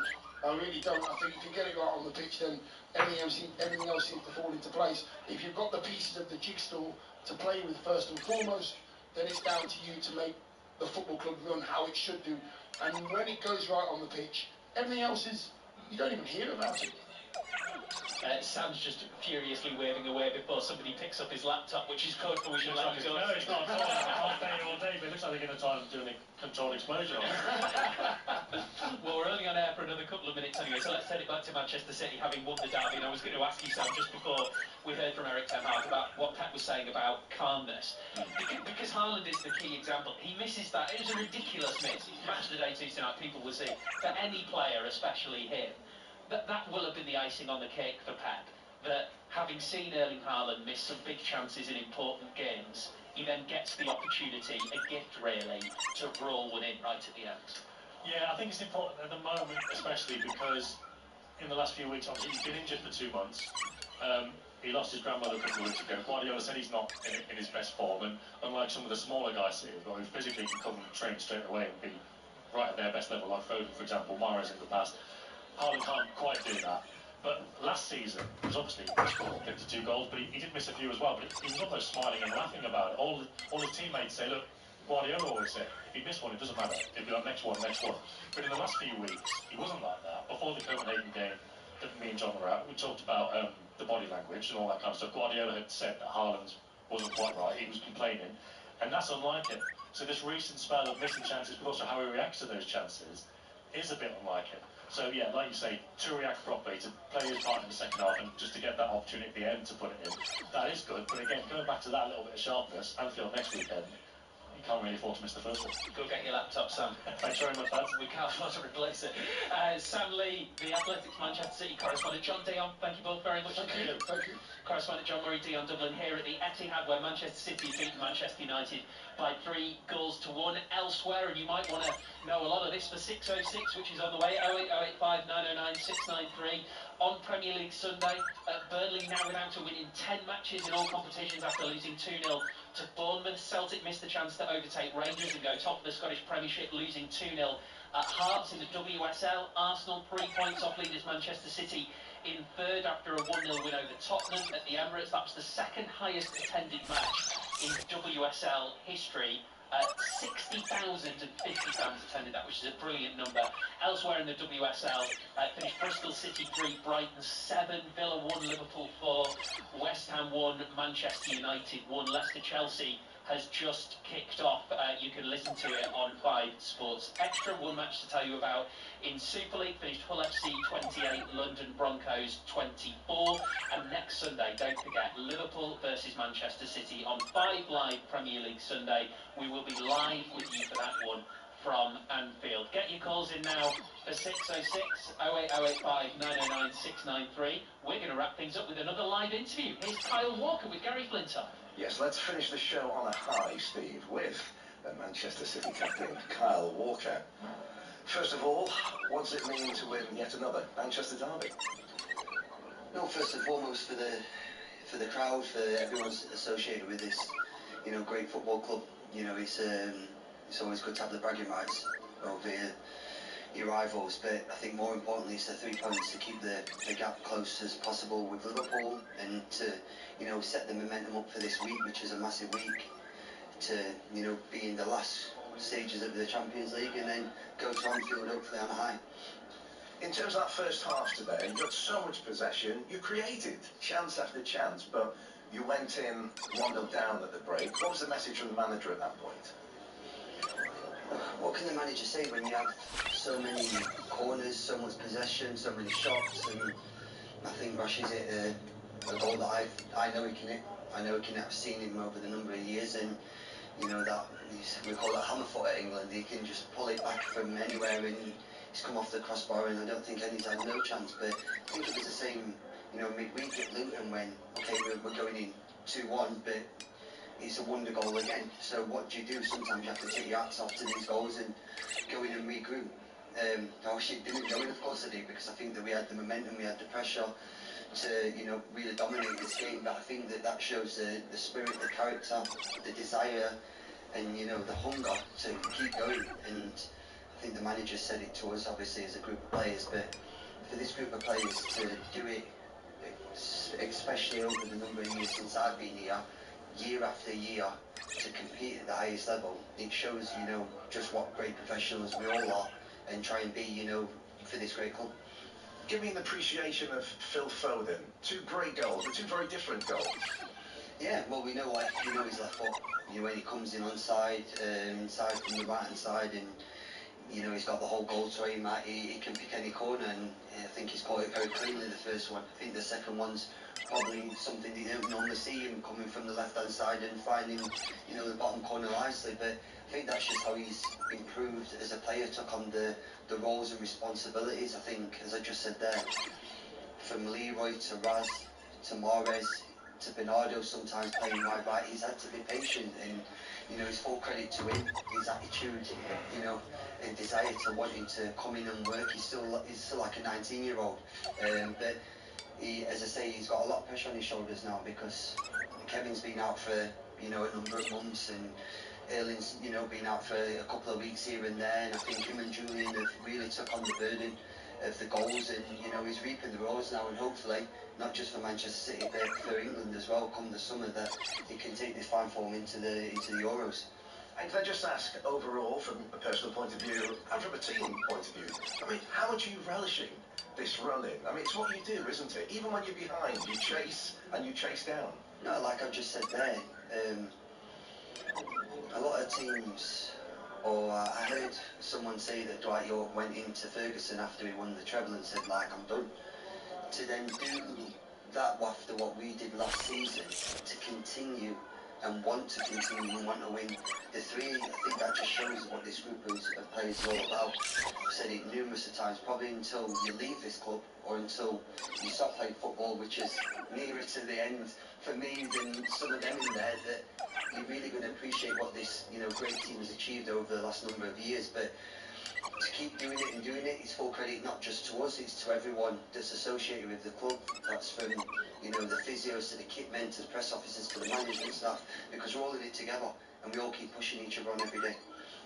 [SPEAKER 24] I really don't. I think if you get it right on the pitch, then everything else seems to fall into place. If you've got the pieces of the jigsaw to play with first and foremost, then it's down to you to make the football club run how it should do. And when it goes right on the pitch, everything else is, you don't even hear about it.
[SPEAKER 12] Sam's just furiously waving away before somebody picks up his laptop, which is code for we should let you go.
[SPEAKER 3] No, it's not at all. I'll stay here all day, but it looks like they're going to try and do a controlled explosion on it.
[SPEAKER 12] Well, we're only on air for another couple of minutes anyway, so let's take it back to Manchester City having won the derby. And I was going to ask you, Sam, just before we heard from Eric Ten Hag about what Pep was saying about calmness. Because Haaland is the key example. He misses that. It was a ridiculous miss. Match the day Tuesday night, people will see. For any player, especially him, that will have been the icing on the cake for Pep. That having seen Erling Haaland miss some big chances in important games, he then gets the opportunity, a gift really, to roll one in right at the end.
[SPEAKER 3] Yeah, I think it's important at the moment, especially because in the last few weeks, obviously he's been injured for 2 months. He lost his grandmother a couple of weeks ago. Guardiola said he's not in his best form, and unlike some of the smaller guys here, who physically can come and train straight away and be right at their best level, like Foden, for example, Mahrez in the past, Haaland can't quite do that. But last season, he scored 52 goals, but he did miss a few as well. But he was almost smiling and laughing about it. All his teammates say, look, Guardiola always said, if he missed one, it doesn't matter. He'll be like, next one. But in the last few weeks, he wasn't like that. Before the Copenhagen game that me and John were at, we talked about the body language and all that kind of stuff. Guardiola had said that Haaland wasn't quite right. He was complaining, and that's unlike him. So this recent spell of missing chances, but also how he reacts to those chances, is a bit unlike him. So yeah, like you say, to react properly, to play his part in the second half, and just to get that opportunity at the end to put it in, that is good. But again, going back to that little bit of sharpness, Anfield next weekend, you can't really afford to miss the first one.
[SPEAKER 12] Go get your laptop, Sam.
[SPEAKER 3] Thanks very much, lads.
[SPEAKER 12] We can't afford to replace it. Sam Lee, the Athletics Manchester City correspondent. John Dion, thank you both very much.
[SPEAKER 24] Thank you.
[SPEAKER 12] Correspondent John Murray, Dion Dublin here at the Etihad, where Manchester City beat Manchester United by 3-1 elsewhere. And you might want to know a lot of this for 606, which is on the way. 08085 909 693 on Premier League Sunday. Burnley now without a win in 10 matches in all competitions after losing 2-0 to Bournemouth. Celtic missed the chance to overtake Rangers and go top of the Scottish Premiership, losing 2-0 at Hearts. In the WSL, Arsenal 3 points off leaders Manchester City in third after a 1-0 win over Tottenham at the Emirates. That was the second highest attended match in WSL history. 60,050 fans attended that, which is a brilliant number. Elsewhere in the WSL, finished Bristol City 3, Brighton 7, Villa 1, Liverpool 4, West Ham 1, Manchester United 1, Leicester Chelsea has just kicked off. You can listen to it on 5 Sports Extra. One match to tell you about in Super League, finished Hull FC 28, London Broncos 24. And next Sunday, don't forget, Liverpool versus Manchester City on 5 Live Premier League Sunday. We will be live with you for that one from Anfield. Get your calls in now for 606 08085 909 693. We're going to wrap things up with another live interview. Here's Kyle Walker with Gary Flintoff.
[SPEAKER 8] Yes, let's finish the show on a high, Steve, with Manchester City captain Kyle Walker. First of all, what does it mean to win yet another Manchester derby?
[SPEAKER 7] No, first and foremost for the crowd, for everyone associated with this, great football club. It's always good to have the bragging rights over your rivals, but I think more importantly it's the 3 points to keep the gap close as possible with Liverpool, and to set the momentum up for this week, which is a massive week, to be in the last stages of the Champions League and then go to Anfield hopefully on a high.
[SPEAKER 8] In terms of that first half today, you got so much possession, you created chance after chance, but you went in 1-0 down at the break. What was the message from the manager at that point?
[SPEAKER 7] What can the manager say when you have so many corners, so much possession, so many shots, and I think Rashid's hit a goal that I know he can hit. I know he can hit. I've seen him over the number of years, and that we call it hammer foot at England. He can just pull it back from anywhere, and he's come off the crossbar, and I don't think Eddie's had no chance. But I think it was the same, midweek at Luton when we're going in 2-1, but it's a wonder goal again. So what do you do? Sometimes you have to take your hats off to these goals and go in and regroup. I wish it didn't go in, of course I did, because I think that we had the momentum, we had the pressure to really dominate this game. But I think that shows the spirit, the character, the desire, and the hunger to keep going. And I think the manager said it to us, obviously, as a group of players, but for this group of players to do it, especially over the number of years since I've been here, year after year, to compete at the highest level, it shows, just what great professionals we all are, and try and be, for this great club.
[SPEAKER 8] Give me an appreciation of Phil Foden. 2 great goals, but 2 very different goals.
[SPEAKER 7] Yeah, well, we know his left foot. When he comes in inside from the right hand side, and he's got the whole goal to aim at. He can pick any corner, and I think he's caught it very cleanly, the first one. I think the second one's probably something that you don't normally see, him coming from the left hand side and finding the bottom corner nicely. But I think that's just how he's improved as a player, took on the roles and responsibilities. I think, as I just said there, from Leroy to Raz to Mahrez to Bernardo, sometimes playing right, he's had to be patient, and it's full credit to him, his attitude, and desire to wanting to come in and work. He's still like a 19-year-old, but as I say, he's got a lot of pressure on his shoulders now, because Kevin's been out for a number of months, and Erling's been out for a couple of weeks here and there, and I think him and Julian have really took on the burden of the goals, and he's reaping the rewards now, and hopefully not just for Manchester City but for England as well come the summer, that he can take this fine form into the Euros.
[SPEAKER 8] And can I just ask, overall, from a personal point of view and from a team point of view, how much are you relishing this run-in? It's what you do, isn't it? Even when you're behind, you chase and you chase down.
[SPEAKER 7] No, like I've just said there,
[SPEAKER 9] A lot of teams, or I heard someone say that Dwight York went into Ferguson after he won the treble and said, like, I'm done. To then do that after what we did last season, to continue and want to continue and want to win the three, I think that just shows what this group of players is all about. I've said it numerous of times, probably until you leave this club or until you stop playing football, which is nearer to the end for me than some of them in there, that you're really going to appreciate what this, you know, great team has achieved over the last number of years. But to keep doing it and doing it, it's full credit not just to us, it's to everyone that's associated with the club. That's from, you know, the physios to the kit men to the press officers to the management staff, because we're all in it together and we all keep pushing each other on every day.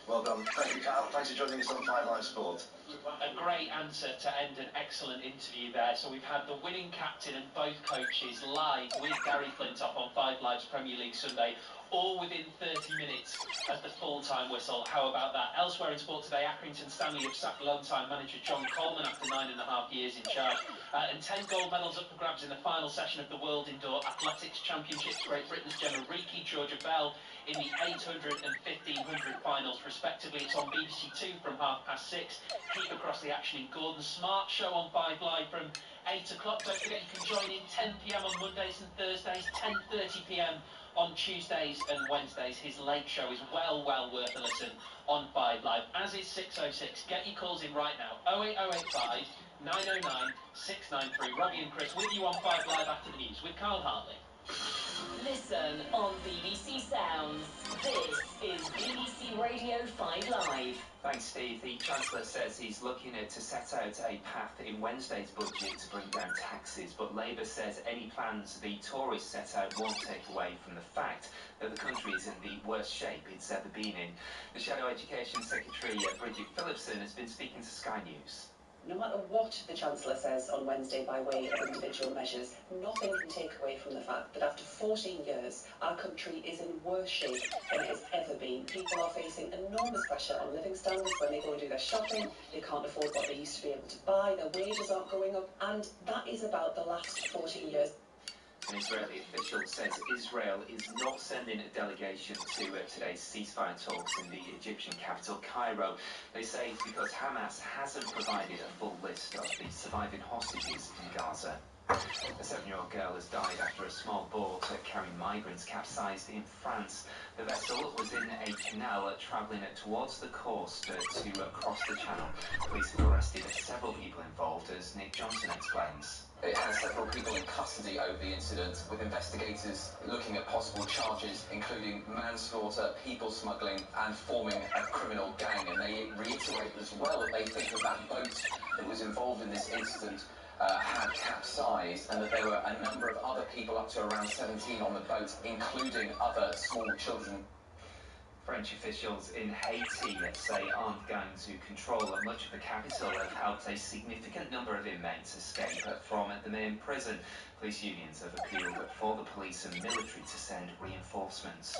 [SPEAKER 8] Well done. Thank you, Carl. Thanks for joining us on 5 Live Sport.
[SPEAKER 12] A great answer to end an excellent interview there. So we've had the winning captain and both coaches live with Gary Flintoff on 5 Live's Premier League Sunday, all within 30 minutes of the full-time whistle. How about that? Elsewhere in sport today, Accrington Stanley have sacked long-time manager John Coleman after 9.5 years in charge. And 10 gold medals up for grabs in the final session of the World Indoor Athletics Championships. Great Britain's Gemma Reekie, Georgia Bell in the 800 and 1500 finals respectively. It's on BBC Two from 6:30. Keep across the action in Gordon. Smart show on 5 Live from 8 o'clock. Don't forget you can join in 10 p.m. on Mondays and Thursdays, 10:30 p.m. on Tuesdays and Wednesdays. His late show is well worth a listen on 5 Live, as is 606. Get your calls in right now. 08085 909 693. Robbie and Chris with you on 5 Live after the news with Carl Hartley.
[SPEAKER 16] Listen on BBC Sounds. This is BBC Radio 5 Live.
[SPEAKER 13] Thanks, Steve. The Chancellor says he's looking to set out a path in Wednesday's budget to bring down taxes, but Labour says any plans the Tories set out won't take away from the fact that the country is in the worst shape it's ever been in. The Shadow Education Secretary, Bridget Phillipson, has been speaking to Sky News.
[SPEAKER 11] No matter what the Chancellor says on Wednesday by way of individual measures, nothing can take away from the fact that after 14 years, our country is in worse shape than it has ever been. People are facing enormous pressure on living standards when they go and do their shopping. They can't afford what they used to be able to buy. Their wages aren't going up. And that is about the last 14 years.
[SPEAKER 13] An Israeli official says Israel is not sending a delegation to today's ceasefire talks in the Egyptian capital, Cairo. They say it's because Hamas hasn't provided a full list of the surviving hostages in Gaza. A 7-year-old girl has died after a small boat carrying migrants capsized in France. The vessel was in a canal travelling towards the coast to cross the channel. Police have arrested several people involved, as Nick Johnson explains.
[SPEAKER 14] It has several people in custody over the incident, with investigators looking at possible charges, including manslaughter, people smuggling, and forming a criminal gang. And they reiterate as well that they think that boat that was involved in this incident had capsized, and that there were a number of other people, up to around 17 on the boat, including other small children.
[SPEAKER 13] French officials in Haiti say armed gangs who control much of the capital have helped a significant number of inmates escape from the main prison. Police unions have appealed for the police and military to send reinforcements.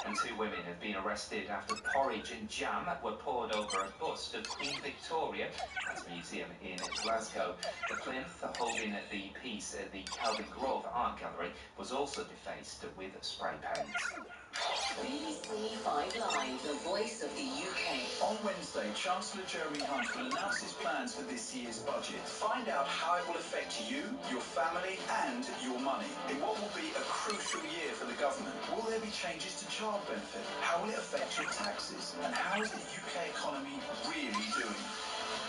[SPEAKER 13] And 2 women have been arrested after porridge and jam were poured over a bust of Queen Victoria at a museum in Glasgow. The plinth holding the piece at the Calvin Grove Art Gallery was also defaced with spray paint.
[SPEAKER 16] BBC 5 Live, the voice of the UK.
[SPEAKER 21] On Wednesday, Chancellor Jeremy Hunt will announce his plans for this year's budget. Find out how it will affect you, your family and your money in what will be a crucial year for the government. Will there be changes to child benefit? How will it affect your taxes? And how is the UK economy really doing?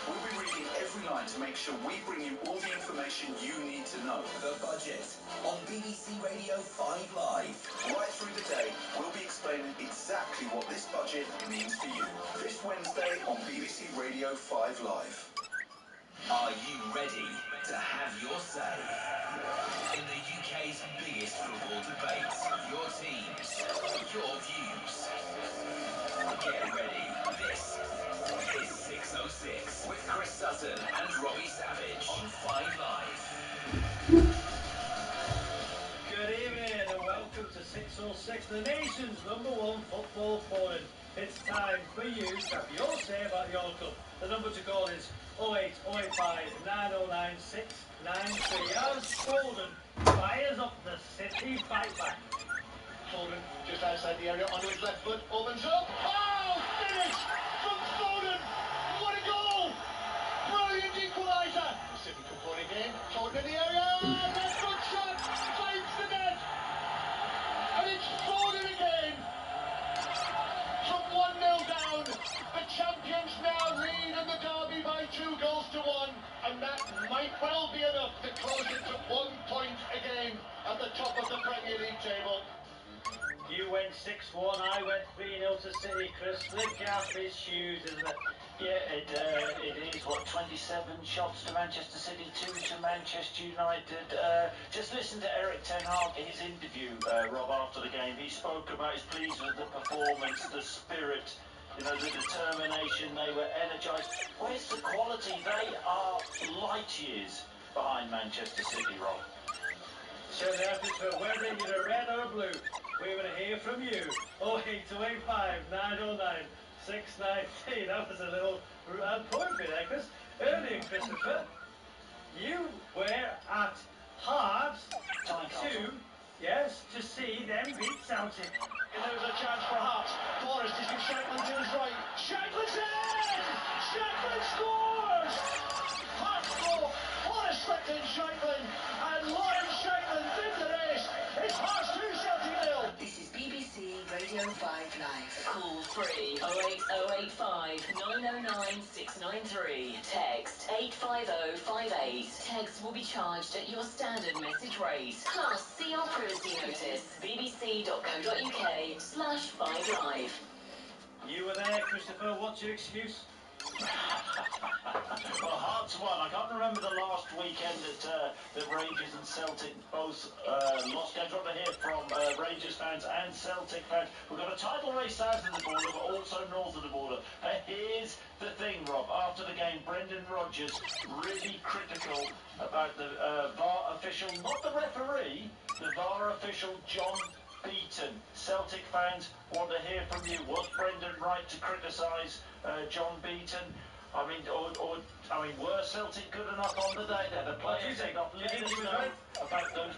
[SPEAKER 21] We'll be reading every line to make sure we bring you all the information you need to know. The budget on BBC Radio 5 Live. Right through the day, we'll be explaining exactly what this budget means for you. This Wednesday on BBC Radio 5 Live. Are you ready to have your say in the UK's biggest football debate? Your teams, your views. Get ready. This is 606 with Chris Sutton and Robbie Savage on 5 Live.
[SPEAKER 20] Good evening and welcome to 606, the nation's #1 football forum. It's time for you to have your say about your club. The number to call is 08085 909 693. As Golden fires up the City Fight Back.
[SPEAKER 24] Foden just outside the area, onto his left foot, opens up. Oh, finish from Foden! What a goal! Brilliant equaliser! City took one again, Foden in the area, left foot shot, finds the net! And it's Foden again! From 1-0 down, the champions now lead in the derby by 2-1, and that might well be enough to close it to 1 point again at the top of the Premier League table.
[SPEAKER 20] You went 6-1, I went 3-0 to City, Chris. The gap is huge, isn't it?
[SPEAKER 5] Yeah, it is. What, 27 shots to Manchester City, 2 to Manchester United. Just listen to Eric Ten Hag in his interview, Rob, after the game. He spoke about his pleased with the performance, the spirit, you know, the determination. They were energised. Where's the quality? They are light years behind Manchester City, Rob.
[SPEAKER 20] So the answers for whether you're a red or a blue, we want to hear from you. 08285 909 693. That was a little poetry there, Chris. Earlier, Christopher, you were at Hearts to see them beat Celtic.
[SPEAKER 24] And there's a chance for Hearts. Forrest is with Shankland to his right. Shankland's in! Shankland scores! Hearts score. Forrest swept in Shankland, and Lauren Shankland did the race. It's Hearts 2, Celtic 0.
[SPEAKER 16] This is BBC Radio 5 Live. Call free 08085 909 693. Text 85058. Text will be charged at your standard message rate. Plus, see our privacy notice. bbc.co.uk/5live.
[SPEAKER 20] You were there, Christopher. What's your excuse?
[SPEAKER 5] Well, Hearts won. I can't remember the last weekend that Rangers and Celtic both lost games. I want to hear from Rangers fans and Celtic fans. We've got a title race south of the border, but also north of the border. Here's the thing, Rob. After the game, Brendan Rodgers really critical about the VAR official, not the referee, the VAR official, John Beaton. Celtic fans want to hear from you. Was Brendan right to criticise John Beaton? I mean, were Celtic good enough on the day? The players said not. Let us know about those.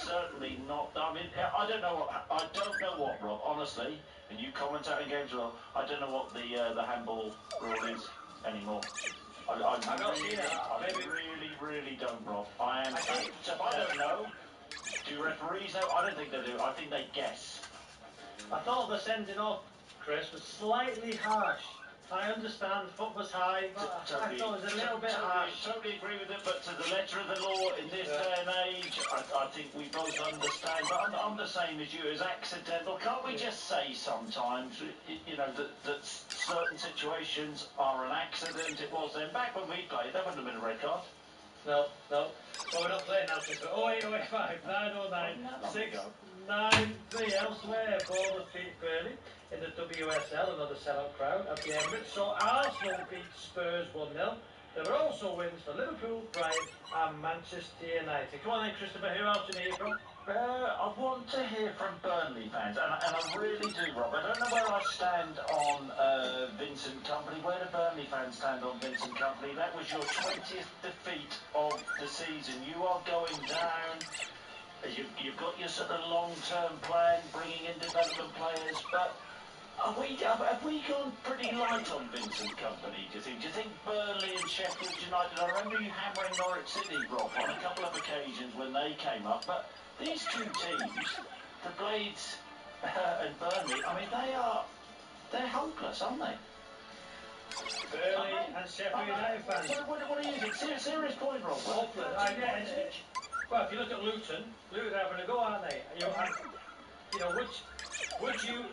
[SPEAKER 5] Certainly not. I mean, I don't know what, Rob. Honestly, and you comment out in games, well, I don't know what the handball rule is anymore. I really don't, Rob. I am. So if I don't know, do referees know? I don't think they do. I think they guess.
[SPEAKER 20] I thought the sending off, Chris, was slightly harsh. I understand foot was high, but I thought it was a little bit harsh.
[SPEAKER 5] Totally agree with it, but to the letter of the law in this day and age, I think we both understand. But I'm the same as you, as accidental. Can't we just say sometimes, you know, that certain situations are an accident? It was then. Back when we played, there wouldn't have been a red card.
[SPEAKER 20] No. Well, we're not playing now, Chris. 08085 909 693. Elsewhere, Bournemouth beat Burnley in the WSL, another sellout crowd at the Emirates. So Arsenal beat Spurs 1-0. There were also wins for Liverpool, Brighton and Manchester United. Come on then, Christopher, who else do you hear from?
[SPEAKER 5] I want to hear from Burnley fans, and I really do, Rob. I don't know where I stand on Vincent Kompany. Where do Burnley fans stand on Vincent Kompany? That was your 20th defeat of the season. You are going down. You've got your sort of long-term plan, bringing in development players, but have we gone pretty light on Vincent Kompany, do you think? Do you think Burnley and Sheffield United, I remember you hammering Norwich City, Rob, on a couple of occasions when they came up, but these two teams, the Blades and Burnley, I mean, they're hopeless, aren't they?
[SPEAKER 20] Burnley and Sheffield United fans.
[SPEAKER 5] What do you think? Serious point, Rob.
[SPEAKER 20] Well, if you look at Luton are having a go, aren't they? Would you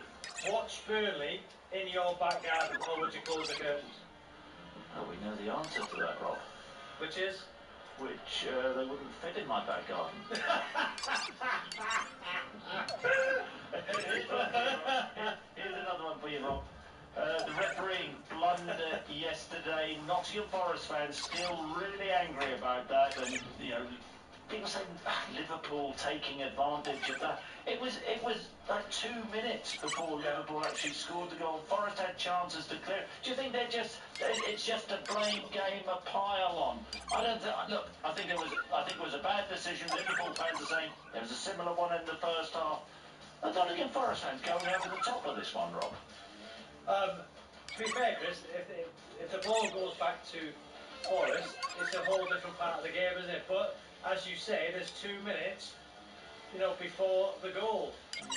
[SPEAKER 20] watch Burnley in your back garden, or would you close the curtains?
[SPEAKER 5] Oh, we know the answer to that, Rob.
[SPEAKER 20] Which is?
[SPEAKER 5] Which they wouldn't fit in my back garden. Here's another one for you, Rob. The refereeing blunder yesterday. Nottingham Forest fans still really angry about that, and you know, people say Liverpool taking advantage of that. It was like 2 minutes before Liverpool actually scored the goal. Forest had chances to clear. Do you think it's just a blame game, a pile on? I think it was a bad decision. Liverpool fans are saying there was a similar one in the first half. I don't think Forest fans going over the top of this one, Rob.
[SPEAKER 20] To be fair, Chris, if the ball goes back to Forest, it's a whole different part of the game, isn't it? But as you say, there's 2 minutes, before the goal.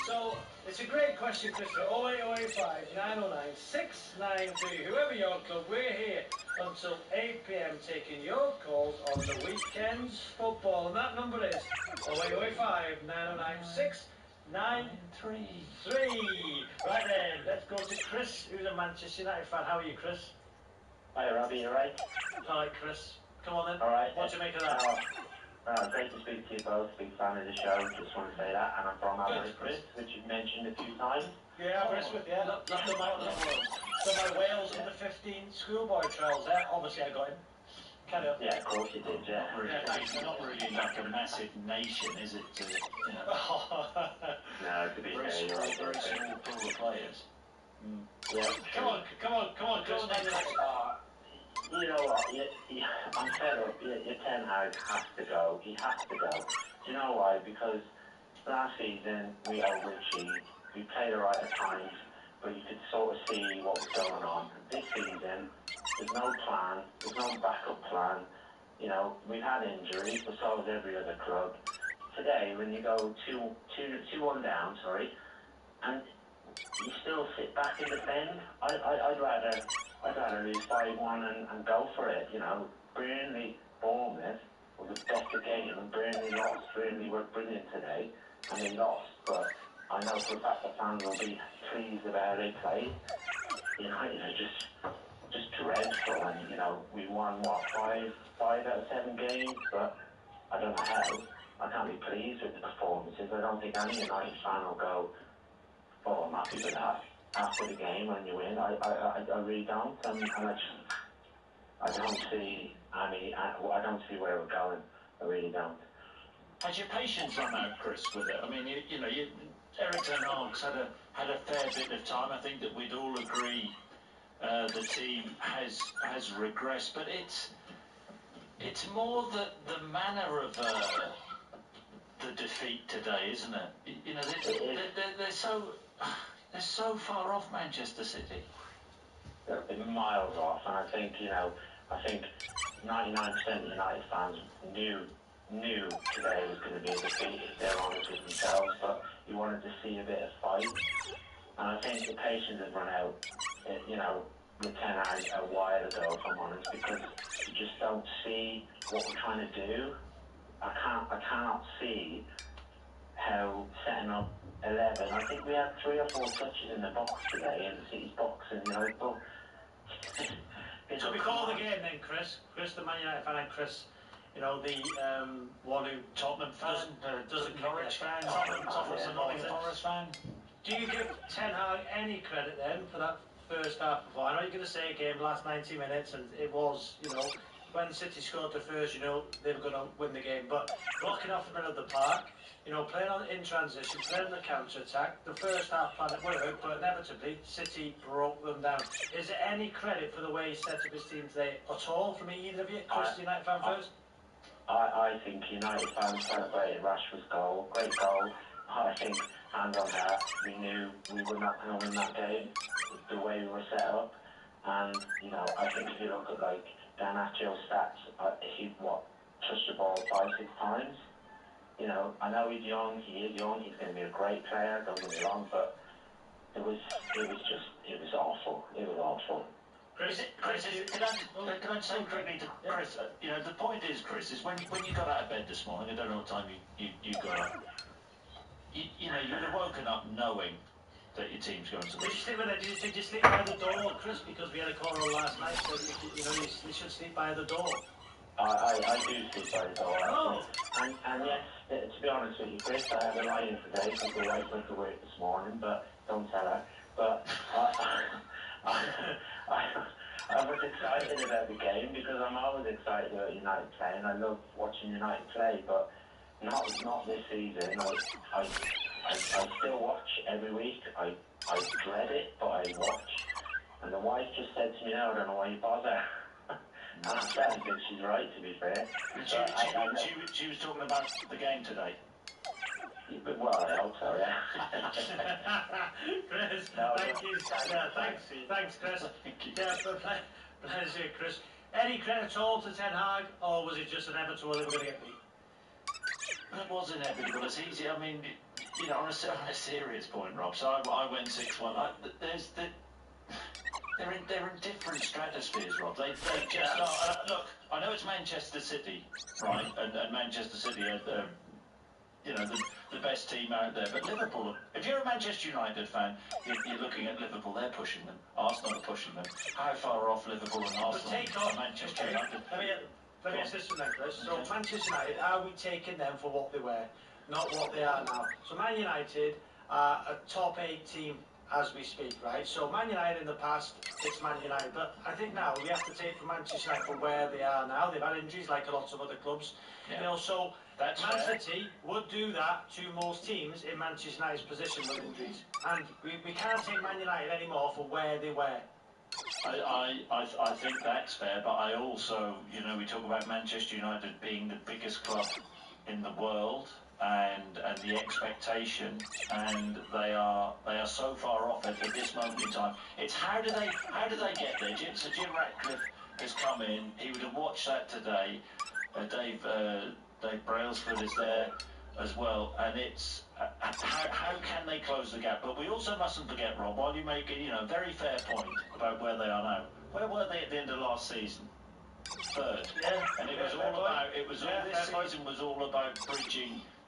[SPEAKER 20] So it's a great question, Christopher. 08085 909 693. Whoever your club, we're here until 8 p.m. taking your calls on the weekend's football. And that number is 08085 909 693. Right then, let's go to Chris, who's a Manchester United fan. How are you, Chris?
[SPEAKER 4] Hi, Robbie, you alright?
[SPEAKER 20] Alright, Chris. Come on then.
[SPEAKER 4] Alright.
[SPEAKER 20] What do you make of that?
[SPEAKER 4] Great to speak to you both. Big fan of the show. Just want to say that. And I'm from Aberystwyth, which you've mentioned a few times.
[SPEAKER 20] Yeah, Aberystwyth, yeah. Done my Wales in the 15 schoolboy trials there. Obviously, I got him. Carry on.
[SPEAKER 4] Yeah, of course you did, yeah.
[SPEAKER 5] Not really like a massive nation, is it?
[SPEAKER 4] No, to be fair, you're right.
[SPEAKER 5] Very small pool of players.
[SPEAKER 4] Yeah.
[SPEAKER 20] Come on, Chris.
[SPEAKER 4] You know what? I'm fed up. Your Ten Hag has to go. He has to go. Do you know why? Because last season we overachieved. We played right at times, but you could sort of see what was going on. This season, there's no plan. There's no backup plan. We've had injuries, but so has every other club. Today, when you go 2-1 down, and you still sit back and defend, I'd rather lose 5-1 and go for it. Burnley, Bournemouth was a better game, and Burnley lost. Burnley were brilliant today, and they lost. But I know for a fact the fans will be pleased about how they played. United are just dreadful, and we won five out of 7 games, but I don't know how. I can't be pleased with the performances. I don't think any United fan will go, "Oh, I'm happy with that." After the game when you win, I really don't, and I don't see I don't see where we're going. I really don't.
[SPEAKER 5] Has your patience run out, Chris, with it? I mean, Eric Ten Hag's had a fair bit of time. I think that we'd all agree the team has regressed, but it's more the manner of the defeat today, isn't it? They're so far off Manchester City.
[SPEAKER 4] They're miles off, and I think 99% of United fans knew today was going to be a defeat if they're honest with themselves, but you wanted to see a bit of fight, and I think the patience has run out, with Ten Hag a while ago, if I'm honest, because you just don't see what we're trying to do. I cannot see how setting up 11, I think we had 3 or 4 touches in the box today, in the City's box, and but
[SPEAKER 20] so before the game then, Chris, the Man United fan, and Chris, the one who
[SPEAKER 5] Tottenham fan,
[SPEAKER 20] doesn't
[SPEAKER 5] Norwich fan, Tottenham's a Nottingham Forest fan.
[SPEAKER 20] Do you give Ten Hag any credit then for that first half before? I know you're going to say a game last 90 minutes, and it was, when City scored the first, they were going to win the game, but blocking off the middle of the park, playing in transition, playing on the counter-attack, the first half plan it worked, but inevitably City broke them down. Is there any credit for the way he set up his team today at all from either of you? Chris, United fan first?
[SPEAKER 4] I think United fans celebrated Rashford's goal, great goal. I think, hand on heart, we knew we were not going to win that game, the way we were set up, and, I think if you look at, Garnaccio's stats, he touched the ball 5-6 times. I know he's young, he is young, he's going to be a great player, don't get me wrong, but it was awful. It was awful.
[SPEAKER 5] Chris, can I say quickly to Chris, the point is, Chris, is when you got out of bed this morning, I don't know what time you got up, you'd have woken up knowing that your team's going to lose.
[SPEAKER 20] Did you sleep by the door, Chris? Because we had a call last night, so you should sleep by the door.
[SPEAKER 4] I do sleep by the door, actually. And yes, to be honest with you, Chris, I had a lie-in today because the wife went to work this morning, but don't tell her. But I was excited about the game because I'm always excited about United playing. I love watching United play, but not this season. I still watch every week. I dread it, but I watch. And the wife just said to me now, I don't know why you bother. And I'm sad that she's right, to be fair.
[SPEAKER 5] She was talking about the game today.
[SPEAKER 4] Well, I hope so, yeah.
[SPEAKER 20] Chris,
[SPEAKER 4] No,
[SPEAKER 20] thank you. Yeah, thanks, Chris. Yeah, pleasure, Chris. Any credit at all to Ten Hag, or was it just inevitable they were going to get beat?
[SPEAKER 5] It was inevitable. It's easy. I mean, you know, on a serious point, Rob. So I went 6-1. They're in different stratospheres, Rob. They just are. Look, I know it's Manchester City, right? And Manchester City are you know, the best team out there. But Liverpool, if you're a Manchester United fan, you're looking at Liverpool, they're pushing them. Arsenal are pushing them. How far off Liverpool and Arsenal are Manchester United?
[SPEAKER 20] Let me ask this one then, Chris. So Manchester United, are we taking them for what they were, not what they are now? So Man United are a top 8 team as we speak, right? So Man United in the past, it's Man United. But I think now we have to take from Manchester United for where they are now. They've had injuries like a lot of other clubs. Yeah. You know, so Man City would do that to most teams in Manchester United's position with injuries. And we can't take Man United anymore for where they were.
[SPEAKER 5] I think that's fair, but I also, you know, we talk about Manchester United being the biggest club in the world and the expectation, and they are so far off at this moment in time. It's how do they get there? So Jim Ratcliffe has come in. He would have watched that today. Dave Brailsford is there as well, and it's how can they close the gap? But we also mustn't forget, Rob, while you make a very fair point about where they are now. Where were they at the end of last season? 3rd. Yeah. And it was all about. This season was all about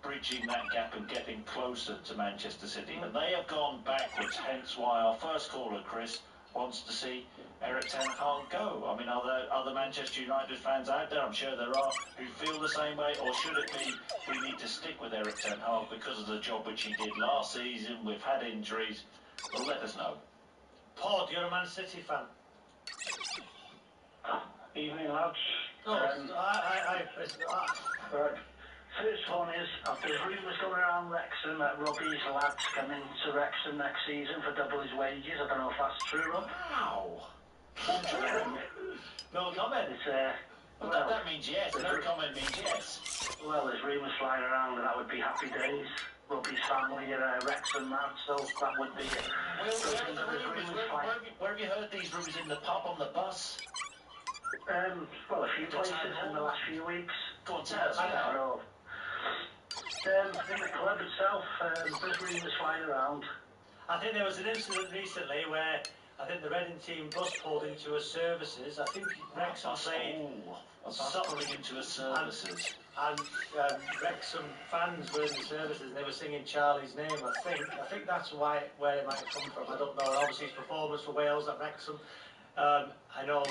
[SPEAKER 5] bridging that gap and getting closer to Manchester City, and they have gone backwards. Hence why our first caller, Chris, wants to see Erik ten Hag go. I mean, are there other Manchester United fans out there? I'm sure there are who feel the same way. Or should it be we need to stick with Erik ten Hag because of the job which he did last season? We've had injuries. Well, let us know.
[SPEAKER 20] Paul, you're a Man City fan.
[SPEAKER 10] Evening, lads. Right. First one is, there's rumours going around Wrexham that Robbie's lad's coming to Wrexham next season for double his wages. I don't know if that's true, Rob.
[SPEAKER 5] Wow.
[SPEAKER 20] No comment.
[SPEAKER 5] That means yes. No comment means yes.
[SPEAKER 10] Well, there's rumours flying around and that would be happy days. Robbie's family are Wrexham lads, so that would be it.
[SPEAKER 5] Where have you heard these rumours? In the pub, on the bus?
[SPEAKER 10] Well, a few places in the last few weeks.
[SPEAKER 5] Go on, tell us.
[SPEAKER 10] I don't know. In the club itself, there's rumours flying around.
[SPEAKER 20] I think there was an incident recently where I think the Reading team bus pulled into a services. I think Wrexham played
[SPEAKER 5] pulling into a services.
[SPEAKER 20] And Wrexham fans were in the services and they were singing Charlie's name, I think that's where it might have come from. I don't know. And obviously his performance for Wales at Wrexham. I know,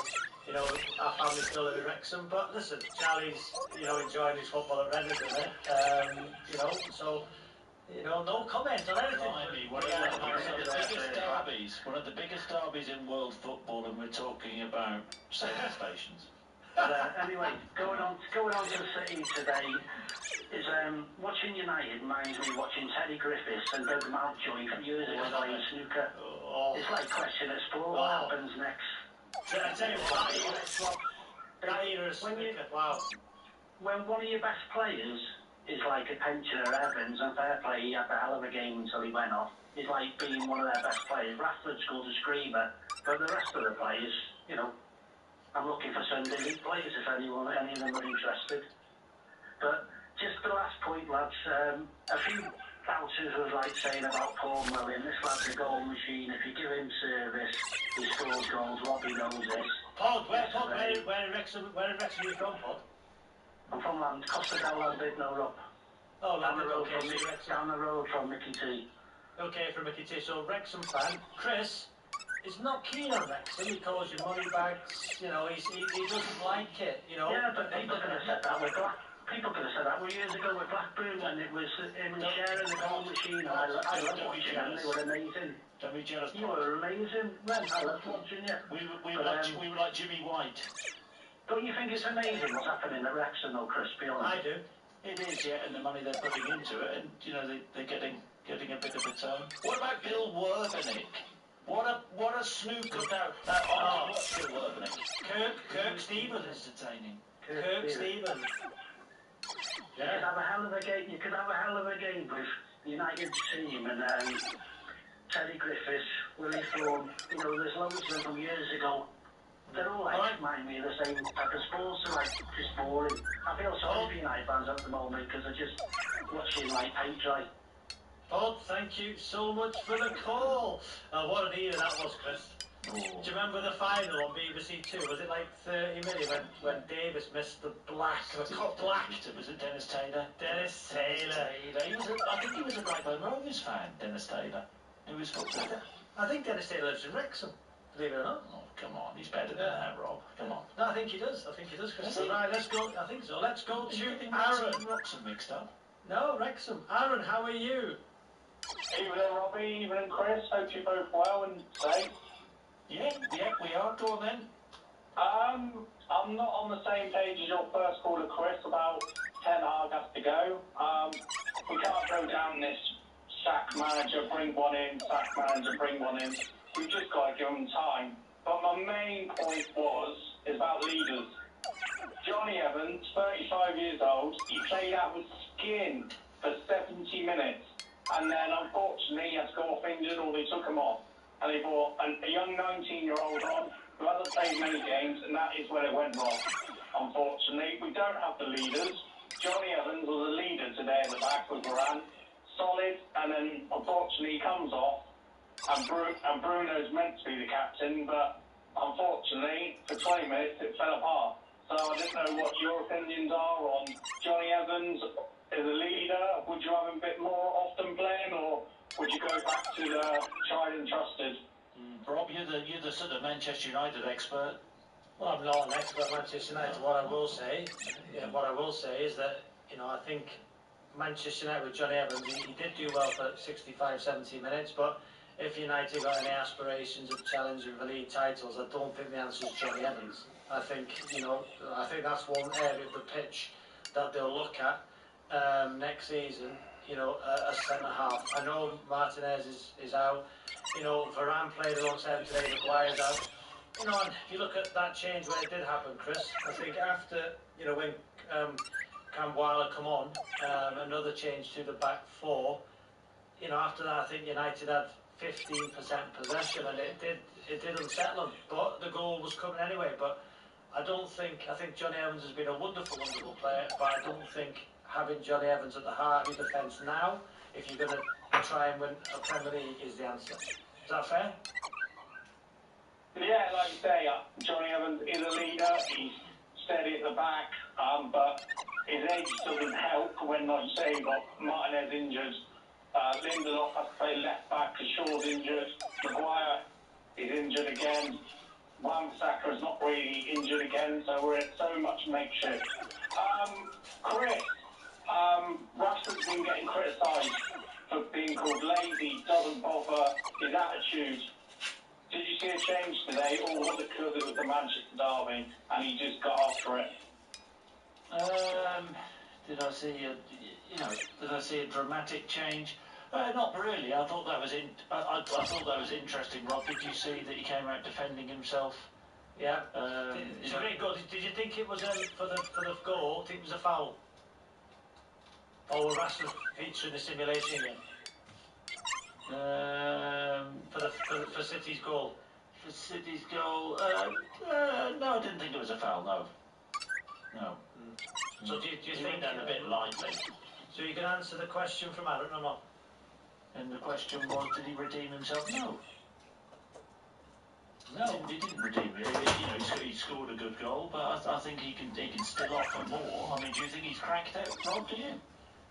[SPEAKER 20] our family still live in Wrexham, but listen, Charlie's, enjoying his football at Reading, isn't it? So, no comment on anything.
[SPEAKER 5] One of the biggest derbies in world football, and we're talking about service stations.
[SPEAKER 10] Anyway, going on to the City today is watching United reminds me of watching Teddy Griffiths and Doug Mountjoy years ago playing snooker. It's like question at sport. What happens next?
[SPEAKER 20] I tell you what, that era of snooker, wow.
[SPEAKER 10] When one of your best players is like a pensioner, Evans, and fair play, he had a hell of a game until he went off. He's like being one of their best players. Rashford scored a screamer, but the rest of the players, I'm looking for Sunday League players if any of them are interested. But just the last point, lads, a few doubters was saying about Paul Mullin. This lad's a goal machine. If you give him service, he scores goals. Robbie knows this.
[SPEAKER 20] Paul, where in Wrexham are you from, Paul?
[SPEAKER 10] I'm from Costa del Llandudno, Rob.
[SPEAKER 20] Oh,
[SPEAKER 10] down the road from Mickey T.
[SPEAKER 20] Okay, from Mickey T. So Wrexham fan, Chris is not keen on Wrexham. He calls you money bags. He doesn't like it.
[SPEAKER 10] Yeah, but people could have said that with years ago with Blackburn when it was him and sharing the goal machine. I loved watching them. They were amazing.
[SPEAKER 5] Don't be jealous.
[SPEAKER 10] You were amazing. I loved watching you.
[SPEAKER 5] We were like Jimmy White.
[SPEAKER 10] Don't you think it's amazing what's happening at Wrexham, though, Chris? Be honest.
[SPEAKER 20] I do.
[SPEAKER 5] It is, yeah, and the money they're putting into it, and they're getting a bit of a turn. What about Bill Werbenig? What a snooker what's Bill Werbenig?
[SPEAKER 20] Kirk Stevens.
[SPEAKER 5] Entertaining.
[SPEAKER 20] Kirk Stevens.
[SPEAKER 10] You could have a hell of a game. You could have a hell of a game with United's team and Terry Griffiths, Willie Thorne. You know, there's loads of them years ago. They're all like remind me of the same type of sports. They're like just boring. I feel sorry for United fans at the moment because they're just watching like paint dry.
[SPEAKER 20] Bob, thank you so much for the call. What an era that was, Chris. Do you remember the final on BBC Two? Was it like 30 minutes when Davis missed the black? Was
[SPEAKER 5] it Dennis Taylor?
[SPEAKER 20] Dennis Taylor.
[SPEAKER 5] I think he was a Blackburn Rovers fan, Dennis Taylor. He was footballer.
[SPEAKER 20] I think Dennis Taylor lives in Wrexham, believe it or not.
[SPEAKER 5] Oh, come on, he's better than that, Rob. Come on.
[SPEAKER 20] No, I think he does. Chris. Right, let's go. I think so. Let's go to Aaron.
[SPEAKER 5] Wrexham mixed up.
[SPEAKER 20] No, Wrexham. Aaron, how are you?
[SPEAKER 15] Evening, Robbie. Evening, Chris. Hope you're both well and safe.
[SPEAKER 5] Yeah, we are. Go on then.
[SPEAKER 15] I'm not on the same page as your first caller, Chris, about Ten Hag has to go. We can't go down this sack manager, bring one in, sack manager, bring one in. We've just got to give them time. But my main point is about leaders. Johnny Evans, 35 years old, he played out with skin for 70 minutes. And then, unfortunately, he had to go off injured or they took him off. And they brought a young 19-year-old on who hasn't played many games, and that is where it went wrong. Unfortunately, we don't have the leaders. Johnny Evans was a leader today at the back with Varane. Solid, and then, unfortunately, he comes off. And Bruno's meant to be the captain, but unfortunately, for 20 minutes, it fell apart. So I didn't know what your opinions are on Johnny Evans as a leader. Would you have him a bit more often playing, or would you go back to the tried and trusted?
[SPEAKER 5] Rob, you're the sort of Manchester United expert.
[SPEAKER 20] Well, I'm not an expert at Manchester United. What I will say is that, you know, I think Manchester United with Johnny Evans, he did do well for 65, 70 minutes, but if United got any aspirations of challenging for league titles, I don't think the answer is Johnny Evans. I think that's one area of the pitch that they'll look at next season. You know, a centre half. I know Martinez is out. You know, Varane played alongside him today. Maguire's out. You know, and if you look at that change when it did happen, Chris, I think after, you know, when Cam Wilder come on, another change to the back four. You know, after that, I think United had 15% possession, and it did unsettle them. But the goal was coming anyway. But I think Johnny Evans has been a wonderful player, but I don't think having Johnny Evans at the heart of your defence now, if you're going to try and win a Premier League, is the answer. Is that fair?
[SPEAKER 15] Yeah, like you say, Johnny Evans is a leader. He's steady at the back, but his age doesn't help when, like you say, you've got Martinez injured. Lindelof has to play left back because Shaw's injured. Maguire is injured again. Wan-Bissaka is not really injured again, so we're at so much makeshift. Chris, Rashford's been getting criticised for being called lazy, doesn't bother, his attitude. Did you see a change today, or was it because it was the Manchester derby and he just got after it?
[SPEAKER 5] Did I see a dramatic change? Not really. I thought that was I thought that was interesting. Rob, did you see that he came out defending himself?
[SPEAKER 20] Yeah. Did you think it was for the goal? Think it was a foul? Or will Rashford feature in the simulation again? For City's goal.
[SPEAKER 5] For City's goal? No, I didn't think it was a foul. No.
[SPEAKER 20] So do you think
[SPEAKER 5] that a bit lightly?
[SPEAKER 20] So you can answer the question from Aaron or not?
[SPEAKER 5] And the question was, did he redeem himself? No. He didn't redeem it. He scored a good goal, but I think he can still offer more. I mean, do you think he's cracked out, Rob? Do you?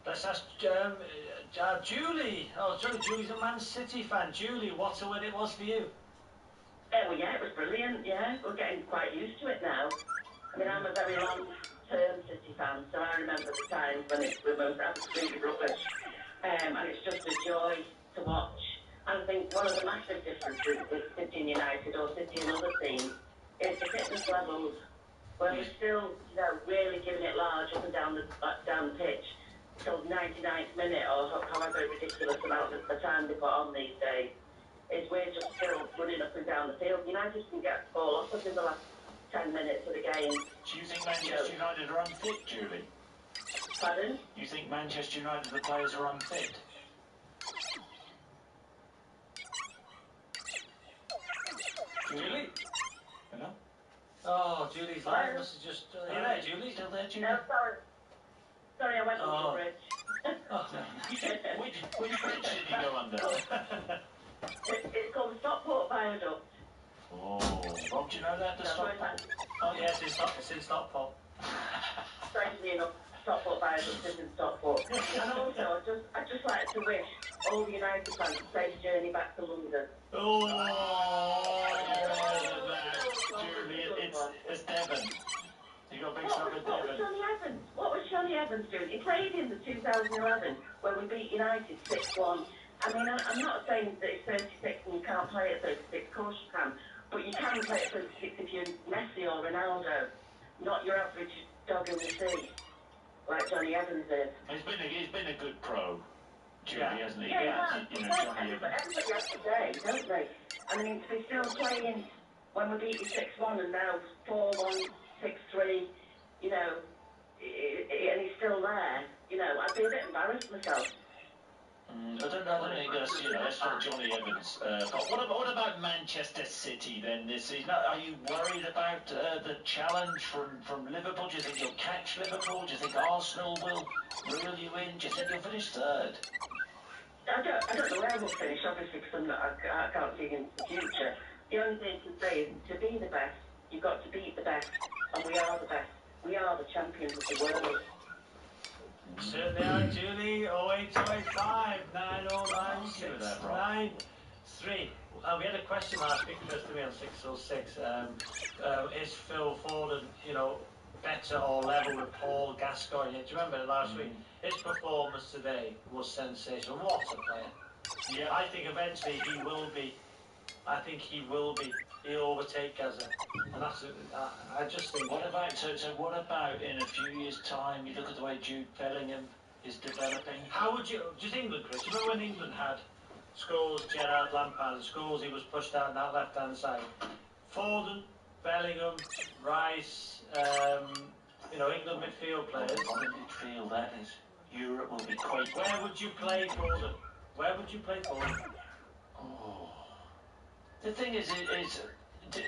[SPEAKER 20] Let's ask Julie. Oh, Julie's a Man City fan. Julie, what a win it was for you.
[SPEAKER 17] Well, yeah, it was brilliant, yeah. We're getting quite used to it now. I mean, I'm a very long-term City fan, so I remember the times when it was absolutely rubbish. And it's just a joy to watch. And I think one of the massive differences with City and United or City and other teams is the fitness levels, where we're still, really giving it large up and down the pitch till 99th minute or however ridiculous amount of the time they put on these days. Is we're just still running up and down the field. United can get a ball off us in the last 10 minutes of the game.
[SPEAKER 5] Do you think Manchester United are unfit, Julie?
[SPEAKER 17] Pardon?
[SPEAKER 5] You think Manchester United, the players are unfit?
[SPEAKER 20] Julie?
[SPEAKER 5] Hello?
[SPEAKER 20] Oh, Julie's line must have just... Are you there, Julie?
[SPEAKER 5] Still there, Julie?
[SPEAKER 17] No, sorry, I went under the bridge.
[SPEAKER 5] Which bridge did you go under?
[SPEAKER 17] It's called the Stockport Viaduct.
[SPEAKER 5] Oh, Rob, do you know that, the Stockport?
[SPEAKER 20] Oh, yes, it's in Stockport.
[SPEAKER 17] Strangely enough, Stockport Viaduct is in Stockport. And also, I'd just like to wish all the United fans a safe journey back to London.
[SPEAKER 5] Oh, Julie, it's Devon. You got mixed up with Devon.
[SPEAKER 17] What was Johnny Evans doing? He played in the 2011 where we beat United 6-1. I mean, I'm not saying that it's 36 and you can't play at 36, of course you can. But you can play at 36 if you're Messi or Ronaldo, not your average dog in the sea, like Johnny Evans is.
[SPEAKER 5] He's been a good pro, Julie, hasn't he?
[SPEAKER 17] Yeah,
[SPEAKER 5] you know, Johnny
[SPEAKER 17] but
[SPEAKER 5] Evans.
[SPEAKER 17] everybody has to say, don't they? I mean, to be still playing when we beat you 6-1 and now 4-1, 6-3, you know, and he's still there, you know, I'd be a bit embarrassed myself.
[SPEAKER 5] I don't think that's, you know, that's not Johnny Evans. What about Manchester City then this season? Are you worried about the challenge from Liverpool? Do you think you'll catch Liverpool? Do you think Arsenal will reel you in? Do you think you'll finish third?
[SPEAKER 17] I don't know where we'll finish, obviously, because I can't see into the future. The only thing I can say is to be the best, you've got to beat the best, and we are the best. We are the champions of the world.
[SPEAKER 20] Certainly are, Julie. 08285 909 693. We had a question last week, first to me on 606. Is Phil Foden, you know, better or level with Paul Gascoigne? Do you remember last week? His performance today was sensational. What a player. Yeah, I think eventually he will be. I think he will be. He'll overtake Gaza. And that's, I just think...
[SPEAKER 5] What about, so what about in a few years' time, you look at the way Jude Bellingham is developing?
[SPEAKER 20] How would you... Just England, Chris. You remember when England had Scholes, Gerrard, Lampard, and Scholes, he was pushed out on that left-hand side. Foden, Bellingham, Rice, you know, England midfield players.
[SPEAKER 5] What a midfield that is. Europe will be quite...
[SPEAKER 20] Where would you play Foden? Where would you play Foden?
[SPEAKER 5] Oh... The thing is do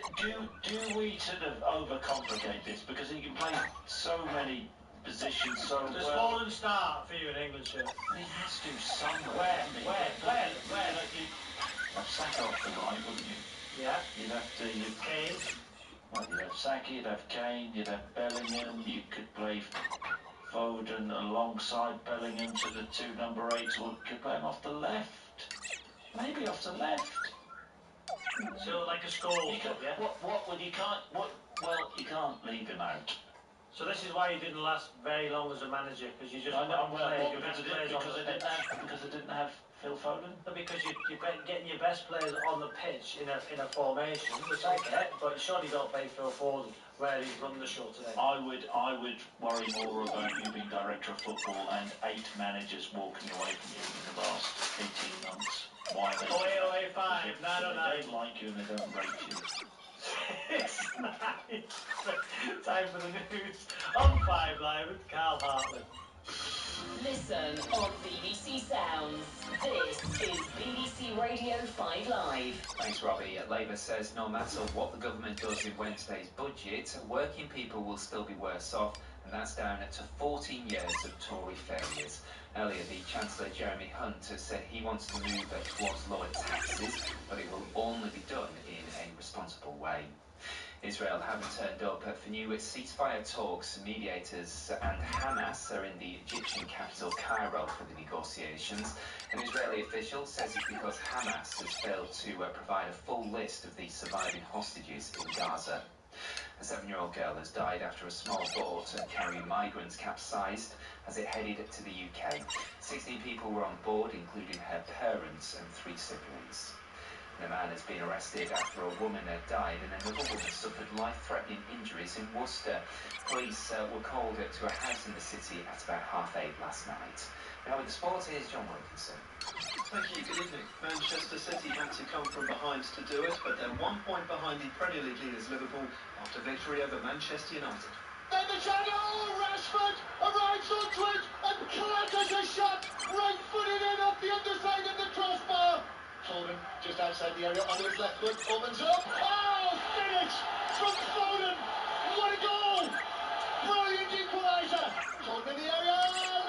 [SPEAKER 5] we sort of overcomplicate this? Because he can play so many positions so well.
[SPEAKER 20] Does Foden start for you in England, sir?
[SPEAKER 5] He has to somewhere.
[SPEAKER 20] Where?
[SPEAKER 5] You'd have Saka off the right, wouldn't you?
[SPEAKER 20] Yeah.
[SPEAKER 5] You'd have
[SPEAKER 20] Kane.
[SPEAKER 5] Well, you'd have Saka, you'd have Kane, you'd have Bellingham, you could play Foden alongside Bellingham, so the two number 8s could play him off the left. Maybe off the left.
[SPEAKER 20] So like a Scholes, yeah?
[SPEAKER 5] You can't leave him out.
[SPEAKER 20] So this is why you didn't last very long as a manager, because you just
[SPEAKER 5] because I didn't have Phil Foden.
[SPEAKER 20] No, because you're getting your best players on the pitch in a formation, which I get, but surely you don't play Phil Foden where he's run the show today.
[SPEAKER 5] I would worry more about you being director of football and 8 managers walking away from you in the last 18 months. Why they
[SPEAKER 20] 08085 909.
[SPEAKER 5] They don't like you and they don't rate you.
[SPEAKER 20] It's nice. Time for the news on 5 Live with Carl Hartman.
[SPEAKER 16] Listen on BBC Sounds. This is BBC Radio 5 Live.
[SPEAKER 13] Thanks, Robbie. Labour says no matter what the government does in Wednesday's budget, working people will still be worse off, and that's down to 14 years of Tory failures. Earlier, the Chancellor Jeremy Hunt said he wants to move towards lower taxes, but it will only be done in a responsible way. Israel haven't turned up for new ceasefire talks. Mediators and Hamas are in the Egyptian capital Cairo for the negotiations. An Israeli official says it's because Hamas has failed to provide a full list of the surviving hostages in Gaza. A 7-year-old girl has died after a small boat carrying migrants capsized as it headed to the UK. 16 people were on board, including her parents and 3 siblings. A man has been arrested after a woman had died and another woman suffered life-threatening injuries in Worcester. Police were called to a house in the city at about 8:30 last night. Now with the sports, here's John Wilkinson.
[SPEAKER 2] Thank you, good evening. Manchester City had to come from behind to do it, but they're 1 point behind the Premier League leaders Liverpool after victory over Manchester United.
[SPEAKER 24] Then the channel, Rashford arrives onto it. Foden, just outside the area, onto his left foot, opens up. Oh, finish from Foden! What a goal! Brilliant equaliser! Foden in the area,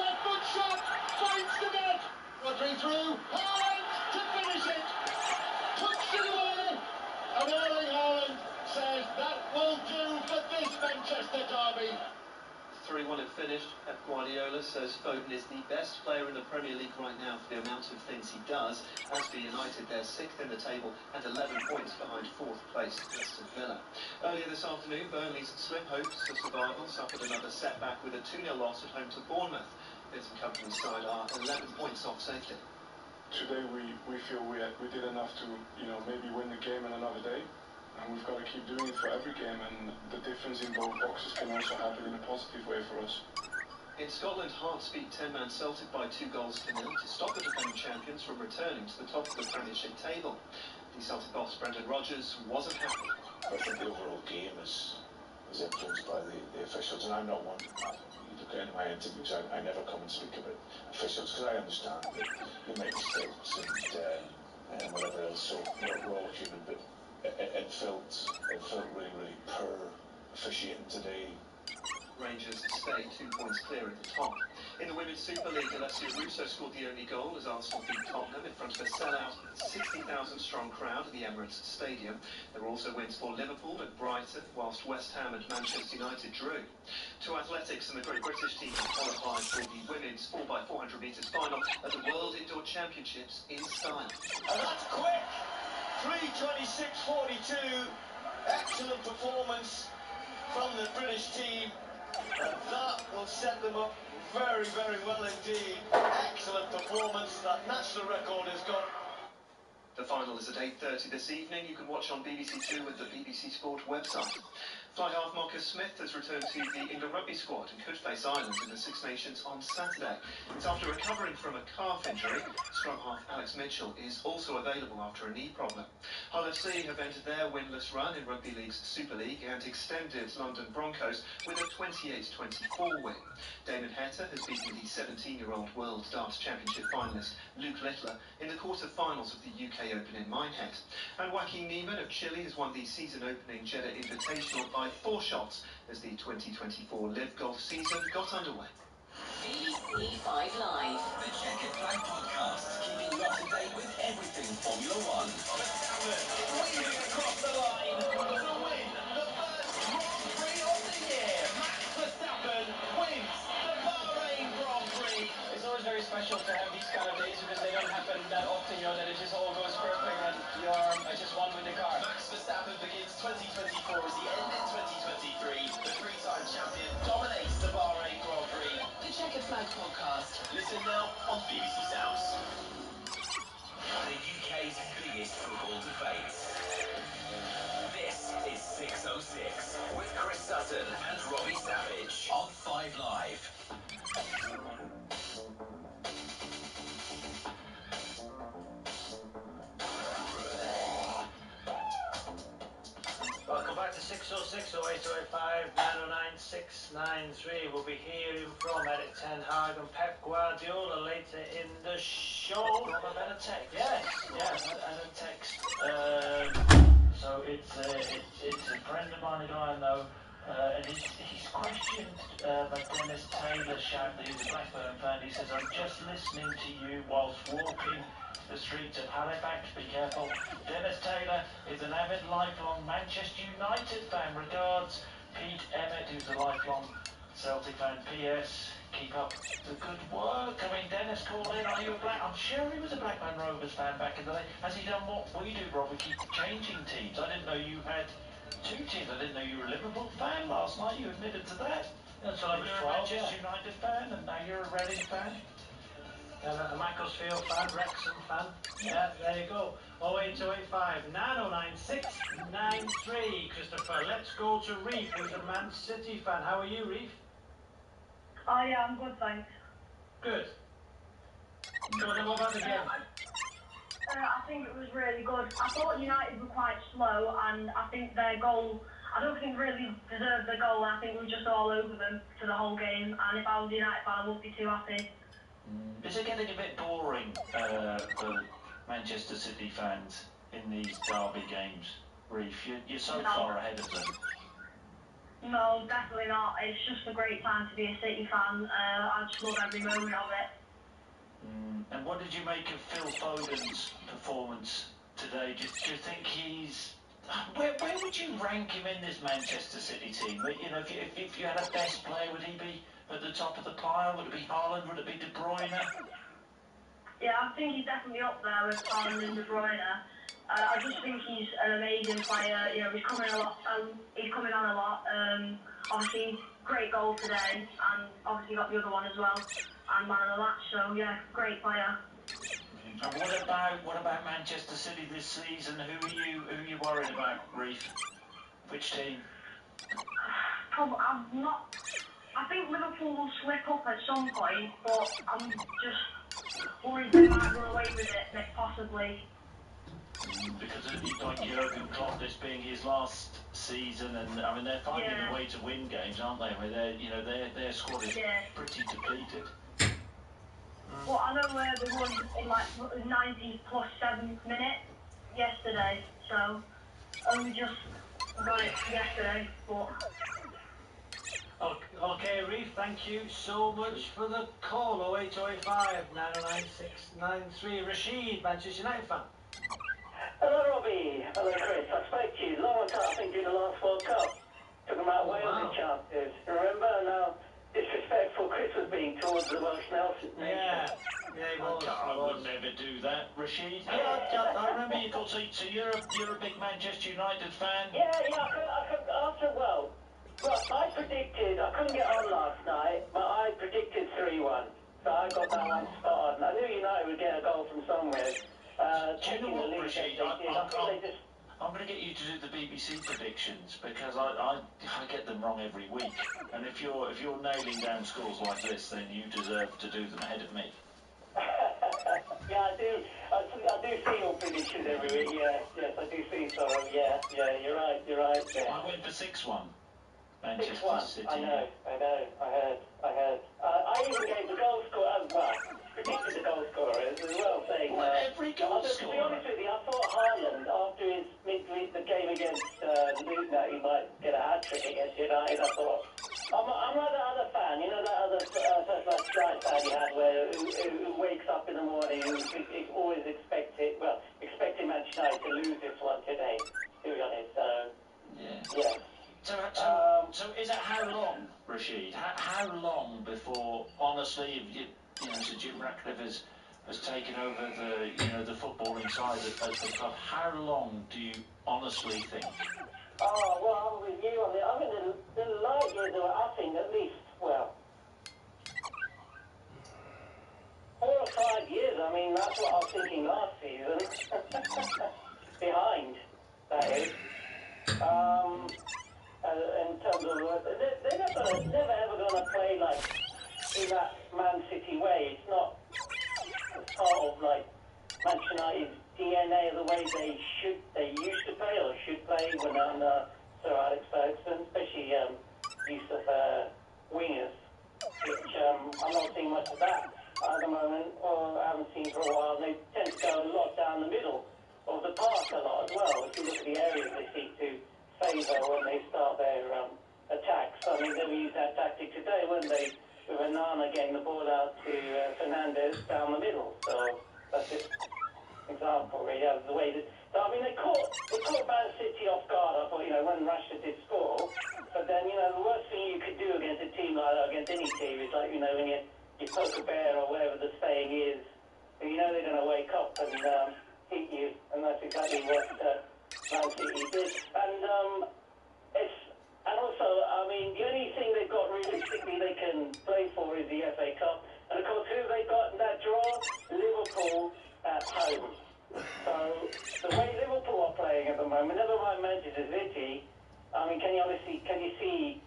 [SPEAKER 24] left foot shot, finds the net. Rodri through, Haaland to finish it, puts it away, and Erling Haaland says that will do for this Manchester derby.
[SPEAKER 2] 3-1 it finished. Pep Guardiola says Foden is the best player in the Premier League right now for the amount of things he does. As for United, they're 6th in the table and 11 points behind 4th place Aston Villa. Earlier this afternoon, Burnley's slim hopes for survival suffered another setback with a 2-0 loss at home to Bournemouth. Vincent Kompany's side are 11 points off safety.
[SPEAKER 6] Today we feel we did enough to, maybe win the game in another day. And we've got to keep doing it for every game, and the difference in both boxes can also happen in a positive way for us.
[SPEAKER 2] In Scotland, Hearts beat 10-man Celtic by 2-0 to stop the defending champions from returning to the top of the Premiership table. The Celtic boss, Brendan Rodgers, wasn't happy.
[SPEAKER 18] I think the overall game is influenced by the officials, and I'm not one. You look at my interviews, I never come and speak about officials, because I understand that they make mistakes and whatever else, so we're all human, but it felt really, really poor officiating today.
[SPEAKER 2] Rangers stay 2 points clear at the top. In the Women's Super League, Alessia Russo scored the only goal as Arsenal beat Tottenham in front of a sellout 60,000-strong crowd at the Emirates Stadium. There were also wins for Liverpool and Brighton, whilst West Ham and Manchester United drew. To athletics, and the Great British team qualified for the women's 4x400 metres final at the World Indoor Championships in style.
[SPEAKER 1] And that's quick! 3:26.42. Excellent performance from the British team. And that will set them up very, very well indeed. Excellent performance. That national record has got.
[SPEAKER 2] The final is at 8:30 this evening. You can watch on BBC Two with the BBC Sport website. Fly half Marcus Smith has returned to the England rugby squad and could face Ireland in the Six Nations on Saturday. It's after recovering from a calf injury. Scrum half Alex Mitchell is also available after a knee problem. Hull FC have entered their winless run in Rugby League's Super League and extended London Broncos with a 28-24 win. Damon Heta has beaten the 17-year-old World Darts Championship finalist Luke Littler in the quarter-finals of the UK Open in Minehead. And Joaquin Niemann of Chile has won the season-opening Jeddah Invitational by 4 shots as the 2024 Live Golf season got underway.
[SPEAKER 16] BBC 5 Live.
[SPEAKER 19] The Checkered Flag Podcast, keeping you up to date with everything Formula One.
[SPEAKER 1] Verstappen weaving across the line to win the first Grand Prix of the year. Max Verstappen wins the Bahrain Grand Prix.
[SPEAKER 22] It's always very special to have these kind of days because they don't happen that often, that it just all goes perfect and you're just one with the car.
[SPEAKER 19] Max Verstappen begins 2024 as he ended 2023. The three-time champion dominates the Bahrain Grand Prix.
[SPEAKER 16] The Checkered Flag Podcast.
[SPEAKER 19] Listen now on BBC Sounds. The UK's biggest football debates. This is 606 with Chris Sutton and Robbie Savage on 5 Live.
[SPEAKER 20] Welcome back to 606 0805 909 693. We'll be hearing from Eric Ten Hag and Pep Guardiola later in the show.
[SPEAKER 5] Rob, I've had a text.
[SPEAKER 20] Yes,
[SPEAKER 5] I had a text. So it's a friend of mine who I know, and he's questioned by Dennis Taylor shout that he's a Blackburn fan. He says, I'm just listening to you whilst walking the streets of Halifax. Be careful. Dennis Taylor is an avid, lifelong Manchester United fan. Regards, Pete Emmett, who's a lifelong Celtic fan. P.S. Keep up the good work. I mean, Dennis called in. Are you a Black? I'm sure he was a Blackburn Rovers fan back in the day. Has he done what we do, Rob? We keep changing teams. I didn't know you had 2 teams. I didn't know you were a Liverpool fan last night. You admitted to that.
[SPEAKER 20] That's what I was
[SPEAKER 5] You're a Manchester United fan, and now you're a Reading fan.
[SPEAKER 20] A Macclesfield fan, Wrexham fan. Yeah, there you go. 08285 909 693. Christopher, let's go to Reef, who's a Man City fan. How are you, Reef?
[SPEAKER 25] Oh yeah, I'm good, thanks.
[SPEAKER 20] Good. Go on, what about the game?
[SPEAKER 25] I think it was really good. I thought United were quite slow, and I think their goal, I don't think really deserved the goal. I think we were just all over them for the whole game, and if I was a United fan, I wouldn't be too happy.
[SPEAKER 5] Is it getting a bit boring for Manchester City fans in these derby games, Reef? You're so far ahead of them.
[SPEAKER 25] No, definitely not. It's just a great time to be a City fan. I just love every moment of it.
[SPEAKER 5] And what did you make of Phil Foden's performance today? Do you think he's... Where would you rank him in this Manchester City team? You know, if you had a best player, would he be at the top of the pile? Would it be Haaland? Would it be De Bruyne?
[SPEAKER 25] Yeah, I think he's definitely up there with Haaland and De Bruyne. I just think he's an amazing player. You know, he's coming on a lot. Obviously, great goal today, and obviously got the other one as well, and man of the match. So yeah, great player.
[SPEAKER 5] And what about Manchester City this season? Who are you worried about, Reef? Which team?
[SPEAKER 25] I'm not. I think Liverpool will slip up at some point, but I'm just worried they might run away with it, possibly.
[SPEAKER 5] Because you've got Jurgen Klopp, this being his last season, and I mean they're finding a way to win games, aren't they? I mean, their squad is pretty depleted.
[SPEAKER 25] Well, I know they won in like 90 plus 7th minute yesterday, so only just got it yesterday, but.
[SPEAKER 20] Okay, Reef, thank you so much for the call. 08085 909 693. Rashid, Manchester United fan.
[SPEAKER 3] Hello, Robbie. Hello, Chris. I spoke to you long time, I think, during the last World Cup. Talking about Wales' chances. Remember? Now, disrespectful Chris was being towards the Welsh Nelson.
[SPEAKER 20] Yeah, he was.
[SPEAKER 5] I would never do that, Rashid. I remember you got so you're a big Manchester United fan.
[SPEAKER 3] Yeah, well, I predicted, I couldn't get on last night, but I predicted 3-1. So I got that one spot on. I knew United would get a goal from somewhere.
[SPEAKER 5] Do you know what, Rashid? I'm going to get you to do the BBC predictions because I get them wrong every week. And if you're nailing down scores like this, then you deserve to do them ahead of me.
[SPEAKER 3] Yeah, I do. I do see your predictions every week. Yes, I do see some. Yeah, you're right. Yeah.
[SPEAKER 5] I went for 6-1. Manchester
[SPEAKER 3] 6-1.
[SPEAKER 5] City.
[SPEAKER 3] I know. I heard. I even gave the goal score as well. Predicted the goal scorers as well, saying.
[SPEAKER 5] Every goal
[SPEAKER 3] To
[SPEAKER 5] scorer.
[SPEAKER 3] be honest with you, I thought Haaland, after his the game against Luton, he might get a hat trick against United. I thought. I'm like that other fan, you know, that other first-class Sky fan he had, who wakes up in the morning and always expecting Manchester United to lose this one today. To be honest, yeah.
[SPEAKER 5] So is it how long, Rashid? How long before, honestly, so Jim Ratcliffe has taken over the footballing side of the club? How long do you honestly think?
[SPEAKER 3] Oh well, I'm with you on it. I mean, the light years are, I think, at least 4 or 5 years. I mean, that's what I was thinking last season. Behind, that is. In terms of, they're never ever going to play like in that Man City way. It's not part of like Manchester United's DNA, the way they used to play or should play when under Sir Alex Ferguson, especially use of wingers, which I'm not seeing much of that at the moment, or I haven't seen for a while. They tend to go a lot down the middle of the park a lot as well. If you look at the areas they seem to favour when they start their attacks. I mean, they used that tactic today, weren't they? With Onana getting the ball out to Fernandes down the middle. So that's just an example, really, of the way that. So, I mean, they caught Man City off guard. I thought, when Rashford did score. But then, the worst thing you could do against a team like that, against any team, is like, when you poke a bear or whatever the saying is, they're going to wake up and hit you. And that's exactly what Man City did. And also, I mean, the only thing they've got realistically they can play for is the FA Cup. And of course, who have they got in that draw? Liverpool at home. So, the way Liverpool are playing at the moment, never mind Manchester City, I mean, can you see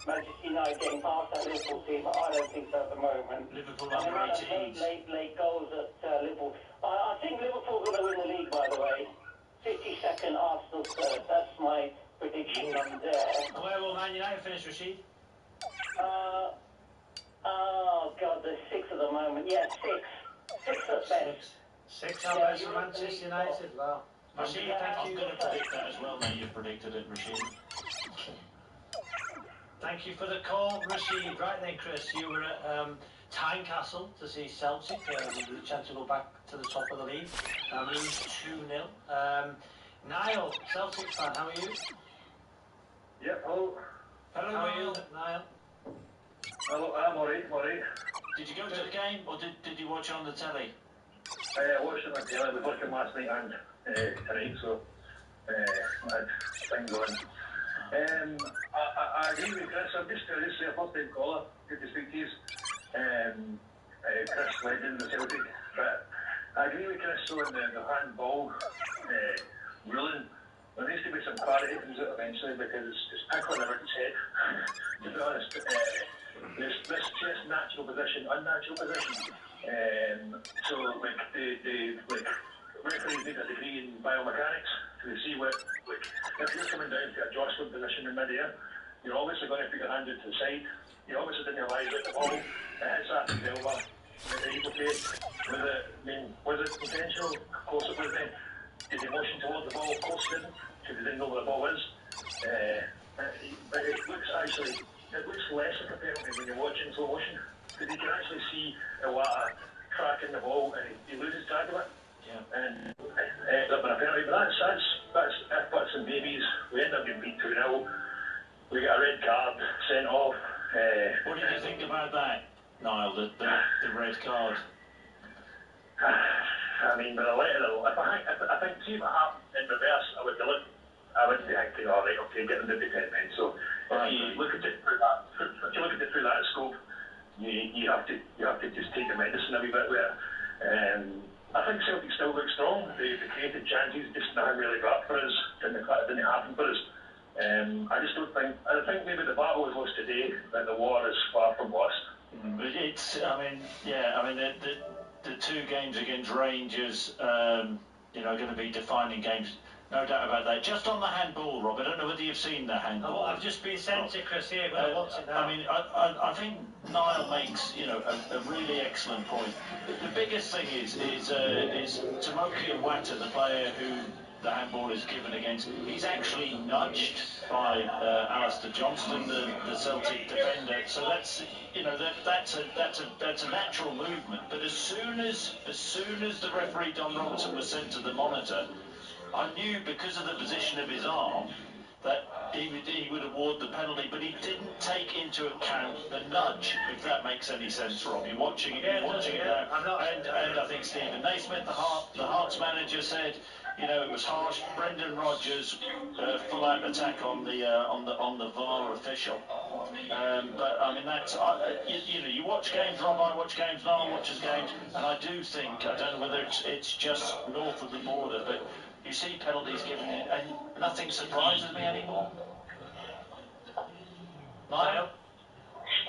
[SPEAKER 3] Manchester United getting past that Liverpool team? I don't think so at the moment.
[SPEAKER 5] Liverpool under 18s.
[SPEAKER 3] Late goals at Liverpool. I think Liverpool are going to win the league, by the way. 52nd, Arsenal third. That's my prediction on there.
[SPEAKER 20] Where will Man United finish, Rashid?
[SPEAKER 3] Oh God, there's 6 at the moment. Yeah, 6. 6 at best.
[SPEAKER 20] 6 Alberts for Manchester United. Well, Rashid, thank
[SPEAKER 5] I'm
[SPEAKER 20] you.
[SPEAKER 5] going to predict that as well. Now you've predicted it, Rashid.
[SPEAKER 20] Thank you for the call, Rashid. Right then, Chris, you were at Tynecastle to see Celtic with the chance to go back to the top of the league. Lose 2-0. Niall, Celtic fan, how are you?
[SPEAKER 7] Yeah, hello.
[SPEAKER 20] Hello, how are you, Niall?
[SPEAKER 7] Hello, I'm alright.
[SPEAKER 5] Did you go to the game, or did you watch it on the telly?
[SPEAKER 7] I watched it on the telly. I was working last night and tonight, so I had things on. I agree with Chris. I'm just a first-time caller. Good to speak to you. Chris, legend of Celtic. But I agree with Chris on the handball ruling. There needs to be some clarity comes out eventually because it's pickling everyone's head. To be honest, this just natural position, unnatural position. So like the referees need a degree in biomechanics to see what if you're coming down to a jostling position in mid-air, you're obviously going to put your hand out to the side. You obviously didn't realise that the ball it hits that elbow. Was it intentional? Of course it wasn't. Did he motion towards the ball? Of course he didn't, because he didn't know where the ball is. But it looks less like a penalty when you're watching slow motion, because you can actually see a lot of crack in the ball and he loses track of it.
[SPEAKER 5] Yeah.
[SPEAKER 7] And it ends up in a penalty. But that's if buts and babies. We end up getting beat 2-0. We get a red card sent off.
[SPEAKER 5] What did you think about that, Niall? The red card.
[SPEAKER 7] I mean, with a letter, I think see if it happened in reverse, I would be thinking, all right, okay, get them to 10 men. So if you look at it through that scope, you have to just take the medicine a wee bit with it. I think Celtic still look strong. They created chances, just nothing really got for us. Didn't happen for us. I just don't think. I think maybe the battle was lost today, but the war is far from lost.
[SPEAKER 5] But it's, the two games against Rangers, are going to be defining games. No doubt about that. Just on the handball, Rob, I don't know whether you've seen the handball.
[SPEAKER 20] I've just been sent to Chris here, but I watch it now.
[SPEAKER 5] I think Niall makes, a really excellent point. The biggest thing is Tomoki Iwata, the player who the handball is given against. He's actually nudged by Alistair Johnston, the Celtic defender. So that's a natural movement. But as soon as the referee Don Robertson was sent to the monitor, I knew because of the position of his arm that he would award the penalty, but he didn't take into account the nudge, if that makes any sense, Rob. You're watching it now. And I think Stephen Naismith, the Hearts manager, said, it was harsh. Brendan Rodgers, full-out attack on the VAR official. But I mean, you watch games, Rob. I watch games. Niall watches games, and I do think, I don't know whether it's just north of the border, but you see penalties given, and nothing surprises me anymore. Niall?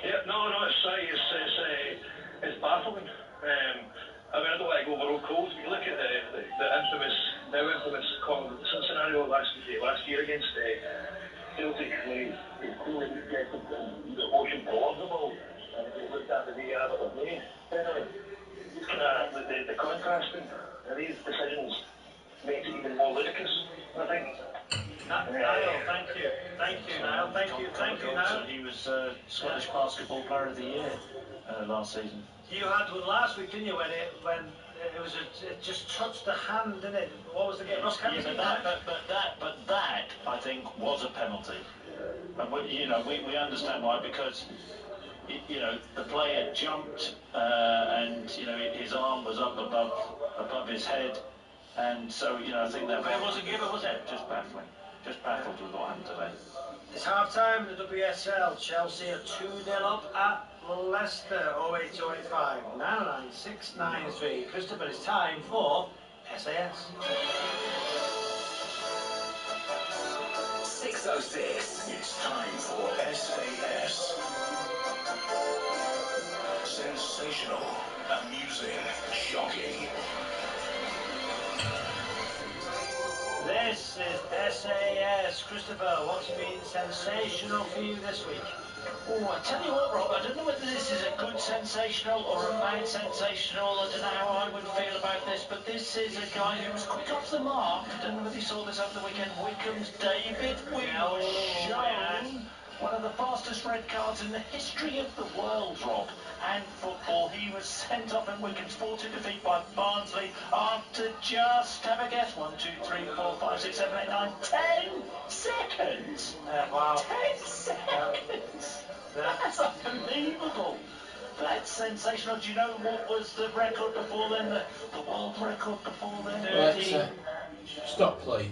[SPEAKER 7] Yeah, no, it's baffling. I don't want to go over old coals, but you look at the infamous scenario last year against Celtic, when he clearly rejected the motion towards the ball, and he looked at the VAR that was made. It's kind of the contrast in these decisions makes it even more ludicrous, I think.
[SPEAKER 20] Niall, thank you, Niall. Thank you, Niall.
[SPEAKER 5] He was Scottish Basketball Player of the Year last season.
[SPEAKER 20] You had one last week, didn't you, when it just touched the hand, didn't it? What was the game? Ross County?
[SPEAKER 5] Yeah, but that I think was a penalty. And we understand why, because the player jumped and his arm was up above his head, and so I think that
[SPEAKER 20] it wasn't given, was it?
[SPEAKER 5] Just baffled with what happened today.
[SPEAKER 20] It's half time in the WSL. Chelsea are 2-0 up at Leicester. 08085 99693. Christopher, it's time for SAS.
[SPEAKER 19] 606. It's time for SAS. Sensational, amusing, shocking.
[SPEAKER 20] This is SAS. Christopher, what's been sensational for you this week?
[SPEAKER 5] Oh, I tell you what, Rob, I don't know whether this is a good sensational or about sensational. I don't know how I would feel about this, but this is a guy who was quick off the mark. I don't know whether you saw this over the weekend. Wickham's David Wing was shown one of the fastest red cards in the history of the world, Rob, and football. He was sent off in Wickham's 4-2 defeat by Barnsley after just, have a guess, 1, 2, 3, 4, 5, 6, 7, 8, 9, 10 seconds.
[SPEAKER 8] Wow.
[SPEAKER 5] 10 seconds. That's unbelievable. That's sensational. Do you know what was the record before then? The world record before then?
[SPEAKER 8] Alexa, stop, please.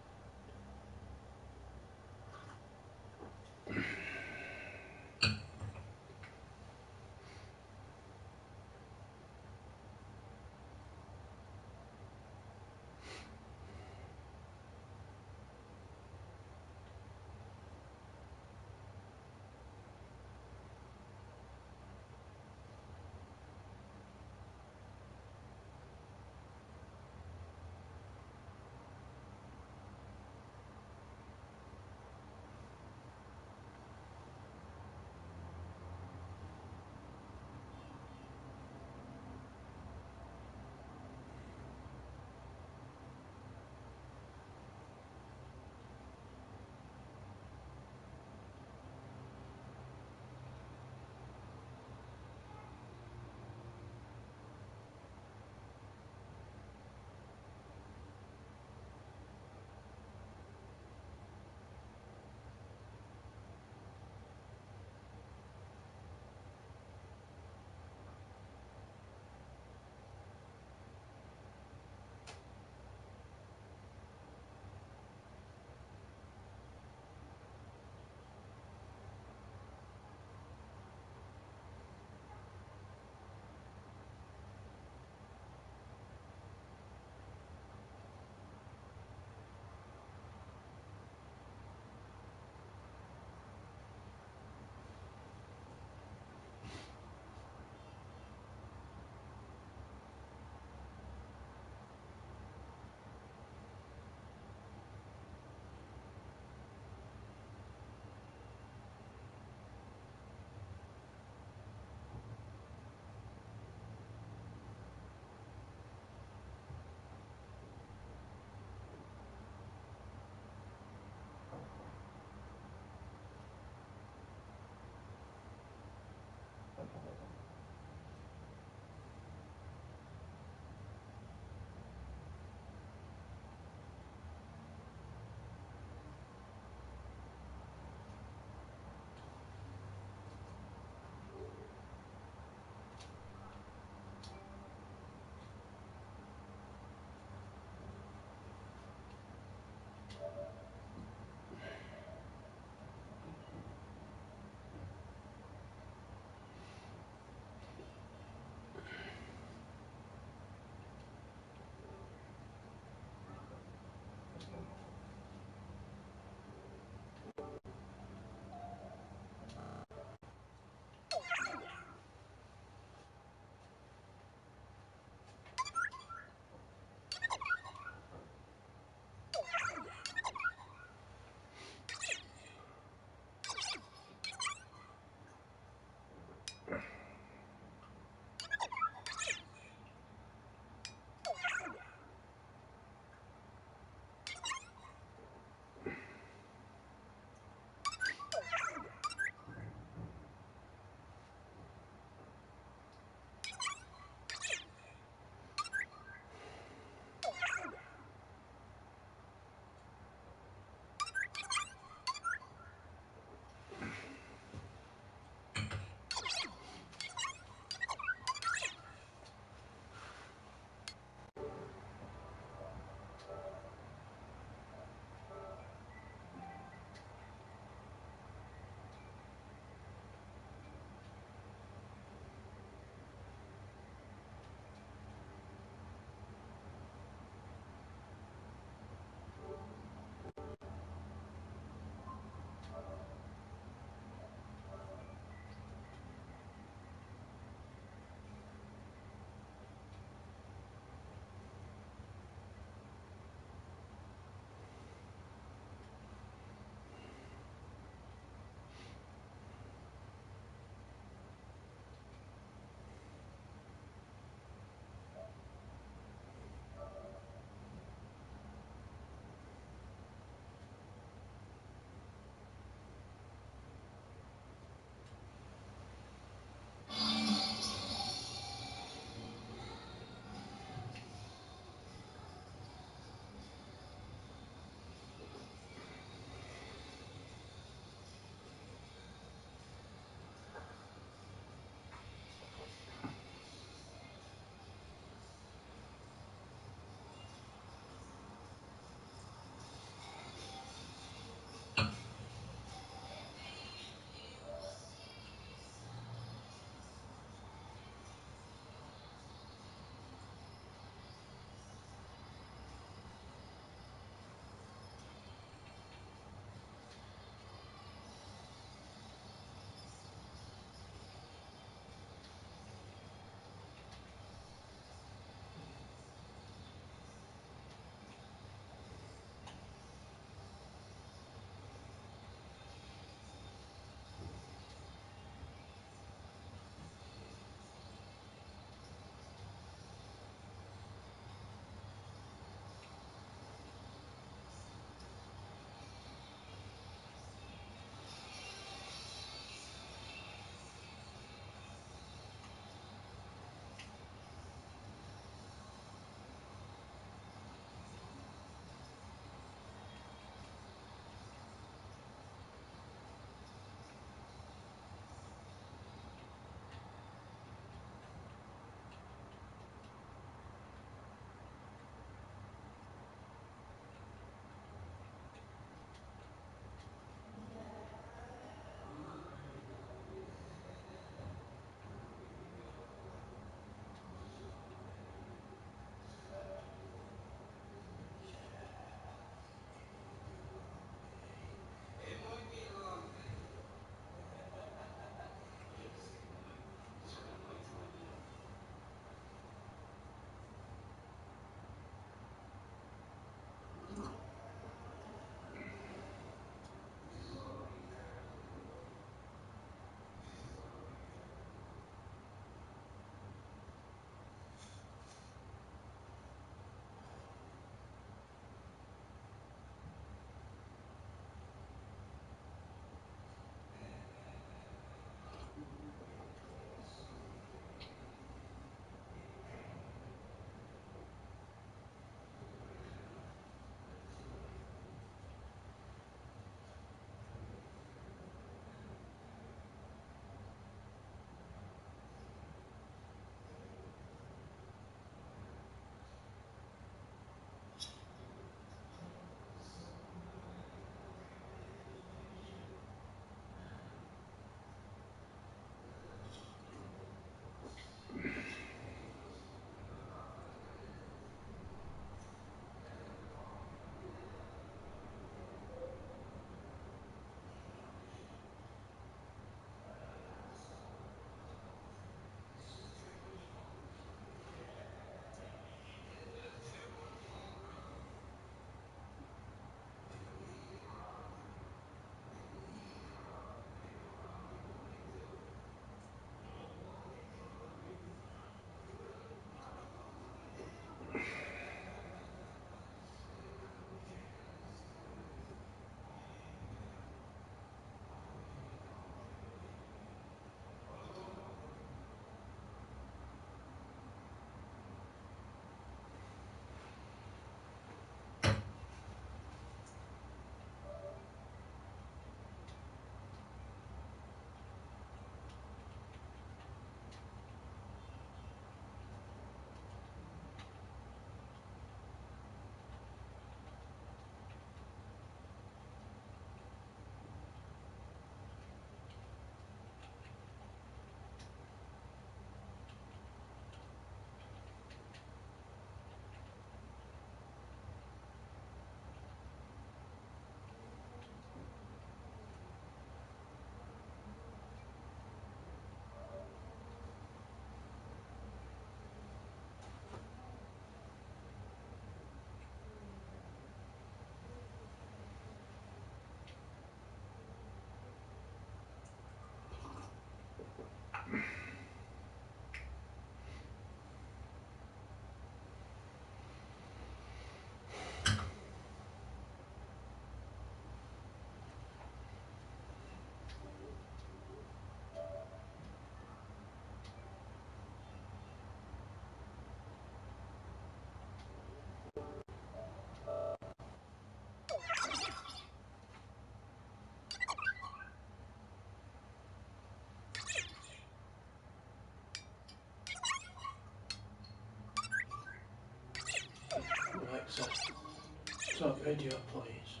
[SPEAKER 8] radio, please.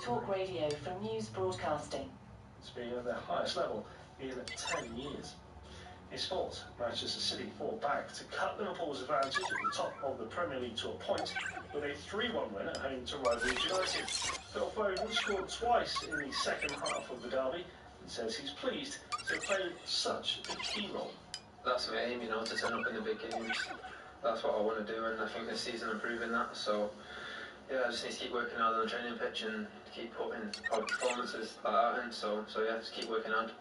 [SPEAKER 16] Talk Radio from News Broadcasting.
[SPEAKER 9] It's been at their highest level in 10 years. In sport, Manchester City fall back to cut Liverpool's advantage at the top of the Premier League to a point with a 3-1 win at home to rivals United. Phil Foden scored twice in the second half of the derby and says he's pleased to have played such a key role.
[SPEAKER 11] That's my aim, to turn up in the big games. That's what I want to do, and I think this season I'm proving that. So, yeah, I just need to keep working hard on the training pitch and keep putting performances like that in. So yeah, just keep working hard.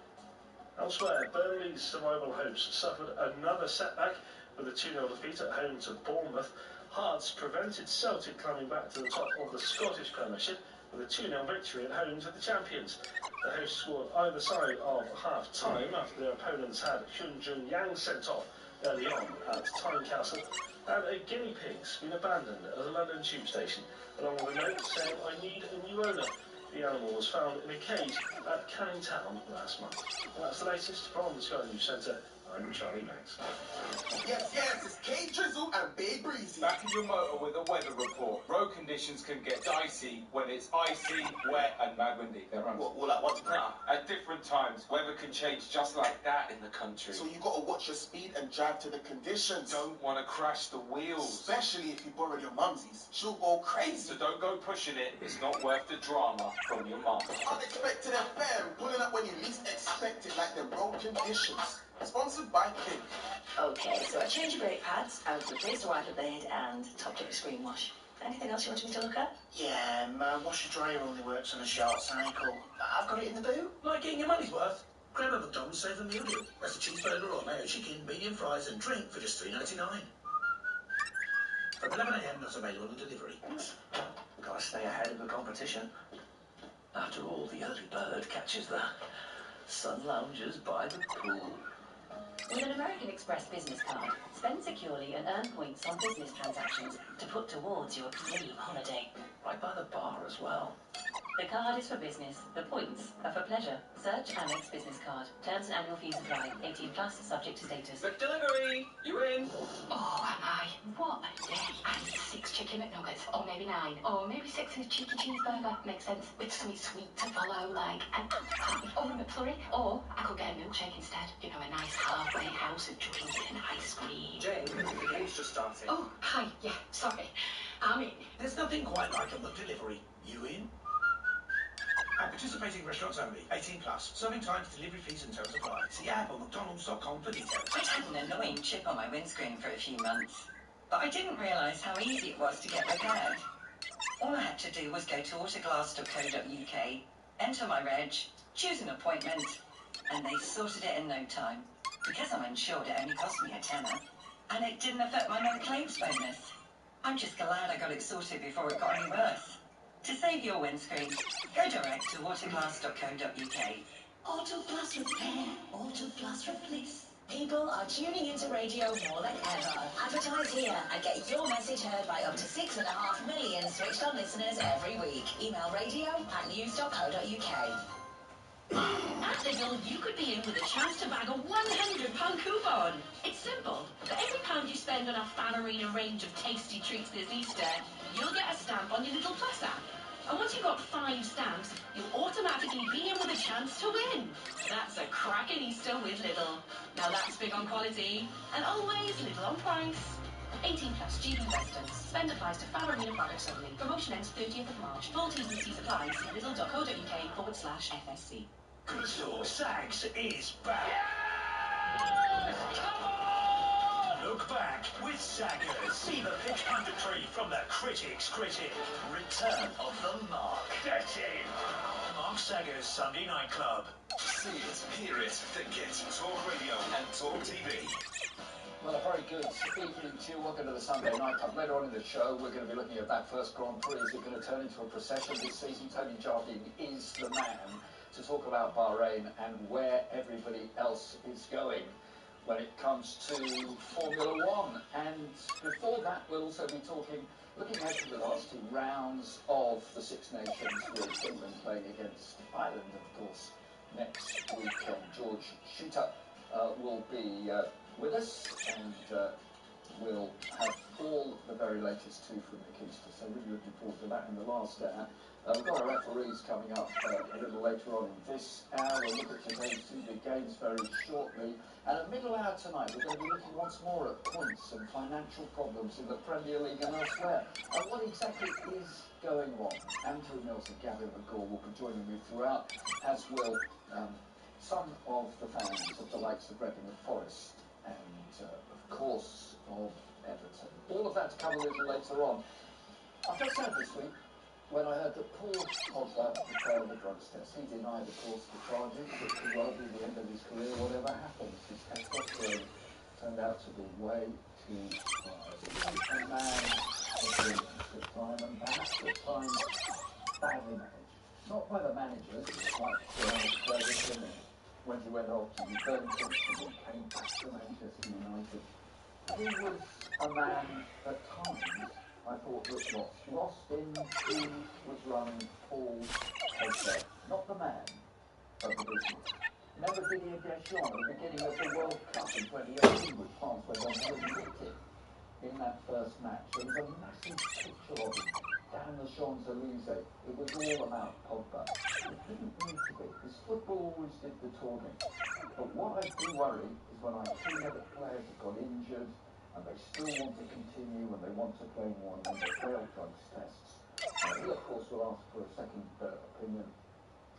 [SPEAKER 9] Elsewhere, Burnley's survival hopes suffered another setback with a 2-0 defeat at home to Bournemouth. Hearts prevented Celtic climbing back to the top of the Scottish Premiership with a 2-0 victory at home to the champions. The hosts scored either side of half-time after their opponents had Hyun Jun Yang sent off early on at Tynecastle, and a guinea pig's been abandoned at a London tube station, along with a note saying, "I need a new owner." The animal was found in a cage at Canning Town last month. And that's the latest from the Sky News Centre. I'm Charlie Max.
[SPEAKER 12] Yes, it's K Drizzle and Big Breezy.
[SPEAKER 14] Back in your motor with a weather report. Road conditions can get dicey when it's icy, wet and mad windy.
[SPEAKER 12] What, all at once?
[SPEAKER 14] At different times, weather can change just like that in the country.
[SPEAKER 12] So you gotta watch your speed and drive to the conditions.
[SPEAKER 14] Don't want to crash the wheels.
[SPEAKER 12] Especially if you borrow your mumsy's. She'll go crazy.
[SPEAKER 14] So don't go pushing it. It's not worth the drama from your mum.
[SPEAKER 12] Unexpected FM, pulling up when you least expect it, like the road conditions. Sponsored by King.
[SPEAKER 23] Okay, so I changed your brake pads, I've replaced the wiper blade and topped up your screen wash. Anything else you wanted me to look at?
[SPEAKER 26] Yeah, my washer dryer only works on a short cycle. I've got it in the boot.
[SPEAKER 27] Like getting your money's worth? Grab a McDonald's Save a Meal deal. That's a cheeseburger or mayo chicken, medium fries and drink for just $3.99. From 11 AM, that's available on delivery.
[SPEAKER 26] Gotta stay ahead of the competition.
[SPEAKER 27] After all, the early bird catches the sun loungers by the pool.
[SPEAKER 16] With an American Express business card, spend securely and earn points on business transactions to put towards your dream holiday.
[SPEAKER 27] Right by the bar as well.
[SPEAKER 16] The card is for business, the points are for pleasure. Search Amex Business Card. Terms and annual fees apply. 18 plus, subject to status.
[SPEAKER 14] McDelivery! You in?
[SPEAKER 28] Oh, am I? What a day. I need 6 chicken McNuggets, or maybe 9, or maybe 6 with a cheeky cheeseburger. Makes sense. With something sweet to follow, like an apple or a McFlurry. Or I could get a milkshake instead. A nice halfway house of chocolate and ice cream.
[SPEAKER 14] Jane, the game's just starting.
[SPEAKER 28] Oh, hi. Yeah, sorry. I'm in.
[SPEAKER 27] There's nothing quite like a McDelivery. You in? At participating restaurants only. 18 plus. Serving times, delivery fees and terms apply. See app or mcdonalds.com for details.
[SPEAKER 23] I'd had an annoying chip on my windscreen for a few months, but I didn't realise how easy it was to get repaired. All I had to do was go to autoglass.co.uk, enter my reg, choose an appointment, and they sorted it in no time. Because I'm insured, it only cost me a tenner, and it didn't affect my no claims bonus. I'm just glad I got it sorted before it got any worse. To save your windscreen, go direct to autoglass.co.uk.
[SPEAKER 29] Autoglass Repair, Autoglass Replace. People are tuning into radio more than ever. Advertise here and get your message heard by up to 6.5 million switched-on listeners every week. Email radio@news.co.uk.
[SPEAKER 28] At Lidl, you could be in with a chance to bag a £100 coupon. It's simple. For every £1 you spend on our Fan Arena range of tasty treats this Easter, you'll get a stamp on your Lidl Plus app. And once you've got 5 stamps, you'll automatically be in with a chance to win. That's a cracking Easter with Lidl. Now that's big on quality, and always Lidl on price. 18 plus GB residents. Spend applies to Fan Arena products only. Promotion ends 30th of March. Full T's and C's apply. See lidl.co.uk/FSC.
[SPEAKER 27] Crystal Sags is back. Look back with Saggers. See the pitch punditry from the critics' critic. Return of the Mark. Get in. Mark Saggers Sunday Night Club.
[SPEAKER 19] See it, hear it, then get Talk Radio and Talk TV.
[SPEAKER 30] Well, a very good evening to you. Welcome to the Sunday Night Club. Later on in the show, we're going to be looking at that first Grand Prix. Is it going to turn into a procession this season? Tony Jardine is the man to talk about Bahrain and where everybody else is going when it comes to Formula One. And before that, we'll also be looking ahead to the last 2 rounds of the Six Nations, with England playing against Ireland, of course, next week. George Shooter will be with us, and will have all the very latest too from Nick Easter, so really looking forward to that in the last hour. We've got our referees coming up a little later on in this hour. We'll look at today's two big games very shortly. And at middle hour tonight, we're going to be looking once more at points and financial problems in the Premier League and elsewhere. And what exactly is going on? Andrew Mills and Gavin McGaw will be joining me throughout, as will some of the fans of the likes of Reading and Forest and, of course, of Everton. All of that to come a little later on. I felt sad this week when I heard that Paul Pogba failed the drugs test. He denied, of course, the charges. It could well be the end of his career, whatever happens. His testosterone turned out to be way too high. A man of brilliance at time, and perhaps at times badly managed. Not by the managers, like Ferguson, when he went off to Juventus and came back to Manchester United. He was a man at times, I thought, was lost in who was running Paul Pogba, not the man, but the business. Remember Didier Deschamps at the beginning of the World Cup in 2018, which France went on to win it in that first match. There was a massive picture of him down the Champs-Elysees. It was all about Pogba. It didn't need to be, because football always did the talking. But what I do worry is when I hear that players have got injured, and they still want to continue and they want to play more and they fail drugs tests. He, of course, will ask for a second opinion,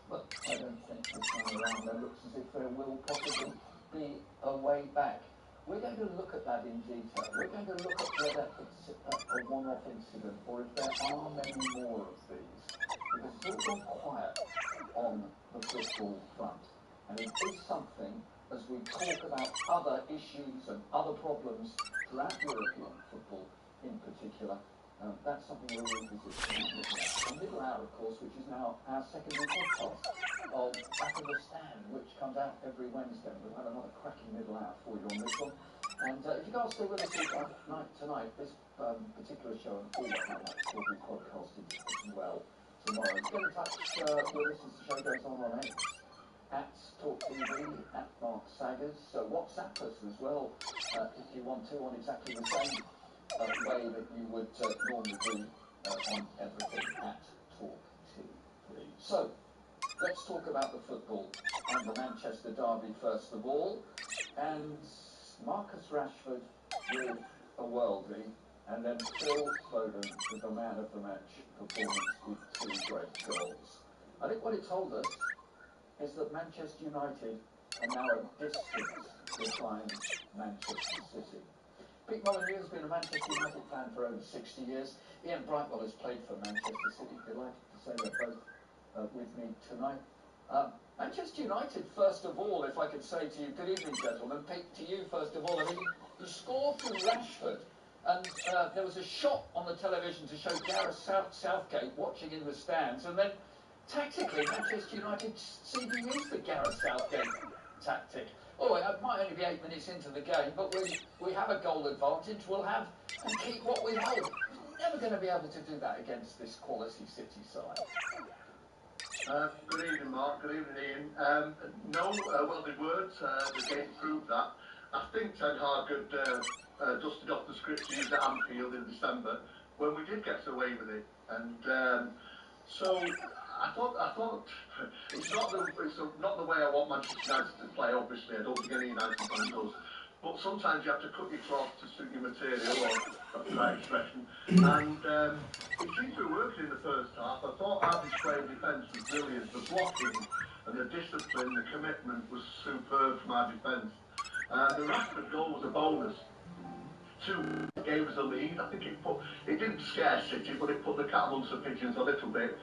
[SPEAKER 30] but I don't think this time around there looks as if there will possibly be a way back. We're going to look at that in detail. We're going to look at whether it's a one-off incident or if there are many more of these, because it's all gone quiet on the football front. And it is something, as we talk about other issues and other problems throughout European football in particular, that's something we'll revisit in the middle hour, of course, which is now our secondary podcast of Back of the Stand, which comes out every Wednesday. We'll have another cracking middle hour for you on this one. And if you can't stay with us tonight, this particular show and all the highlights will be podcasted as well tomorrow. Get in touch with us as the show goes on X. At talkTV, at Mark Saggers. So WhatsApp us as well if you want to, on exactly the same way that you would normally do on everything at talkTV. So let's talk about the football and the Manchester derby first of all. And Marcus Rashford with a worldie, and then Phil Foden with the man of the match performance with two great goals. I think what it told us is that Manchester United are now a distance behind Manchester City. Pete Molyneux has been a Manchester United fan for over 60 years. Ian Brightwell has played for Manchester City. Delighted to say they're both with me tonight. Manchester United, first of all, if I could say to you, good evening, gentlemen. Pete, to you, first of all. I mean, you scored through Rashford, and there was a shot on the television to show Gareth Southgate watching in the stands, and then tactically, Manchester United seem to use the Gareth Southgate tactic. Oh, it might only be 8 minutes into the game, but we have a goal advantage. We'll have and keep what we hold. We're never going to be able to do that against this quality City side.
[SPEAKER 2] Good evening, Mark. Good evening, Ian. No welded words. The game proved that. I think Ten Hag had dusted off the script used at Anfield in December when we did get away with it, and so. I thought it's not the way I want Manchester United to play. Obviously, I don't think any United fan does. But sometimes you have to cut your cloth to suit your material, or that's the right expression. And it seemed to be working in the first half. I thought our display of defence was brilliant. The blocking and the discipline, the commitment was superb from our defence. The Rashford goal was a bonus. 2 gave us a lead. I think it didn't scare City, but it put the cat amongst the pigeons a little bit.